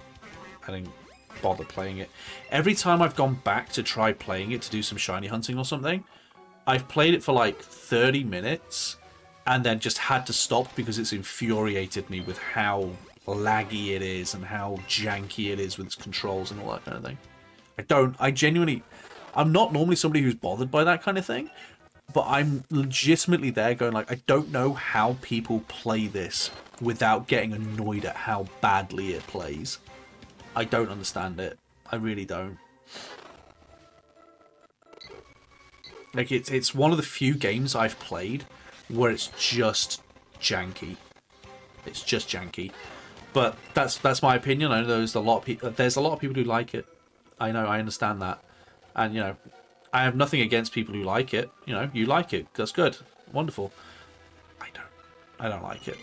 bother playing it. Every time I've gone back to try playing it to do some shiny hunting or something, I've played it for like 30 minutes and then just had to stop because it's infuriated me with how laggy it is and how janky it is with its controls and all that kind of thing. I'm not normally somebody who's bothered by that kind of thing, but I'm legitimately there going like, I don't know how people play this without getting annoyed at how badly it plays. I don't understand it. I really don't. Like, it's one of the few games I've played where it's just janky. It's just janky. But that's my opinion. I know there's a lot of people who like it. I know, I understand that. And, you know, I have nothing against people who like it. You know, you like it. That's good. Wonderful. I don't like it.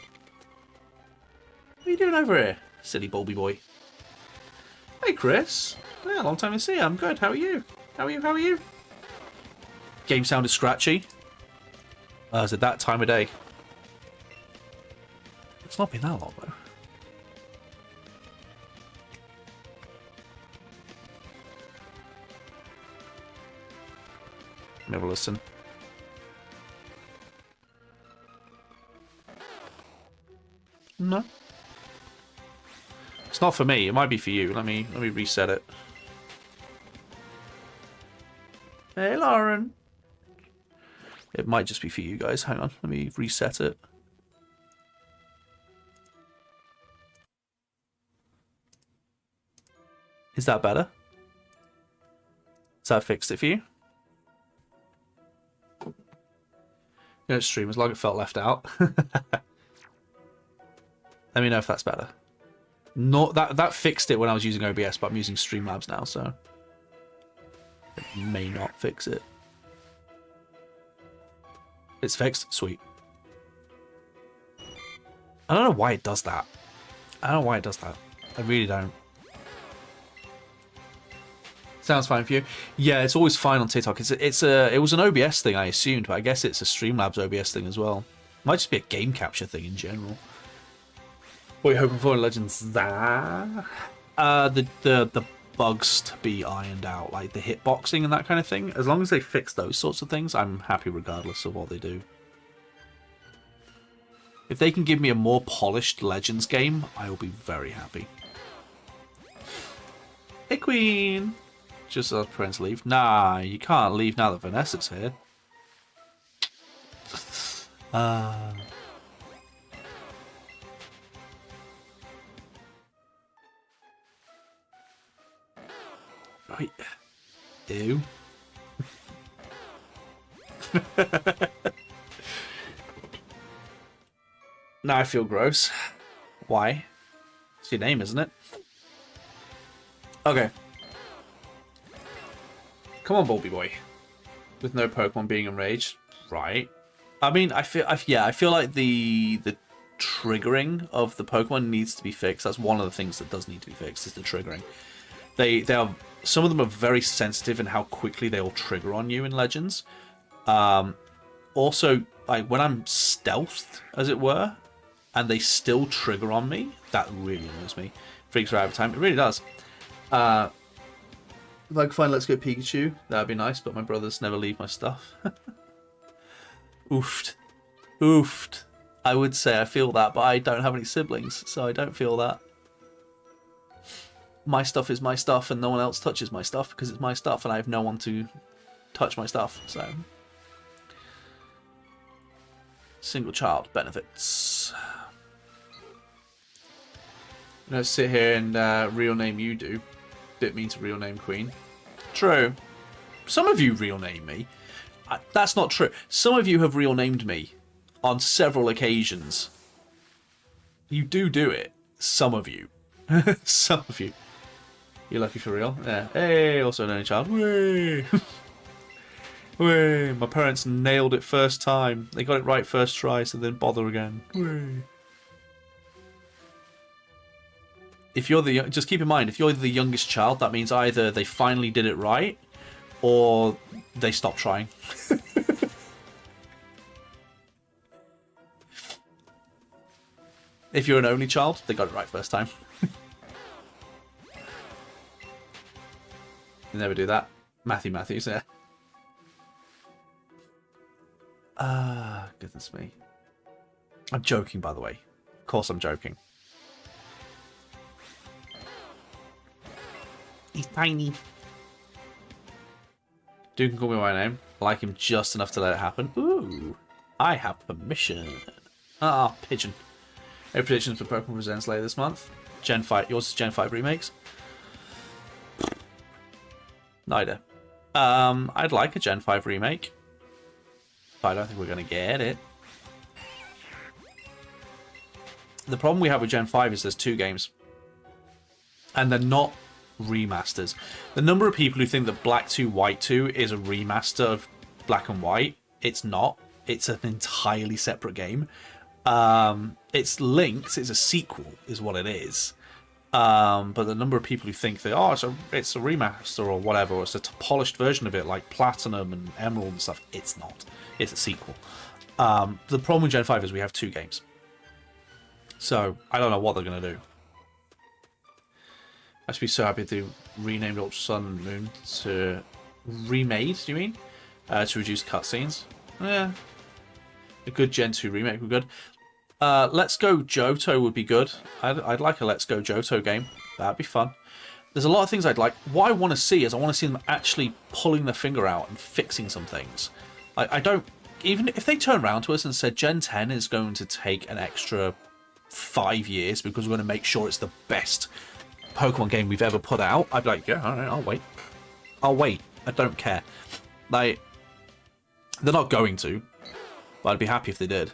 What are you doing over here, silly bulby boy? Hey, Chris. Yeah, long time to see. I'm good. How are you? How are you? Game sounded scratchy. Is it that time of day? It's not been that long, though. Never listen. No. It's not for me. It might be for you. Let me reset it. Hey, Lauren. It might just be for you guys. Hang on. Let me reset it. Is that better? Has that fixed it for you? You know, streamers like it felt left out. Let me know if that's better. Not that fixed it when I was using OBS, but I'm using Streamlabs now, so it may not fix it. It's fixed? Sweet. I don't know why it does that. I don't know why it does that. I really don't. Sounds fine for you. Yeah, it's always fine on TikTok. It was an OBS thing, I assumed, but I guess it's a Streamlabs OBS thing as well. Might just be a game capture thing in general. What are you hoping for in Legends? The bugs to be ironed out, like the hitboxing and that kind of thing. As long as they fix those sorts of things, I'm happy regardless of what they do. If they can give me a more polished Legends game, I will be very happy. Hey, Queen! Just as parents leave. Nah, you can't leave now that Vanessa's here. Right. Ew. Now I feel gross. Why? It's your name, isn't it? Okay. Come on, Bulby boy. With no Pokemon being enraged, right? I mean, I feel like the triggering of the Pokemon needs to be fixed. That's one of the things that does need to be fixed, is the triggering. They are, some of them are very sensitive in how quickly they will trigger on you in Legends. Also, like when I'm stealthed, as it were, and they still trigger on me, that really annoys me. Freaks her out every time. It really does. If I could find Let's Go Pikachu, that'd be nice, but my brothers never leave my stuff. Oofed. Oofed. I would say I feel that, but I don't have any siblings, so I don't feel that. My stuff is my stuff, and no one else touches my stuff because it's my stuff, and I have no one to touch my stuff, so. Single child benefits. You know, sit here and real name you do. Didn't mean to real name Queen. True. Some of you real name me. That's not true. Some of you have real named me on several occasions. You do it. Some of you. Some of you. You're lucky for real. Yeah. Hey, also an only child. Way. Way. My parents nailed it first time. They got it right first try, so they didn't bother again. Way. If you're the just keep in mind, if you're the youngest child, that means either they finally did it right, or they stopped trying. If you're an only child, they got it right first time. You never do that. Matthews, yeah. Goodness me. I'm joking, by the way. Of course I'm joking. He's tiny. Dude can call me by my name. I like him just enough to let it happen. Ooh. I have permission. Ah, pigeon. Any predictions for Pokemon Presents later this month? Gen 5. Yours is Gen 5 remakes? Neither. I'd like a Gen 5 remake. but I don't think we're going to get it. The problem we have with Gen 5 is there's 2 games. And they're not remasters. The number of people who think that Black 2, White 2 is a remaster of Black and White, it's not. It's an entirely separate game. It's linked, it's a sequel, is what it is. But the number of people who think that, oh, it's a remaster or whatever, or it's a polished version of it like Platinum and Emerald and stuff, it's not. It's a sequel. The problem with Gen 5 is we have 2 games. So, I don't know what they're going to do. I should be so happy they renamed Ultra Sun and Moon to... Remade, do you mean? To reduce cutscenes. Yeah. A good Gen 2 remake would be good. Let's Go Johto would be good. I'd like a Let's Go Johto game. That'd be fun. There's a lot of things I'd like. What I want to see is I want to see them actually pulling their finger out and fixing some things. I don't... Even if they turn around to us and said Gen 10 is going to take an extra 5 years because we're going to make sure it's the best Pokemon game we've ever put out, I'd be like, yeah, alright, I'll wait. I'll wait. I don't care. Like, they're not going to, but I'd be happy if they did.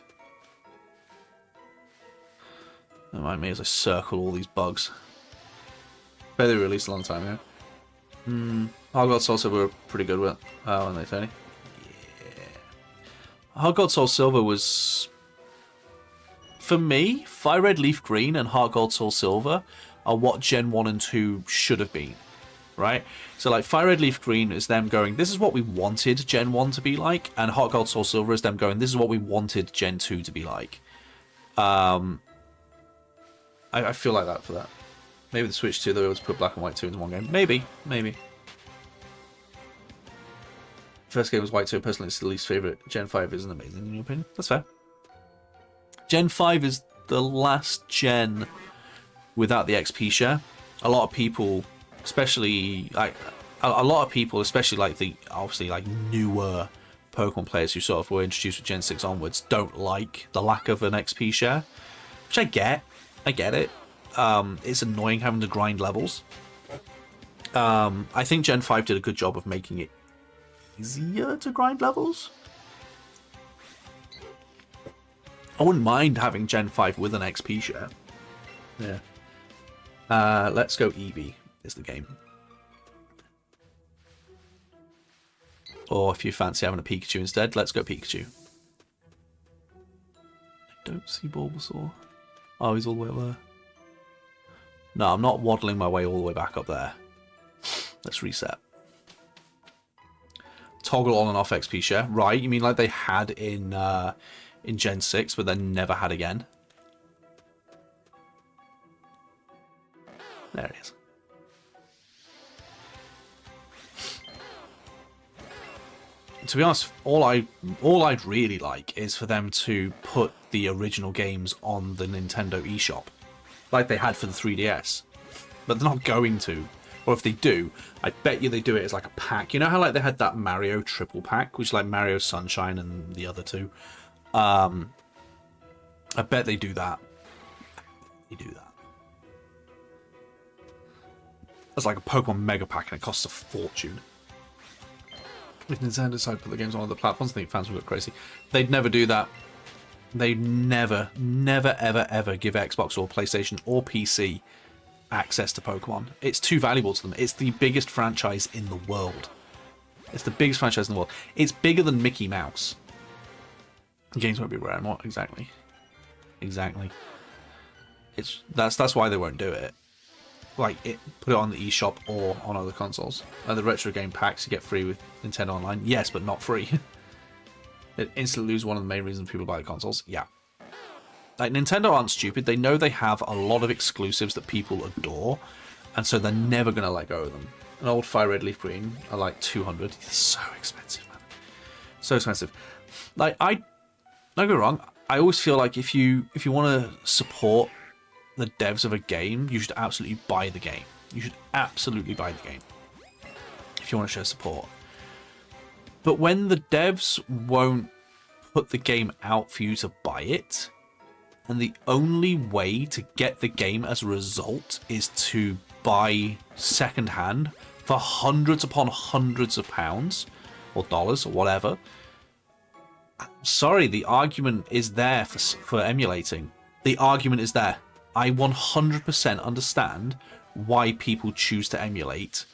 Remind me as I circle all these bugs. Bet they released a long time ago. Hard Gold Soul Silver were pretty good with it. When they Tony. Yeah. Hard Gold Soul Silver was, for me, Fire Red Leaf Green and Heart Gold Soul Silver are what Gen 1 and 2 should have been, right? So like Fire Red Leaf Green is them going, this is what we wanted Gen 1 to be like, and Heart Gold Soul Silver is them going, this is what we wanted Gen 2 to be like. I feel like that for that. Maybe the Switch 2, they'll be able to put Black and White 2 into one game. Maybe. First game was White 2, personally it's the least favourite. Gen 5 isn't amazing in your opinion. That's fair. Gen 5 is the last gen without the XP share. A lot of people, especially like especially like the obviously like newer Pokemon players who sort of were introduced with Gen 6 onwards, don't like the lack of an XP share, which I get it. It's annoying having to grind levels. I think Gen 5 did a good job of making it easier to grind levels. I wouldn't mind having Gen 5 with an XP share. Yeah. Let's Go Eevee is the game. Or if you fancy having a Pikachu instead, Let's Go Pikachu. I don't see Bulbasaur. Oh, he's all the way up there. No, I'm not waddling my way all the way back up there. Let's reset. Toggle on and off XP share. Right, you mean like they had in Gen 6, but then never had again? There it is. To be honest, all I'd really like is for them to put the original games on the Nintendo eShop, like they had for the 3DS. But they're not going to. Or if they do, I bet you they do it as like a pack. You know how like they had that Mario triple pack, which is like Mario Sunshine and the other two? I bet they do that. They do that. It's like a Pokemon Mega Pack and it costs a fortune. If Nintendo decided to put the games on other platforms, I think fans would go crazy. They'd never do that. They'd never, ever give Xbox or PlayStation or PC access to Pokemon. It's too valuable to them. It's the biggest franchise in the world. It's the biggest franchise in the world. It's bigger than Mickey Mouse. The games won't be rare anymore. Exactly. That's why they won't do it. Like, put it on the eShop or on other consoles. And the retro game packs you get free with Nintendo Online. Yes, but not free. It instantly lose one of the main reasons people buy the consoles. Yeah. Like, Nintendo aren't stupid. They know they have a lot of exclusives that people adore. And so they're never going to let go of them. An old Fire Red Leaf Green are like 200. It's so expensive, man. So expensive. Like, don't get me wrong. I always feel like if you want to support the devs of a game, you should absolutely buy the game. You should absolutely buy the game if you want to show support. But when the devs won't put the game out for you to buy it, and the only way to get the game as a result is to buy secondhand for hundreds upon hundreds of pounds or dollars or whatever, Sorry, the argument is there for emulating. The argument is there. I 100% understand why people choose to emulate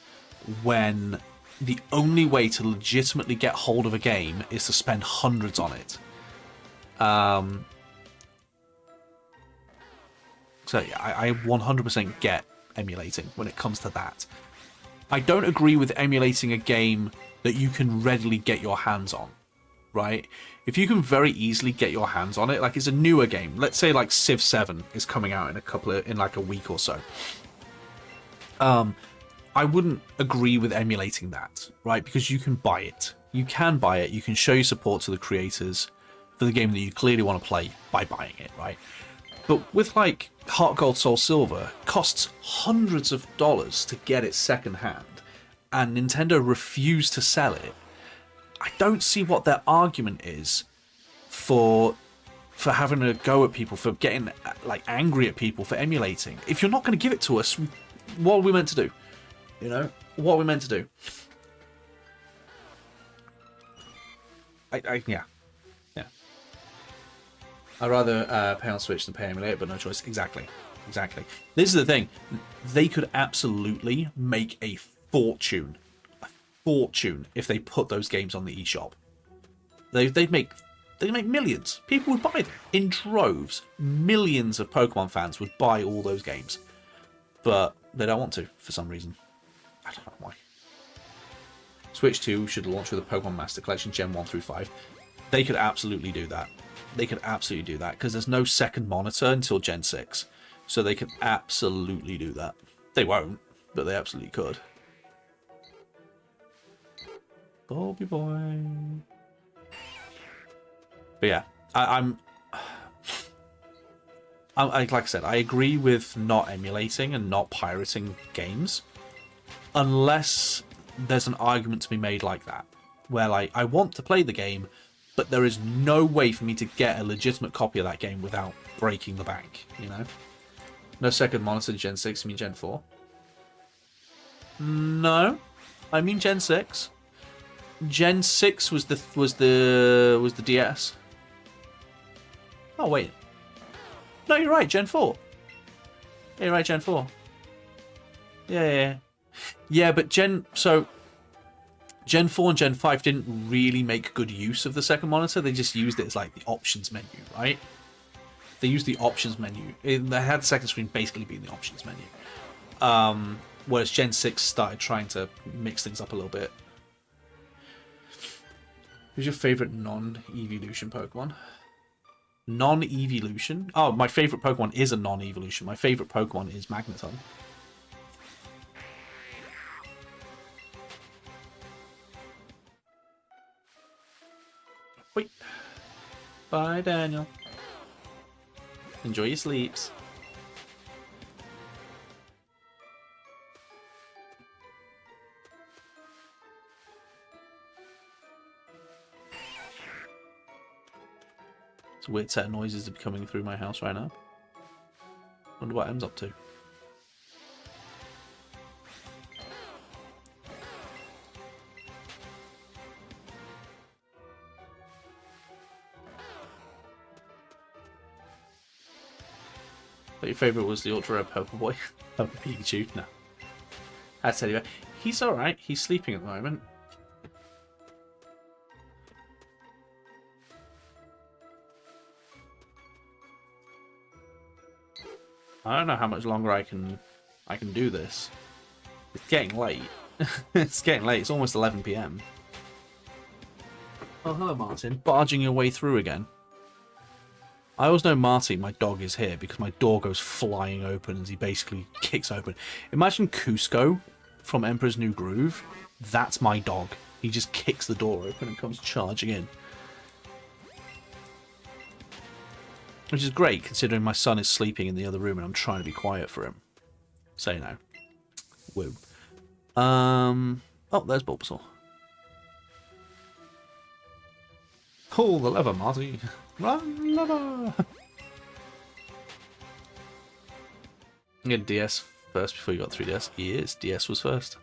when the only way to legitimately get hold of a game is to spend hundreds on it. So yeah, I 100% get emulating when it comes to that. I don't agree with emulating a game that you can readily get your hands on, right? If you can very easily get your hands on it, like it's a newer game. Let's say like Civ 7 is coming out in like a week or so. I wouldn't agree with emulating that, right? Because you can buy it. You can buy it. You can show your support to the creators for the game that you clearly want to play by buying it, right? But with like Heart Gold Soul Silver, costs hundreds of dollars to get it secondhand, and Nintendo refused to sell it. I don't see what their argument is for having to go at people, for getting like angry at people for emulating. If you're not going to give it to us, what are we meant to do? You know, what are we meant to do? Yeah. I'd rather pay on Switch than pay emulator, but no choice. Exactly. This is the thing. They could absolutely make a fortune if they put those games on the eShop. They'd make millions. People would buy them in droves. Millions of Pokemon fans would buy all those games, but they don't want to for some reason. I don't know why. Switch 2 should launch with a Pokemon Master Collection Gen 1 through 5. They could absolutely do that. Because there's no second monitor until Gen 6. So they could absolutely do that. They won't, but they absolutely could. Bobby boy. But yeah, like I said, I agree with not emulating and not pirating games. Unless there's an argument to be made like that. Where like, I want to play the game, but there is no way for me to get a legitimate copy of that game without breaking the bank, you know? No second monitor Gen 6, you mean Gen 4? No, I mean Gen 6. Gen 6 was the DS. Oh wait. No, you're right, Gen 4. Yeah, you're right, Gen 4. Yeah, but Gen 4 and Gen 5 didn't really make good use of the second monitor. They just used it as like the options menu, right? They used the options menu. They had the second screen basically being the options menu. Whereas Gen 6 started trying to mix things up a little bit. Who's your favorite non-evolution Pokemon? Non-evolution? Oh, my favorite Pokemon is a non-evolution. My favorite Pokemon is Magneton. Wait. Bye, Daniel. Enjoy your sleeps. It's a weird set of noises that are coming through my house right now. Wonder what M's up to. But your favourite was the Ultra Red Purple Boy? Oh, Pikachu? No. I tell you, he's alright. He's sleeping at the moment. I don't know how much longer I can do this. It's getting late. It's getting late. It's almost 11 PM. Oh, hello, Martin. Barging your way through again. I always know Marty, my dog, is here because my door goes flying open as he basically kicks open. Imagine Cusco from Emperor's New Groove. That's my dog. He just kicks the door open and comes charging in. Which is great, considering my son is sleeping in the other room and I'm trying to be quiet for him. So, you know. Woo. Oh, there's Bulbasaur. Pull the lever, Marty. Run, lever! You had DS first before you got 3DS? Yes, DS was first.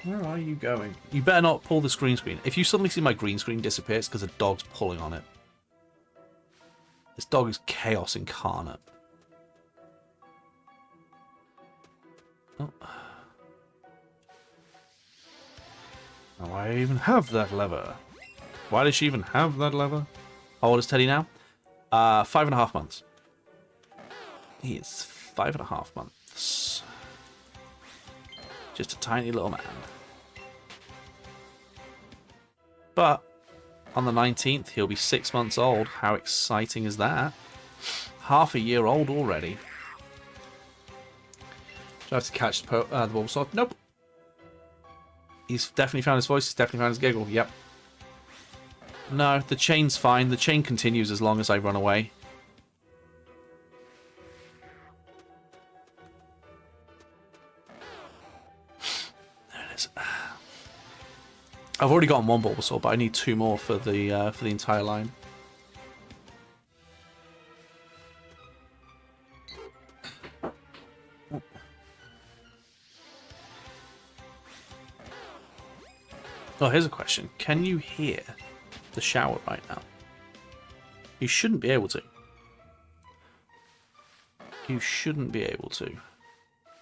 Where are you going? You better not pull this green screen. If you suddenly see my green screen disappear, it's because a dog's pulling on it. This dog is chaos incarnate. Oh. Now, why even have that lever? Why does she even have that lever? How old is Teddy now? 5.5 months. He is 5.5 months. Just a tiny little man. But on the 19th, he'll be 6 months old. How exciting is that? Half a year old already. Do I have to catch the Bulbasaur? Nope. He's definitely found his voice. He's definitely found his giggle. Yep. No, the chain's fine. The chain continues as long as I run away. There it is. I've already gotten one Bulbasaur, but I need 2 more for the entire line. Oh, here's a question. Can you hear the shower right now? You shouldn't be able to. You shouldn't be able to.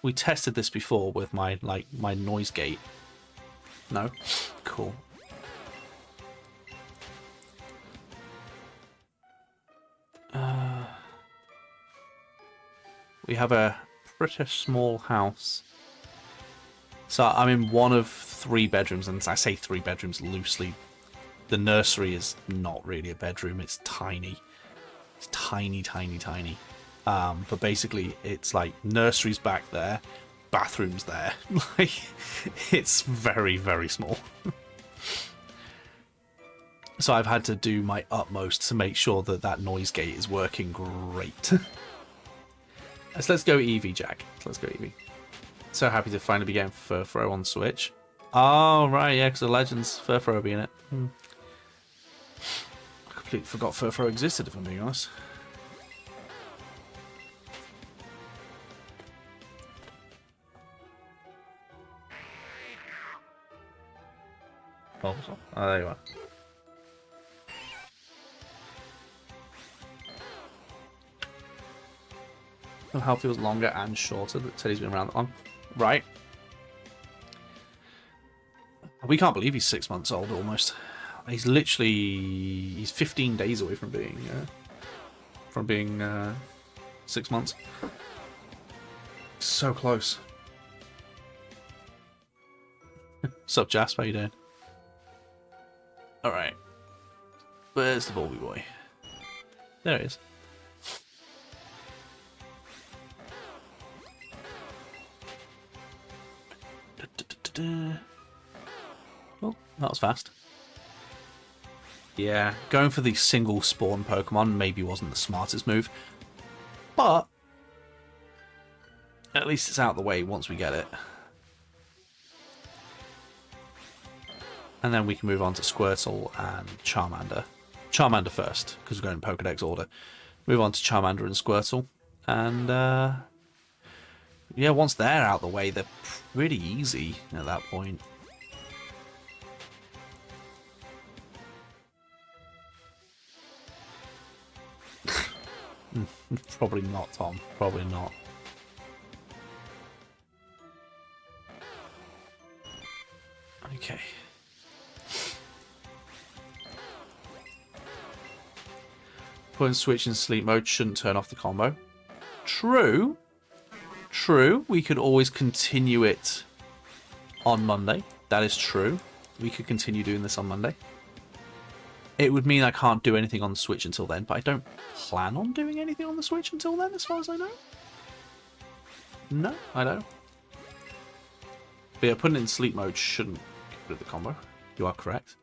We tested this before with my noise gate. No? Cool. We have a pretty small house. So I'm in one of 3 bedrooms, and I say 3 bedrooms loosely. The nursery is not really a bedroom, it's tiny. It's tiny, tiny, tiny. But basically, it's like nursery's back there, bathroom's there. Like, it's very, very small. So I've had to do my utmost to make sure that that noise gate is working great. So let's go Eevee, Jack. Let's go Eevee. So happy to finally be getting Furfro on Switch. Oh, right, yeah, because the Legends Furfro will be in it. I completely forgot Furfro existed, if I'm being honest. Oh, there you are. How feels longer and shorter that Teddy's been around that long. Right. We can't believe he's 6 months old almost. He's literally... He's 15 days away from being 6 months. So close. Sup, Jasper? How you doing? Alright. Where's the Bulby boy? There he is. Oh, that was fast. Yeah, going for the single spawn Pokemon maybe wasn't the smartest move, but at least it's out of the way once we get it. And then we can move on to Squirtle and Charmander. Charmander first, because we're going in Pokedex order. Move on to Charmander and Squirtle. And, yeah, once they're out of the way, they're pretty easy at that point. Probably not, Tom. Probably not. Okay. Putting Switch in sleep mode shouldn't turn off the combo. True. True. We could always continue it on Monday. That is true. We could continue doing this on Monday. It would mean I can't do anything on the Switch until then, but I don't plan on doing anything on the Switch until then, as far as I know. No, I don't. But yeah, putting it in sleep mode shouldn't get rid of the combo. You are correct.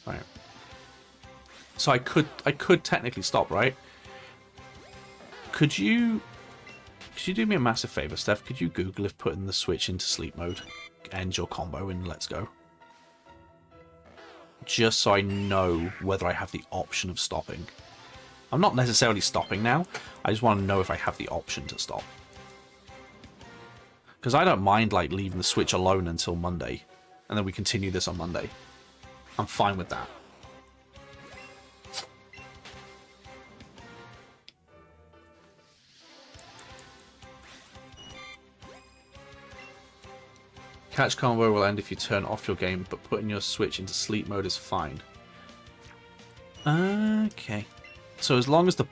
Right. So I could technically stop, right? Could you do me a massive favor, Steph? Could you Google if putting the Switch into sleep mode ends your combo in Let's Go? Just so I know whether I have the option of stopping. I'm not necessarily stopping now. I just want to know if I have the option to stop. Because I don't mind like leaving the Switch alone until Monday. And then we continue this on Monday. I'm fine with that. Catch combo will end if you turn off your game, but putting your Switch into sleep mode is fine. Okay. So as long as the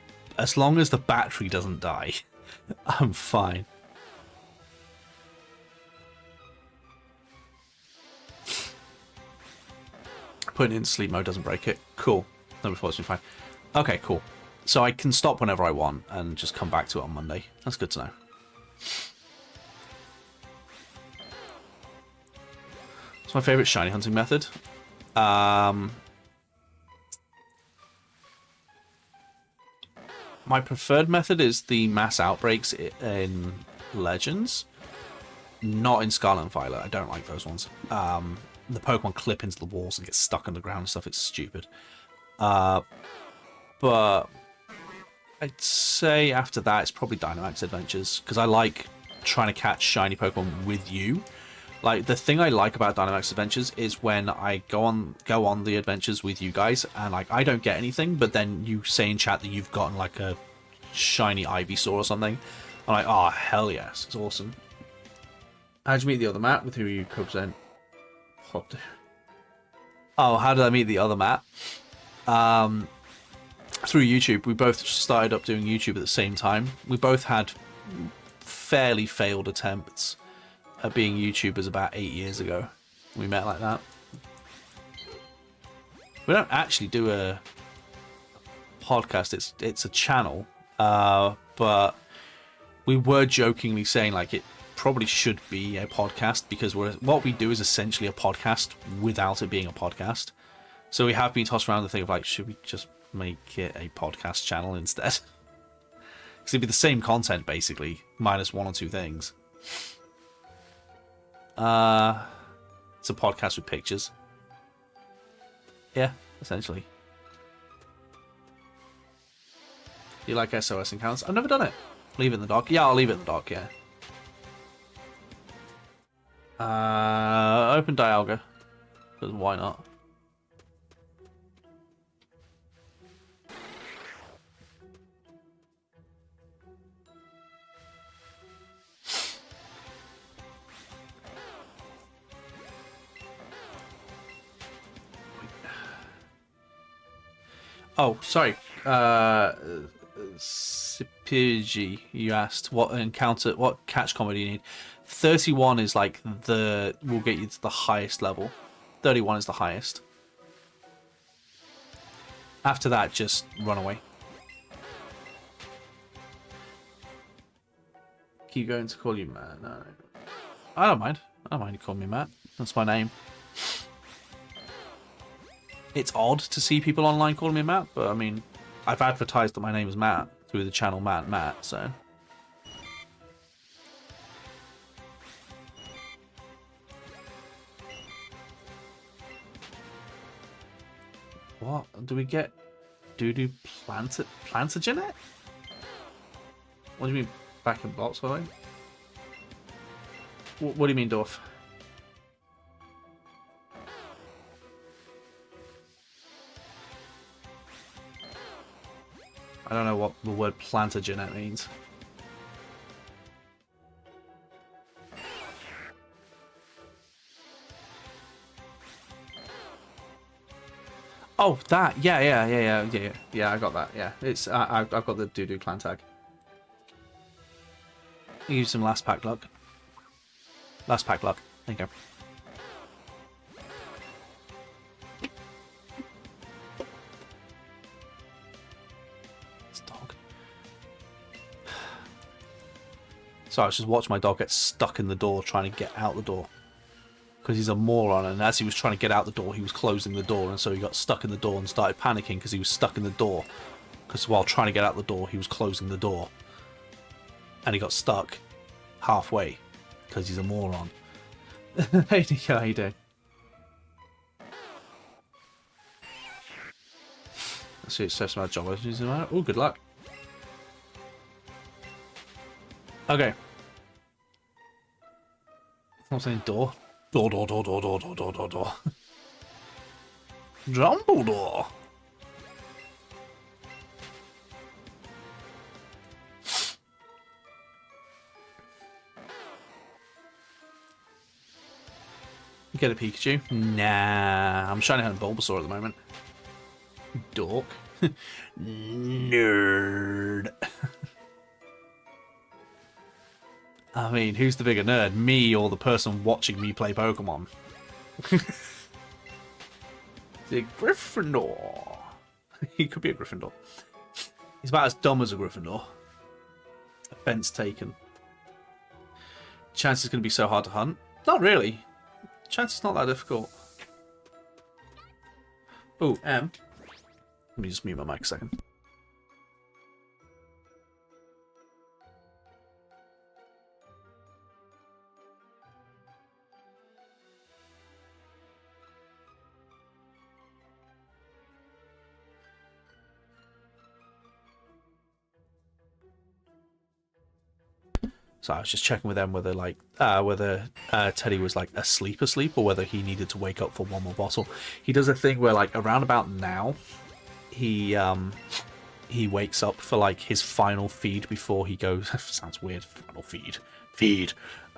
battery doesn't die, I'm fine. Putting it into sleep mode doesn't break it. Cool. No, before it's been fine. Okay, cool. So I can stop whenever I want and just come back to it on Monday. That's good to know. It's my favorite shiny hunting method. My preferred method is the mass outbreaks in Legends. Not in Scarlet and Violet. I don't like those ones. The Pokemon clip into the walls and get stuck underground and stuff. It's stupid. But I'd say after that it's probably Dynamax Adventures, because I like trying to catch shiny Pokemon with you. Like, the thing I like about Dynamax Adventures is when I go on the adventures with you guys, and like I don't get anything, but then you say in chat that you've gotten like a shiny Ivysaur or something. I'm like, oh hell yes, it's awesome. How'd you meet the other Matt? With who you co-present? Oh, how did I meet the other Matt? Through YouTube. We both started up doing YouTube at the same time. We both had fairly failed attempts at being YouTubers about 8 years ago. We met like that. We don't actually do a podcast. It's a channel. But we were jokingly saying like it probably should be a podcast, because what we do is essentially a podcast without it being a podcast. So we have been tossed around the thing of like, should we just make it a podcast channel instead? Because it'd be the same content basically, minus one or two things. It's a podcast with pictures. Yeah, essentially. You like SOS encounters? I've never done it. Leave it in the dock. Yeah, I'll leave it in the dock, yeah. Open Dialga. Because why not? Oh, sorry. Sipigi, you asked what catch combo do you need? 31 is like will get you to the highest level. 31 is the highest. After that, just run away. Keep going to call you Matt. No, I don't mind. I don't mind you calling me Matt. That's my name. It's odd to see people online calling me Matt, but I mean, I've advertised that my name is Matt through the channel Matt, so. What? Do we get doo-doo plantagenet? What do you mean back in box, sorry? What do you mean, Dorf? I don't know what the word plantagenet means. Oh, that. Yeah, I got that. Yeah, it's I've got the doo-doo clan tag. Use some last pack luck. Last pack luck. There you go. So I was just watching my dog get stuck in the door trying to get out the door. Because he's a moron, and as he was trying to get out the door, he was closing the door, and so he got stuck in the door and started panicking because he was stuck in the door. Because while trying to get out the door, he was closing the door. And he got stuck halfway because he's a moron. Hey Nico, how you doing? Let's see, it says some job opportunities. Oh, good luck. Okay. I'm saying door. Door. Dumbledore. Get a Pikachu? Nah, I'm trying to hunt Bulbasaur at the moment. Dork. Nerd. I mean, who's the bigger nerd? Me or the person watching me play Pokemon? The Gryffindor. He could be a Gryffindor. He's about as dumb as a Gryffindor. Offense taken. Chance is going to be so hard to hunt? Not really. Chance is not that difficult. Oh, M. Let me just mute my mic a second. So I was just checking with them whether Teddy was like asleep, or whether he needed to wake up for one more bottle. He does a thing where like around about now, he wakes up for like his final feed before he goes. Sounds weird. Final feed.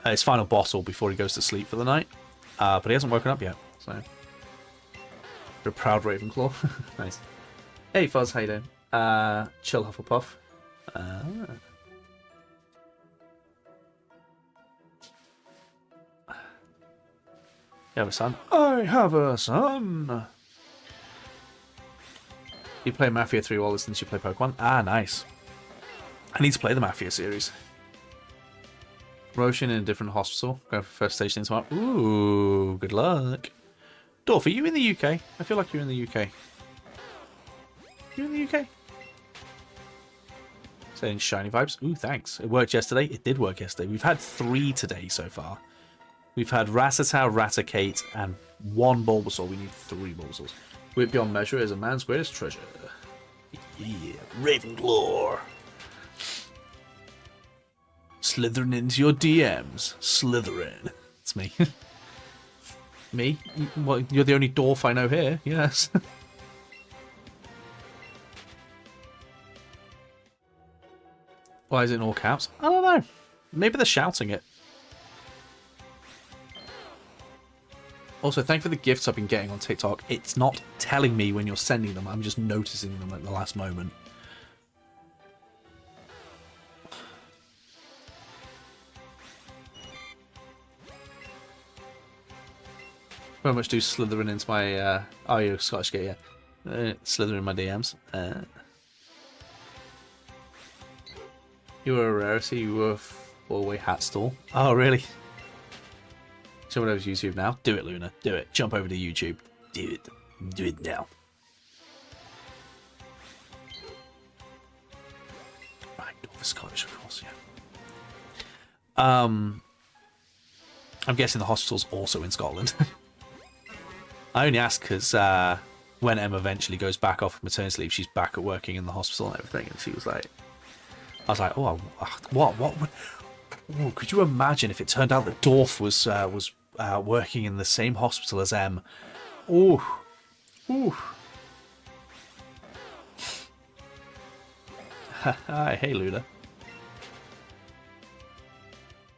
His final bottle before he goes to sleep for the night. But he hasn't woken up yet. So you're a proud Ravenclaw. Nice. Hey Fuzz, how you doing? Chill Hufflepuff. You have a son? I have a son! You play Mafia 3 while since you play Pokemon? Ah, nice. I need to play the Mafia series. Roshan in a different hospital. Going for first station tomorrow. Ooh, good luck. Dorf, are you in the UK? I feel like you're in the UK. You in the UK? Saying shiny vibes. Ooh, thanks. It worked yesterday. It did work yesterday. We've had 3 today so far. We've had Rattata, Raticate, and 1 Bulbasaur. We need 3 Bulbasaurs. Wit beyond measure is a man's greatest treasure. Yeah, Ravenclaw. Slithering into your DMs. Slytherin. It's me. Me? Well, you're the only dwarf I know here. Yes. Why is it in all caps? I don't know. Maybe they're shouting it. Also, thank you for the gifts I've been getting on TikTok. It's not telling me when you're sending them. I'm just noticing them at the last moment. Very much do Slytherin into my... oh, you're a Scottish guy, yeah. Slytherin in my DMs. You were a rarity. You were a four-way hat stall. Oh, really? Someone over to YouTube now. Do it, Luna. Do it. Jump over to YouTube. Do it. Do it now. Right, Dwarf is Scottish, of course, yeah. I'm guessing the hospital's also in Scotland. I only ask because when Emma eventually goes back off maternity leave, she's back at working in the hospital and everything, and she was like, I was like, oh, what? Ooh, could you imagine if it turned out that Dorf was working in the same hospital as Em? Ooh. Hi, hey Luna.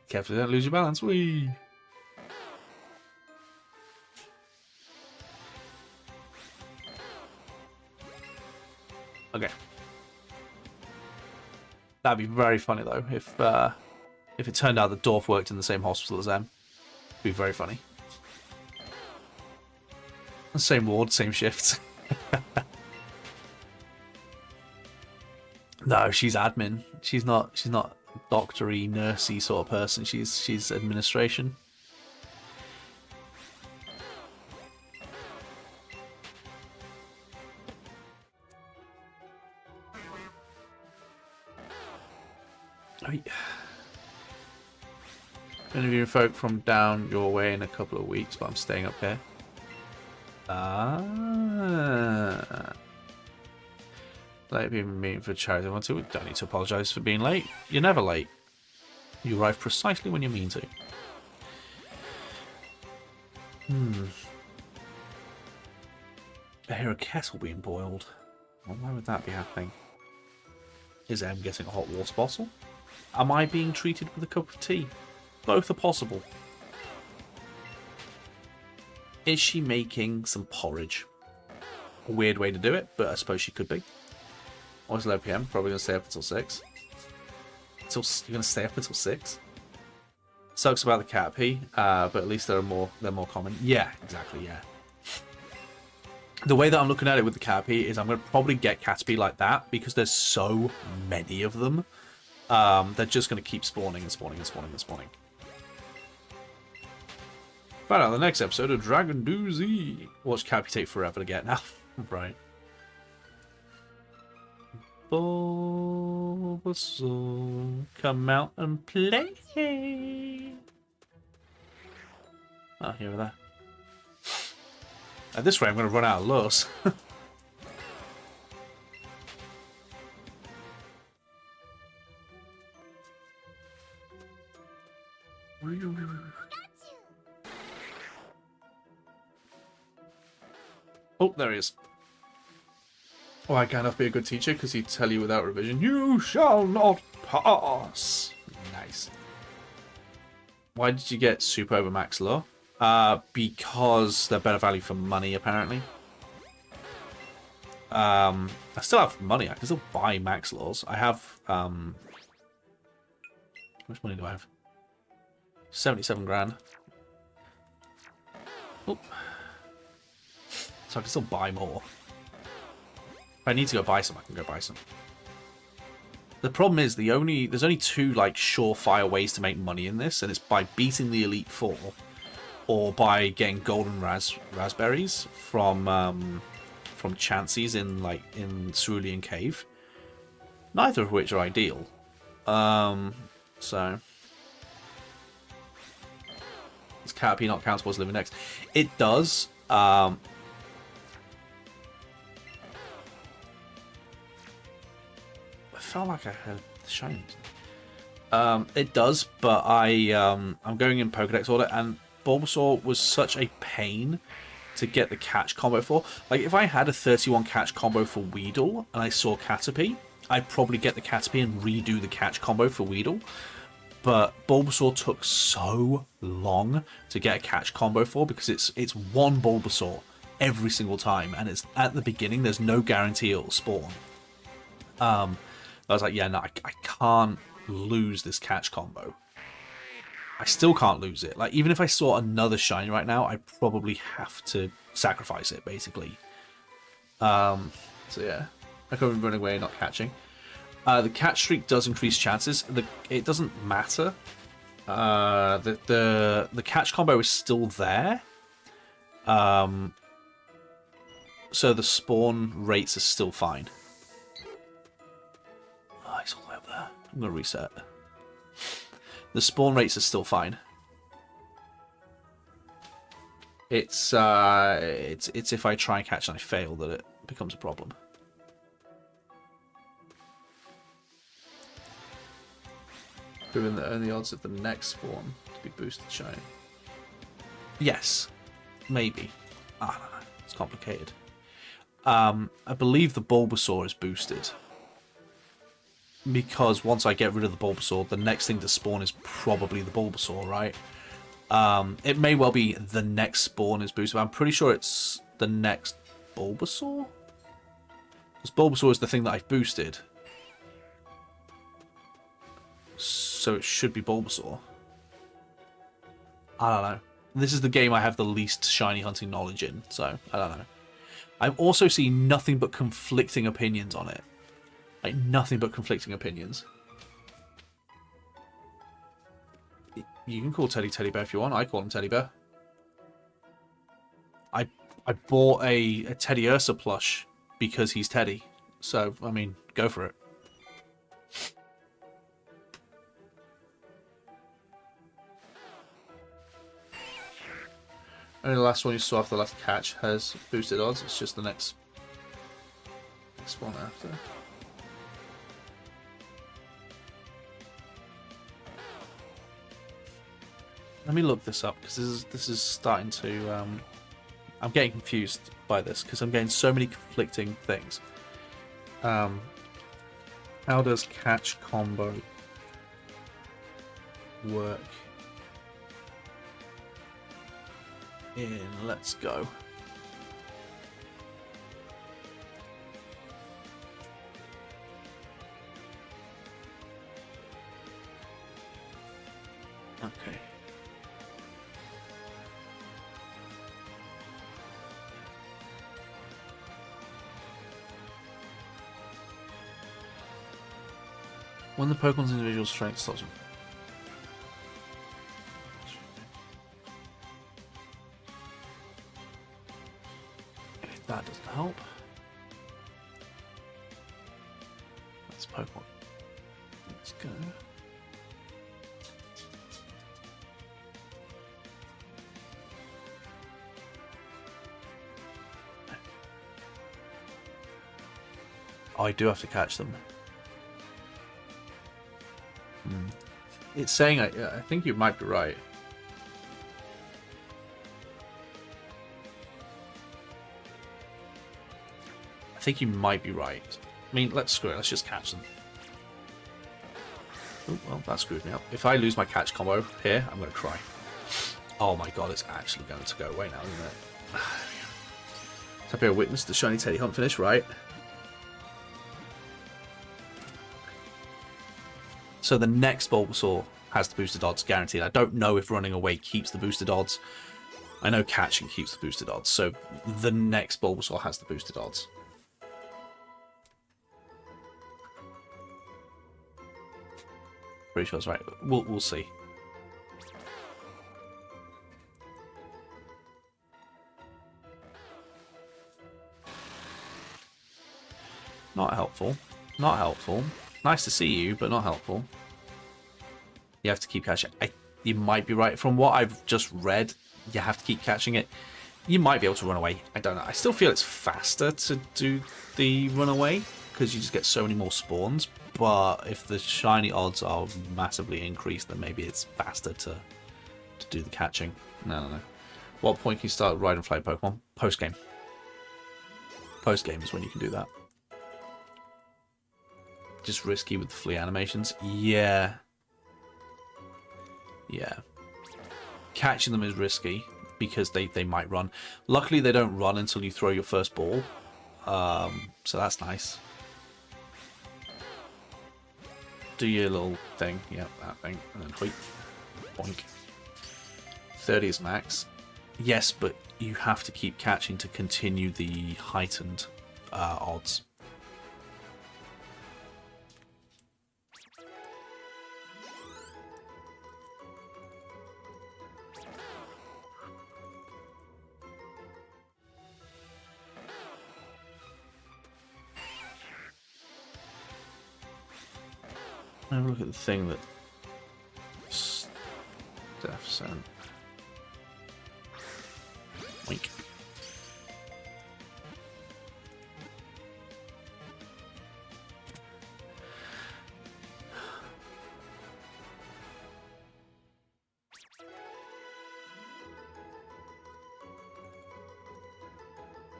Carefully, don't lose your balance. Whee! Okay. That'd be very funny though if it turned out that Dorf worked in the same hospital as Em. It'd be very funny. Same ward, same shifts. No, she's admin. She's not doctory, nursey sort of person. She's administration. Interviewing folk from down your way in a couple of weeks, but I'm staying up here. Ah. Late being meeting for charity. I want to. We don't need to apologise for being late. You're never late. You arrive precisely when you mean to. I hear a kettle being boiled. Well, why would that be happening? Is Em getting a hot water bottle? Am I being treated with a cup of tea? Both are possible. Is she making some porridge? A weird way to do it, but I suppose she could be. Always 11 PM. Probably going to stay up until 6. You're going to stay up until 6? Sucks about the Caterpie, but at least they're more common. Yeah, exactly, yeah. The way that I'm looking at it with the Caterpie is I'm going to probably get Caterpie like that because there's so many of them. They're just going to keep spawning and spawning and spawning and spawning. Find out the next episode of Dragon Doozy. Watch Caterpie take forever to get now. Right. Bulbasaur, come out and play. Oh, here we are. At this rate, I'm going to run out of lures. Oh, there he is. Oh, I cannot be a good teacher because he'd tell you without revision, you shall not pass. Nice. Why did you get super over max lure? Because they're better value for money, apparently. I still have money. I can still buy max lures. I have, how much money do I have? 77 grand. Oh. So I can still buy more. If I need to go buy some, I can go buy some. The problem is there's only two like surefire ways to make money in this, and it's by beating the Elite Four, or by getting golden raspberries from Chanseys in Cerulean Cave. Neither of which are ideal. So does Caterpie not count towards living next? It does. I felt like I had shines. It does, but I'm going in Pokedex order, and Bulbasaur was such a pain to get the catch combo for. Like, if I had a 31 catch combo for Weedle and I saw Caterpie, I'd probably get the Caterpie and redo the catch combo for Weedle. But Bulbasaur took so long to get a catch combo for because it's one Bulbasaur every single time, and it's at the beginning. There's no guarantee it'll spawn. I was like, yeah, no, I can't lose this catch combo. I still can't lose it. Like, even if I saw another shiny right now, I probably have to sacrifice it, basically. So yeah, I could be running away, not catching. The catch streak does increase chances. It doesn't matter. The catch combo is still there. So the spawn rates are still fine. Oh, he's all the way up there. I'm gonna reset. The spawn rates are still fine. It's if I try and catch and I fail that it becomes a problem. Given the only odds of the next spawn to be boosted shiny. Yes, maybe. I don't know. It's complicated. I believe the Bulbasaur is boosted. Because once I get rid of the Bulbasaur, the next thing to spawn is probably the Bulbasaur, right? It may well be the next spawn is boosted, but I'm pretty sure it's the next Bulbasaur? Because Bulbasaur is the thing that I've boosted. So it should be Bulbasaur. I don't know. This is the game I have the least shiny hunting knowledge in, so I don't know. I've also seen nothing but conflicting opinions on it. Like, nothing but conflicting opinions. You can call Teddy Teddy Bear if you want. I call him Teddy Bear. I bought a Teddy Ursa plush because he's Teddy. So, I mean, go for it. Only the last one you saw after the last catch has boosted odds. It's just the next one after. Let me look this up because this is starting to. I'm getting confused by this because I'm getting so many conflicting things. How does catch combo work in Let's Go? Okay. When the Pokemon's individual strength stops. That doesn't help. That's Pokemon. Let's go. Oh, I do have to catch them. It's saying I think you might be right. I think you might be right. I mean, let's screw it. Let's just catch them. Oh, well, that screwed me up. If I lose my catch combo here, I'm going to cry. Oh my god, it's actually going to go away now, isn't it? Tapir witnessed the shiny Teddy Hunt finish, right? So the next Bulbasaur has the boosted odds guaranteed. I don't know if running away keeps the boosted odds. I know catching keeps the boosted odds. So the next Bulbasaur has the boosted odds. Pretty sure that's right. We'll see. Not helpful. Not helpful. Nice to see you, but not helpful. You have to keep catching. You might be right. From what I've just read, you have to keep catching it. You might be able to run away. I don't know. I still feel it's faster to do the run away because you just get so many more spawns. But if the shiny odds are massively increased, then maybe it's faster to do the catching. No. What point can you start ride and fly Pokemon? Post-game. Post-game is when you can do that. Just risky with the flea animations. Yeah. Catching them is risky because they might run. Luckily, they don't run until you throw your first ball. So that's nice. Do your little thing. Yeah, that thing. And then hoik. Boink. 30 is max. Yes, but you have to keep catching to continue the heightened odds. Have a look at the thing that Steph sent. Wink.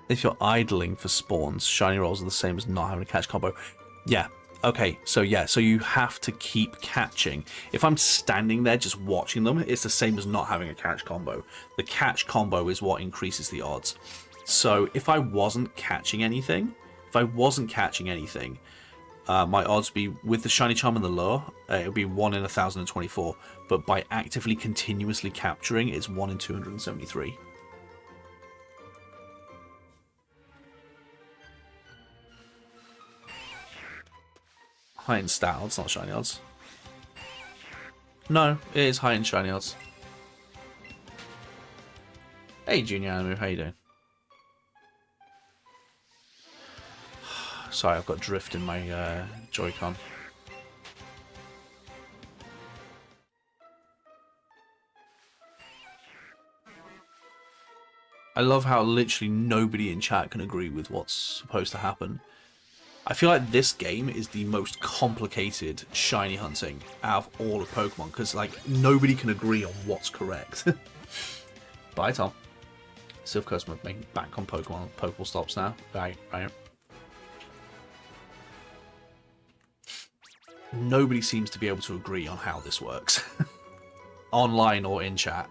If you're idling for spawns, shiny rolls are the same as not having a catch combo. Yeah. Okay, so you have to keep catching. If I'm standing there just watching them, it's the same as not having a catch combo. The catch combo is what increases the odds. So if I wasn't catching anything, my odds would be, with the shiny charm and the lure, it would be 1 in 1,024. But by actively continuously capturing, it's 1 in 273. High in stat odds, not shiny odds. No, it is high in shiny odds. Hey, Junior Animu, how you doing? Sorry, I've got drift in my Joy-Con. I love how literally nobody in chat can agree with what's supposed to happen. I feel like this game is the most complicated shiny hunting out of all of Pokemon, because like nobody can agree on what's correct. Bye, Tom. Silph customer making back on Pokemon. Pokeball stops now. Right. Nobody seems to be able to agree on how this works. Online or in chat.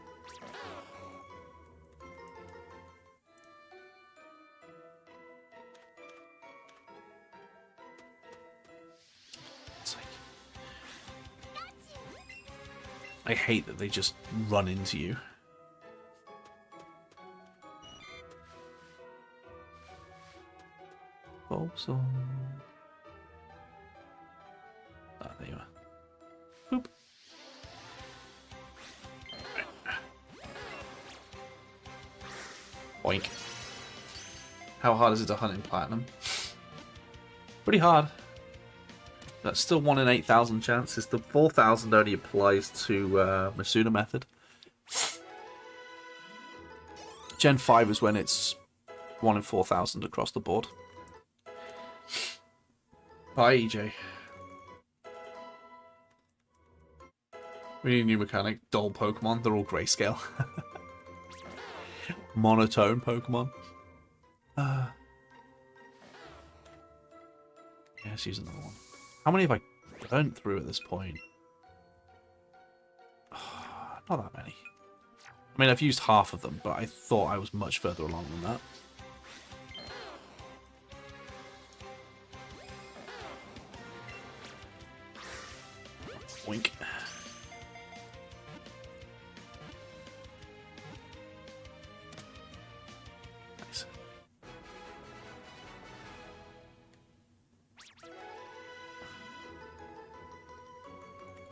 I hate that they just run into you. Also... Ah, there you are. Boop. Boink. How hard is it to hunt in Platinum? Pretty hard. That's still 1 in 8,000 chances. The 4,000 only applies to Masuna method. Gen 5 is when it's 1 in 4,000 across the board. Bye, EJ. We need a new mechanic. Dull Pokemon. They're all grayscale. Monotone Pokemon. Yeah, let's use another one. How many have I burnt through at this point? Not that many. I mean, I've used half of them, but I thought I was much further along than that. Wink. Nice.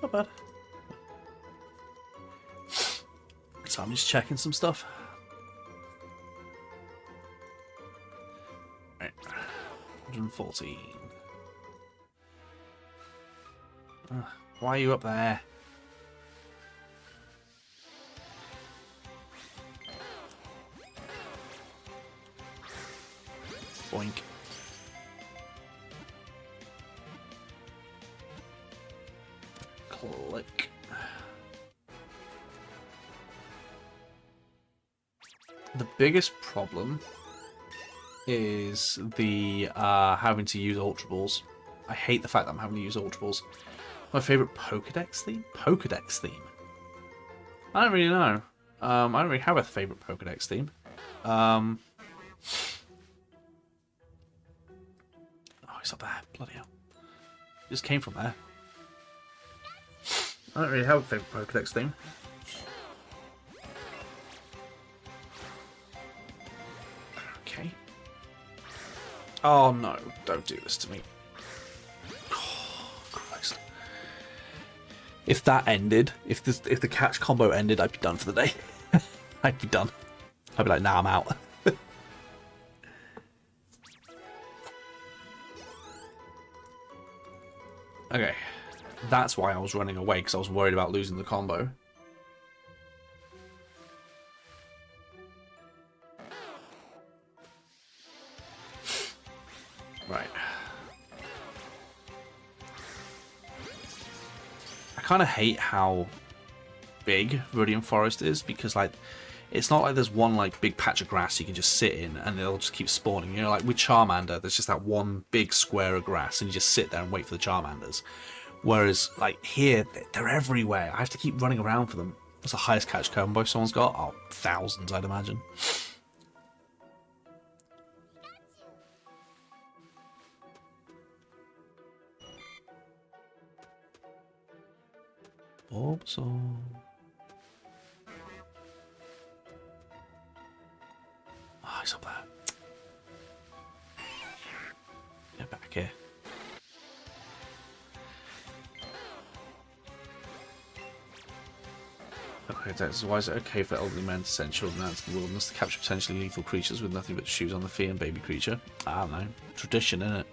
Not bad. So I'm just checking some stuff. Right. 114. Why are you up there? Boink. Click. The biggest problem is the having to use Ultra Balls. I hate the fact that I'm having to use Ultra Balls. My favourite Pokedex theme? Pokedex theme? I don't really know. I don't really have a favourite Pokedex theme. Oh, he's up there. Bloody hell. He just came from there. I don't really have a favourite Pokedex theme. Okay. Oh no, don't do this to me. Oh, Christ. If that ended, if the catch combo ended, I'd be done for the day. I'd be done. I'd be like, nah, I'm out. Okay. That's why I was running away, because I was worried about losing the combo. Right. I kind of hate how big Viridian Forest is, because like it's not like there's one like big patch of grass you can just sit in and they'll just keep spawning. You know, like with Charmander, there's just that one big square of grass and you just sit there and wait for the Charmanders. Whereas like here, they're everywhere. I have to keep running around for them. What's the highest catch combo someone's got? Oh, thousands, I'd imagine. Bulbasaur. Oh, he's up there. Get back here. Okay, that's why is it okay for elderly men to send children out to the wilderness to capture potentially lethal creatures with nothing but shoes on the feet and baby creature? I don't know. Tradition, innit?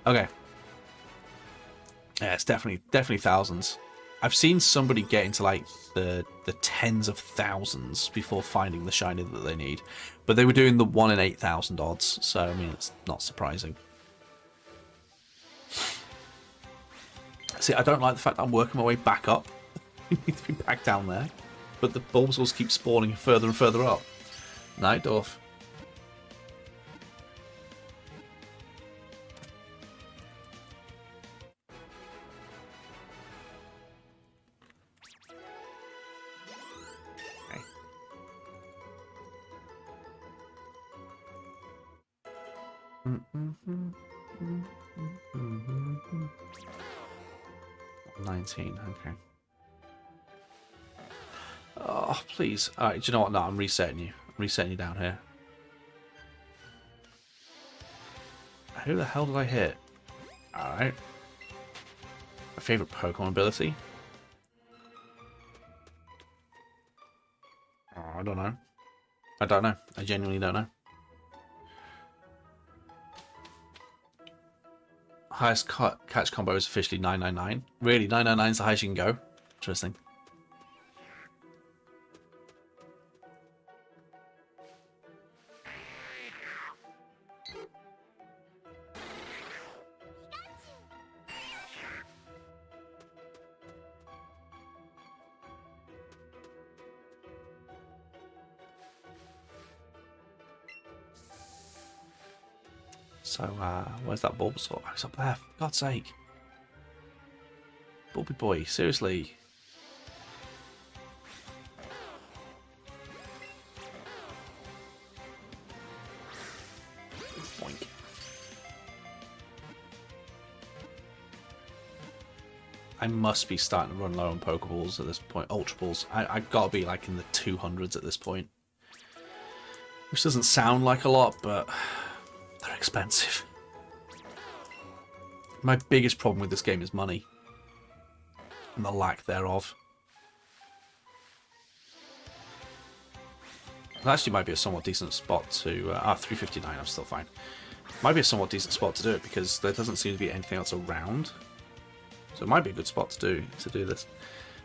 Okay. Yeah, it's definitely thousands. I've seen somebody get into like the tens of thousands before finding the shiny that they need, but they were doing the 1 in 8,000 odds, so I mean it's not surprising. See, I don't like the fact that I'm working my way back up. I need to be back down there, but the Bulbasaurs keep spawning further and further up. Night Dwarf. Okay. 19, okay. Oh, please. Alright, do you know what? No, I'm resetting you. I'm resetting you down here. Who the hell did I hit? Alright. My favourite Pokemon ability? Oh, I don't know. I don't know. I genuinely don't know. Highest catch combo is officially 999. Really? 999 is the highest you can go? Interesting. So, where's that Bulbasaur? Oh, he's up there, for God's sake. Bulby boy, seriously. Boink. I must be starting to run low on Pokeballs at this point. Ultra Balls. I've got to be like in the 200s at this point. Which doesn't sound like a lot, but they're expensive. My biggest problem with this game is money. And the lack thereof. It actually might be a somewhat decent spot to... 359, I'm still fine. Might be a somewhat decent spot to do it, because there doesn't seem to be anything else around. So it might be a good spot to do this.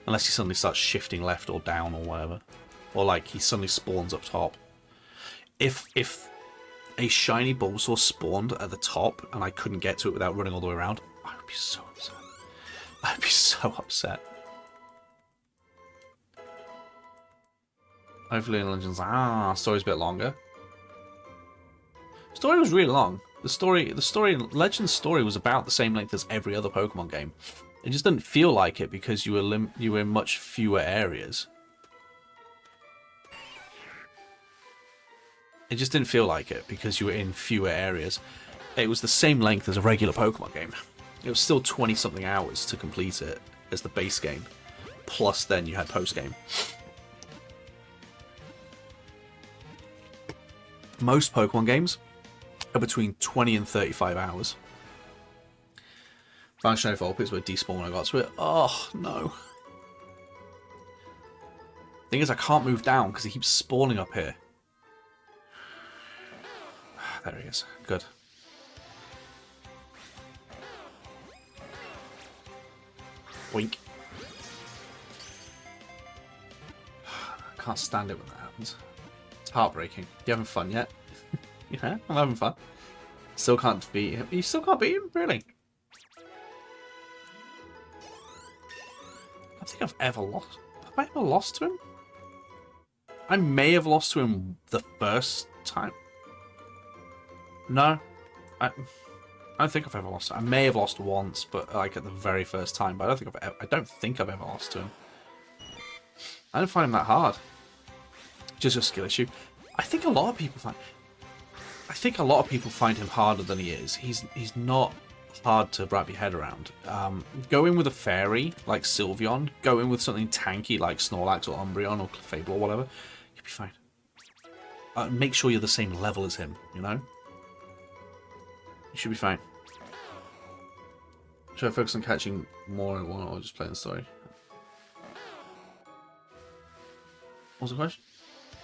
Unless he suddenly starts shifting left or down or whatever. Or like he suddenly spawns up top. If a shiny Bulbasaur spawned at the top and I couldn't get to it without running all the way around, I would be so upset. I'd be so upset. Hopefully in Legends, story's a bit longer. Story was really long. Legends story was about the same length as every other Pokemon game. It just didn't feel like it because you were in much fewer areas. It just didn't feel like it because you were in fewer areas. It was the same length as a regular Pokemon game. It was still 20-something hours to complete it as the base game. Plus then you had post-game. Most Pokemon games are between 20 and 35 hours. Final Shiny Vulpix where despawn when I got to it. Oh, no. Thing is, I can't move down because he keeps spawning up here. There he is. Good. Boink. I can't stand it when that happens. It's heartbreaking. You having fun yet? Yeah, I'm having fun. Still can't beat him. You still can't beat him? Really? I don't think I've ever lost. Have I ever lost to him? I may have lost to him the first time. No, I don't think I've ever lost. I may have lost once, but like at the very first time. But I don't think I've ever lost to him. I don't find him that hard. Just a skill issue. I think a lot of people find him harder than he is. He's not hard to wrap your head around. Go in with a fairy like Sylveon. Go in with something tanky like Snorlax or Umbreon or Clefable or whatever. You'll be fine. Make sure you're the same level as him. You know. You should be fine. Should I focus on catching more in one or just playing the story? What's the question?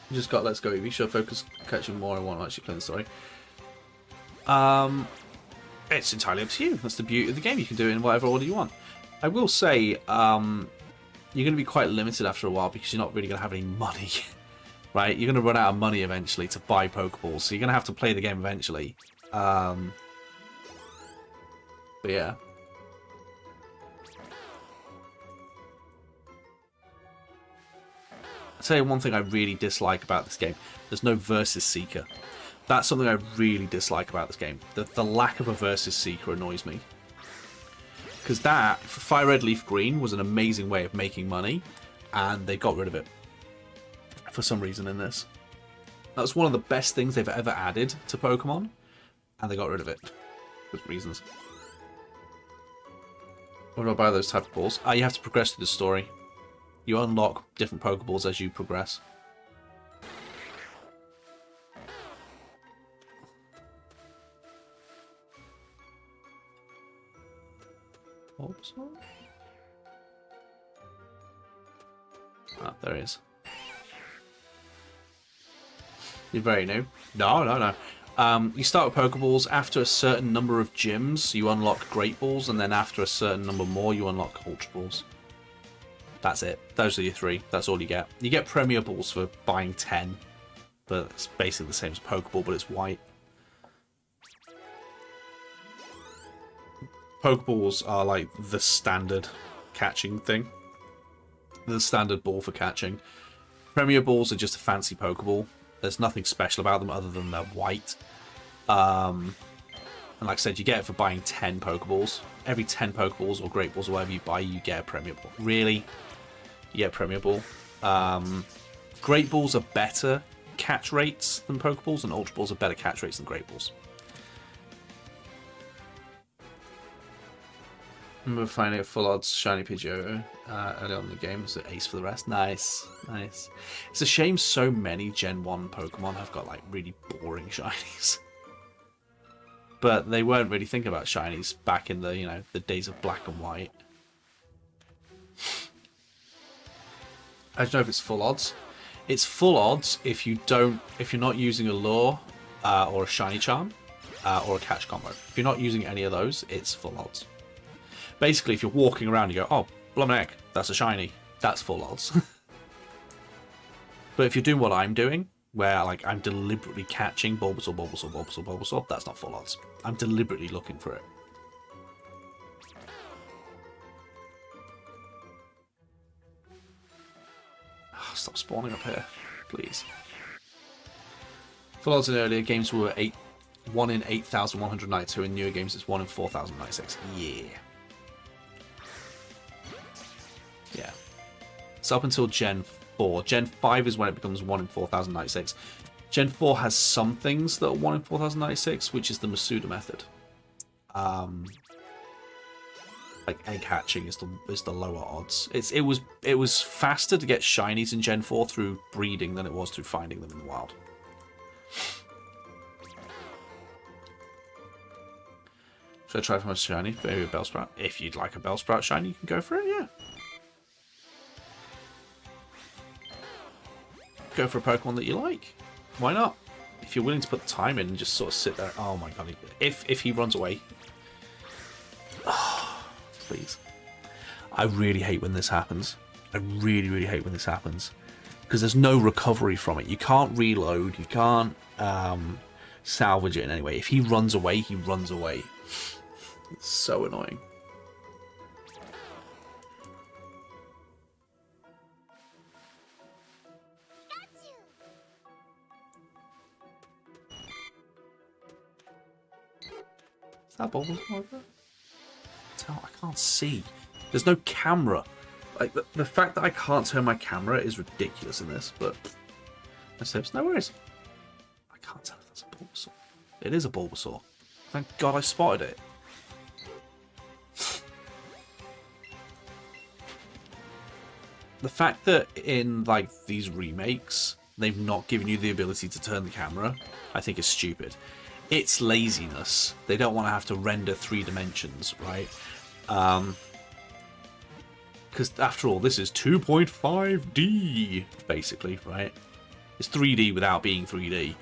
You just got Let's Go Eevee. Should I focus on catching more in one or actually playing the story? It's entirely up to you. That's the beauty of the game. You can do it in whatever order you want. I will say, you're going to be quite limited after a while because you're not really going to have any money, right? You're going to run out of money eventually to buy Pokeballs, so you're going to have to play the game eventually. But yeah. I'll tell you one thing I really dislike about this game. There's no Versus Seeker. That's something I really dislike about this game. The lack of a Versus Seeker annoys me. Because that, Fire Red Leaf Green, was an amazing way of making money, and they got rid of it for some reason in this. That was one of the best things they've ever added to Pokemon, and they got rid of it for reasons. What do I buy those type of balls? You have to progress through the story. You unlock different Pokeballs as you progress. Ah, there he is. You're very new. No. You start with Pokeballs. After a certain number of gyms, you unlock Great Balls, and then after a certain number more, you unlock Ultra Balls. That's it. Those are your three. That's all you get. You get Premier Balls for buying 10, but it's basically the same as Pokeball, but it's white. Pokeballs are like the standard catching thing. The standard ball for catching. Premier Balls are just a fancy Pokeball. There's nothing special about them other than they're white. And like I said, you get it for buying 10 Pokeballs. Every 10 Pokeballs or Great Balls or whatever you buy, you get a Premier Ball. Really? You get a Premier Ball. Great Balls are better catch rates than Pokeballs, and Ultra Balls are better catch rates than Great Balls. I remember finding a full odds shiny Pidgeotto early on in the game. So ace for the rest. Nice. Nice. It's a shame so many Gen 1 Pokemon have got like really boring shinies. But they weren't really thinking about shinies back in the, the days of black and white. I don't know if it's full odds. It's full odds if you're not using a lure or a shiny charm or a catch combo. If you're not using any of those, it's full odds. Basically, if you're walking around, you go, oh, blummin' heck, that's a shiny. That's full odds. But if you're doing what I'm doing, where like I'm deliberately catching Bulbasaur, that's not full odds. I'm deliberately looking for it. Oh, stop spawning up here, please. Full odds in earlier games were 1 in 8,192. In newer games, it's 1 in 4,096. Yeah. Yeah. It's up until Gen 4. Gen 5 is when it becomes 1 in 4,096. Gen 4 has some things that are 1 in 4,096, which is the Masuda method. Like egg hatching is the lower odds. It was faster to get shinies in Gen 4 through breeding than it was through finding them in the wild. Should I try for my shiny? Maybe a Bellsprout. If you'd like a Bellsprout shiny, you can go for it, yeah. Go for a Pokemon that you like. Why not? If you're willing to put the time in and just sort of sit there. Oh my god. If he runs away. Oh, please. I really hate when this happens. I really, really hate when this happens. Because there's no recovery from it. You can't reload. You can't salvage it in any way. If he runs away, he runs away. It's so annoying. Is that Bulbasaur? I can't see. There's no camera. Like the fact that I can't turn my camera is ridiculous in this, but no worries. I can't tell if that's a Bulbasaur. It is a Bulbasaur. Thank God I spotted it. The fact that in like these remakes they've not given you the ability to turn the camera, I think is stupid. It's laziness. They don't want to have to render 3 dimensions, right? Because after all, this is 2.5D, basically, right? It's 3D without being 3D.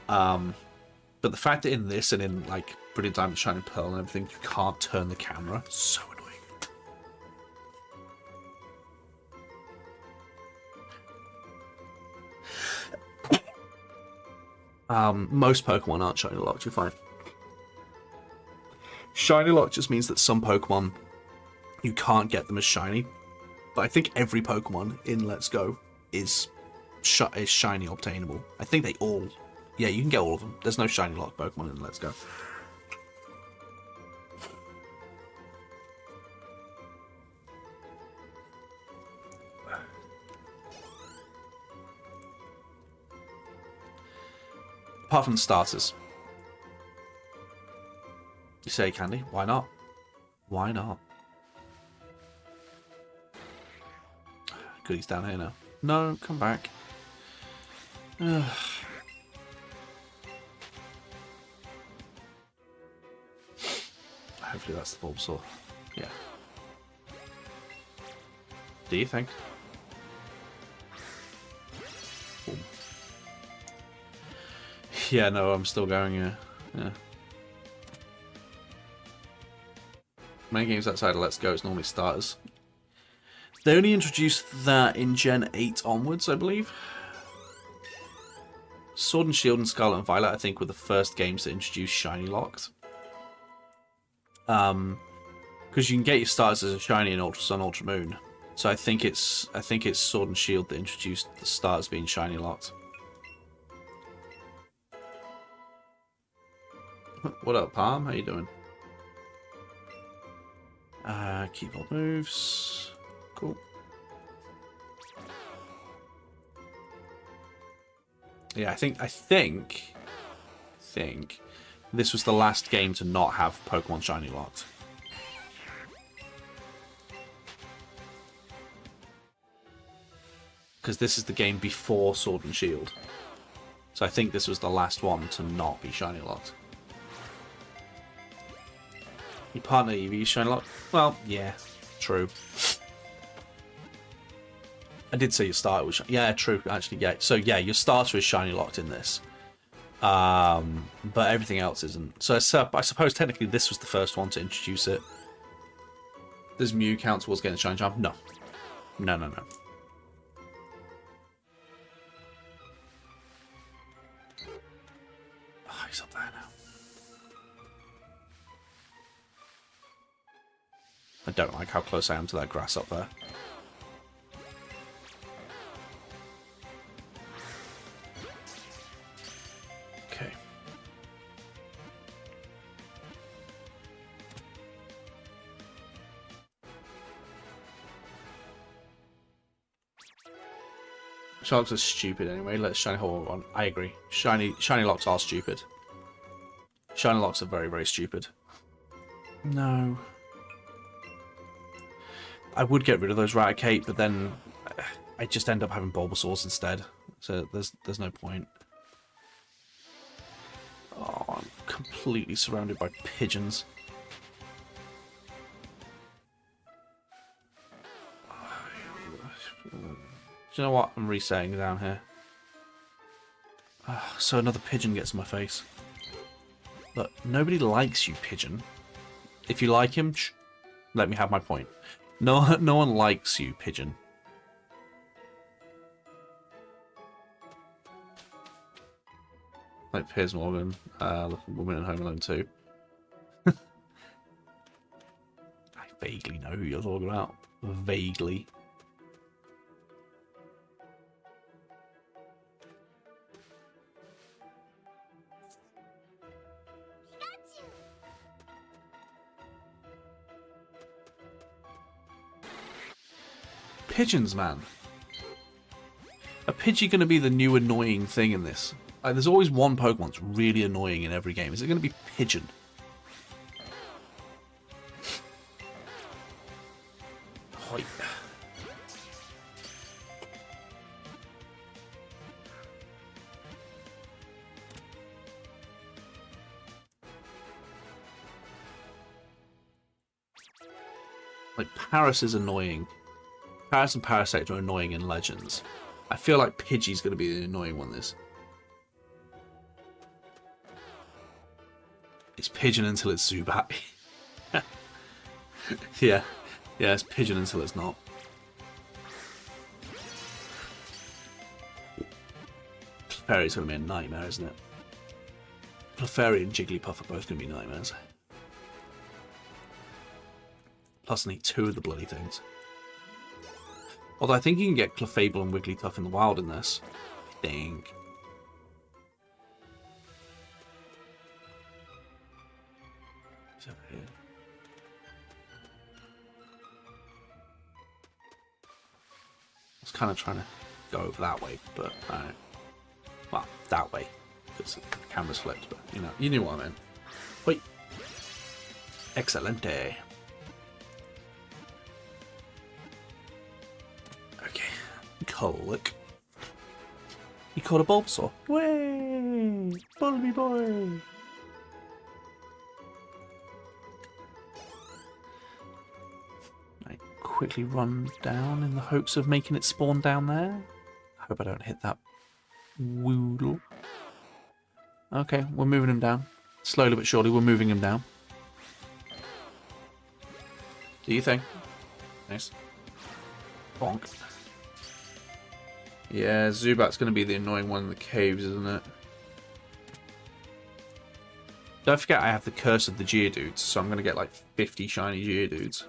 But the fact that in this and in like Brilliant Diamond, Shining Pearl and everything, you can't turn the camera, so annoying. Most Pokemon aren't shiny locked, you're fine. Shiny lock just means that some Pokemon, you can't get them as shiny. But I think every Pokemon in Let's Go is shiny obtainable. I think they all... Yeah, you can get all of them. There's no shiny lock Pokemon in Let's Go. Apart from the starters. You say, Candy? Why not? Why not? Good, he's down here now. No, come back. Hopefully that's the Bulbasaur. Yeah. Do you think? Boom. Yeah, no, I'm still going, yeah. Many games outside of Let's Go, it's normally starters. They only introduced that in Gen 8 onwards, I believe. Sword and Shield and Scarlet and Violet, I think, were the first games that introduced shiny locked. Because you can get your starters as a shiny in Ultra Sun, Ultra Moon. So I think it's Sword and Shield that introduced the starters being shiny locked. What up, Palm? How you doing? Keep all moves. Cool. Yeah, I think this was the last game to not have Pokemon shiny locked. Because this is the game before Sword and Shield. So I think this was the last one to not be shiny locked. Your partner Eevee shiny locked? Well, yeah, true. I did say your starter was... Yeah, true, actually, yeah. So, yeah, your starter is shiny locked in this. But everything else isn't. So, I suppose, technically, this was the first one to introduce it. Does Mew count towards getting a shiny charm? No. No, no, no. Oh, he's up there now. I don't like how close I am to that grass up there. Okay. Sharks are stupid anyway. Let's shiny hole on. I agree. Shiny locks are stupid. Shiny locks are very, very stupid. No. I would get rid of those Raticate, but then I just end up having Bulbasaurs instead. So there's no point. Oh, I'm completely surrounded by pigeons. Do you know what? I'm resetting down here. So another pigeon gets in my face. But nobody likes you, pigeon. If you like him, let me have my point. No one likes you, pigeon. Like Piers Morgan, Woman and Home Alone 2. I vaguely know who you're talking about. Vaguely. Pigeons, man. A Pidgey going to be the new annoying thing in this? There's always one Pokemon that's really annoying in every game. Is it going to be Pigeon? Oh, yeah. Like, Paris is annoying. Paris and Parasect are annoying in Legends. I feel like Pidgey's going to be the annoying one this. It's Pigeon until it's Zubat. Yeah, it's Pigeon until it's not. Fairy's going to be a nightmare, isn't it? Clefairy and Jigglypuff are both going to be nightmares. Plus I need 2 of the bloody things. Although I think you can get Clefable and Wigglytuff in the wild in this. I think. He's over here. I was kind of trying to go over that way, but well, that way. Because the camera's flipped, but you knew what I meant. Wait. Excelente. Okay. Colic. You caught a Bulbasaur. Way! Bulby boy! I quickly run down in the hopes of making it spawn down there. Hope I don't hit that Woodle. Okay, we're moving him down. Slowly but surely, we're moving him down. Do you think? Nice. Bonk. Yeah, Zubat's going to be the annoying one in the caves, isn't it? Don't forget I have the curse of the Geodudes, so I'm going to get like 50 shiny Geodudes.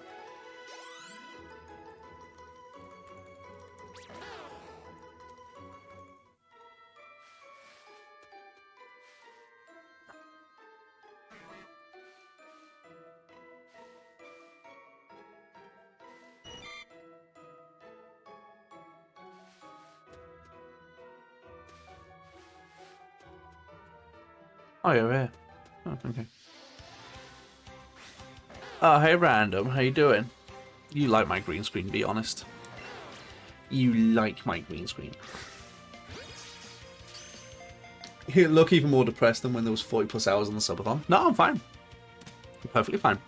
Oh, you're here. Oh, okay. Oh, hey, Random. How you doing? You like my green screen, be honest. You like my green screen. You look even more depressed than when there was 40 plus hours on the subathon. No, I'm fine. I'm perfectly fine.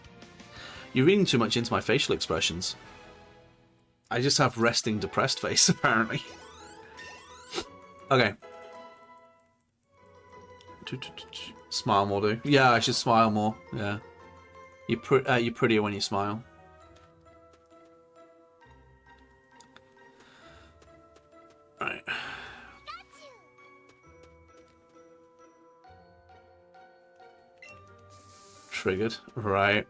You're reading too much into my facial expressions. I just have resting depressed face, apparently. Okay. Smile more, do. Yeah, I should smile more. Yeah. You're prettier when you smile. Right. Triggered. Right.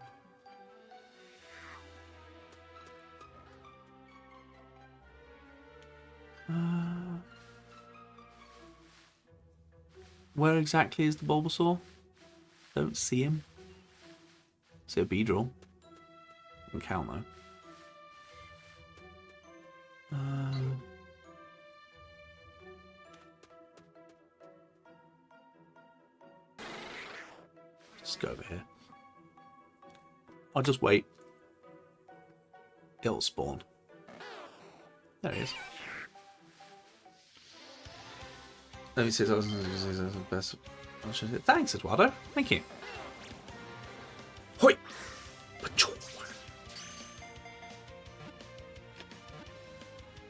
Where exactly is the Bulbasaur? Don't see him. See a Beedrill. Can count though. Let's go over here. I'll just wait. It'll spawn. There he is. Let me see. Best. Thanks, Eduardo. Thank you. Hoi!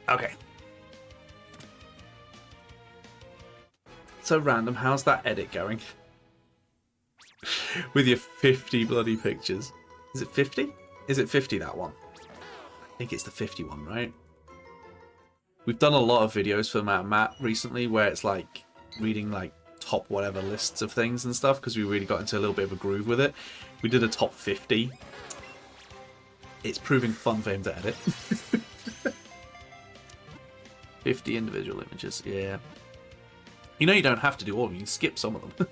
Okay. So Random, how's that edit going? With your 50 bloody pictures. Is it 50? Is it 50, that one? I think it's the 50 one, right? We've done a lot of videos for Matt recently where it's like reading like top whatever lists of things and stuff because we really got into a little bit of a groove with it. We did a top 50. It's proving fun for him to edit. 50 individual images, yeah. You know you don't have to do all of them, you can skip some of them.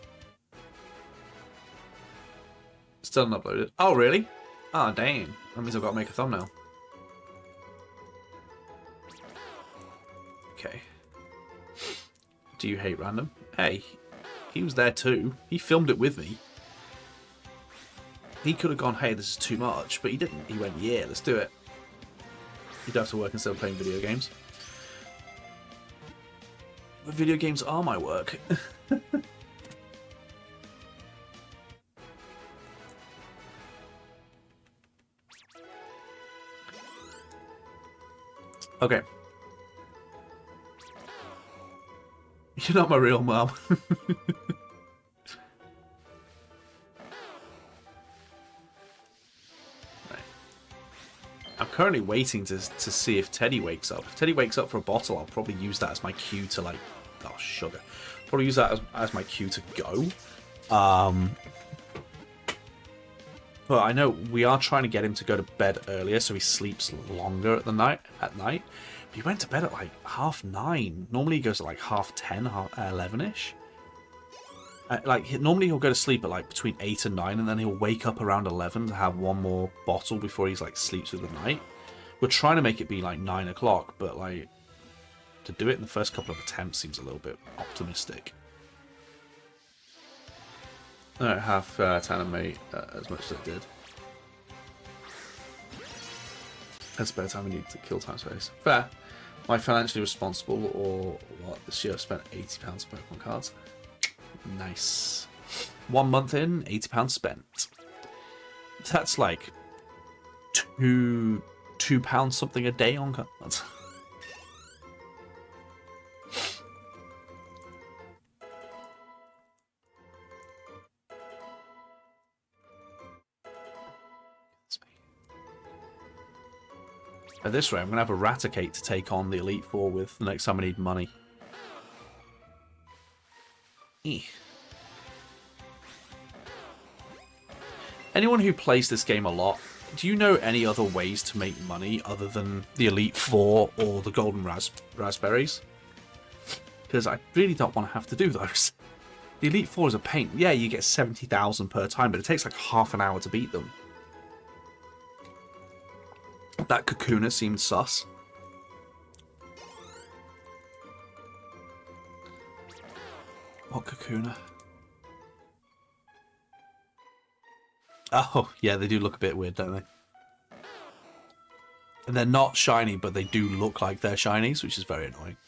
Still not uploaded. Oh, really? Oh, damn. That means I've got to make a thumbnail. Okay. Do you hate Random? Hey, he was there too. He filmed it with me. He could have gone, hey, this is too much, but he didn't. He went, yeah, let's do it. You'd have to work instead of playing video games. But video games are my work. Okay. You're not my real mom. Right. I'm currently waiting to see if Teddy wakes up. If Teddy wakes up for a bottle, I'll probably use that as my cue to like... Oh, sugar. Probably use that as my cue to go. But I know we are trying to get him to go to bed earlier so he sleeps longer at night. But he went to bed at like 9:30. Normally he goes at like 10:30, 11ish. Normally he'll go to sleep at like between 8 and 9, and then he'll wake up around 11 to have one more bottle before he's like sleeps through the night. We're trying to make it be like 9 o'clock, but like to do it in the first couple of attempts seems a little bit optimistic. I don't have to animate as much as I did. That's about time we need to kill time space. Fair. Am I financially responsible or what? This year I've spent £80 on Pokemon cards. Nice. 1 month in, £80 spent. That's like £2 something a day on cards. At this rate, I'm going to have a Raticate to take on the Elite Four with the next time I need money. Anyone who plays this game a lot, do you know any other ways to make money other than the Elite Four or the Golden Raspberries? Because I really don't want to have to do those. The Elite Four is a pain. Yeah, you get 70,000 per time, but it takes like half an hour to beat them. That Kakuna seemed sus. What Kakuna? Oh, yeah, they do look a bit weird, don't they? And they're not shiny, but they do look like they're shinies, which is very annoying.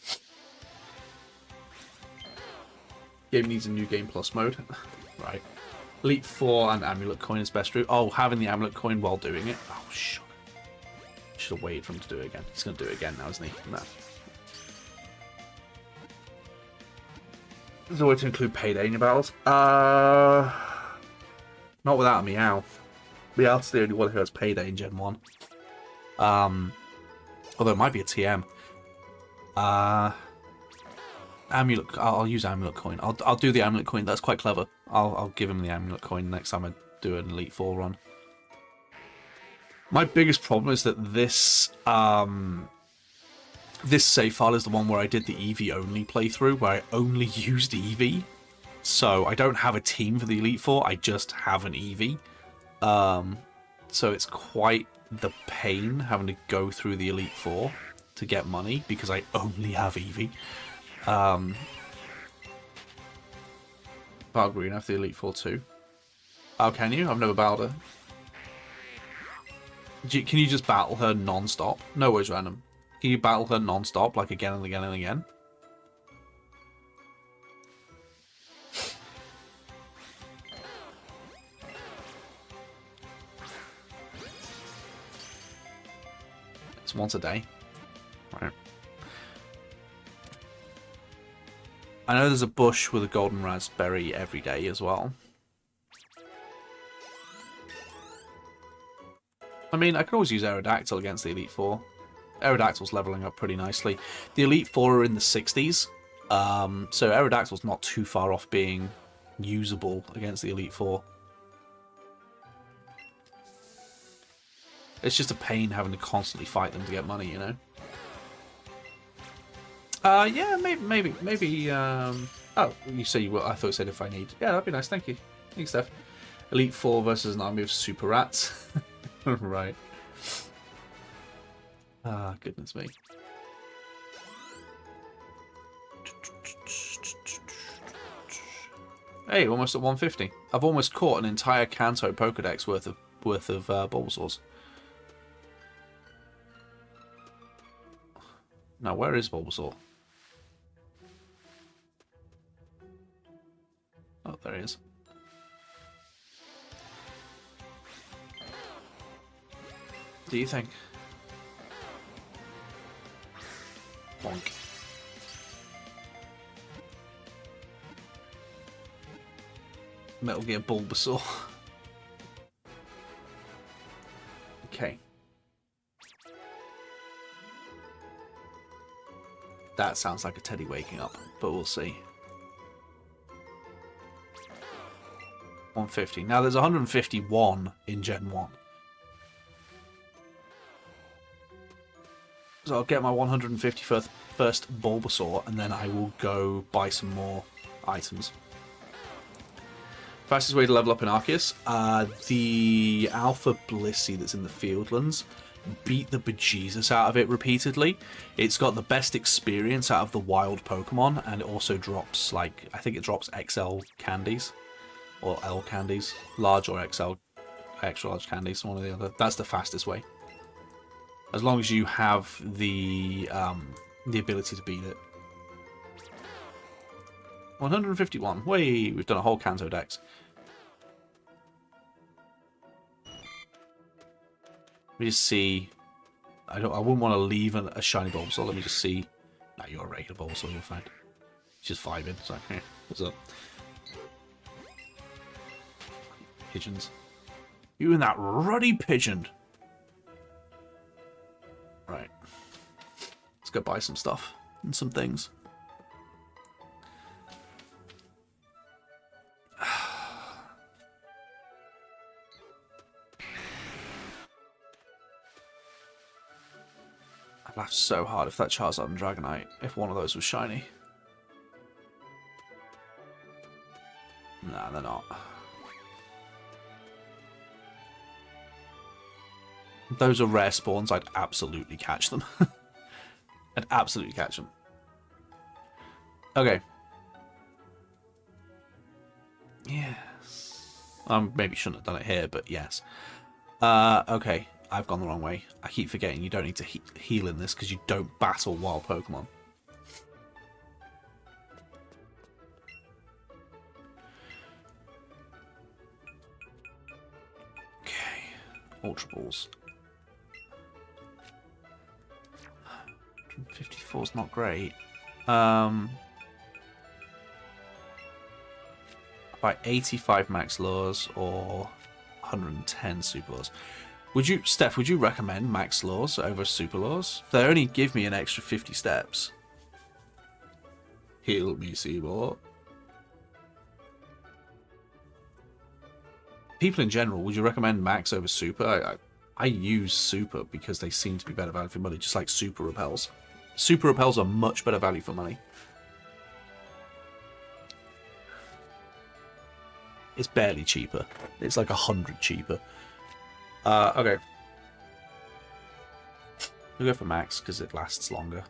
Game needs a new Game Plus mode. Right. Elite Four and Amulet Coin is best route. Oh, having the Amulet Coin while doing it? Oh, shit. Should have waited for him to do it again. He's going to do it again now, isn't he? No. There's a way to include Payday in your battles. Not without a Meowth. Meowth's the only one who has Payday in Gen 1. Although it might be a TM. Amulet. I'll use Amulet Coin. I'll do the Amulet Coin. That's quite clever. I'll give him the Amulet Coin next time I do an Elite Four run. My biggest problem is that this this save file is the one where I did the Eevee only playthrough, where I only used Eevee. So I don't have a team for the Elite Four, I just have an Eevee. So it's quite the pain having to go through the Elite Four to get money, because I only have Eevee. Battle Green after the Elite Four too. Oh, can you? I've never battled her. Can you just battle her non-stop? No worries, random. Can you battle her non-stop, like again and again and again? It's once a day. Right. I know there's a bush with a golden raspberry every day as well. I mean, I could always use Aerodactyl against the Elite Four. Aerodactyl's leveling up pretty nicely. The Elite Four are in the 60s, so Aerodactyl's not too far off being usable against the Elite Four. It's just a pain having to constantly fight them to get money, you know? Yeah, maybe, oh, you say you will. I thought you said if I need. Yeah, that'd be nice, thank you. Thanks, Steph. Elite Four versus an army of super rats. Right. Ah, goodness me. Hey, almost at 150. I've almost caught an entire Kanto Pokedex worth of Bulbasaurs. Now, where is Bulbasaur? Oh, there he is. What do you think? Bonk. Metal Gear Bulbasaur. Okay. That sounds like a Teddy waking up, but we'll see. 150. Now there's 151 in Gen 1. So I'll get my 151st Bulbasaur, and then I will go buy some more items. Fastest way to level up in Arceus? The Alpha Blissey that's in the Fieldlands. Beat the bejesus out of it repeatedly. It's got the best experience out of the wild Pokemon, and it also drops, like, I think it drops XL candies. Or L candies. Large or XL, extra large candies, one or the other. That's the fastest way. As long as you have the ability to beat it. 151. Way, we've done a whole Kanto Dex. Let me just see. I wouldn't want to leave a shiny Bulbasaur. Let me just see. Nah, you're a regular Bulbasaur. You're fine. It's just vibing. It's like, hey, what's up? Pigeons. You and that ruddy pigeon. Right. Let's go buy some stuff and some things. I'd laugh so hard if that Charizard and Dragonite, if one of those was shiny. Nah, they're not. Those are rare spawns. I'd absolutely catch them. I'd absolutely catch them. Okay. Yes. Maybe shouldn't have done it here, but yes. Okay. I've gone the wrong way. I keep forgetting you don't need to heal in this because you don't battle wild Pokemon. Okay. Ultra Balls. 154 is not great. By 85 max lures or 110 super lures. Steph, would you recommend max lures over super lures? They only give me an extra 50 steps. Heal me, Seabot. People in general, would you recommend max over super? I use super because they seem to be better value for money, just like super repels. Super repels are much better value for money. It's barely cheaper. It's like 100 cheaper. Okay. We'll go for max because it lasts longer.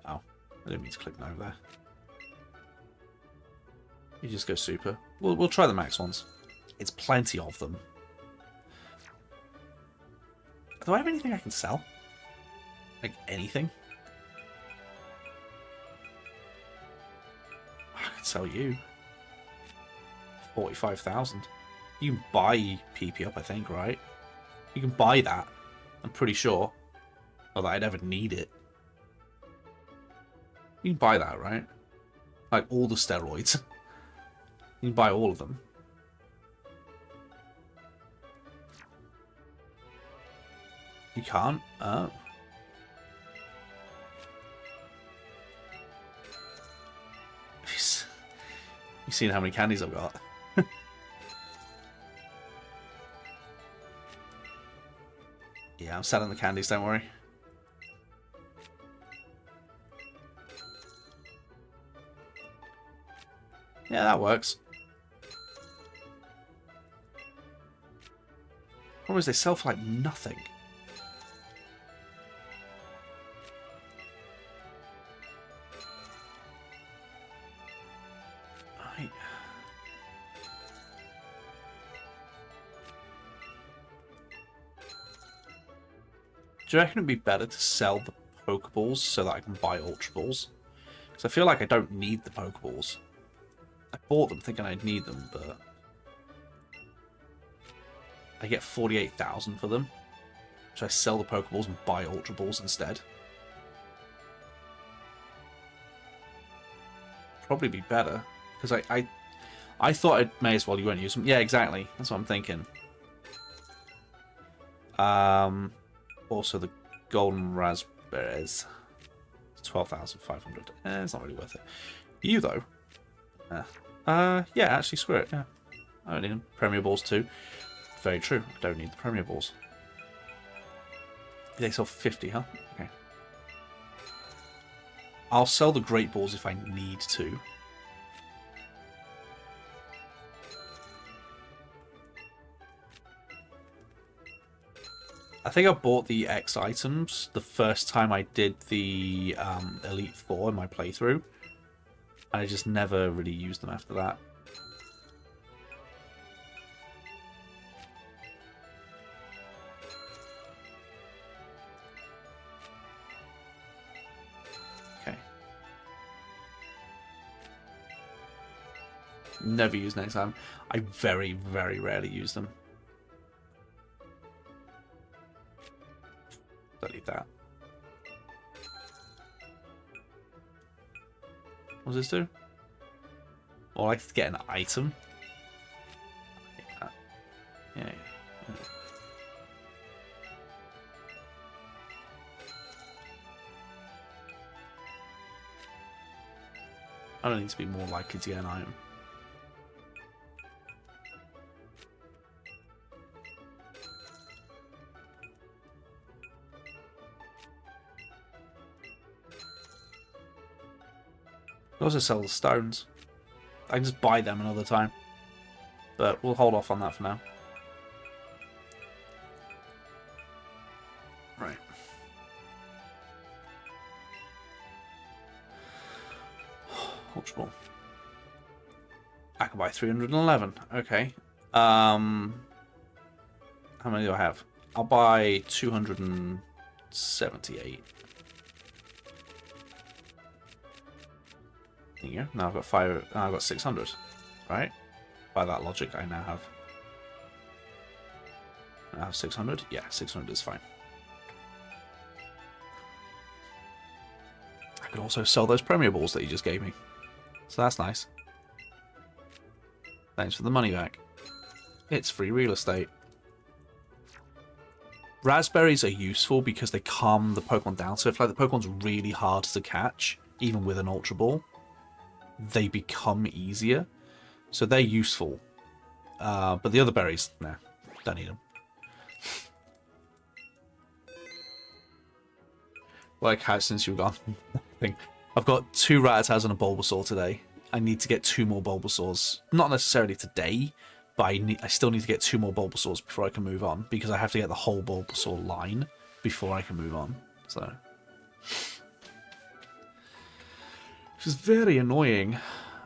Oh, I didn't mean to click no there. You just go super. We'll try the max ones. It's plenty of them. Do I have anything I can sell? Like anything? I could sell you. 45,000. You can buy PP up, I think, right? You can buy that. I'm pretty sure. Not that I'd ever need it. You can buy that, right? Like all the steroids. You can buy all of them. You can't? Oh. You've seen how many candies I've got. Yeah, I'm selling the candies, don't worry. Yeah, that works. Problem is they sell for like nothing. Right. Do you reckon it'd be better to sell the Pokeballs so that I can buy Ultra Balls? Because I feel like I don't need the Pokeballs. I bought them thinking I'd need them, but I get 48,000 for them. Should I sell the Pokeballs and buy Ultra Balls instead? Probably be better, because I thought I may as well you won't use them. Yeah, exactly. That's what I'm thinking. Also the golden raspberries. 12,500. It's not really worth it. You though. Yeah, actually, screw it. Yeah, I don't need them. Premier Balls too. Very true. I don't need the Premier Balls. They sell 50, huh? Okay. I'll sell the Great Balls if I need to. I think I bought the X items the first time I did the Elite Four in my playthrough. And I just never really used them after that. Okay. Never use next time. I very, very rarely use them. Delete that. What does this do? Or like to get an item? Yeah. I don't need to be more likely to get an item. I also sell the stones. I can just buy them another time. But we'll hold off on that for now. Right. Ultra Ball. I can buy 311. Okay. How many do I have? I'll buy 278. There you go. Now I've got now I've got 600. Right? By that logic, I now have 600. Yeah, 600 is fine. I could also sell those Premier Balls that you just gave me. So that's nice. Thanks for the money back. It's free real estate. Raspberries are useful because they calm the Pokemon down. So if like the Pokemon's really hard to catch, even with an Ultra Ball, they become easier. So they're useful. But the other berries, nah, don't need them. Like how since you've gone. I've got 2 Rattatas and a Bulbasaur today. I need to get 2 more Bulbasaurs. Not necessarily today, but I still need to get 2 more Bulbasaurs before I can move on, because I have to get the whole Bulbasaur line before I can move on. So, which is very annoying,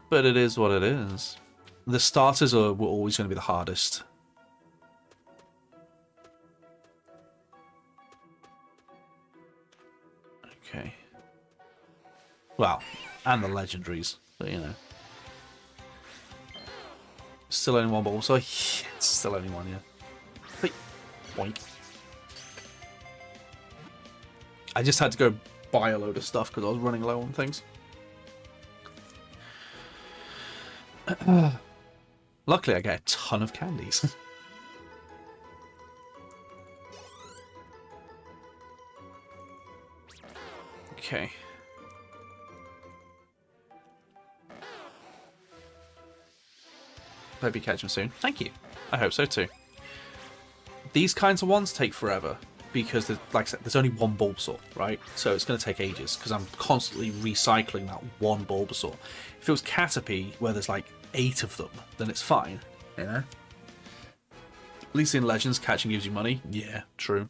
but it is what it is. The starters were always going to be the hardest. Okay. Well, and the legendaries, but you know. Still only one ball, so yeah, it's still only one, yeah. Wait. Boink. I just had to go buy a load of stuff because I was running low on things. Luckily, I get a ton of candies. Okay. Hope you catch them soon. Thank you. I hope so too. These kinds of ones take forever because, like I said, there's only one Bulbasaur, right? So it's going to take ages because I'm constantly recycling that one Bulbasaur. If it was Caterpie, where there's like 8 of them, then it's fine. Yeah. At least in Legends, catching gives you money. Yeah, true.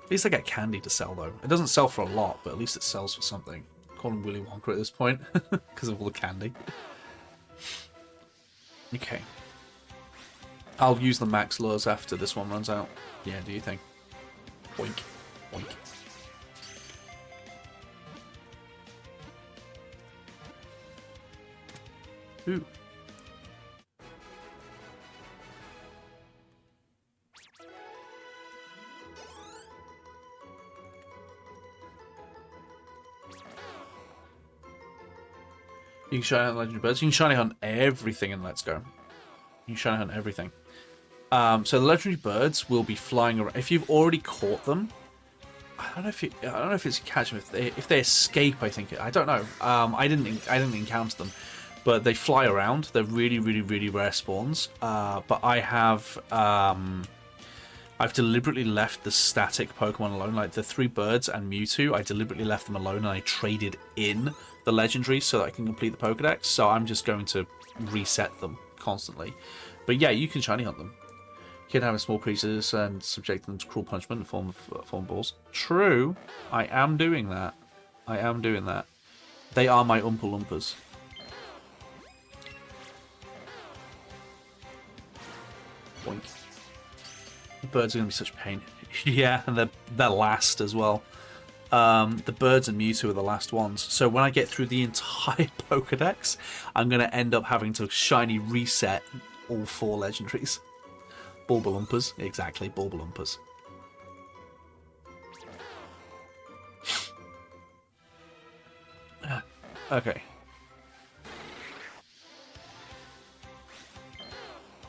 At least I get candy to sell, though. It doesn't sell for a lot, but at least it sells for something. Call him Willy Wonka at this point, because of all the candy. Okay. I'll use the max lures after this one runs out. Yeah, do you think? Boink. Boink. Ooh. You can shiny hunt legendary birds. You can shiny hunt everything in Let's Go. You can shiny hunt everything. So the legendary birds will be flying around. If you've already caught them, I don't know if it's catch them if they escape. I think I don't know. I didn't encounter them, but they fly around. They're really rare spawns. But I've deliberately left the static Pokemon alone, like the 3 birds and Mewtwo. I deliberately left them alone, and I traded in the legendaries so that I can complete the Pokedex. So I'm just going to reset them constantly. But yeah, you can shiny hunt them. You can have small creatures and subject them to cruel punishment in the form of balls. True, I am doing that. I am doing that. They are my Oompa Loompas. Boink. The birds are going to be such pain. Yeah, and they're last as well. The birds and Mewtwo are the last ones. So when I get through the entire Pokedex, I'm going to end up having to shiny reset all 4 legendaries. Bulbalumpas, exactly, Bulbalumpas. Okay.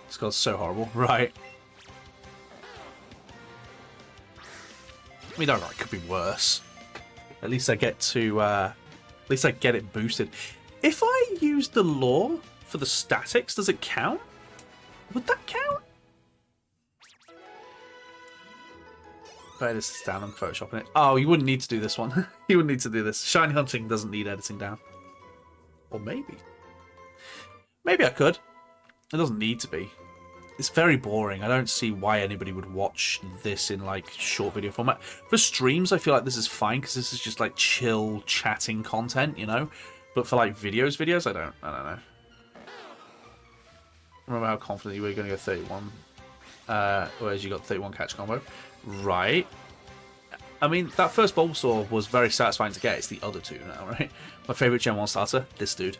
This guy's so horrible, right? I mean, alright, it could be worse. At least I get to, at least I get it boosted. If I use the lore for the statics, does it count? Would that count? But this is down, I'm photoshopping it. Oh, you wouldn't need to do this one. You wouldn't need to do this. Shiny hunting doesn't need editing down. Or maybe. Maybe I could. It doesn't need to be. It's very boring. I don't see why anybody would watch this in, like, short video format. For streams, I feel like this is fine, because this is just, like, chill, chatting content, you know? But for, like, videos, I don't know. Remember how confident you were going to go 31? Whereas you got 31 catch combo. Right. I mean, that first Bulbasaur was very satisfying to get. It's the other 2 now, right? My favourite Gen 1 starter? This dude.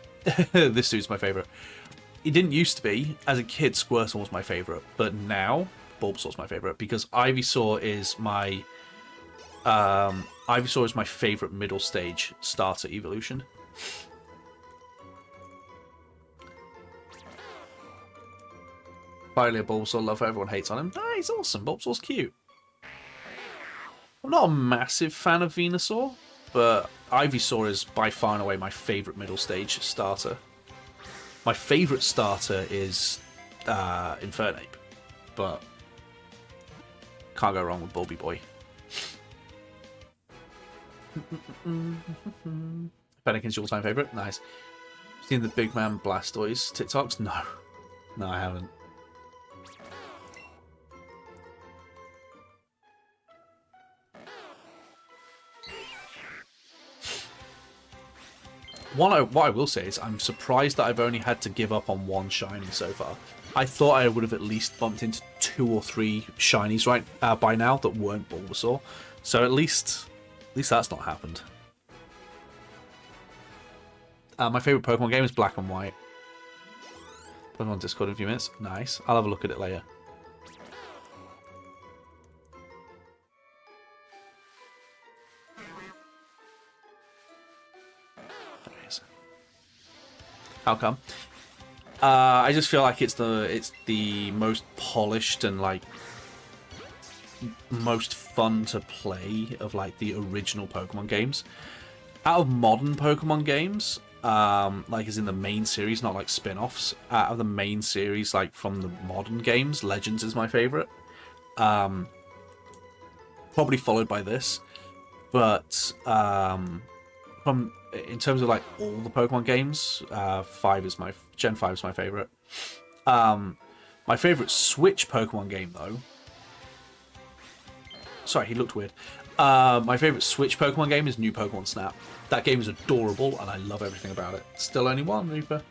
This dude's my favourite. It didn't used to be. As a kid, Squirtle was my favourite. But now, Bulbasaur's my favourite. Because Ivysaur is my... Ivysaur is my favourite middle stage starter evolution. Finally a Bulbasaur lover. Everyone hates on him. Ah, he's awesome. Bulbasaur's cute. I'm not a massive fan of Venusaur, but Ivysaur is by far and away my favourite middle stage starter. My favourite starter is Infernape, but can't go wrong with Bulby Boy. Fennekin's your all-time favourite? Nice. Seen the Big Man Blastoise TikToks? No. No, I haven't. What I will say is I'm surprised that I've only had to give up on 1 shiny so far. I thought I would have at least bumped into 2 or 3 shinies by now that weren't Bulbasaur. So at least that's not happened. My favourite Pokemon game is Black and White. Pokemon Discord in a few minutes. Nice. I'll have a look at it later. How come? I just feel like it's the most polished and like most fun to play of like the original Pokemon games. Out of modern Pokemon games, like as in the main series, not like spin-offs. Out of the main series, like from the modern games, Legends is my favorite. Probably followed by this, but in terms of like all the Pokemon games, Gen 5 is my favorite. My favorite Switch Pokemon game though. Sorry, he looked weird. My favorite Switch Pokemon game is New Pokemon Snap. That game is adorable and I love everything about it. Still only 1, Reaper.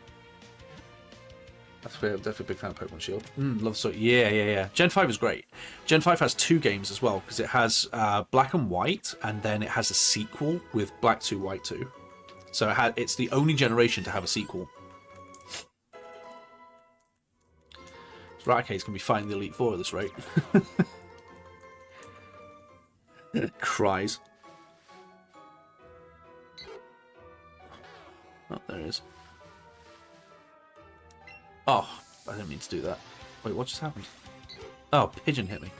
That's definitely a big fan of Pokemon Shield. Love so. Yeah. Gen 5 is great. Gen 5 has 2 games as well because it has Black and White and then it has a sequel with Black 2, White 2. So it's the only generation to have a sequel. So Raticate's going to be fighting the Elite Four at this rate. Cries. Oh, there it is. Oh, I didn't mean to do that. Wait, what just happened? Oh, pigeon hit me.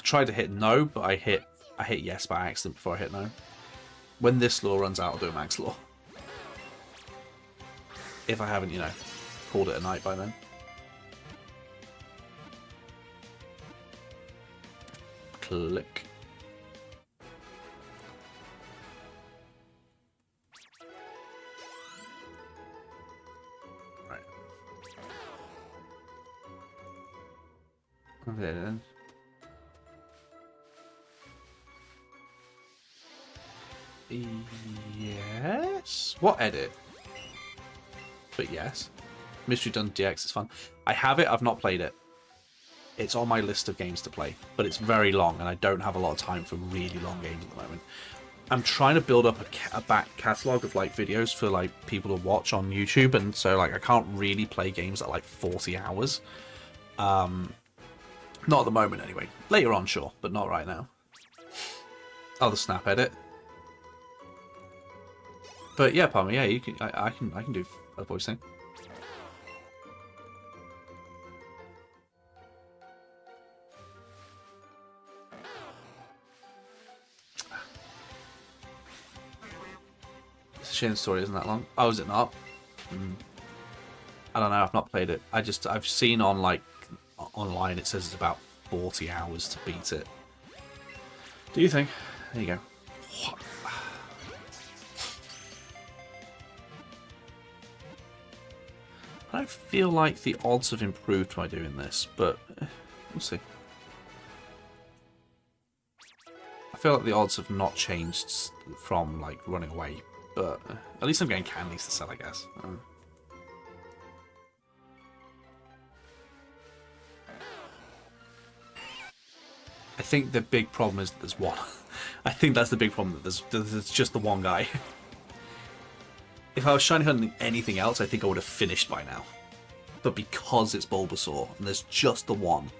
tried to hit no, but I hit yes by accident before I hit no. When this lure runs out, I'll do a max lure. If I haven't, you know, called it a night by then. Click. Right. Okay then. Yes. What edit? But yes. Mystery Dungeon DX is fun. I have it, I've not played it. It's on my list of games to play, but it's very long and I don't have a lot of time for really long games at the moment. I'm trying to build up a back catalogue of like videos for like people to watch on YouTube, and so like I can't really play games at like 40 hours. Not at the moment anyway. Later on, sure, but not right now. Oh, the snap edit. But yeah, pardon me, yeah, you can I can do a voice thing. It's a shame the story isn't that long. Oh, is it not? I don't know, I've not played it. I've seen on like online it says it's about 40 hours to beat it. Do you think? There you go. I don't feel like the odds have improved by doing this, but we'll see. I feel like the odds have not changed from like running away, but at least I'm getting candies to sell, I guess. I think the big problem is that there's one. I think that's the big problem, that there's just the one guy. If I was shiny hunting anything else, I think I would have finished by now. But because it's Bulbasaur and there's just the one,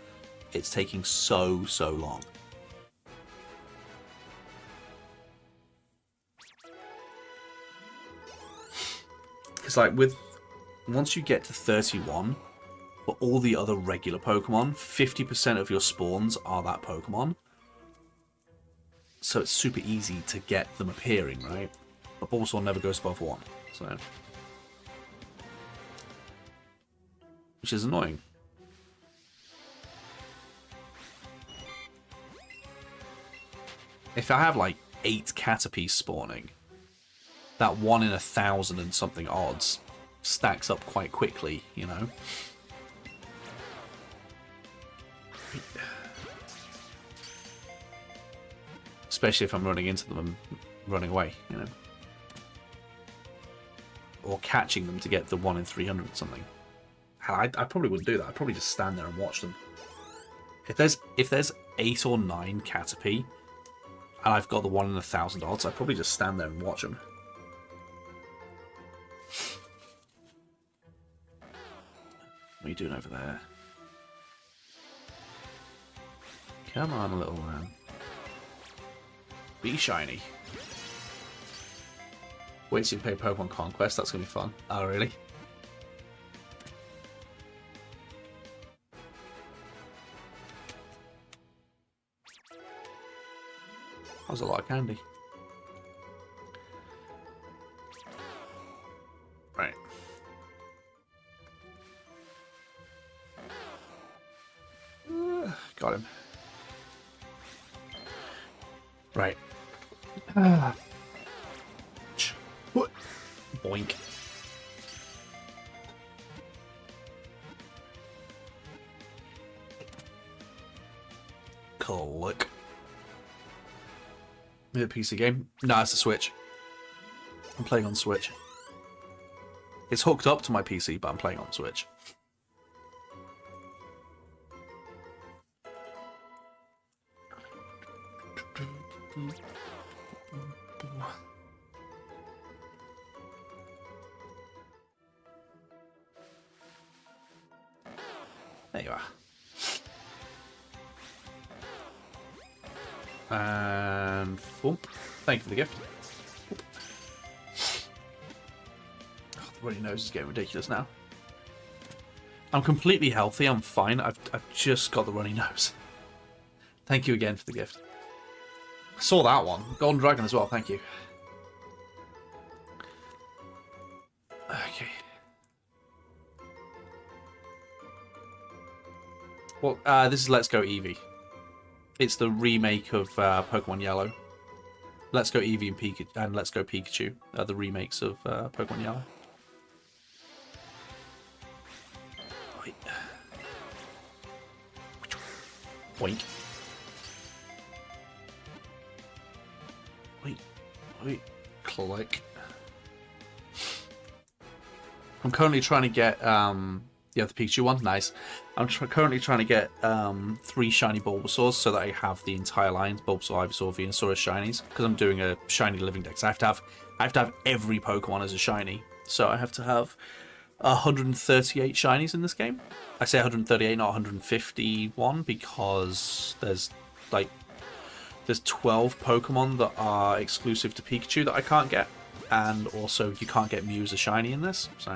it's taking so long. Because like once you get to 31, for all the other regular Pokemon, 50% of your spawns are that Pokemon. So it's super easy to get them appearing, right? But Bulbasaur never goes above 1, so... which is annoying. If I have like 8 Caterpies spawning, that 1 in 1,000 and something odds stacks up quite quickly, you know? Especially if I'm running into them and running away, you know? Or catching them to get the 1 in 300 something. I probably wouldn't do that. I'd probably just stand there and watch them. If there's 8 or 9 Caterpie, and I've got the 1 in 1,000 odds, I'd probably just stand there and watch them. What are you doing over there? Come on, little man. Be shiny. Wait till you play Pokemon Conquest, that's going to be fun. Oh, really? That was a lot of candy. Right. Got him. Right. Boink. Click. Is it a PC game? No, it's a Switch. I'm playing on Switch. It's hooked up to my PC, but I'm playing on Switch. There you are. And thump. Thank you for the gift. Oh, the runny nose is getting ridiculous now. I'm completely healthy. I'm fine. I've just got the runny nose. Thank you again for the gift. I saw that one. Golden Dragon as well, thank you. Okay. Well, this is Let's Go Eevee. It's the remake of Pokemon Yellow. Let's Go Eevee and Pikachu, and Let's Go Pikachu are the remakes of Pokemon Yellow. Wait. Boink. Wait. Click. I'm currently trying to get the other Pikachu one. Nice. I'm currently trying to get 3 shiny Bulbasaurs so that I have the entire line: Bulbasaur, Ivysaur, Venusaur as shinies. Because I'm doing a shiny living dex. I have to have every Pokemon as a shiny. So I have to have 138 shinies in this game. I say 138, not 151, because there's 12 Pokemon that are exclusive to Pikachu that I can't get. And also, you can't get Mew as a shiny in this, so...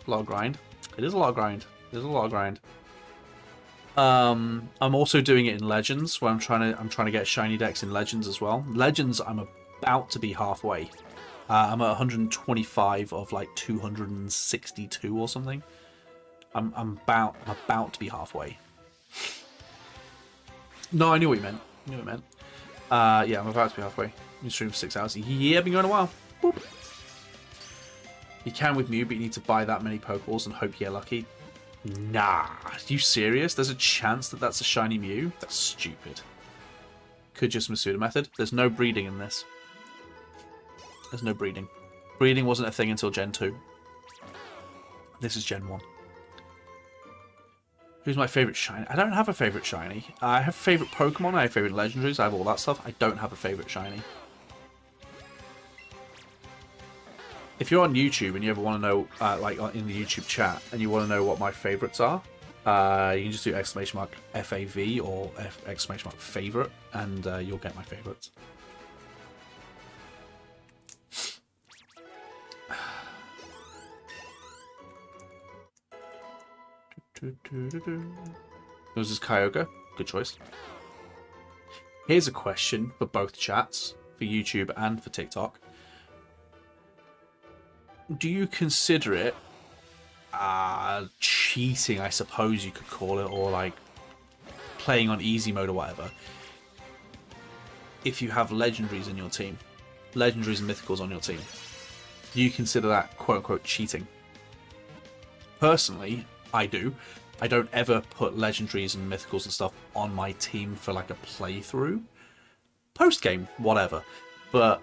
A lot of grind. It is a lot of grind. It is a lot of grind. I'm also doing it in Legends, where I'm trying to get shiny decks in Legends as well. Legends, I'm about to be halfway. I'm at 125 of like 262 or something. I'm about to be halfway. No, I knew what you meant. Yeah, I'm about to be halfway. You stream for 6 hours. Yeah, been going a while. Boop. You can with Mew, but you need to buy that many Pokeballs and hope you're lucky. Nah, are you serious? There's a chance that that's a shiny Mew? That's stupid. Could just Masuda method. There's no breeding in this. There's no breeding. Breeding wasn't a thing until Gen 2. This is Gen 1. Who's my favourite shiny? I don't have a favourite shiny. I have favourite Pokemon, I have favourite legendaries, I have all that stuff. I don't have a favourite shiny. If you're on YouTube and you ever want to know, like in the YouTube chat, and you want to know what my favourites are, you can just do !FAV or !favourite, and you'll get my favourites. This is Kyogre. Good choice. Here's a question for both chats, for YouTube and for TikTok. Do you consider it cheating, I suppose you could call it, or like playing on easy mode or whatever, if you have legendaries in your team, legendaries and mythicals on your team? Do you consider that quote-unquote cheating? Personally, I do. I don't ever put legendaries and mythicals and stuff on my team for like a playthrough. Post-game, whatever. But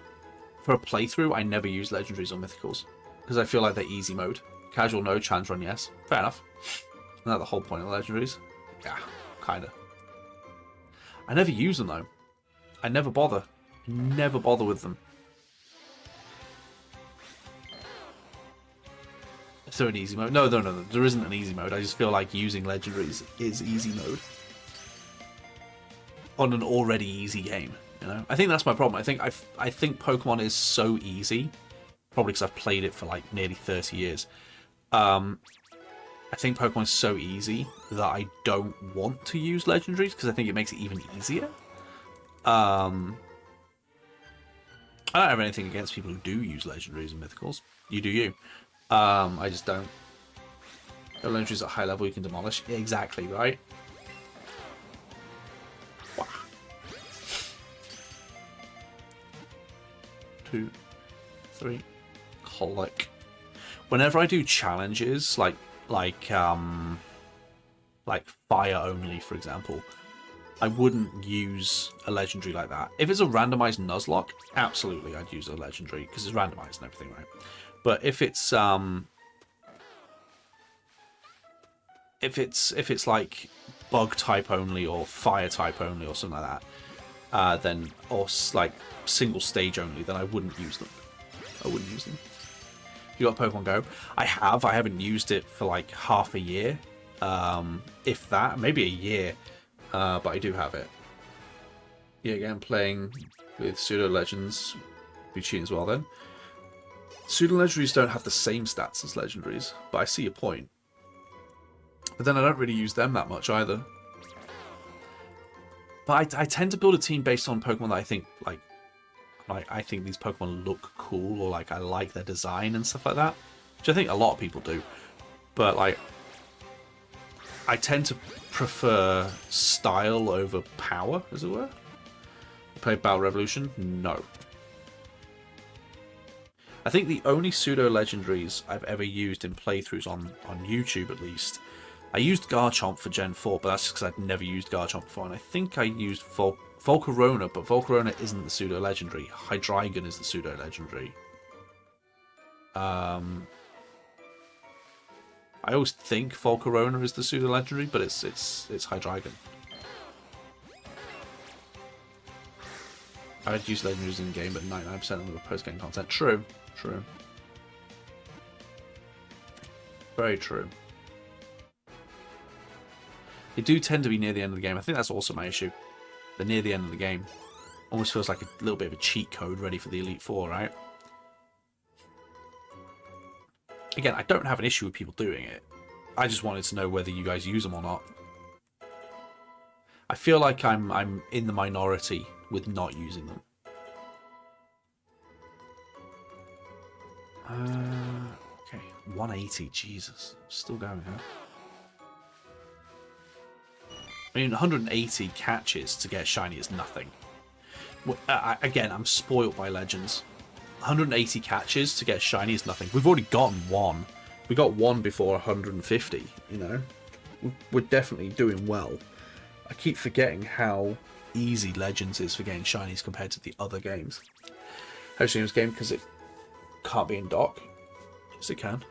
for a playthrough, I never use legendaries or mythicals. Because I feel like they're easy mode. Casual no, chance run yes. Fair enough. Isn't that the whole point of legendaries? Yeah, kinda. I never use them though. I never bother. I never bother with them. Is there an easy mode? No, there isn't an easy mode. I just feel like using legendaries is easy mode. On an already easy game, you know? I think that's my problem. I think Pokemon is so easy, probably because I've played it for like nearly 30 years. I think Pokemon is so easy that I don't want to use legendaries because I think it makes it even easier. I don't have anything against people who do use legendaries and mythicals. You do you. I just don't. The legendaries at high level you can demolish. Yeah, exactly, right? Wow. 2, 3, click. Whenever I do challenges, like fire only, for example, I wouldn't use a legendary like that. If it's a randomized Nuzlocke, absolutely I'd use a legendary because it's randomized and everything, right? But if it's like bug type only or fire type only or something like that, then or like single stage only, then I wouldn't use them. I wouldn't use them. You got Pokemon Go? I haven't used it for like half a year, if that, maybe a year, but I do have it. Yeah, again, playing with pseudo legends, be cheating as well then. Pseudo legendaries don't have the same stats as legendaries, but I see your point. But then I don't really use them that much either. But I tend to build a team based on Pokemon that I think like I think these Pokemon look cool, or like I like their design and stuff like that, which I think a lot of people do. But like, I tend to prefer style over power, as it were. You play Battle Revolution? No. I think the only pseudo legendaries I've ever used in playthroughs on YouTube, at least, I used Garchomp for Gen 4, but that's because I'd never used Garchomp before, and I think I used Volcarona, but Volcarona isn't the pseudo-legendary. Hydreigon is the pseudo-legendary. I always think Volcarona is the pseudo-legendary, but it's Hydreigon. I would use legendaries in-game, but 99% of them are post-game content. True. True. Very true. They do tend to be near the end of the game. I think that's also my issue. They're near the end of the game. Almost feels like a little bit of a cheat code ready for the Elite Four, right? Again, I don't have an issue with people doing it. I just wanted to know whether you guys use them or not. I feel like I'm in the minority with not using them. Okay, 180, Jesus. Still going, huh? I mean, 180 catches to get shiny is nothing. Again, I'm spoilt by Legends. 180 catches to get shiny is nothing. We've already gotten one. We got one before 150, you know? We're definitely doing well. I keep forgetting how easy Legends is for getting shinies compared to the other games. How do you this game? Because it can't be in dock. Yes, it can.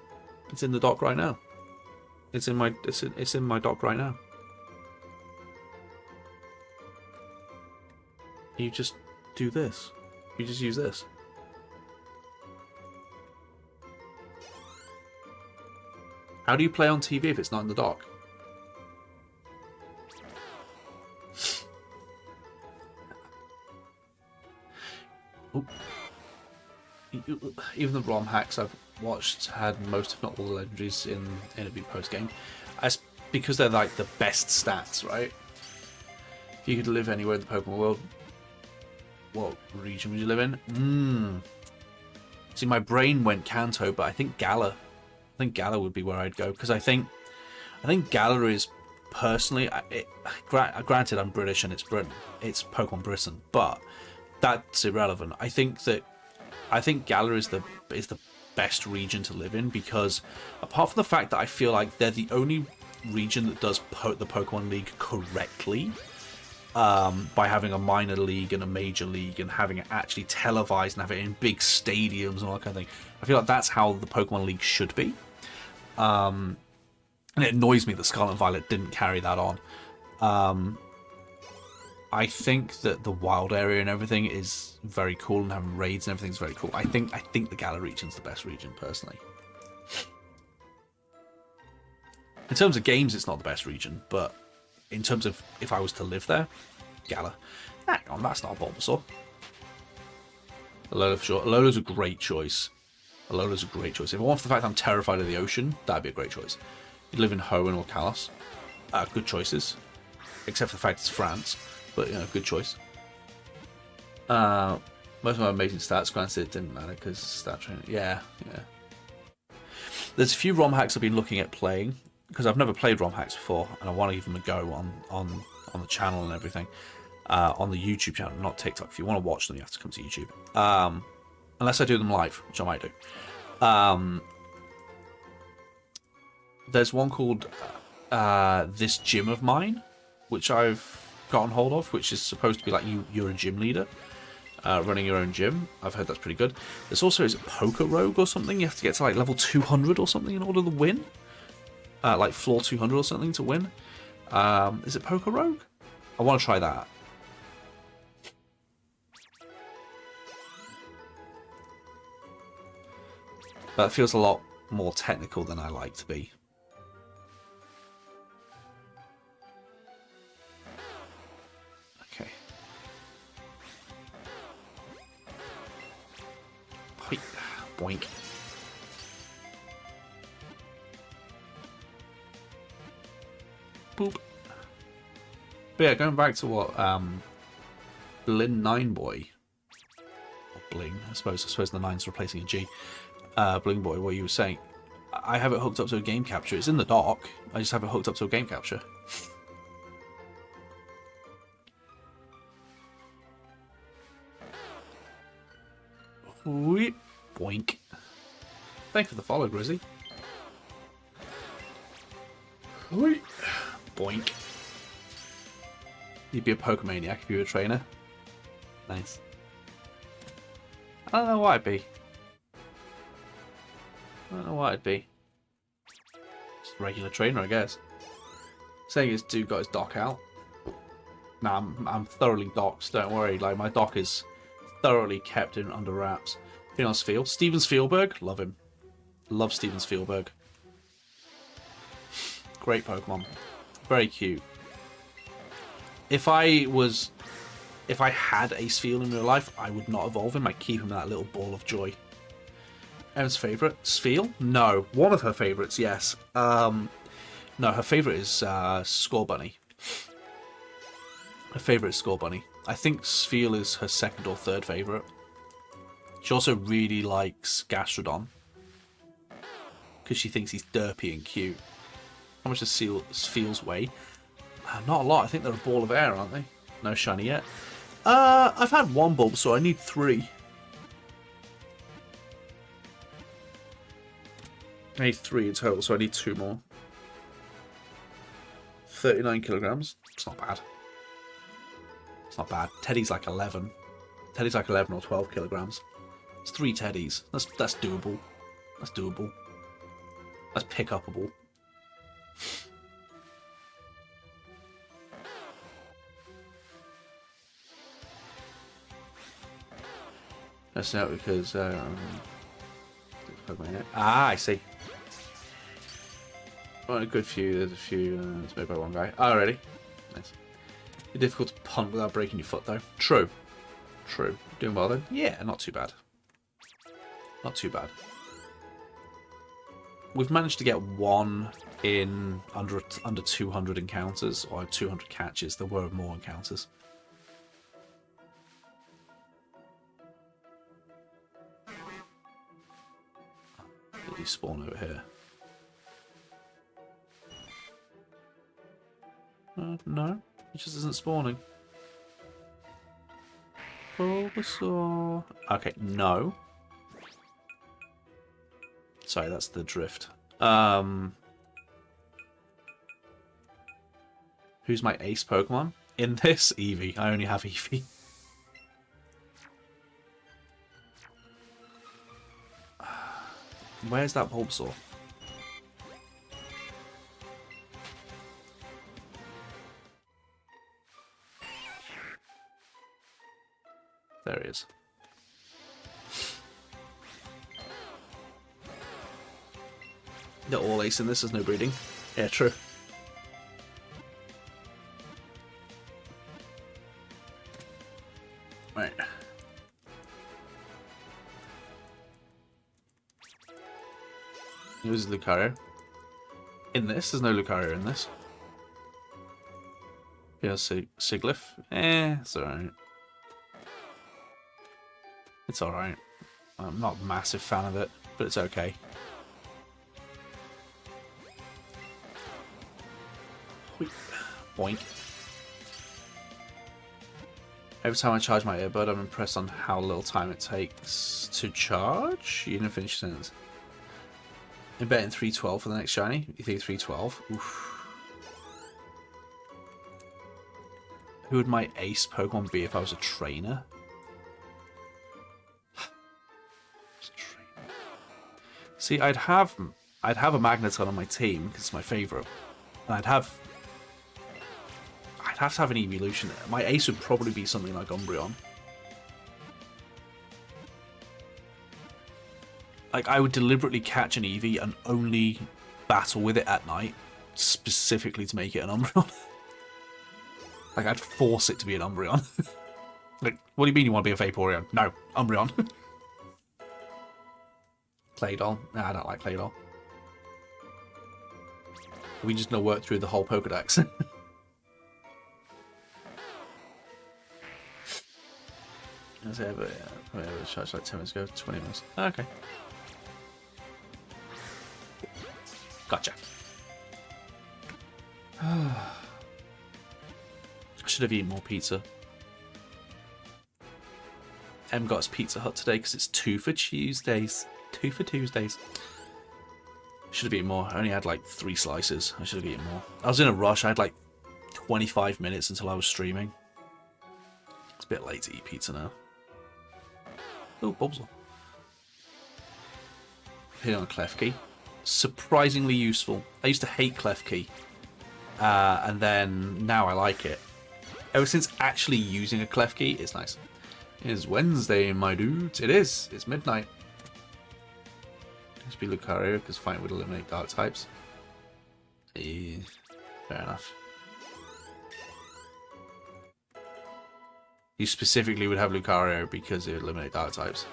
It's in the dock right now. It's in my dock right now. You just do this. You just use this. How do you play on TV if it's not in the dock? Ooh. Even the ROM hacks I've watched had most, if not all, the legendaries in a post game. That's because they're like the best stats, right? If you could live anywhere in the Pokemon world, what region would you live in? See, my brain went Kanto, but I think Galar. I think Galar would be where I'd go, because I think Galar is personally. Granted, I'm British and it's Britain. It's Pokemon Britain, but that's irrelevant. I think Galar is the best region to live in, because apart from the fact that I feel like they're the only region that does the Pokemon League correctly. By having a minor league and a major league and having it actually televised and have it in big stadiums and all that kind of thing. I feel like that's how the Pokemon League should be. And it annoys me that Scarlet and Violet didn't carry that on. I think that the wild area and everything is very cool, and having raids and everything is very cool. I think the Galar region's the best region, personally. In terms of games, it's not the best region, but in terms of if I was to live there, Galar. Hang on, that's not a Bulbasaur. Alola for sure. Alola's a great choice. Alola's a great choice. If it weren't for the fact I'm terrified of the ocean, that'd be a great choice. You live in Hoenn or Kalos. Good choices. Except for the fact it's France. But, you know, good choice. Most of my amazing stats, granted it didn't matter because stat training. Yeah. There's a few ROM hacks I've been looking at playing, because I've never played ROM hacks before, and I want to give them a go on the channel and everything. On the YouTube channel, not TikTok. If you want to watch them, you have to come to YouTube. Unless I do them live, which I might do. There's one called This Gym of Mine, which I've gotten hold of, which is supposed to be like you're a gym leader, running your own gym. I've heard that's pretty good. There's also, is it Poker Rogue or something? You have to get to like level 200 or something in order to win. Like floor 200 or something to win. Is it Poker Rogue? I want to try that. That feels a lot more technical than I like to be. Okay. Boink. Boop. But yeah, going back to what Blin 9 Boy, or Bling, I suppose the 9's replacing a G. Bling Boy, what you were saying, I have it hooked up to a game capture. It's in the dock. I just have it hooked up to a game capture. Boink. Thanks for the follow, Grizzy. Boink. You'd be a Pokemaniac if you were a trainer. Nice. I don't know what I'd be. I don't know what I'd be. Just a regular trainer, I guess. Saying his dude got his dock out. Nah, I'm thoroughly docked, don't worry. Like, my dock is thoroughly kept in under wraps. Who else feel? Steven Spielberg? Love him. Love Steven Spielberg. Great Pokemon. Very cute. If I had a Spheal in real life, I would not evolve him. I'd keep him in that little ball of joy. Emma's favourite? Spheal? No. One of her favourites, yes. No, her favourite is Scorbunny. Her favourite is Scorbunny. I think Spheal is her second or third favourite. She also really likes Gastrodon. Because she thinks he's derpy and cute. How much does Spheals weigh? Not a lot. I think they're a ball of air, aren't they? No shiny yet. I've had one bulb, so I need 3. I need 3 in total, so I need 2 more. 39 kilograms. It's not bad. It's not bad. Teddy's like 11. Teddy's like 11 or 12 kilograms. It's 3 Teddies. That's doable. That's doable. That's pick-upable. That's not because I see. Well, a good few. There's a few. It's made by one guy. Oh, already. Nice. It's difficult to punt without breaking your foot, though. True. True. Doing well, though. Yeah, not too bad. Not too bad. We've managed to get 1 in under 200 encounters, or 200 catches. There were more encounters. Did he spawn over here? No, it just isn't spawning. Bulbasaur. Okay, no. Sorry, that's the drift. Who's my ace Pokemon? In this, Eevee. I only have Eevee. Where's that Bulbasaur? There he is. They're all ace in this, there's no breeding. Yeah, true. Right. Who's Lucario? In this? There's no Lucario in this. Yeah, Siglif? It's alright. It's alright. I'm not a massive fan of it, but it's okay. Boink. Every time I charge my earbud, I'm impressed on how little time it takes to charge. You didn't finish your sentence. I'm betting 312 for the next shiny. You think 312? Oof. Who would my ace Pokemon be if I was a trainer? See, I'd have a Magneton on my team because it's my favourite, and I'd have to have an evolution. My ace would probably be something like Umbreon. Like, I would deliberately catch an Eevee and only battle with it at night, specifically to make it an Umbreon. Like, I'd force it to be an Umbreon. Like, what do you mean you want to be a Vaporeon? No, Umbreon. Claydol? Nah, I don't like Claydol. We just gonna work through the whole Pokedex. I say, but yeah, it was charged like 10 minutes ago, 20 minutes. Okay. Gotcha. I should have eaten more pizza. Em got us Pizza Hut today because it's 2 for Tuesdays. 2 for Tuesdays. Should have eaten more. I only had like 3 slices. I should have eaten more. I was in a rush. I had like 25 minutes until I was streaming. It's a bit late to eat pizza now. Oh, Bobsle. Hitting on a clef key. Surprisingly useful. I used to hate clef key. And then now I like it. Ever since actually using a clef key, it's nice. It is Wednesday, my dudes. It is. It's midnight. It should be Lucario because fighting would eliminate dark types. Fair enough. You specifically would have Lucario because it would eliminate dark types.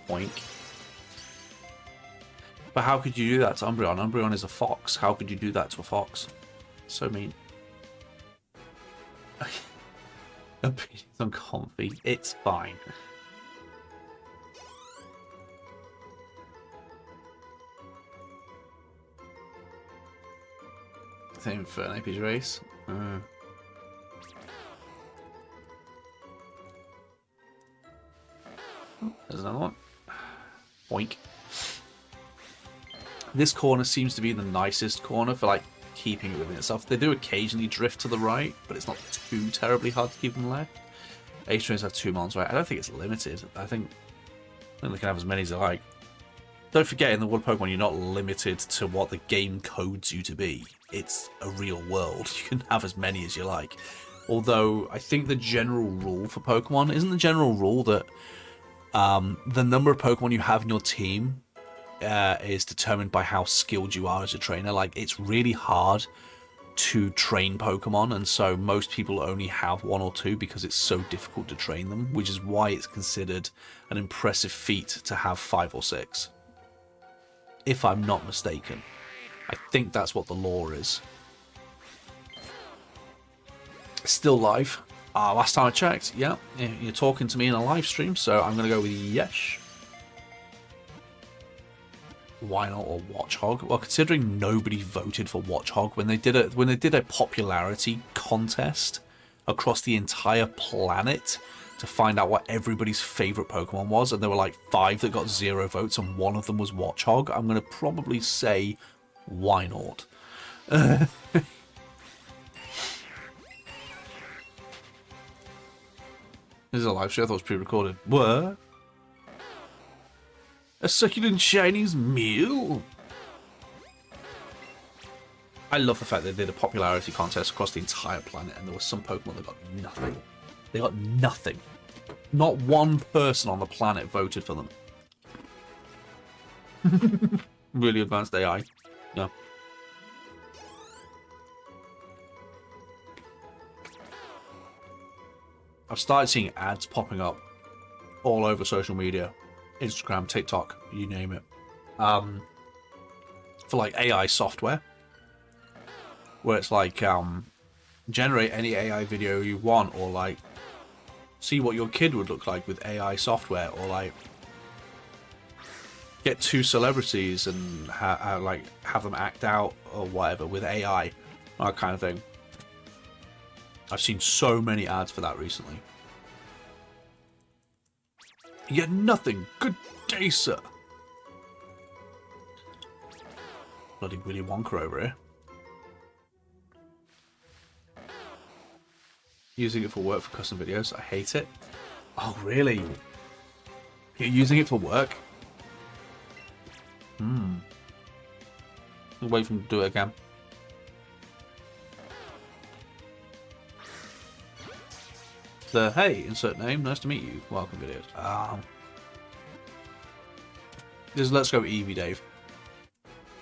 Boink. But how could you do that to Umbreon? Umbreon is a fox. How could you do that to a fox? So mean. Opinions on Comfy. It's fine. Same for an AP's race. There's another one. Boink. This corner seems to be the nicest corner for like keeping it within itself. They do occasionally drift to the right, but it's not too terribly hard to keep them left. Ace trains have 2 mons right. I don't think it's limited. I think they can have as many as they like. Don't forget, in the world of Pokemon, you're not limited to what the game codes you to be. It's a real world. You can have as many as you like. Although, I think the general rule for Pokemon isn't the general rule that the number of Pokemon you have in your team is determined by how skilled you are as a trainer. Like, it's really hard to train Pokemon, and so most people only have 1 or 2 because it's so difficult to train them, which is why it's considered an impressive feat to have 5 or 6. If I'm not mistaken. I think that's what the law is. Still live. Last time I checked, yeah, you're talking to me in a live stream, so I'm going to go with yes. Why not, or Watchog? Well, considering nobody voted for Watchog when they did a popularity contest across the entire planet to find out what everybody's favorite Pokemon was, and there were like 5 that got 0 votes, and one of them was Watchog, I'm going to probably say why not? This is a live show. I thought it was pre-recorded. What? A succulent Chinese meal? I love the fact that they did a popularity contest across the entire planet, and there were some Pokemon that got nothing. They got nothing. Not one person on the planet voted for them. Really advanced AI. Yeah. I've started seeing ads popping up all over social media. Instagram, TikTok, you name it. For like AI software. Where it's like, generate any AI video you want, or like, see what your kid would look like with AI software, or like, get 2 celebrities and have them act out or whatever with AI, that kind of thing. I've seen so many ads for that recently. You get nothing. Good day, sir. Bloody Willy Wonka over here. Using it for work for custom videos. I hate it. Oh, really? You're using it for work? I'll wait for him to do it again. The hey, insert name, nice to meet you. Welcome videos. Just let's go Eevee, Dave.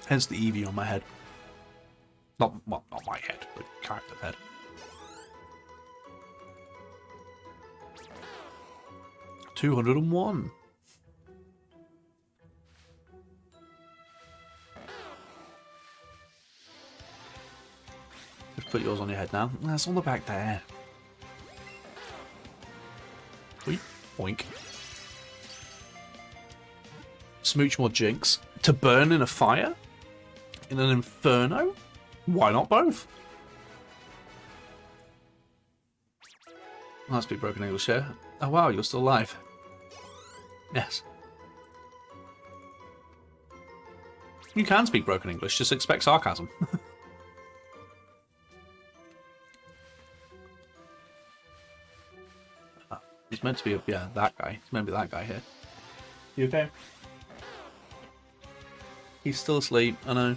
Hence the Eevee on my head. Not my head, but character's head. 201. Just put yours on your head now. That's on the back there. Oink. Oink. Smooch more Jinx. To burn in a fire? In an inferno? Why not both? I'll speak broken English here. Oh wow, you're still alive. Yes. You can speak broken English, just expect sarcasm. It's meant to be, yeah, that guy. It's meant to be that guy here. You okay? He's still asleep, I know.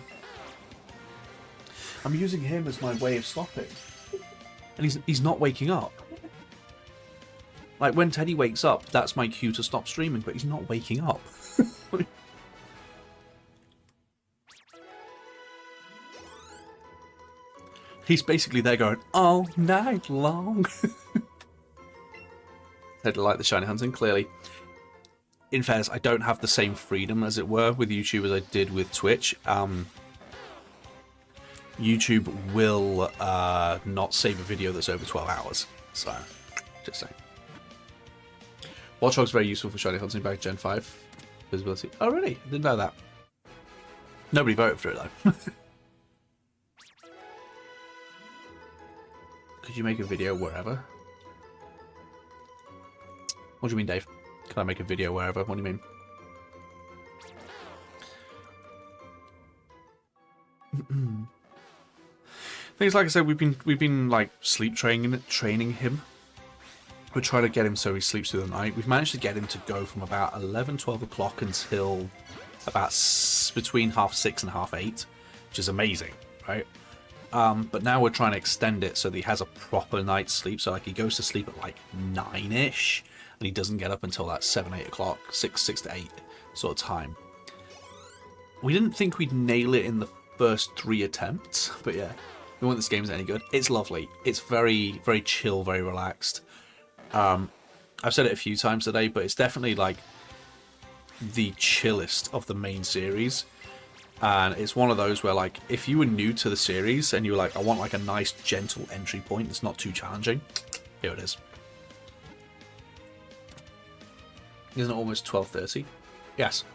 I'm using him as my way of stopping. And he's not waking up. Like, when Teddy wakes up, that's my cue to stop streaming, but he's not waking up. He's basically there going, all night long. Teddy like the shiny hunting, clearly. In fairness, I don't have the same freedom, as it were, with YouTube as I did with Twitch. YouTube will not save a video that's over 12 hours. So, just saying. Watch Dogs very useful for shiny hunting back Gen 5 visibility. Oh, really? I didn't know that. Nobody voted for it, though. Could you make a video wherever? What do you mean, Dave? Can I make a video wherever? What do you mean? Things like I said, we've been like sleep training him. We're trying to get him so he sleeps through the night. We've managed to get him to go from about 11, 12 o'clock until about between 6:30 and 8:30, which is amazing, right? But now we're trying to extend it so that he has a proper night's sleep. So like he goes to sleep at like 9-ish, and he doesn't get up until that 7, 8 o'clock, 6 to 8 sort of time. We didn't think we'd nail it in the first 3 attempts, but yeah, we want this game's any good. It's lovely. It's very, very chill, very relaxed. I've said it a few times today, but it's definitely like the chillest of the main series. And it's one of those where, like, if you were new to the series and you were like, I want like a nice gentle entry point, it's not too challenging, here it is. Isn't it almost 12:30? Yes.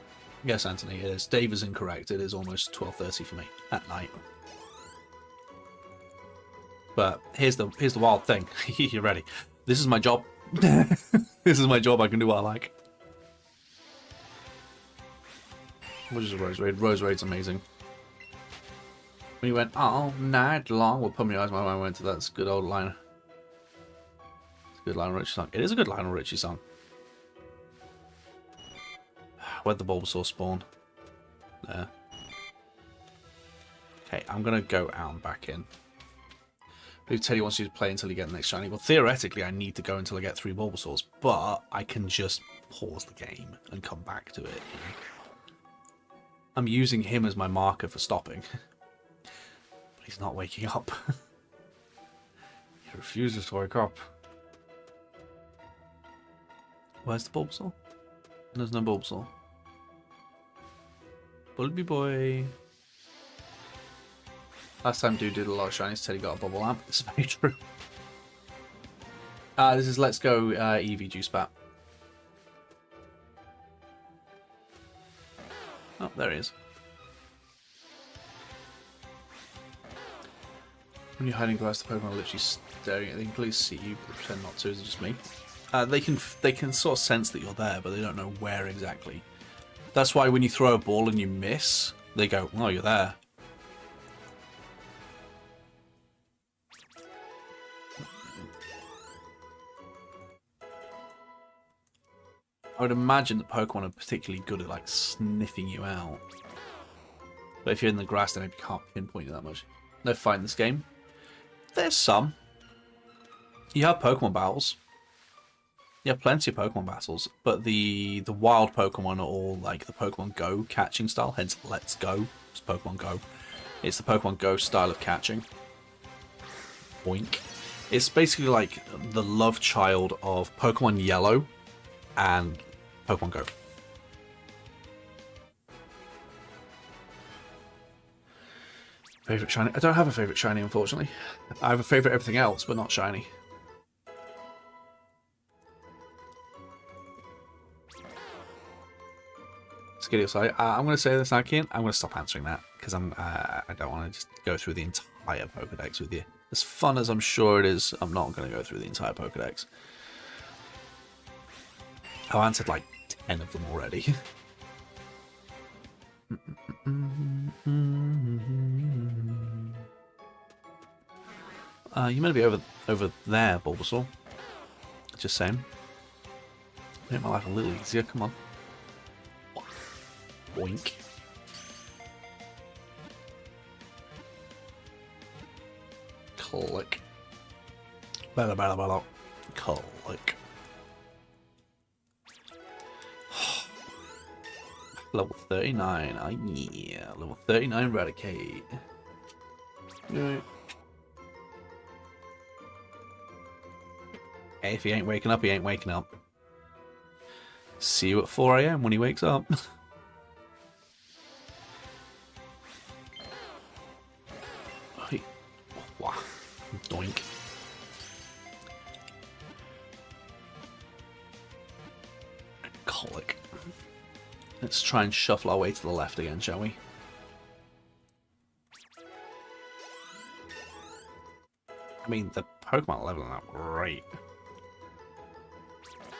Yes, Anthony, it is. Dave is incorrect. It is almost 12:30 for me at night. But here's the wild thing. You're ready. This is my job. This is my job. I can do what I like. What is a Rose Raid? Rose Raid's amazing. When you went all night long, well, put me eyes. My mind went to that. It's a good old line. It's a good Lionel Richie song. It is a good Lionel Richie song. Where'd the Bulbasaur spawn? There. Okay, I'm gonna go out and back in. If Teddy wants you to play until you get the next shiny, well, theoretically, I need to go until I get 3 Bulbasaurs, but I can just pause the game and come back to it. You know? I'm using him as my marker for stopping. But he's not waking up. He refuses to wake up. Where's the Bulbasaur? There's no Bulbasaur. Bulby boy. Last time dude did a lot of shinies, Teddy got a bubble lamp. It's very true. This is Let's Go Eevee Juice Bat. Oh, there he is. When you're hiding glass, the Pokemon are literally staring at you. They can clearly see you, but pretend not to. Is it just me? They can sort of sense that you're there, but they don't know where exactly. That's why when you throw a ball and you miss, they go, "Oh, you're there." I would imagine that Pokemon are particularly good at like sniffing you out. But if you're in the grass, they maybe can't pinpoint you that much. No fight in this game. There's some. You have Pokemon battles. You have plenty of Pokemon battles, but the wild Pokemon are all like the Pokemon Go catching style, hence Let's Go. It's Pokemon Go. It's the Pokemon Go style of catching. Boink. It's basically like the love child of Pokemon Yellow and Pokemon Go. Favorite shiny? I don't have a favorite shiny, unfortunately. I have a favorite everything else, but not shiny. Skitty aside, I'm going to say this, Akian. I'm going to stop answering that because I don't want to just go through the entire Pokedex with you. As fun as I'm sure it is, I'm not going to go through the entire Pokedex. I've answered like 10 of them already. You might be over there, Bulbasaur. Just saying. Make my life a little easier. Come on. Boink. Click. Bella bella bella. Click. Level 39. Oh yeah. Level 39 Eradicate. Right. Hey, if he ain't waking up, he ain't waking up. See you at 4 AM when he wakes up. Wow. Doink. Colic. Let's try and shuffle our way to the left again, shall we? I mean, the Pokemon are leveling up great.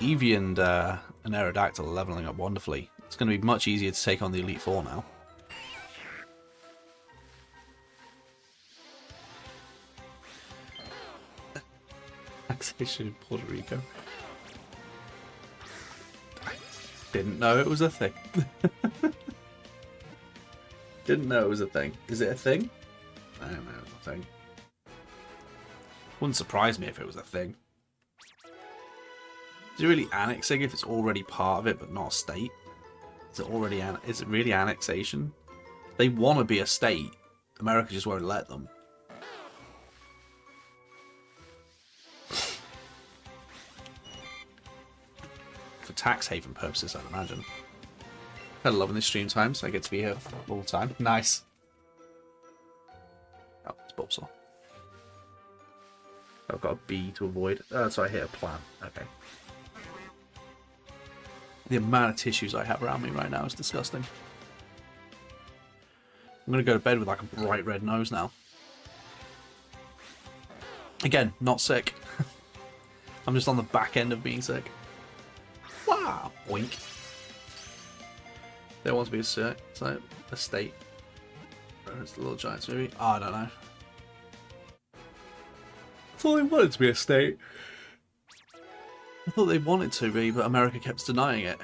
Eevee and Aerodactyl are leveling up wonderfully. It's going to be much easier to take on the Elite Four now. Taxation in Puerto Rico. I didn't know it was a thing. Didn't know it was a thing. Is it a thing? I don't know it's a thing. Wouldn't surprise me if it was a thing. Is it really annexing if it's already part of it but not a state? Is it already is it really annexation? They want to be a state. America just won't let them. For tax haven purposes, I'd imagine. Kind of loving this stream time, so I get to be here all the time. Nice. Oh, it's Bulbasaur. I've got a bee to avoid. So I hit a plant. Okay. The amount of tissues I have around me right now is disgusting. I'm going to go to bed with like a bright red nose now. Again, not sick. I'm just on the back end of being sick. Wow! Boink. There wants to be a state. It's the Little Giants movie. Oh, I don't know. I thought they wanted to be a state. I thought they wanted to be, but America kept denying it.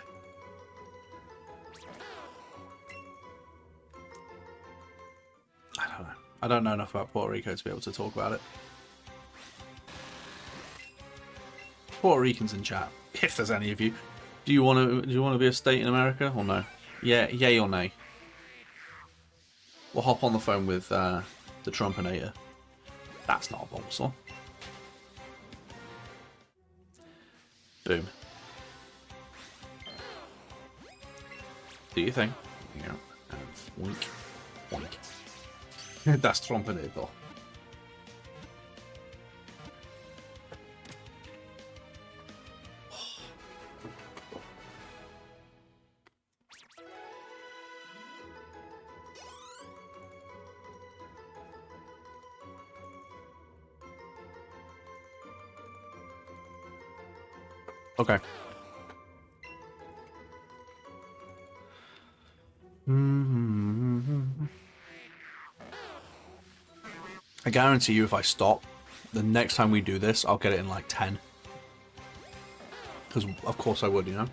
I don't know. I don't know enough about Puerto Rico to be able to talk about it. Puerto Ricans in chat, if there's any of you, do you want to be a state in America or no? Yeah, yay or nay? We'll hop on the phone with the Trumpinator. That's not a Bulbasaur. Boom. Do your thing. Yeah. And wink. Wink. That's Trumpinator. Okay. I guarantee you if I stop, the next time we do this, I'll get it in like 10. Because of course I would, you know?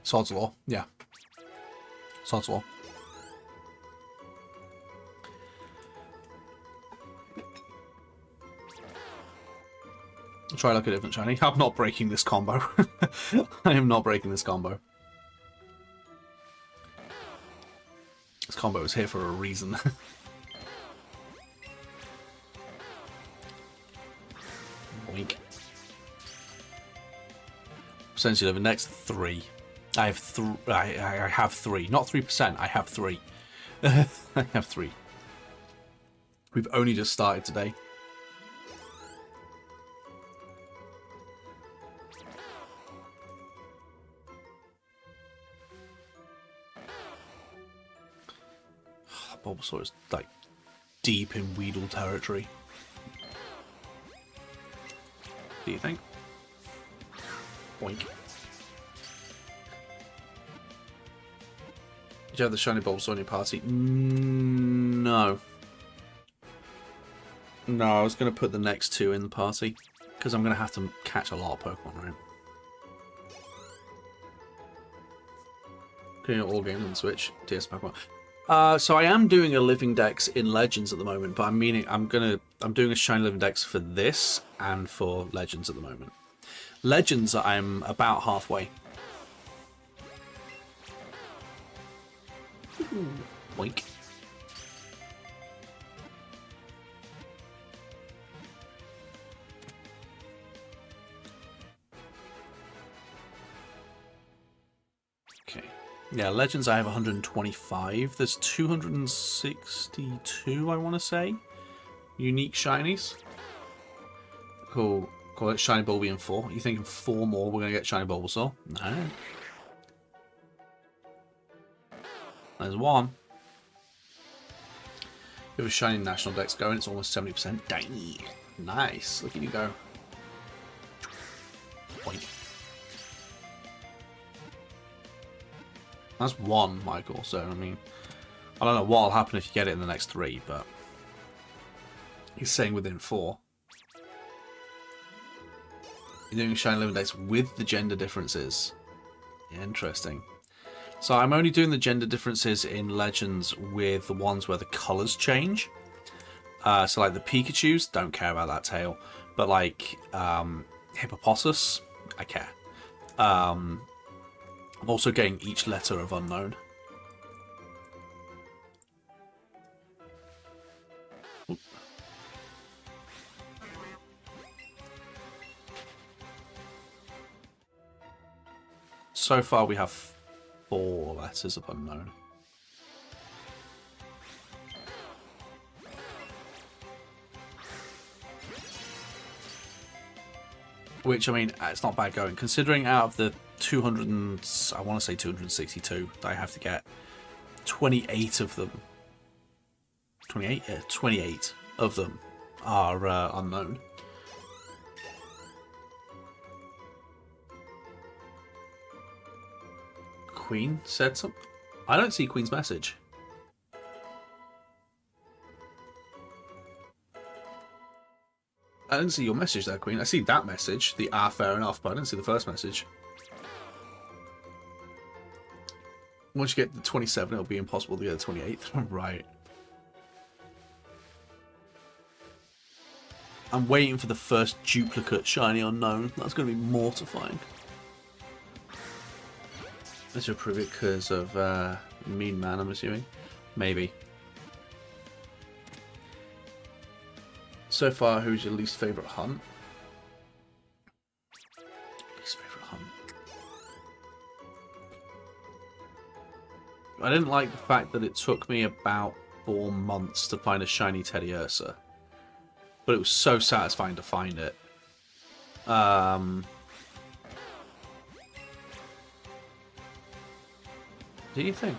Sod's Law, yeah. Sod's Law. I'll try like a different shiny. I'm not breaking this combo. I am not breaking this combo. This combo is here for a reason. Boink. Essentially, the next 3. I have 3. Not 3%, I have 3. I have 3. We've only just started today. Bulbasaur is like deep in Weedle territory. Do you think? Boink. Did you have the shiny Bulbasaur in your party? No. No, I was going to put the next 2 in the party. Because I'm going to have to catch a lot of Pokemon, right? Doing all games on the Switch. DS Pokemon. So I am doing a living dex in Legends at the moment, but I'm doing a shiny living dex for this and for Legends at the moment. Legends, I'm about halfway. Boink. Okay. Yeah, Legends I have 125. There's 262, I want to say. Unique shinies. Cool. Call it Shiny Bulbasaur 4. You thinking 4 more we're going to get Shiny Bulbasaur? No. There's 1. We have a shiny National Dex going. It's almost 70%. Dang. Nice. Look at you go. Boink. That's 1, Michael. So, I mean, I don't know what will happen if you get it in the next 3, but he's saying within 4. You're doing shiny living dex with the gender differences. Interesting. So I'm only doing the gender differences in Legends with the ones where the colours change. So like the Pikachus, don't care about that tail. But like Hippopotas, I care. I'm also getting each letter of unknown. Oop. So far we have 4 letters of unknown. Which, I mean, it's not bad going. Considering out of the 200 and, I want to say 262 that I have to get, 28 of them. 28? Yeah, 28 of them are unknown. Queen said something? I don't see Queen's message. I didn't see your message there, Queen. I see that message, the fair enough, but I didn't see the first message. Once you get the 27, it'll be impossible to get the 28th. Right. I'm waiting for the first duplicate shiny unknown. That's going to be mortifying. Is your prove it because of Mean Man, I'm assuming? Maybe. So far, who's your least favourite hunt? Least favourite hunt. I didn't like the fact that it took me about 4 months to find a shiny Teddiursa. But it was so satisfying to find it. Do you think?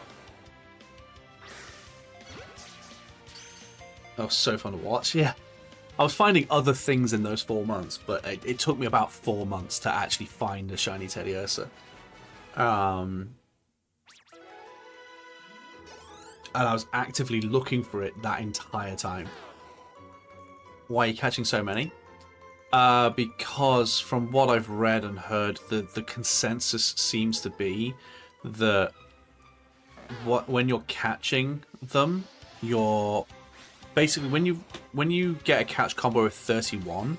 That was so fun to watch, yeah. I was finding other things in those 4 months, but it took me about 4 months to actually find a shiny Teddiursa. And I was actively looking for it that entire time. Why are you catching so many? Because from what I've read and heard, the consensus seems to be that when you're catching them, you're basically when you get a catch combo with 31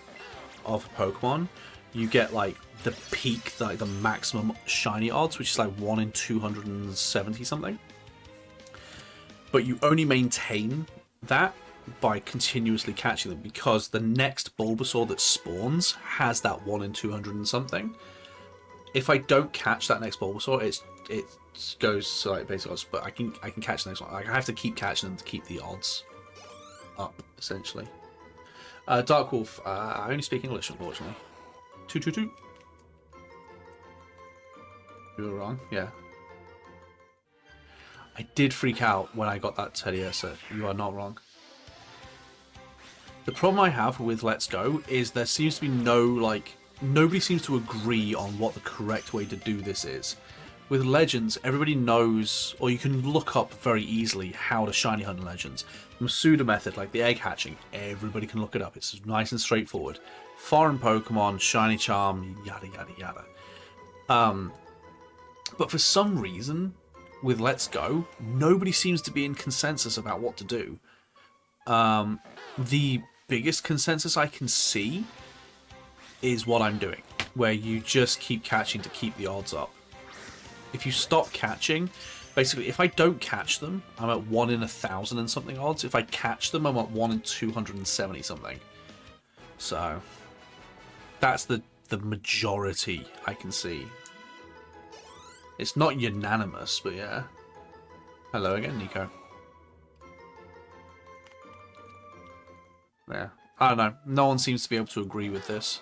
of a Pokemon, you get like the peak, like the maximum shiny odds, which is like 1 in 270 something. But you only maintain that by continuously catching them, because the next Bulbasaur that spawns has that 1 in 200 and something. If I don't catch that next Bulbasaur, it goes to like basic odds, but I can catch the next one. Like, I have to keep catching them to keep the odds up, essentially. Dark Wolf, I only speak English, unfortunately. 222. You were wrong, yeah. I did freak out when I got that Teddiursa. You are not wrong. The problem I have with Let's Go is there seems to be nobody seems to agree on what the correct way to do this is. With Legends, everybody knows, or you can look up very easily how to shiny hunt in Legends. The Masuda method, like the egg hatching, everybody can look it up. It's nice and straightforward. Foreign Pokemon, shiny charm, yada yada yada. But for some reason, with Let's Go, nobody seems to be in consensus about what to do. The biggest consensus I can see is what I'm doing, where you just keep catching to keep the odds up. If you stop catching, basically, if I don't catch them, I'm at 1 in 1,000 and something odds. If I catch them, I'm at 1 in 270 something. So that's the majority I can see. It's not unanimous, but yeah. Hello again, Nico. Yeah. I don't know. No one seems to be able to agree with this.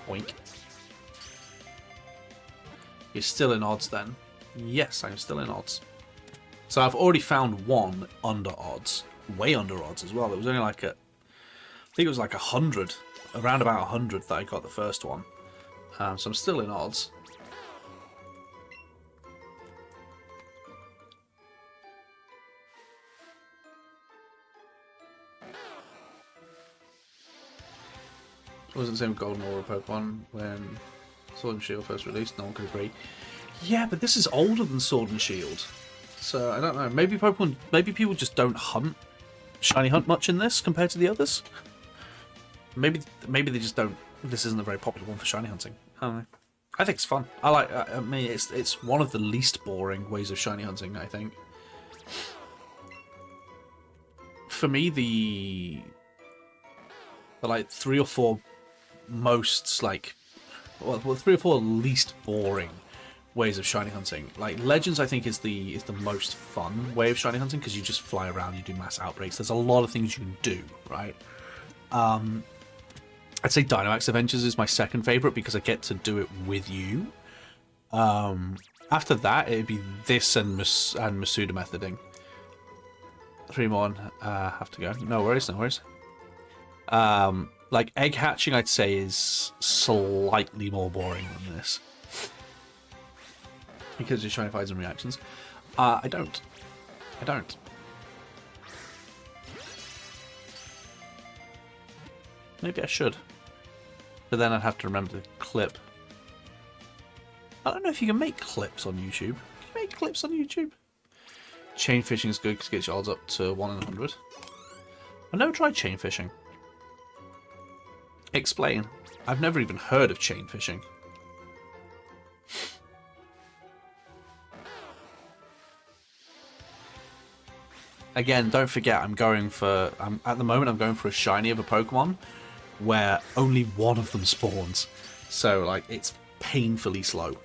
Oink. You're still in odds then? Yes, I'm still in odds. So I've already found one under odds. Way under odds as well. It was only like I think it was like 100, around about 100 that I got the first one. So I'm still in odds. It wasn't the same with Golden Aura Pokemon when Sword and Shield first released. No one could agree. Yeah, but this is older than Sword and Shield. So I don't know. Maybe people just don't shiny hunt much in this compared to the others. Maybe they just don't. This isn't a very popular one for shiny hunting. I don't know. I think it's fun. I mean, it's one of the least boring ways of shiny hunting, I think. For me, the like 3 or 4 most well 3 or 4 least boring ways of shiny hunting. Like Legends, I think is the most fun way of shiny hunting, because you just fly around, you do mass outbreaks. There's a lot of things you can do, right? I'd say Dynamax Adventures is my second favorite because I get to do it with you. After that, it'd be this and Masuda methoding. 3 more have to go. No worries, no worries. Like egg hatching, I'd say is slightly more boring than this because you're trying to find some reactions. I don't. Maybe I should. But then I'd have to remember the clip. I don't know if you can make clips on YouTube. Can you make clips on YouTube? Chain fishing is good because it gets your odds up to 1 in 100. I've never tried chain fishing. Explain. I've never even heard of chain fishing. Again, don't forget, at the moment I'm going for a shiny of a Pokemon where only one of them spawns. So, like, it's painfully slow.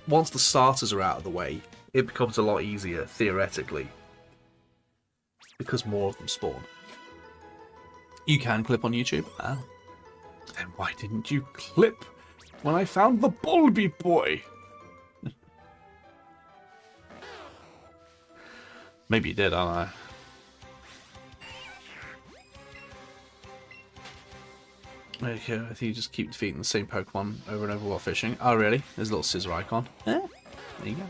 Once the starters are out of the way, it becomes a lot easier, theoretically. Because more of them spawn. You can clip on YouTube? Oh. Then why didn't you clip when I found the Bulby boy? Maybe you did, I don't know. Okay, I think you just keep defeating the same Pokemon over and over while fishing. Oh, really? There's a little scissor icon. Eh, there you go.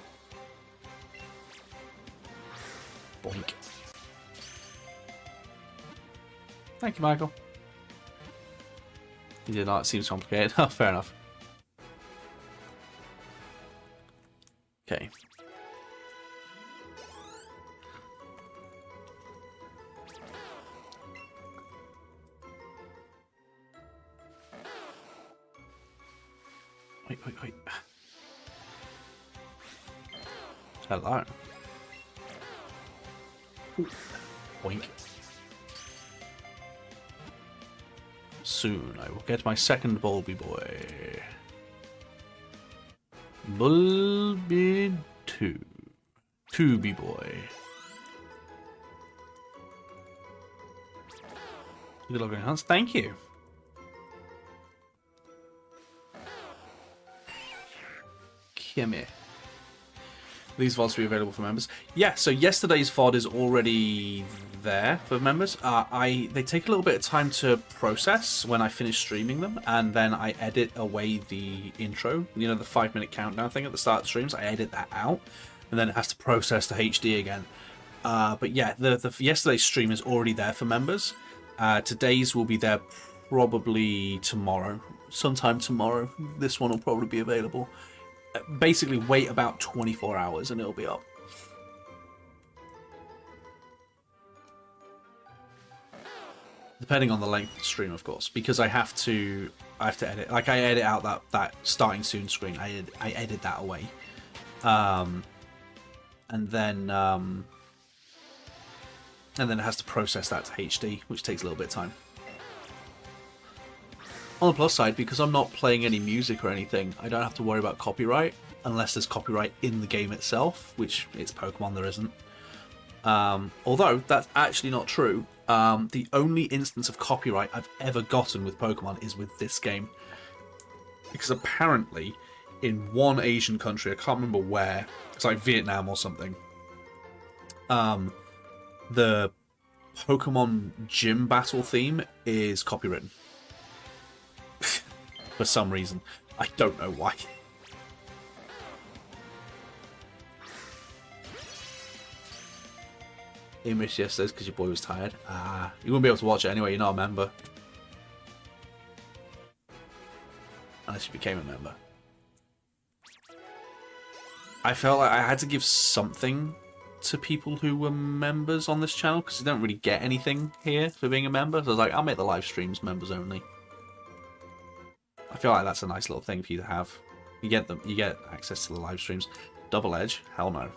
Boink. Thank you, Michael. You did not. It seems complicated. Oh, fair enough. Okay. Wait. Hello. Boink. Soon I will get my second Bulby boy. Bulby 2. 2B boy. Good luck, Hans. Thank you. Kimmy. These VODs will be available for members. Yeah, so yesterday's VOD is already there for members. They take a little bit of time to process when I finish streaming them, and then I edit away the intro. You know, the 5-minute countdown thing at the start of streams. I edit that out, and then it has to process the HD again. But yeah, the yesterday's stream is already there for members. Today's will be there probably tomorrow. Sometime tomorrow. This one will probably be available. Basically, wait about 24 hours and it'll be up. Depending on the length of the stream, of course, because I have to edit. Like, I edit out that starting soon screen. I edit that away, and then it has to process that to HD, which takes a little bit of time. On the plus side, because I'm not playing any music or anything, I don't have to worry about copyright, unless there's copyright in the game itself, which it's Pokemon, there isn't. Although, that's actually not true. The only instance of copyright I've ever gotten with Pokemon is with this game. Because apparently, in one Asian country, I can't remember where, it's like Vietnam or something, the Pokemon gym battle theme is copywritten. For some reason. I don't know why. You missed yesterday's because your boy was tired. You wouldn't be able to watch it anyway, you're not a member. Unless you became a member. I felt like I had to give something to people who were members on this channel, because you don't really get anything here for being a member. So I was like, I'll make the live streams members only. I feel like that's a nice little thing for you to have. You get access to the live streams. Double Edge? Hell no.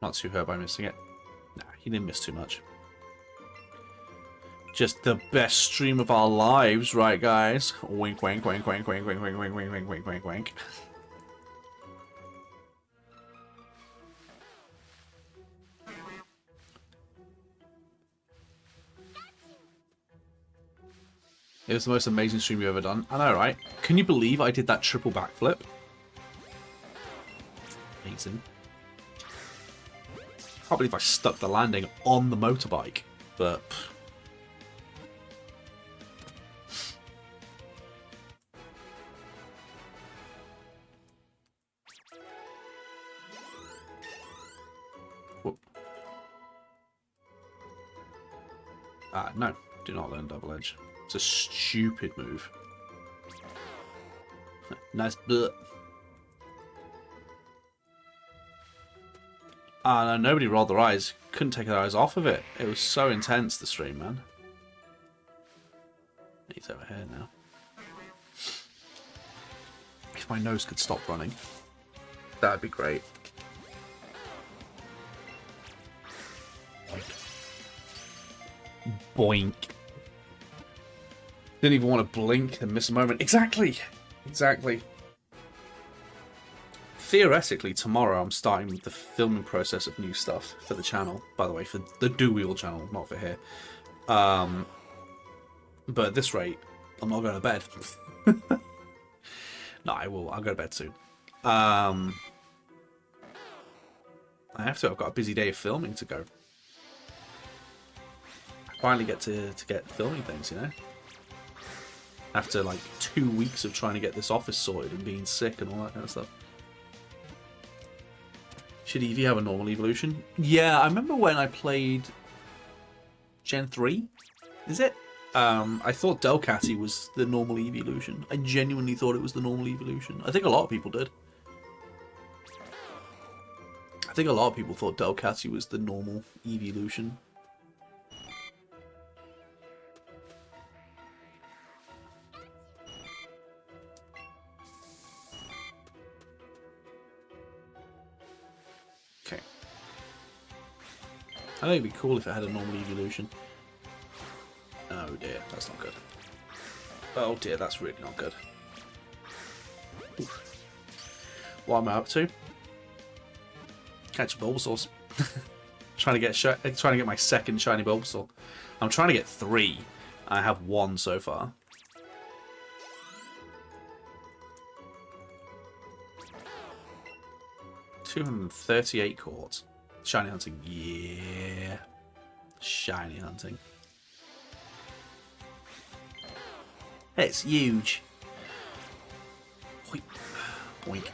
Not too hurt by missing it. Nah, he didn't miss too much. Just the best stream of our lives, right, guys? Wink, wink, wink, wink, wink, wink, wink, wink, wink, wink, wink, wink, wink. It was the most amazing stream you've ever done. I know, right? Can you believe I did that triple backflip? Amazing. Can't believe I stuck the landing on the motorbike, but... Whoop. No, do not learn double edge. It's a stupid move. Nice butt. No, nobody rolled their eyes. Couldn't take their eyes off of it. It was so intense, the stream, man. He's over here now. If my nose could stop running, that'd be great. Boink. Didn't even want to blink and miss a moment. Exactly! Exactly. Theoretically, tomorrow I'm starting the filming process of new stuff for the channel. By the way, for the Do Wheel channel, not for here. But at this rate, I'm not going to bed. No, I will. I'll go to bed soon. I have to. I've got a busy day of filming to go. I finally get to get filming things, you know? After like 2 weeks of trying to get this office sorted and being sick and all that kind of stuff. Should Eevee have a normal evolution? Yeah, I remember when I played Gen 3, is it? I thought Delcatty was the normal evolution. I genuinely thought it was the normal evolution. I think a lot of people did. I think a lot of people thought Delcatty was the normal evolution. I think it'd be cool if it had a normal evolution. Oh dear, that's not good. Oh dear, that's really not good. Oof. What am I up to? Catch a Bulbasaur. trying to get my second shiny Bulbasaur. I'm trying to get 3. I have 1 so far. $238 quartz. Shiny hunting, yeah. Shiny hunting. It's huge. Boink.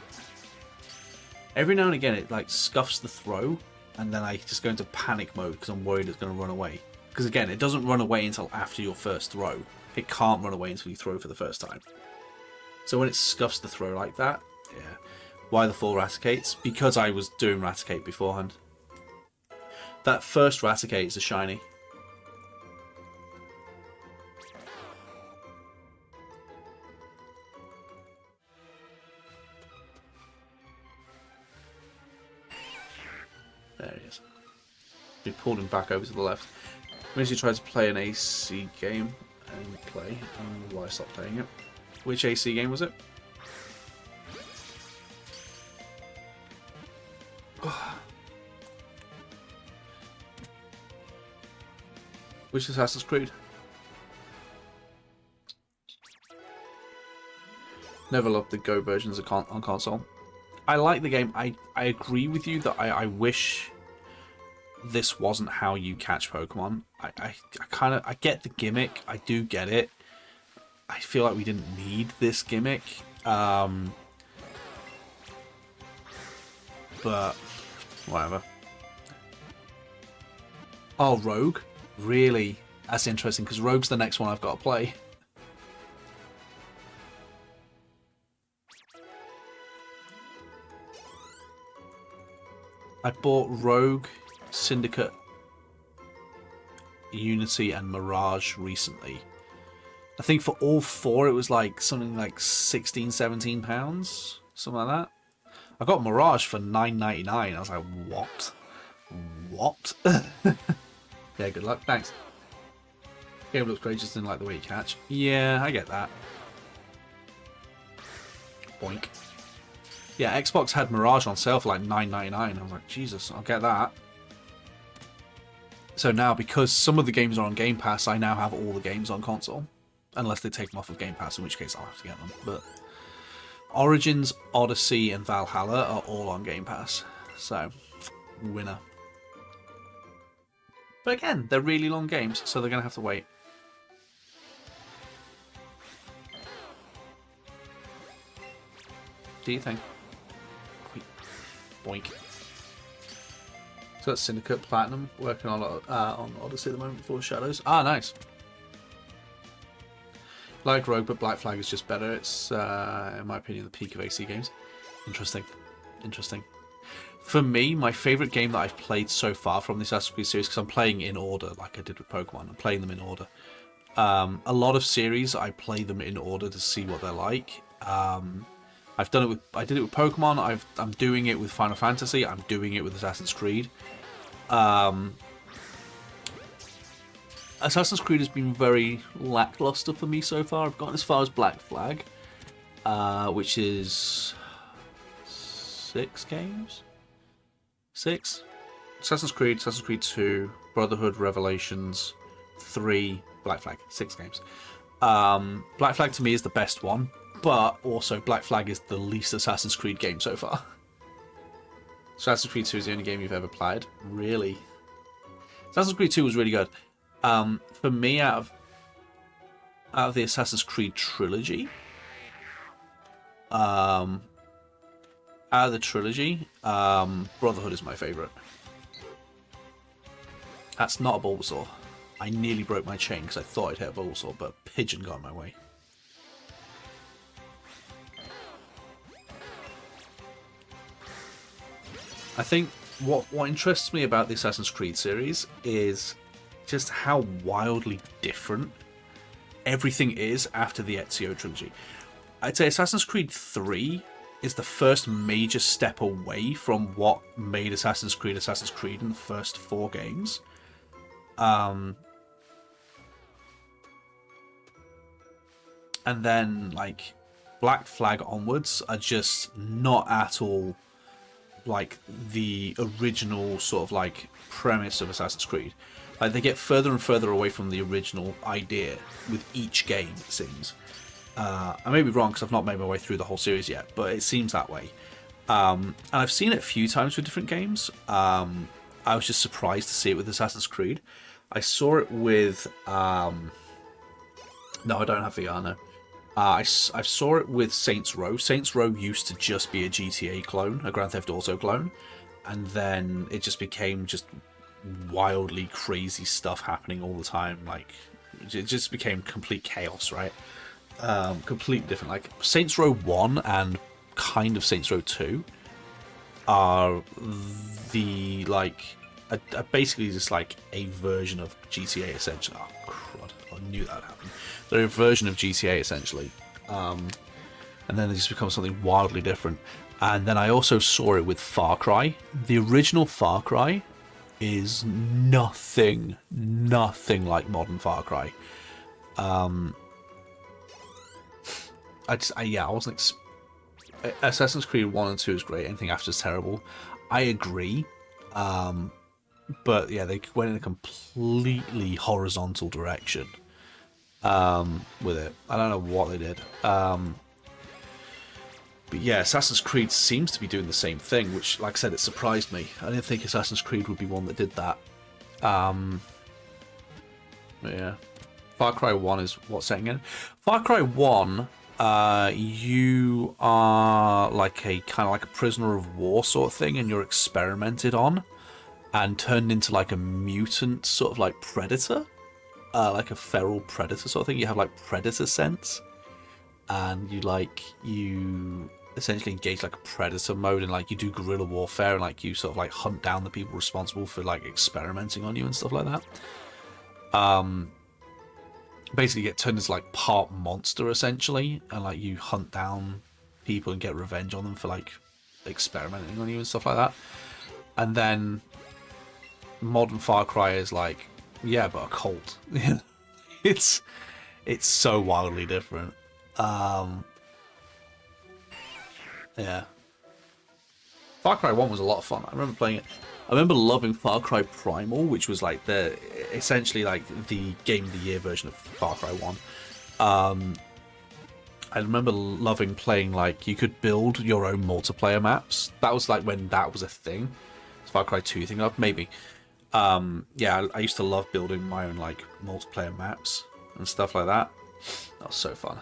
Every now and again it like scuffs the throw, and then I just go into panic mode because I'm worried it's going to run away. Because again, it doesn't run away until after your first throw. It can't run away until you throw for the first time. So when it scuffs the throw like that, yeah. Why the 4 Raticates? Because I was doing Raticate beforehand. That first Raticate is a shiny. There he is. We pulled him back over to the left. Missy tried to play an AC game and play. I don't know why I stopped playing it. Which AC game was it? Which Assassin's Creed? Never loved the Go versions on console. I like the game. I agree with you that I wish this wasn't how you catch Pokemon. I get the gimmick. I do get it. I feel like we didn't need this gimmick. But whatever. Oh, Rogue? Really? That's interesting, because Rogue's the next one I've got to play. I bought Rogue, Syndicate, Unity, and Mirage recently. I think for all 4 it was like something like £16-17, something like that. I got Mirage for $9.99. I was like, what? What? Yeah, good luck. Thanks. Game looks great, just didn't like the way you catch. Yeah, I get that. Boink. Yeah, Xbox had Mirage on sale for like $9.99. I was like, Jesus, I'll get that. So now, because some of the games are on Game Pass, I now have all the games on console. Unless they take them off of Game Pass, in which case I'll have to get them. But Origins, Odyssey, and Valhalla are all on Game Pass. So, winner. But again, they're really long games, so they're going to have to wait. Do you think? Boink. So that's Syndicate Platinum, working on Odyssey at the moment before Shadows. Ah, nice. Like Rogue, but Black Flag is just better. It's, in my opinion, the peak of AC games. Interesting. Interesting. For me, my favourite game that I've played so far from the Assassin's Creed series, because I'm playing in order, like I did with Pokemon, I'm playing them in order. A lot of series, I play them in order to see what they're like. I've done it with, I did it with Pokemon. I'm doing it with Final Fantasy. I'm doing it with Assassin's Creed. Assassin's Creed has been very lackluster for me so far. I've gotten as far as Black Flag, which is 6 games. 6. Assassin's Creed 2, Brotherhood, Revelations, 3, Black Flag. 6 games. Black Flag to me is the best one, but also Black Flag is the least Assassin's Creed game so far. Assassin's Creed 2 is the only game you've ever played? Really? Assassin's Creed 2 was really good. For me, out of the Assassin's Creed trilogy, Brotherhood is my favourite. That's not a Bulbasaur. I nearly broke my chain because I thought I'd hit a Bulbasaur, but a pigeon got in my way. I think what interests me about the Assassin's Creed series is just how wildly different everything is after the Ezio trilogy. I'd say Assassin's Creed 3 is the first major step away from what made Assassin's Creed in the first 4 games. And then, like, Black Flag onwards are just not at all like the original sort of like premise of Assassin's Creed. Like, they get further and further away from the original idea with each game, it seems. I may be wrong because I've not made my way through the whole series yet, but it seems that way. And I've seen it a few times with different games. I was just surprised to see it with Assassin's Creed. I saw it with... no, I don't have VR, no. I saw it with Saints Row. Saints Row used to just be a GTA clone, a Grand Theft Auto clone. And then it just became just wildly crazy stuff happening all the time. Like, it just became complete chaos, right? Completely different. Like, Saints Row 1 and kind of Saints Row 2 are the, like, basically just like a version of GTA, essentially. Oh, crud. I knew that happened. They're a version of GTA, essentially. And then they just become something wildly different. And then I also saw it with Far Cry. The original Far Cry is nothing like modern Far Cry. I wasn't. Assassin's Creed 1 and 2 is great. Anything after is terrible. I agree. But yeah, they went in a completely horizontal direction with it. I don't know what they did. But yeah, Assassin's Creed seems to be doing the same thing, which, like I said, it surprised me. I didn't think Assassin's Creed would be one that did that. But yeah. Far Cry 1 is what's setting in. Far Cry 1, you are like a kind of like a prisoner of war sort of thing, and you're experimented on and turned into like a mutant sort of like predator. Like a feral predator sort of thing. You have like predator sense. And you essentially engage like a predator mode, and like you do guerrilla warfare, and like you sort of like hunt down the people responsible for like experimenting on you and stuff like that. Basically get turned into like part monster essentially, and like you hunt down people and get revenge on them for like experimenting on you and stuff like that. And then modern Far Cry is like, yeah, but a cult. it's so wildly different. Yeah. Far Cry 1 was a lot of fun. I remember playing it. I remember loving Far Cry Primal, which was like essentially like the Game of the Year version of Far Cry 1. I remember loving playing, like, you could build your own multiplayer maps. That was like when that was a thing. It's Far Cry 2 thing up, maybe. Yeah, I used to love building my own like multiplayer maps and stuff like that. That was so fun.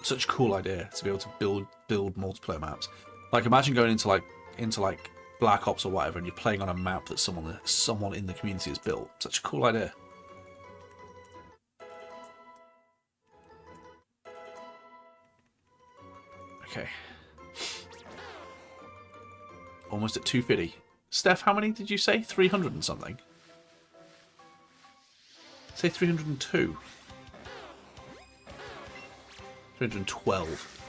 Such a cool idea to be able to build multiplayer maps. Like, imagine going into like Black Ops or whatever, and you're playing on a map that someone in the community has built. Such a cool idea. Okay. Almost at 250. Steph, how many did you say? 300 and something? Say 302. 312.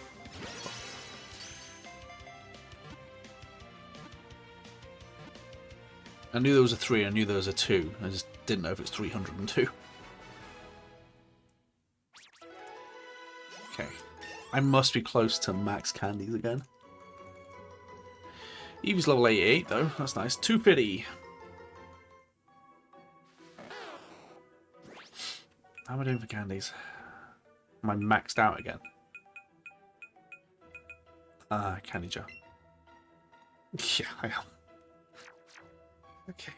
I knew there was a 3, I knew there was a 2. I just didn't know if it's 302. Okay. I must be close to max candies again. Eevee's level 88 though, that's nice. 250. How am I doing for candies? Am I maxed out again? Candy jar. Yeah, I am. Okay.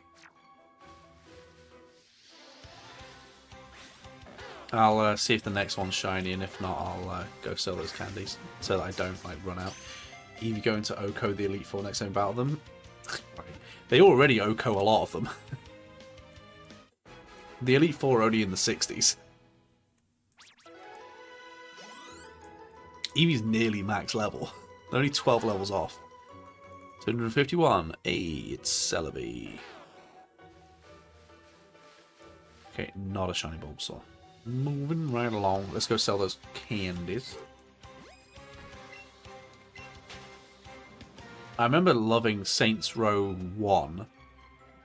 I'll see if the next one's shiny, and if not, I'll go sell those candies so that I don't like run out. Eevee going to Oko the Elite Four next time battle them. They already Oko a lot of them. The Elite Four are only in the 60s. Eevee's nearly max level. They're only 12 levels off. 251. Hey, it's Celebi. Okay, not a shiny Bulbasaur. Moving right along. Let's go sell those candies. I remember loving Saints Row 1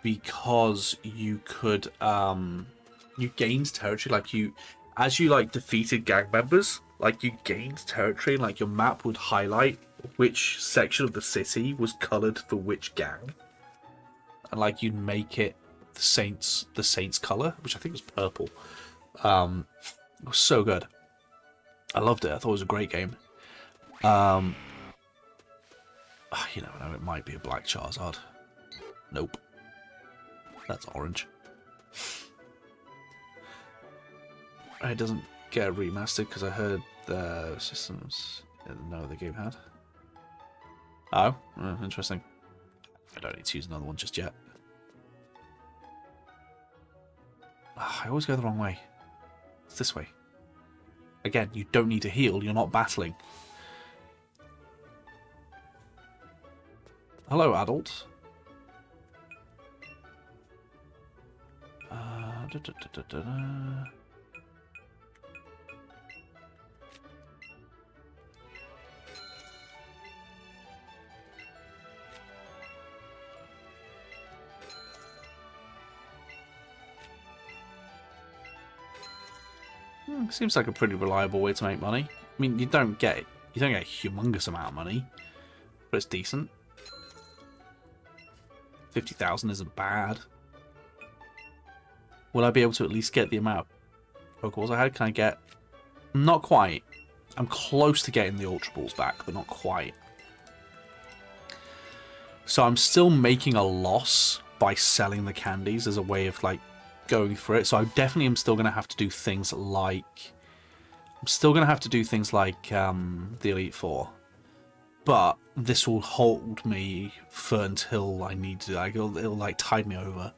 because you could you gained territory, like as you like defeated gang members, like you gained territory, and like your map would highlight which section of the city was coloured for which gang. And like you'd make it the Saints colour, which I think was purple. It was so good. I loved it. I thought it was a great game. You never know, it might be a black Charizard. Nope. That's orange. It doesn't get remastered because I heard the systems didn't know the game had. Oh, interesting. I don't need to use another one just yet. I always go the wrong way. It's this way. Again, you don't need to heal, you're not battling. Hello, adult. Da, da, da, da, da. Seems like a pretty reliable way to make money. I mean, you don't get a humongous amount of money, but it's decent. 50,000 isn't bad. Will I be able to at least get the amount of Pokeballs I had? Can I get... Not quite. I'm close to getting the Ultra Balls back, but not quite. So I'm still making a loss by selling the candies as a way of, like, going for it. So I definitely am still going to have to do things like... the Elite Four. But this will hold me for until I need to... Like, it'll like, tide me over.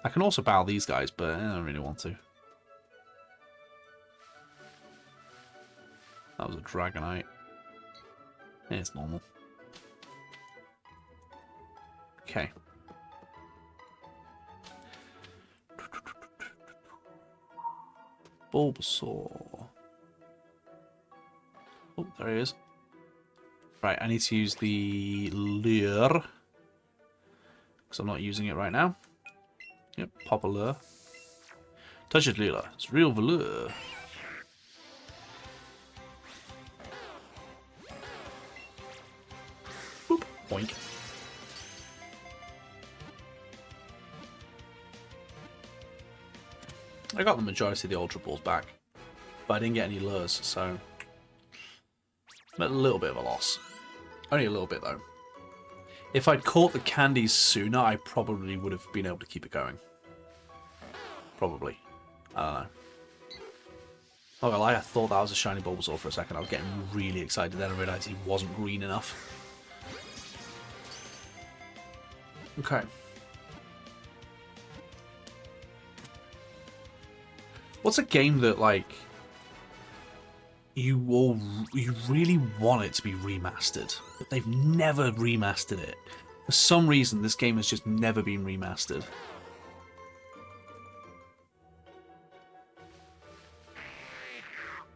I can also battle these guys, but I don't really want to. That was a Dragonite. Yeah, it's normal. Okay. Bulbasaur. Oh, there he is. Right, I need to use the lure. Because I'm not using it right now. Yep, pop a lure. Touch it, lure. It's real velour. Boop. Boink. I got the majority of the Ultra Balls back, but I didn't get any lures, so I'm at a little bit of a loss. Only a little bit, though. If I'd caught the candies sooner, I probably would have been able to keep it going. Probably. I don't know. Not gonna lie, I thought that was a shiny Bulbasaur for a second. I was getting really excited, then I realised he wasn't green enough. Okay. What's a game that, like, you really want it to be remastered, but they've never remastered it? For some reason, this game has just never been remastered.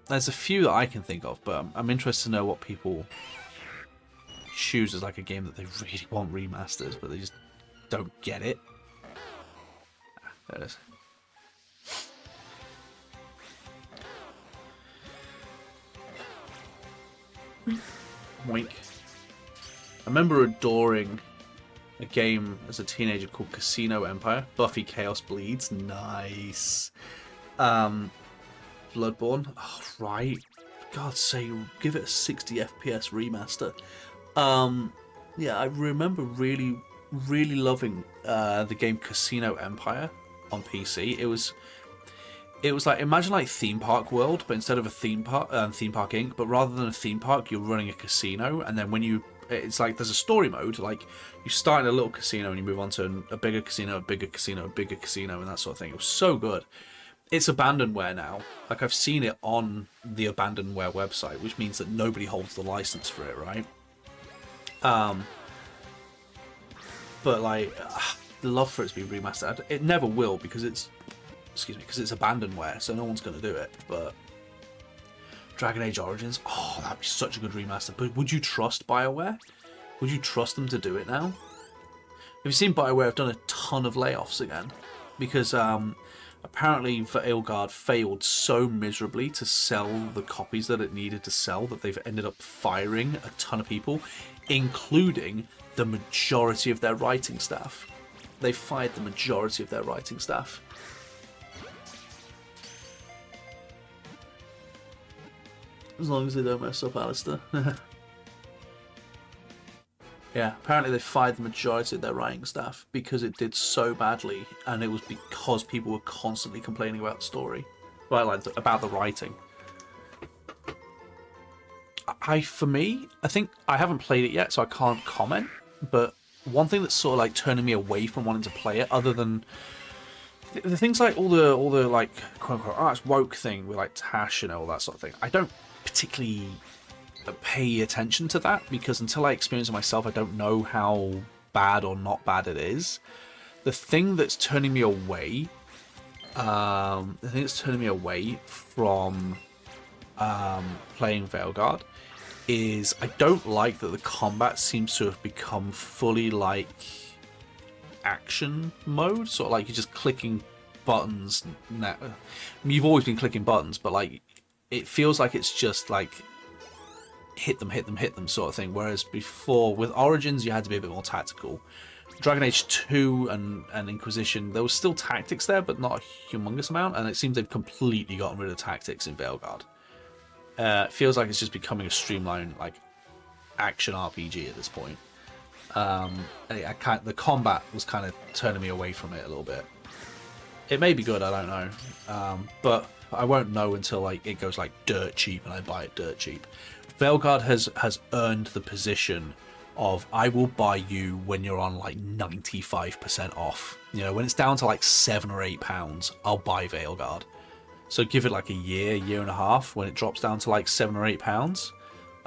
There's a few that I can think of, but I'm interested to know what people choose as like a game that they really want remastered, but they just don't get it. There it is. Wink. I remember adoring a game as a teenager called Casino Empire. Buffy Chaos Bleeds. Nice. Bloodborne. Oh, right. For God's sake, give it a 60 FPS remaster. Yeah, I remember really loving the game Casino Empire on PC. It was like, imagine like Theme Park World, but instead of a Theme Park Inc., but rather than a theme park, you're running a casino, and then it's like there's a story mode, like you start in a little casino and you move on to a bigger casino, a bigger casino, a bigger casino, and that sort of thing. It was so good. It's Abandonware now. Like, I've seen it on the Abandonware website, which means that nobody holds the license for it, right? But like, the love for it to be remastered. It never will because it's Abandonware, so no one's going to do it. But Dragon Age Origins. Oh, that'd be such a good remaster. But would you trust BioWare? Would you trust them to do it now? Have you seen BioWare have done a ton of layoffs again? Because apparently Veilguard failed so miserably to sell the copies that it needed to sell that they've ended up firing a ton of people, including the majority of their writing staff. They fired the majority of their writing staff. As long as they don't mess up Alistair. Yeah, apparently they fired the majority of their writing staff because it did so badly, and it was because people were constantly complaining about the story. Well, like, about the writing. For me, I think I haven't played it yet, so I can't comment, but one thing that's sort of like turning me away from wanting to play it, other than the things like all the like quote unquote, oh, it's woke thing with like Tash and all that sort of thing. I don't particularly pay attention to that because until I experience it myself, I don't know how bad or not bad it is. The thing that's turning me away, from playing Veilguard is I don't like that the combat seems to have become fully like action mode, sort of like you're just clicking buttons now. I mean, you've always been clicking buttons, but like it feels like it's just like hit them sort of thing, whereas before with Origins you had to be a bit more tactical. Dragon Age 2 and Inquisition, there was still tactics there, but not a humongous amount, and it seems they've completely gotten rid of tactics in Veilguard. It feels like it's just becoming a streamlined like action RPG at this point. The combat was kind of turning me away from it a little bit. It may be good, I don't know, but I won't know until like it goes like dirt cheap and I buy it dirt cheap. Veilguard has earned the position of I will buy you when you're on like 95% off. You know, when it's down to like £7 or £8, I'll buy Veilguard. So give it like a year and a half when it drops down to like £7 or £8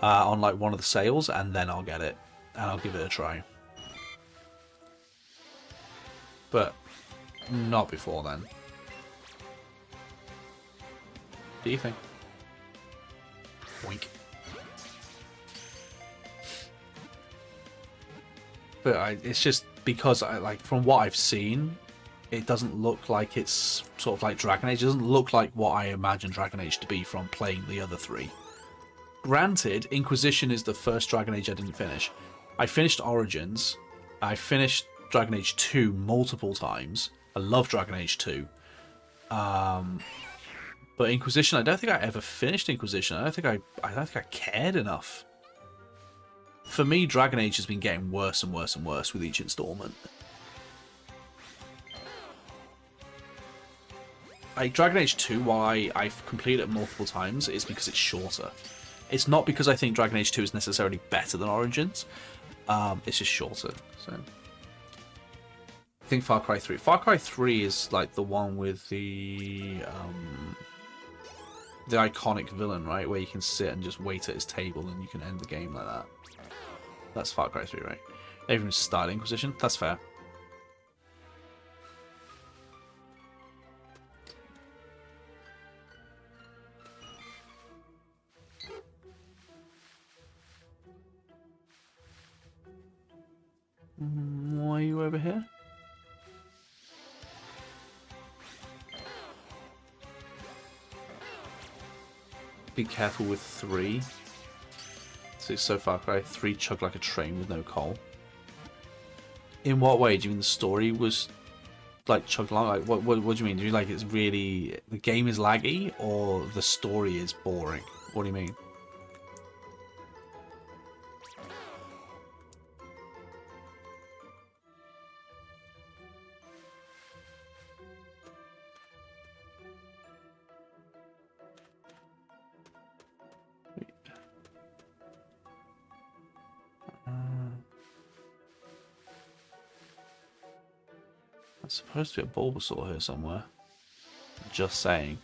on like one of the sales, and then I'll get it and I'll give it a try. But not before then. Do you think? Wink. But it's just because from what I've seen, it doesn't look like it's sort of like Dragon Age. It doesn't look like what I imagine Dragon Age to be from playing the other three. Granted, Inquisition is the first Dragon Age I didn't finish. I finished Origins. I finished Dragon Age 2 multiple times. I love Dragon Age 2. But Inquisition, I don't think I ever finished Inquisition. I don't think I cared enough. For me, Dragon Age has been getting worse and worse and worse with each installment. Like Dragon Age 2, why I've completed it multiple times, is because it's shorter. It's not because I think Dragon Age 2 is necessarily better than Origins. It's just shorter. So I think Far Cry 3. Far Cry 3 is like the one with the iconic villain, right? Where you can sit and just wait at his table and you can end the game like that. That's Far Cry 3, right? They even started Inquisition. That's fair. Why are you over here? Be careful with 3. So Far Cry 3 chug like a train with no coal. In what way? Do you mean the story was like chugged along? Like what do you mean? Do you mean like it's really the game is laggy or the story is boring? What do you mean? There's supposed to be a Bulbasaur here somewhere. Just saying.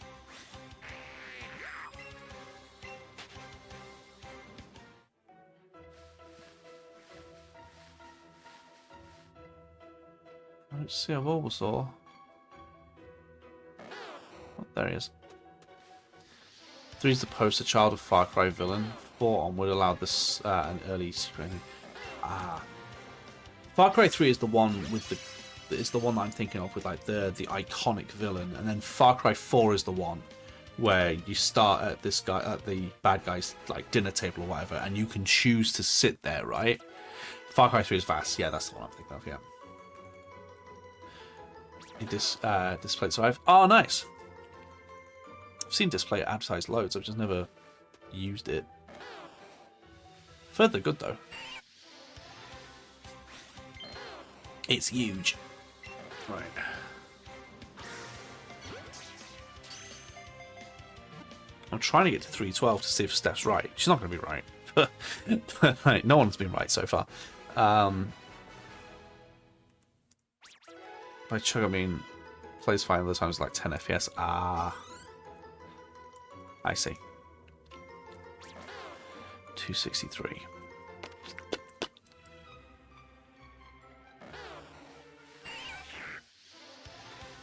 I don't see a Bulbasaur. Oh, there he is. 3 is the poster child of Far Cry villain. 4 on would allow this an early secret. Far Cry 3 is the one with the one that I'm thinking of with like the iconic villain, and then Far Cry 4 is the one where you start at the bad guy's like dinner table or whatever, and you can choose to sit there, right? Far Cry 3 is Vass. Yeah, that's the one I'm thinking of. Yeah. Display survive. Oh, nice. I've seen display advertised loads. I've just never used it. Further good though. It's huge. Right. I'm trying to get to 312 to see if Steph's right. She's not going to be right. Right, no one's been right so far. By chug, I mean plays fine other times like 10 FPS. Ah. I see. 263.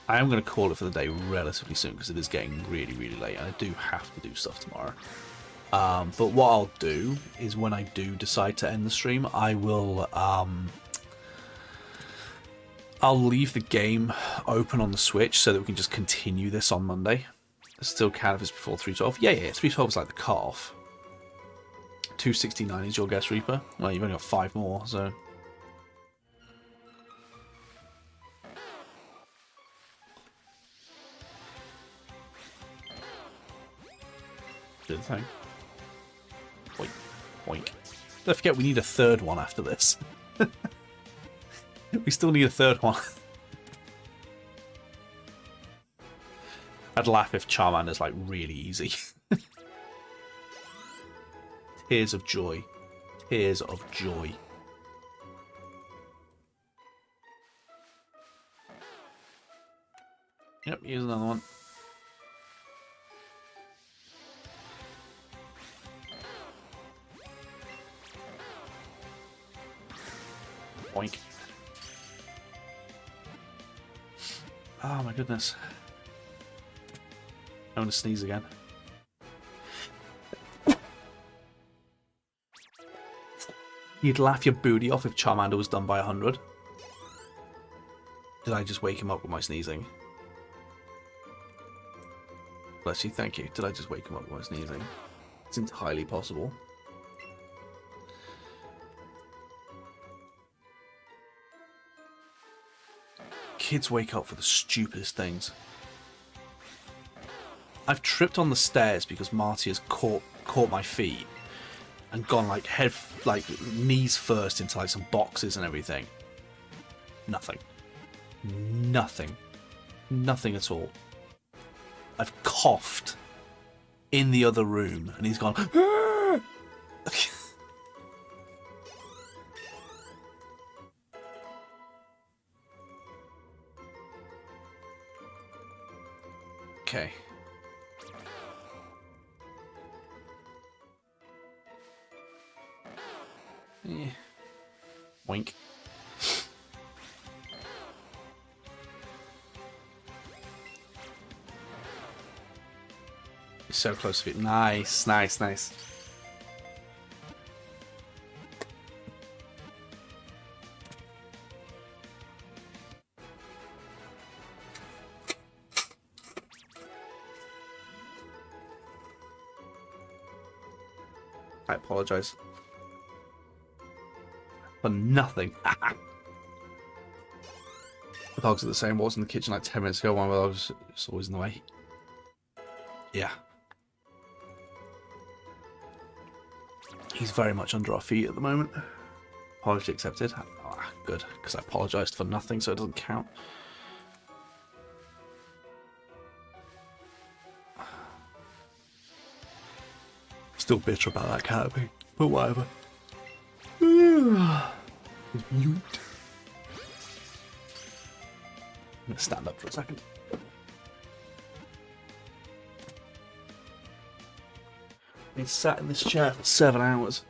I am going to call it for the day relatively soon because it is getting really, really late and I do have to do stuff tomorrow. But what I'll do is when I do decide to end the stream, I will I'll leave the game open on the Switch so that we can just continue this on Monday. Still can if it's before 312. Yeah, 312 is like the cut-off. 269 is your guess, Reaper. Well, you've only got 5 more, so... Do the thing. Boink. Boink. Don't forget we need a third one after this. We still need a third one. I'd laugh if Charmander's like really easy. Tears of joy. Tears of joy. Yep, here's another one. Boink. Oh my goodness. I'm gonna sneeze again. You'd laugh your booty off if Charmander was done by 100. Did I just wake him up with my sneezing? Bless you, thank you. Did I just wake him up with my sneezing? It's entirely possible. Kids wake up for the stupidest things. I've tripped on the stairs because Marty has caught my feet and gone like knees first into like some boxes and everything. Nothing. Nothing. Nothing at all. I've coughed in the other room and he's gone. Okay. Yeah. Wink. You're so close to it. Nice, nice, nice. I apologize. For nothing. The dogs are the same. What was in the kitchen like 10 minutes ago? One of the dogs is always in the way. Yeah. He's very much under our feet at the moment. Apology accepted. Oh, good, because I apologized for nothing, so it doesn't count. Still bitter about that cat, but whatever. I'm gonna stand up for a second. Been sat in this chair for 7 hours.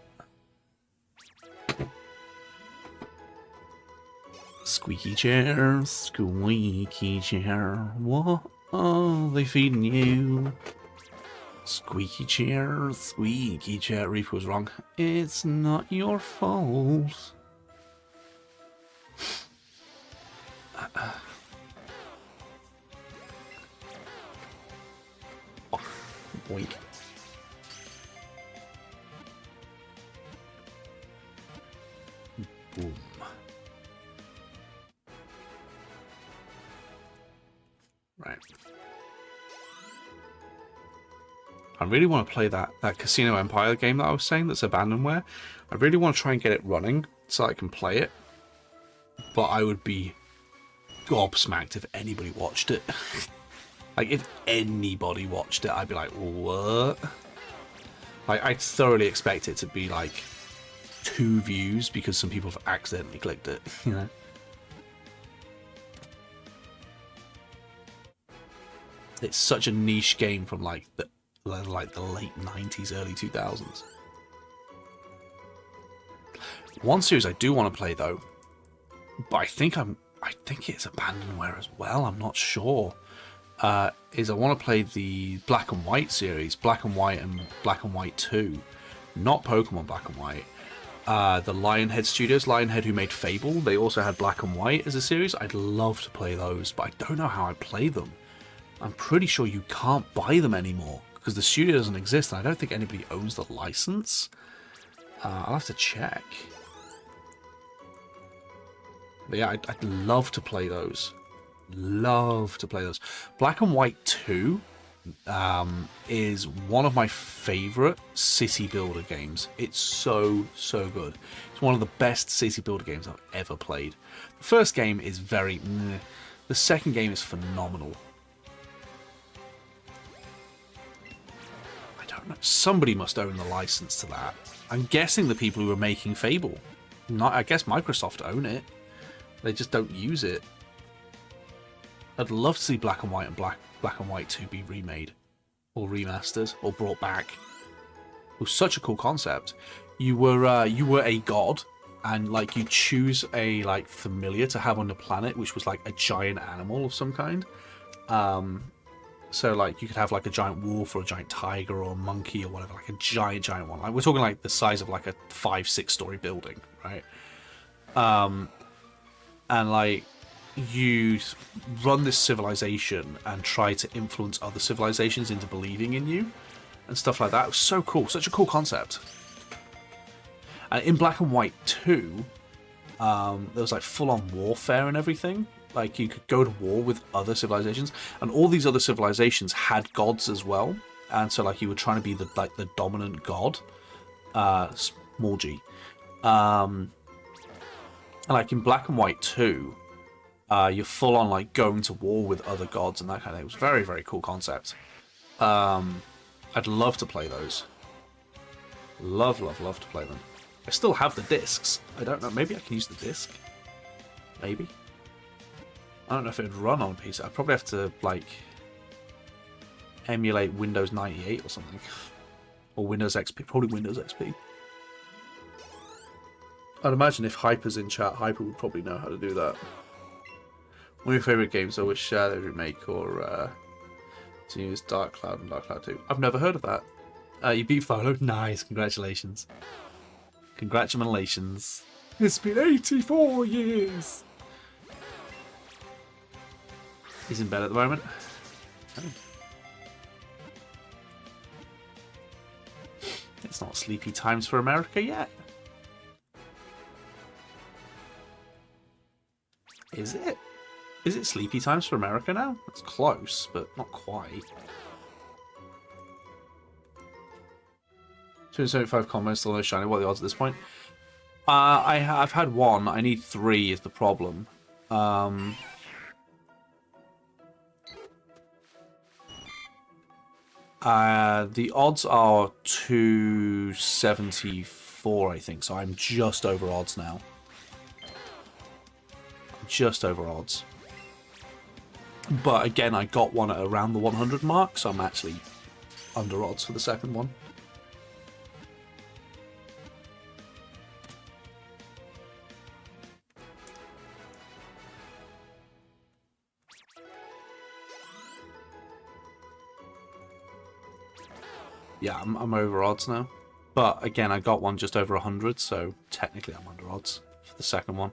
Squeaky chair, squeaky chair. What are they feeding you? Squeaky chair, squeaky chair. Reaper was wrong. It's not your fault. Oh, boink. Boom. Right. I really want to play that Casino Empire game that I was saying that's abandonware. I really want to try and get it running so I can play it. But I would be gobsmacked if anybody watched it. Like, if anybody watched it, I'd be like, what? Like, I thoroughly expect it to be, like, 2 views because some people have accidentally clicked it, you know? It's such a niche game from, like the late 90s, early 2000s. One series I do want to play, though, but I think it's abandonware as well, I'm not sure, is I want to play the Black and White series, Black and White and Black and White 2, not Pokemon Black and White. The Lionhead Studios, Lionhead who made Fable, they also had Black and White as a series. I'd love to play those, but I don't know how I'd play them. I'm pretty sure you can't buy them anymore because the studio doesn't exist, and I don't think anybody owns the license. I'll have to check. But yeah, I'd love to play those. Love to play those. Black and White 2 is one of my favorite city builder games. It's so good. It's one of the best city builder games I've ever played. The first game is very meh. The second game is phenomenal. I don't know. Somebody must own the license to that. I'm guessing the people who are making Fable. I guess Microsoft own it. They just don't use it. I'd love to see Black and White and Black and White 2 be remade or remastered or brought back. It was such a cool concept. You were a god, and like you choose a like familiar to have on the planet, which was like a giant animal of some kind. So like you could have like a giant wolf or a giant tiger or a monkey or whatever, like a giant one. Like we're talking like the size of like a 5-6 story building, right? And like you run this civilization and try to influence other civilizations into believing in you and stuff like that. It was so cool, such a cool concept. And in Black and White 2, there was like full-on warfare and everything. Like you could go to war with other civilizations, and all these other civilizations had gods as well. And so like you were trying to be the dominant god, small g. And like in Black and White 2, you're full on like going to war with other gods and that kind of thing. It was very, very cool concept. I'd love to play those. Love to play them. I still have the discs. I don't know. Maybe I can use the disc. Maybe. I don't know if it'd run on a PC. I'd probably have to like emulate Windows 98 or something, or Windows XP. Probably Windows XP. I'd imagine if Hyper's in chat, Hyper would probably know how to do that. One of your favourite games I wish they remake or to use Dark Cloud and Dark Cloud 2. I've never heard of that. You beat Philo? Nice, congratulations. Congratulations. It's been 84 years. He's in bed at the moment. Oh. It's not sleepy times for America yet. Is it? Is it sleepy times for America now? It's close, but not quite. 275 comments, still no shiny. What are the odds at this point? I've had one. I need 3 is the problem. The odds are 274, I think, so I'm just over odds now. Just over odds. But again, I got one at around the 100 mark, so I'm actually under odds for the second one. Yeah, I'm over odds now. But again, I got one just over 100, so technically I'm under odds for the second one.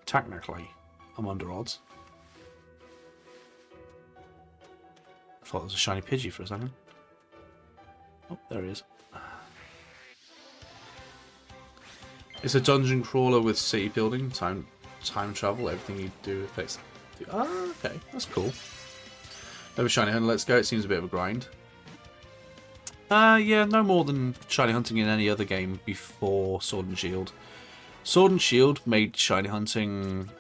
Technically, I'm under odds. I thought there was a shiny Pidgey for a second. Oh, there he is. It's a dungeon crawler with city building, time travel, everything you do affects... Oh, okay, that's cool. Over shiny hunter, let's go. It seems a bit of a grind. Yeah, no more than shiny hunting in any other game before Sword and Shield. Sword and Shield made shiny hunting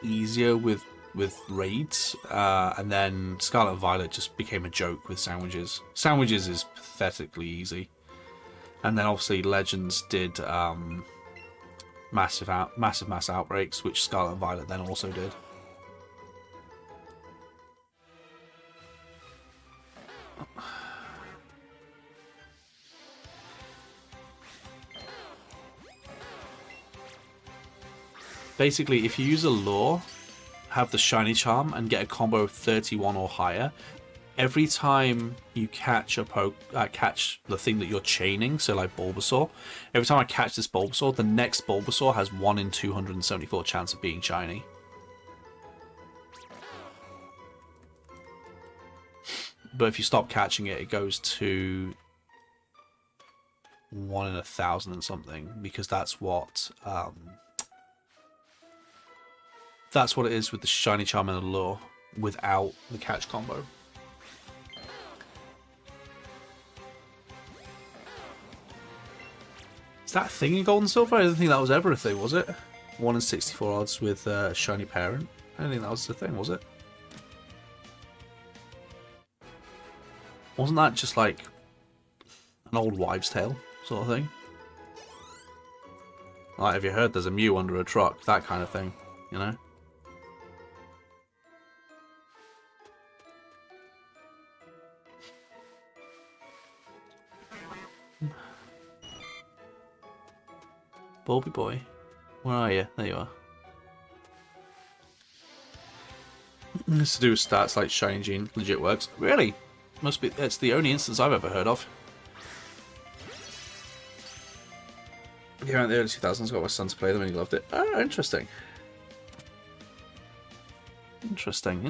easier with raids, and then Scarlet and Violet just became a joke with sandwiches. Sandwiches is pathetically easy. And then obviously Legends did massive mass outbreaks, which Scarlet and Violet then also did. Basically, if you use a lure, have the shiny charm, and get a combo of 31 or higher, every time you catch catch the thing that you're chaining, so like Bulbasaur, every time I catch this Bulbasaur, the next Bulbasaur has 1 in 274 chance of being shiny. But if you stop catching it, it goes to 1 in 1,000 and something, because that's what it is with the shiny charm and the lure without the catch combo. Is that a thing in Gold and Silver? I didn't think that was ever a thing, was it? 1 in 64 odds with shiny parent. I don't think that was the thing, was it? Wasn't that just like an old wives' tale sort of thing? Like, have you heard there's a Mew under a truck? That kind of thing, you know? Bulby boy, where are you? There you are. It's to do with stats like Shiny Gene legit works. Really? Must be. It's the only instance I've ever heard of. Yeah, in the early 2000s, got my son to play them and he loved it. Oh, interesting. Interesting.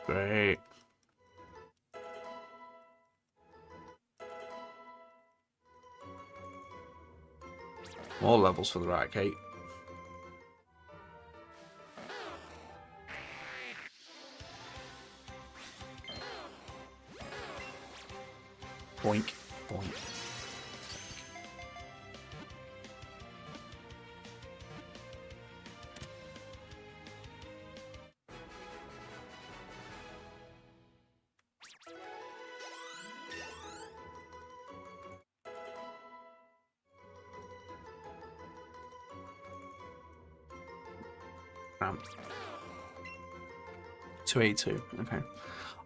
Great. More levels for the Rat Gate. Boink, boink. Um, 282. Okay,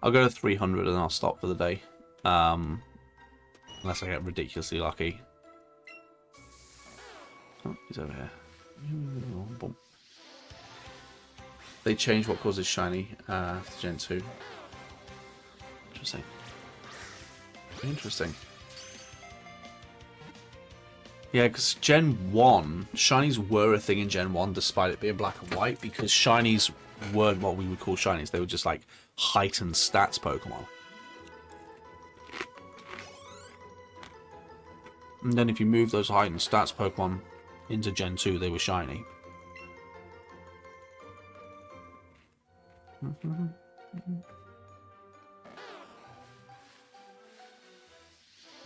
I'll go to 300 and I'll stop for the day. Unless I get ridiculously lucky. Oh, he's over here. Boom. They changed what causes shiny to Gen 2. Interesting. Yeah, because Gen 1, shinies were a thing in Gen 1 despite it being black and white, because shinies weren't what we would call shinies. They were just like heightened stats Pokemon. And then if you move those heightened stats Pokemon into Gen 2, they were shiny.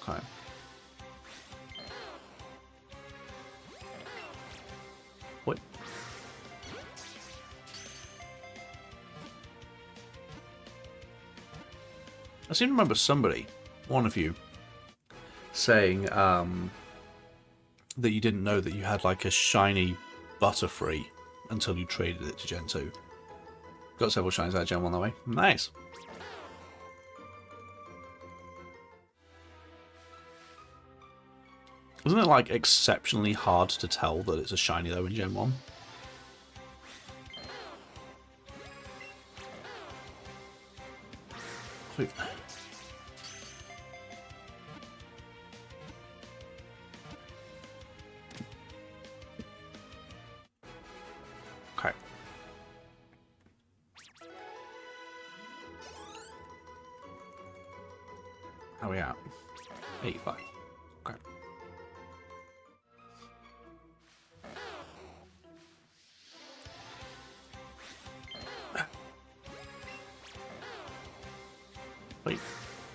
Okay. What? I seem to remember somebody, one of you, saying that you didn't know that you had like a shiny Butterfree until you traded it to Gen 2. Got several shinies out of Gen 1 that way. Nice. Isn't it like exceptionally hard to tell that it's a shiny though in Gen 1? Sweet. Okay. How are we at? 85. Okay. Wait.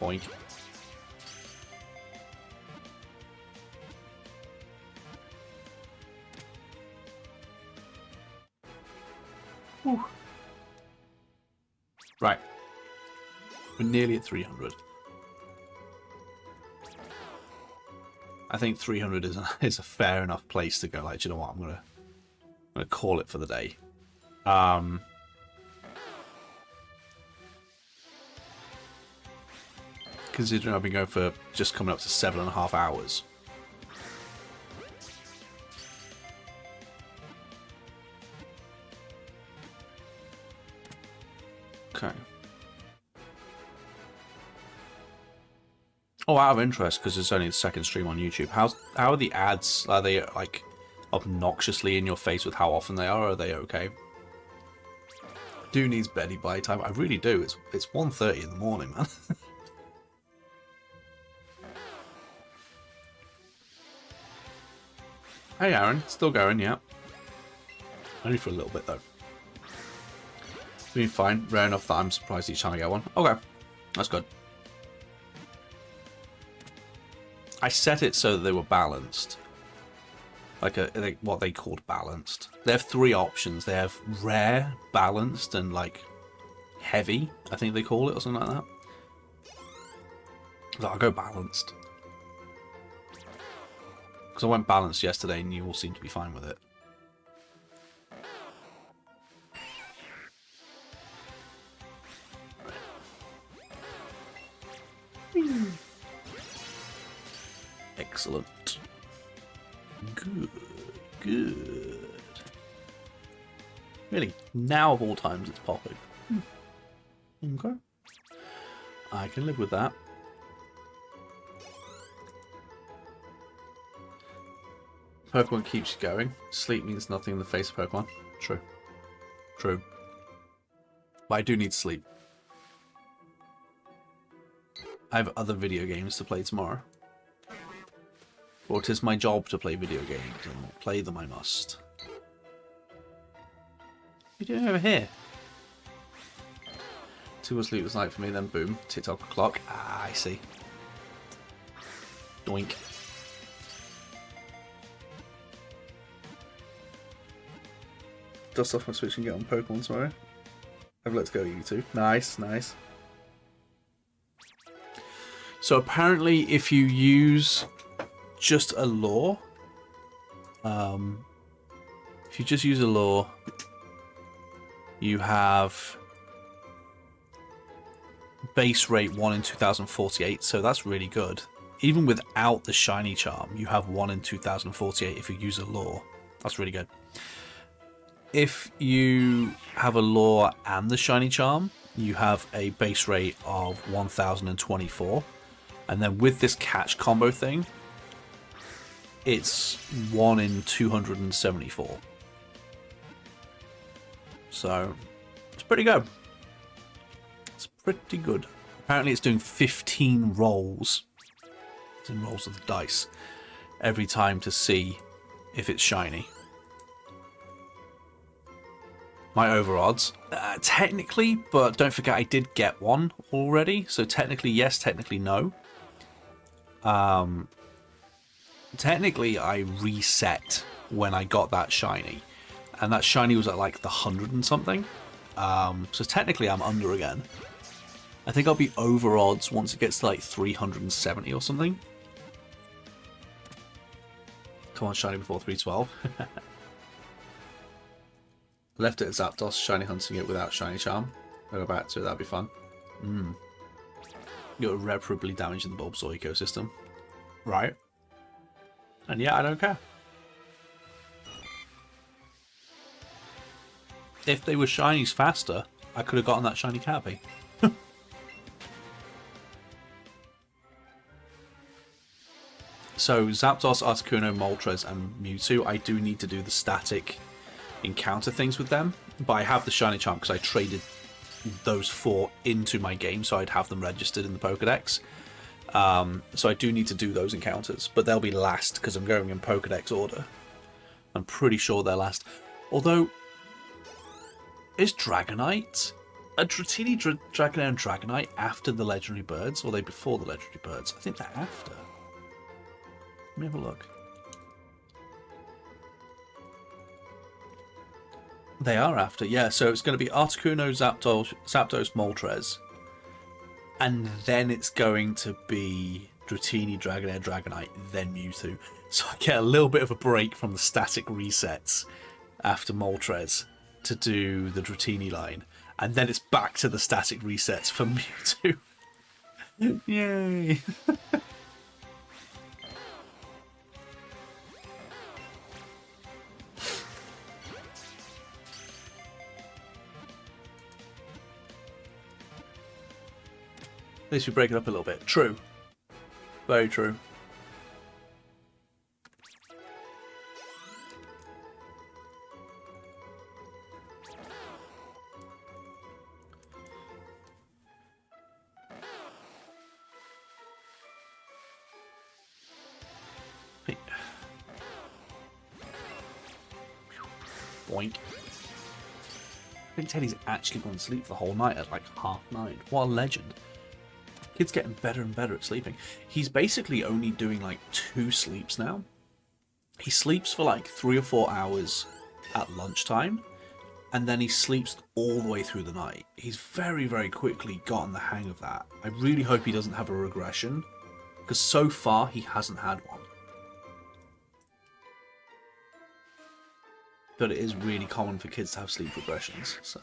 Boink. Whew. Right. We're nearly at 300. I think 300 is a fair enough place to go. Like, do you know what? I'm gonna call it for the day. Considering I've been going for just coming up to 7.5 hours. Okay. Oh, out of interest, because it's only the second stream on YouTube. How are the ads? Are they like obnoxiously in your face with how often they are? Or are they okay? Do needs Betty by time. I really do. It's 1:30 in the morning, man. Hey, Aaron. Still going, yeah. Only for a little bit though. Doing fine. Rare enough that I'm surprised each time I get one. Okay, that's good. I set it so that they were balanced. Like what they called balanced. They have 3 options. They have rare, balanced, and like heavy, I think they call it, or something like that. So I'll go balanced. Because I went balanced yesterday and you all seem to be fine with it. Excellent. Good. Good. Really, now of all times it's popping. Okay. I can live with that. Pokemon keeps you going. Sleep means nothing in the face of Pokemon. True. True. But I do need sleep. I have other video games to play tomorrow. For it is my job to play video games, and play them I must. What are you doing over here? 2 hours sleep was night for me, then boom, TikTok o'clock. Ah, I see. Doink. Dust off my Switch and get on Pokemon tomorrow. Have a let's go, you two. Nice, nice. So apparently if you use just a lure, if you just use a lure, you have base rate 1 in 2048, so that's really good. Even without the shiny charm, you have 1 in 2048 if you use a lure. That's really good. If you have a lure and the shiny charm, you have a base rate of 1024. And then with this catch combo thing, it's 1 in 274. So, it's pretty good. It's pretty good. Apparently it's doing 15 rolls. It's in rolls of the dice. Every time to see if it's shiny. My over odds. Technically, but don't forget I did get one already. So technically yes, technically no. Technically I reset when I got that shiny. And that shiny was at like the 100 and something. So technically I'm under again. I think I'll be over odds once it gets to like 370 or something. Come on, shiny before 312. Left it at Zapdos, shiny hunting it without shiny charm. I'll go back to it, that'd be fun. You're irreparably damaging the Bulbasaur ecosystem. Right. And yeah, I don't care. If they were shinies faster, I could have gotten that shiny Caterpie. So Zapdos, Articuno, Moltres, and Mewtwo, I do need to do the static encounter things with them. But I have the shiny charm because I traded those 4 into my game, so I'd have them registered in the Pokedex. So I do need to do those encounters, but they'll be last because I'm going in Pokedex order. I'm pretty sure they're last. Although, is Dragonite a Dratini, Dragonair, and Dragonite after the Legendary Birds, or are they before the Legendary Birds? I think they're after. Let me have a look. They are after, yeah. So it's going to be Articuno, Zapdos, Moltres. And then it's going to be Dratini, Dragonair, Dragonite, then Mewtwo. So I get a little bit of a break from the static resets after Moltres to do the Dratini line. And then it's back to the static resets for Mewtwo. Yay! At least we break it up a little bit. True. Very true. Boink. I think Teddy's actually gone to sleep for the whole night at like 9:30. What a legend. Kid's getting better and better at sleeping. He's basically only doing like 2 sleeps now. He sleeps for like 3 or 4 hours at lunchtime, and then he sleeps all the way through the night. He's very, very quickly gotten the hang of that. I really hope he doesn't have a regression, because so far he hasn't had one. But it is really common for kids to have sleep regressions, so.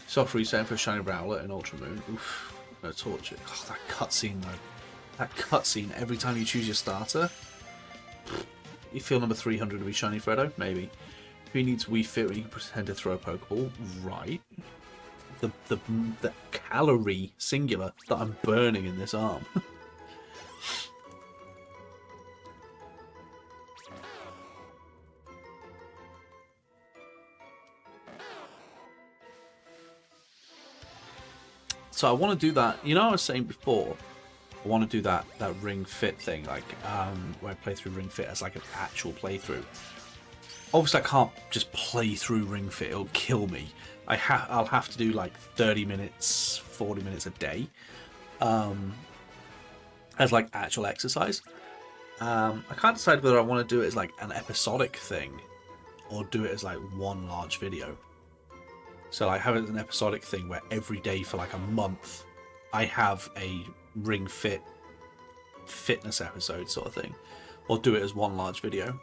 Soft reset for a shiny Rowlet and Ultra Moon. Oof. No torture. Oh, that cutscene though. That cutscene every time you choose your starter. You feel number 300 to be shiny Freddo? Maybe. Who needs Wii Fit when you can pretend to throw a Pokeball? Right. The calorie singular that I'm burning in this arm. So I want to do that. You know, I was saying before, I want to do that Ring Fit thing, like where I play through Ring Fit as like an actual playthrough. Obviously, I can't just play through Ring Fit; it'll kill me. I'll have to do like 30 minutes, 40 minutes a day, as like actual exercise. I can't decide whether I want to do it as like an episodic thing, or do it as like one large video. So I have it as an episodic thing where every day for like a month I have a Ring Fit fitness episode sort of thing. Or do it as one large video.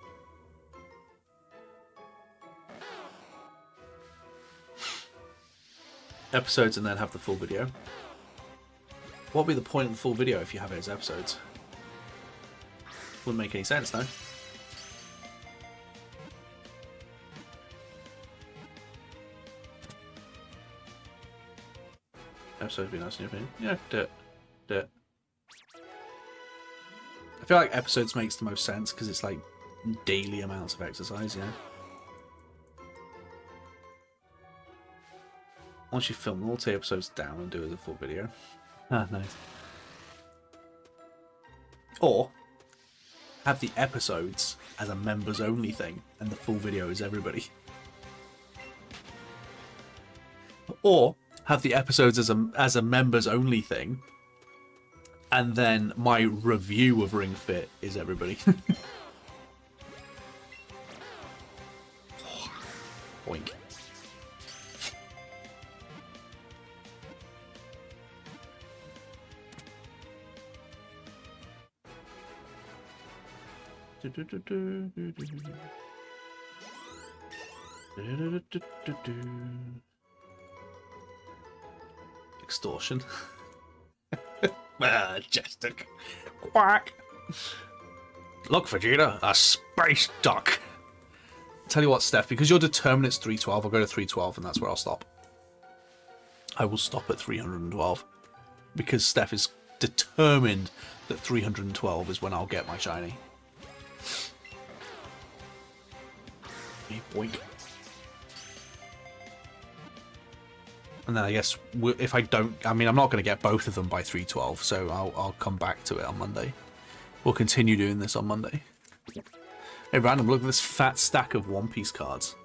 Episodes and then have the full video. What would be the point of the full video if you have it as episodes? Wouldn't make any sense, no? Episode would be nice in your opinion. Yeah, do it. Do it. I feel like episodes makes the most sense because it's like daily amounts of exercise, yeah. Once you film all 2 episodes down and do it as a full video. Ah, nice. Or have the episodes as a members only thing and the full video is everybody. Or have the episodes as a members only thing, and then my review of Ring Fit is everybody. Boink. Extortion. Majestic. Quack. Look, Vegeta, a space duck. Tell you what, Steph, because you're determined it's 312, I'll go to 312 and that's where I'll stop. I will stop at 312 because Steph is determined that 312 is when I'll get my shiny. Boink. And then I guess if I don't, I mean, I'm not going to get both of them by 312, so I'll come back to it on Monday. We'll continue doing this on Monday. Hey, random, look at this fat stack of One Piece cards.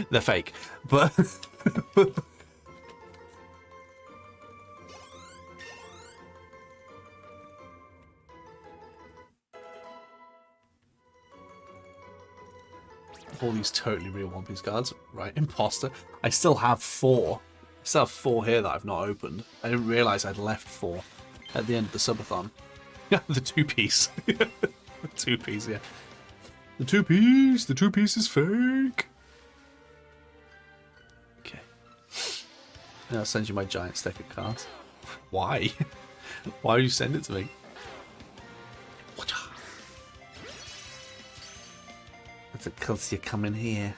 They're fake, but... all these totally real One Piece cards. Right, imposter. I still have 4. I still have 4 here that I've not opened. I didn't realise I'd left 4 at the end of the subathon. Yeah, the 2-piece. The 2-piece, yeah. The 2-piece! The 2-piece is fake! Okay. Now I'll send you my giant stack of cards. Why? Why would you send it to me? That's because you're coming here.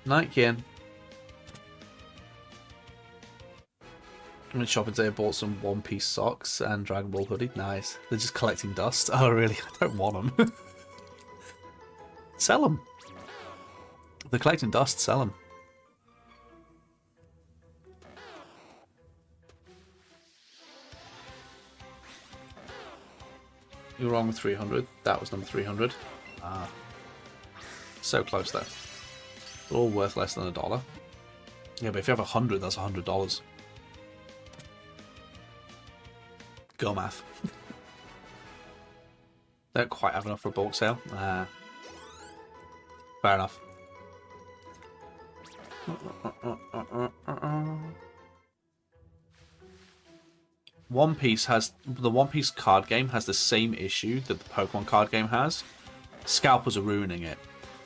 Night, Kian. I went shopping today, I bought some One Piece socks and Dragon Ball hoodie. Nice. They're just collecting dust. Oh, really? I don't want them. Sell them. If they're collecting dust, sell them. You're wrong with 300. That was number 300. Ah. So close though. They're all worth less than $1. Yeah, but if you have 100, that's $100. Go math. Don't quite have enough for a bulk sale. Fair enough. One Piece has the One Piece card game has the same issue that the Pokemon card game has. Scalpers are ruining it.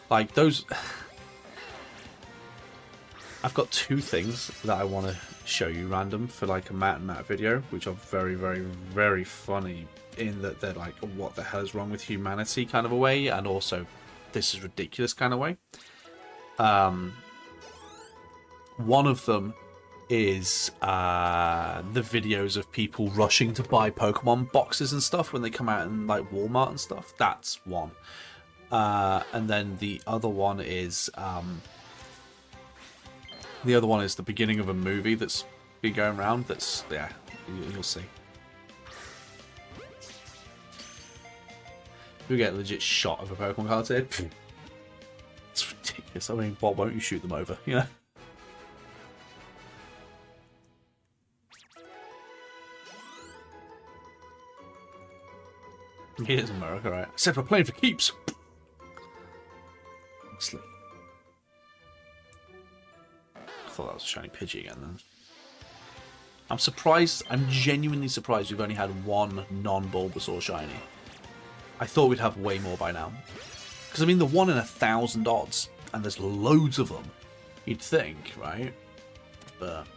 Like those. I've got 2 things that I want to show you random for like a Matt and Matt video, which are very, very, very funny in that they're like, what the hell is wrong with humanity kind of a way, and also this is ridiculous kind of way. One of them is the videos of people rushing to buy Pokemon boxes and stuff when they come out in like Walmart and stuff. That's one. And then the other one is the beginning of a movie that's been going around. That's, yeah, you'll see. You get a legit shot of a Pokemon card here. It's ridiculous. I mean, what won't you shoot them over? You know. Here's America, right? Except we're playing for keeps. Honestly. I thought that was a shiny Pidgey again then. I'm surprised, I'm genuinely surprised we've only had 1 non-Bulbasaur shiny. I thought we'd have way more by now. Because I mean, the 1 in 1,000 odds, and there's loads of them, you'd think, right? But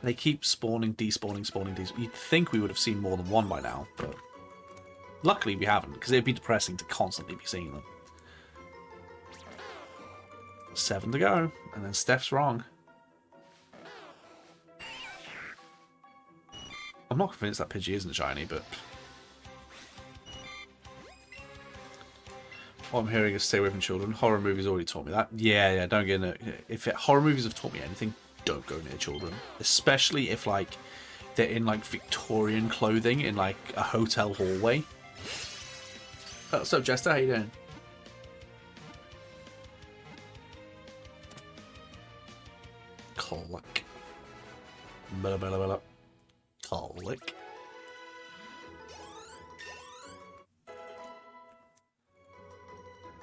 they keep spawning, despawning, spawning, despawning. You'd think we would have seen more than 1 by now, but luckily we haven't, because it'd be depressing to constantly be seeing them. 7 to go, and then Steph's wrong. I'm not convinced that Pidgey isn't shiny, but what I'm hearing is stay away from children. Horror movies already taught me that. Yeah, don't get in it. If horror movies have taught me anything, don't go near children. Especially if, like, they're in, like, Victorian clothing in, like, a hotel hallway. Oh, what's up, Jester? How you doing? Click. Blah, blah, blah, blah. Click.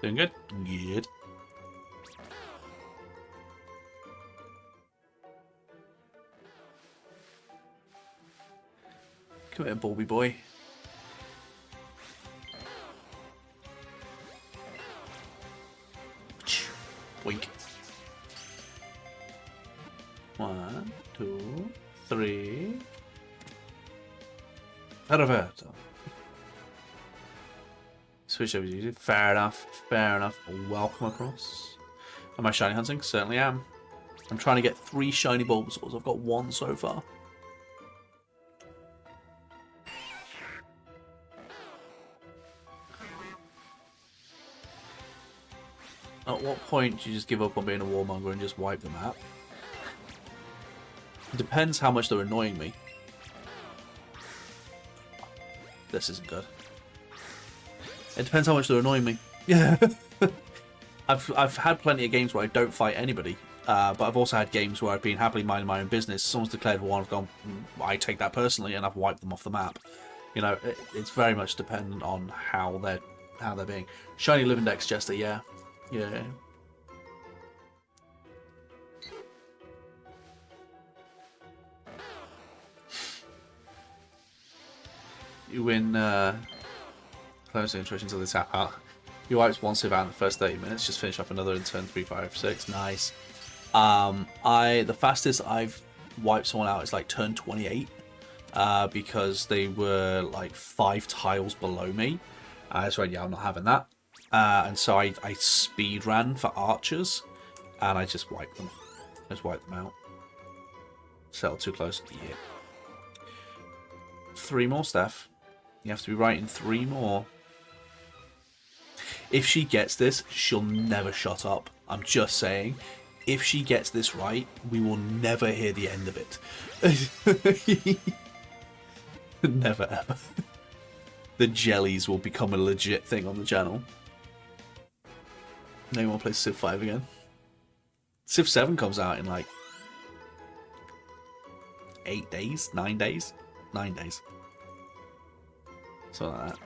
Doing good? Good. Come here, Bulby boy. Boink. 1, 2, 3. Perfetto. Switch over to you. Fair enough. Fair enough. Welcome across. Am I shiny hunting? Certainly am. I'm trying to get 3 shiny Bulbasaurs. I've got 1 so far. At what point do you just give up on being a warmonger and just wipe the map? It depends how much they're annoying me. This isn't good. It depends how much they're annoying me. Yeah. I've had plenty of games where I don't fight anybody, but I've also had games where I've been happily minding my own business. Someone's declared war, I've gone, I take that personally, and I've wiped them off the map. You know, it's very much dependent on how they're being. Shiny Livindex Jester, yeah. Yeah. You win close interaction until they tap out. You wiped 1 civ out in the first 30 minutes, just finish off another in turn 3, 5, 6. Nice. The fastest I've wiped someone out is like turn 28. Because they were like 5 tiles below me. So yeah, I'm not having that. And so I speed ran for archers, and I just wiped them. I just wiped them out. Settled too close. Yeah. 3 more, Steph. You have to be writing 3 more. If she gets this, she'll never shut up. I'm just saying. If she gets this right, we will never hear the end of it. Never ever. The jellies will become a legit thing on the channel. Now you want to play Civ 5 again? Civ 7 comes out in like 8 days? 9 days? 9 days. Something like that.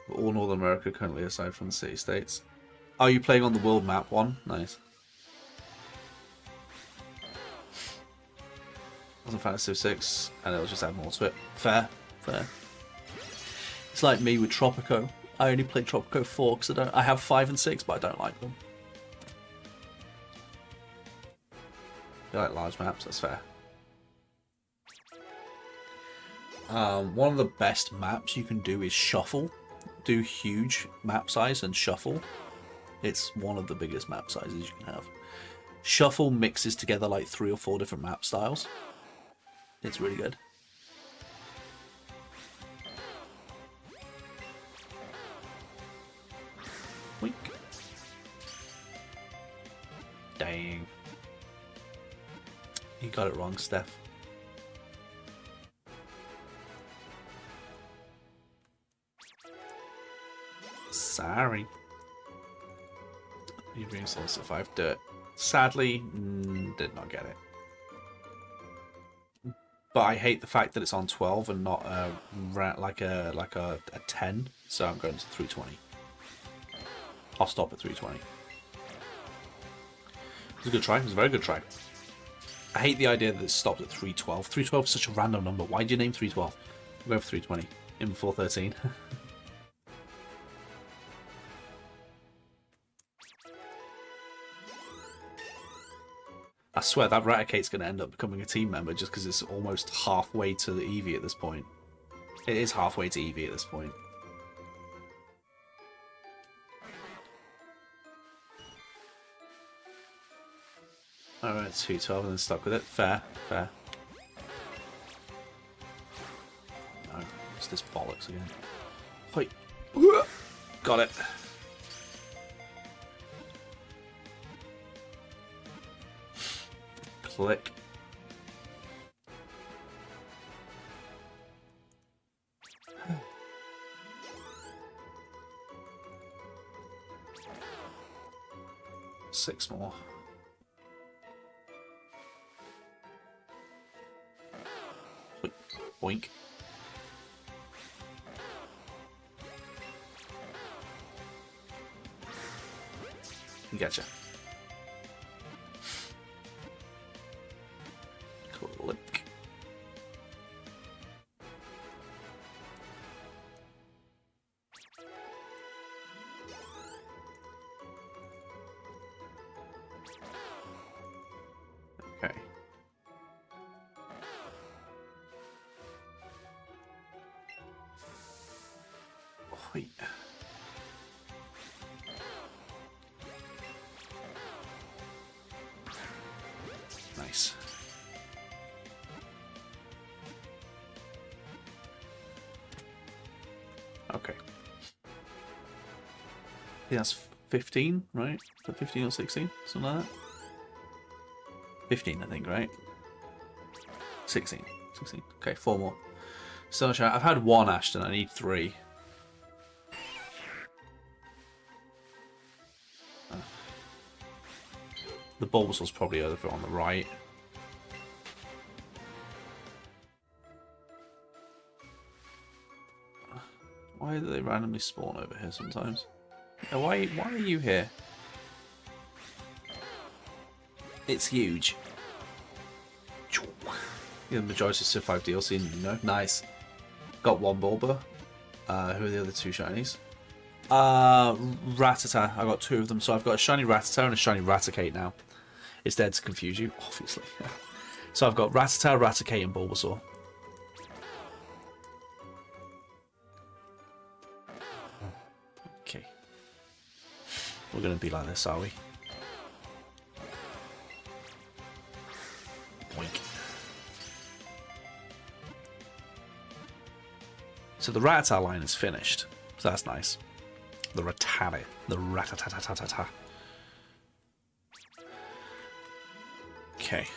All Northern America currently aside from the city-states. Are you playing on the world map one? Nice. Wasn't a fan of Civ 6, and it'll just add more to it. Fair, fair. It's like me with Tropico. I only play Tropico 4 because I have 5 and 6, but I don't like them. I like large maps, that's fair. One of the best maps you can do is shuffle. Do huge map size and shuffle. It's one of the biggest map sizes you can have. Shuffle mixes together like 3 or 4 different map styles. It's really good. Weak. Dang. You got it wrong, Steph. Sorry. You've been Civ 5 dirt. Sadly, did not get it. But I hate the fact that it's on 12 and not like a 10. So I'm going to 320. I'll stop at 320. It was a good try. It was a very good try. I hate the idea that it stopped at 312. 312 is such a random number. Why did you name 312? I'm going for 320. In before 13. I swear that Raticate's going to end up becoming a team member just because it's almost halfway to the Eevee at this point. It is halfway to Eevee at this point. Alright, 212 and then stuck with it. Fair, fair. No, it's this bollocks again. Wait. Got it. Click. Six more. Boink. Gotcha. Click. Okay. Nice. Okay. I think that's 15, right? Is that 15 or 16? Something like that? 15, I think, right? 16. 16. Okay, 4 more. Sunshine. I've had 1 Ashton. I need 3. The Bulbasaur's probably over on the right. Why do they randomly spawn over here sometimes? Why are you here? It's huge. Yeah, the majority of Civ 5 DLC, you know. Nice. Got 1 Bulba. Who are the other 2 shinies? Rattata. I got 2 of them, so I've got a shiny Rattata and a shiny Raticate now. It's there to confuse you, obviously. So I've got Rattata, Raticate, and Bulbasaur. Okay. We're going to be like this, are we? Boink. So the Rattata line is finished. So that's nice. The Rattata. The Rattata. Okay.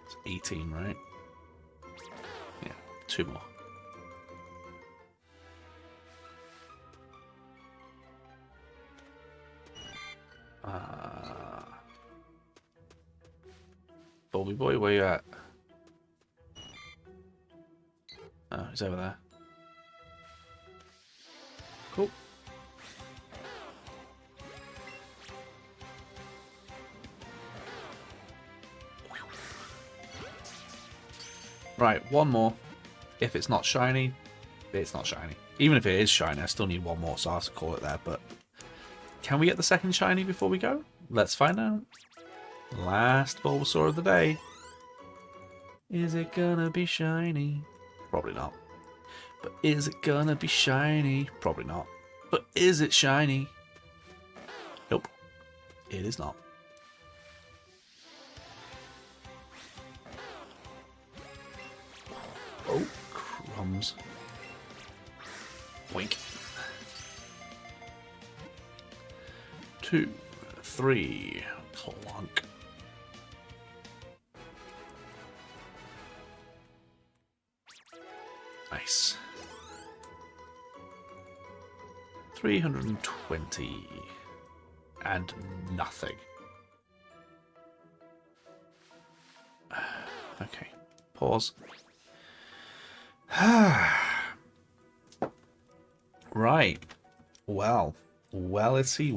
It's 18, right? Yeah, 2 more. Bulby boy, where you at? Oh, he's over there. Cool. Right, 1 more. If it's not shiny, it's not shiny. Even if it is shiny, I still need 1 more, so I have to call it there. But can we get the second shiny before we go? Let's find out. Last Bulbasaur of the day. Is it gonna be shiny? Probably not. But is it gonna be shiny? Probably not. But is it shiny? Nope. It is not. Oh, crumbs. Wink. 2, 3, clunk. Nice. 320. And nothing. Okay. Pause. Right. Well. Wellity.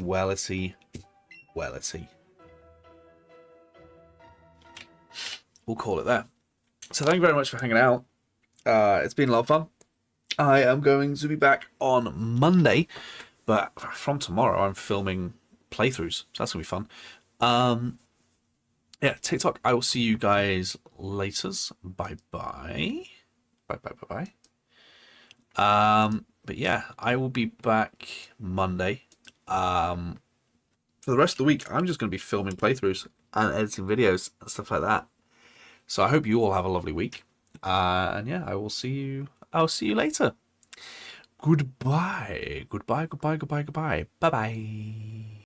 We'll call it there. So thank you very much for hanging out. It's been a lot of fun. I am going to be back on Monday, but from tomorrow I'm filming playthroughs, so that's going to be fun. Yeah, TikTok, I will see you guys later. Bye-bye. Bye-bye. But yeah, I will be back Monday. For the rest of the week, I'm just going to be filming playthroughs and editing videos and stuff like that. So I hope you all have a lovely week. And yeah, I'll see you later. Goodbye. Bye-bye.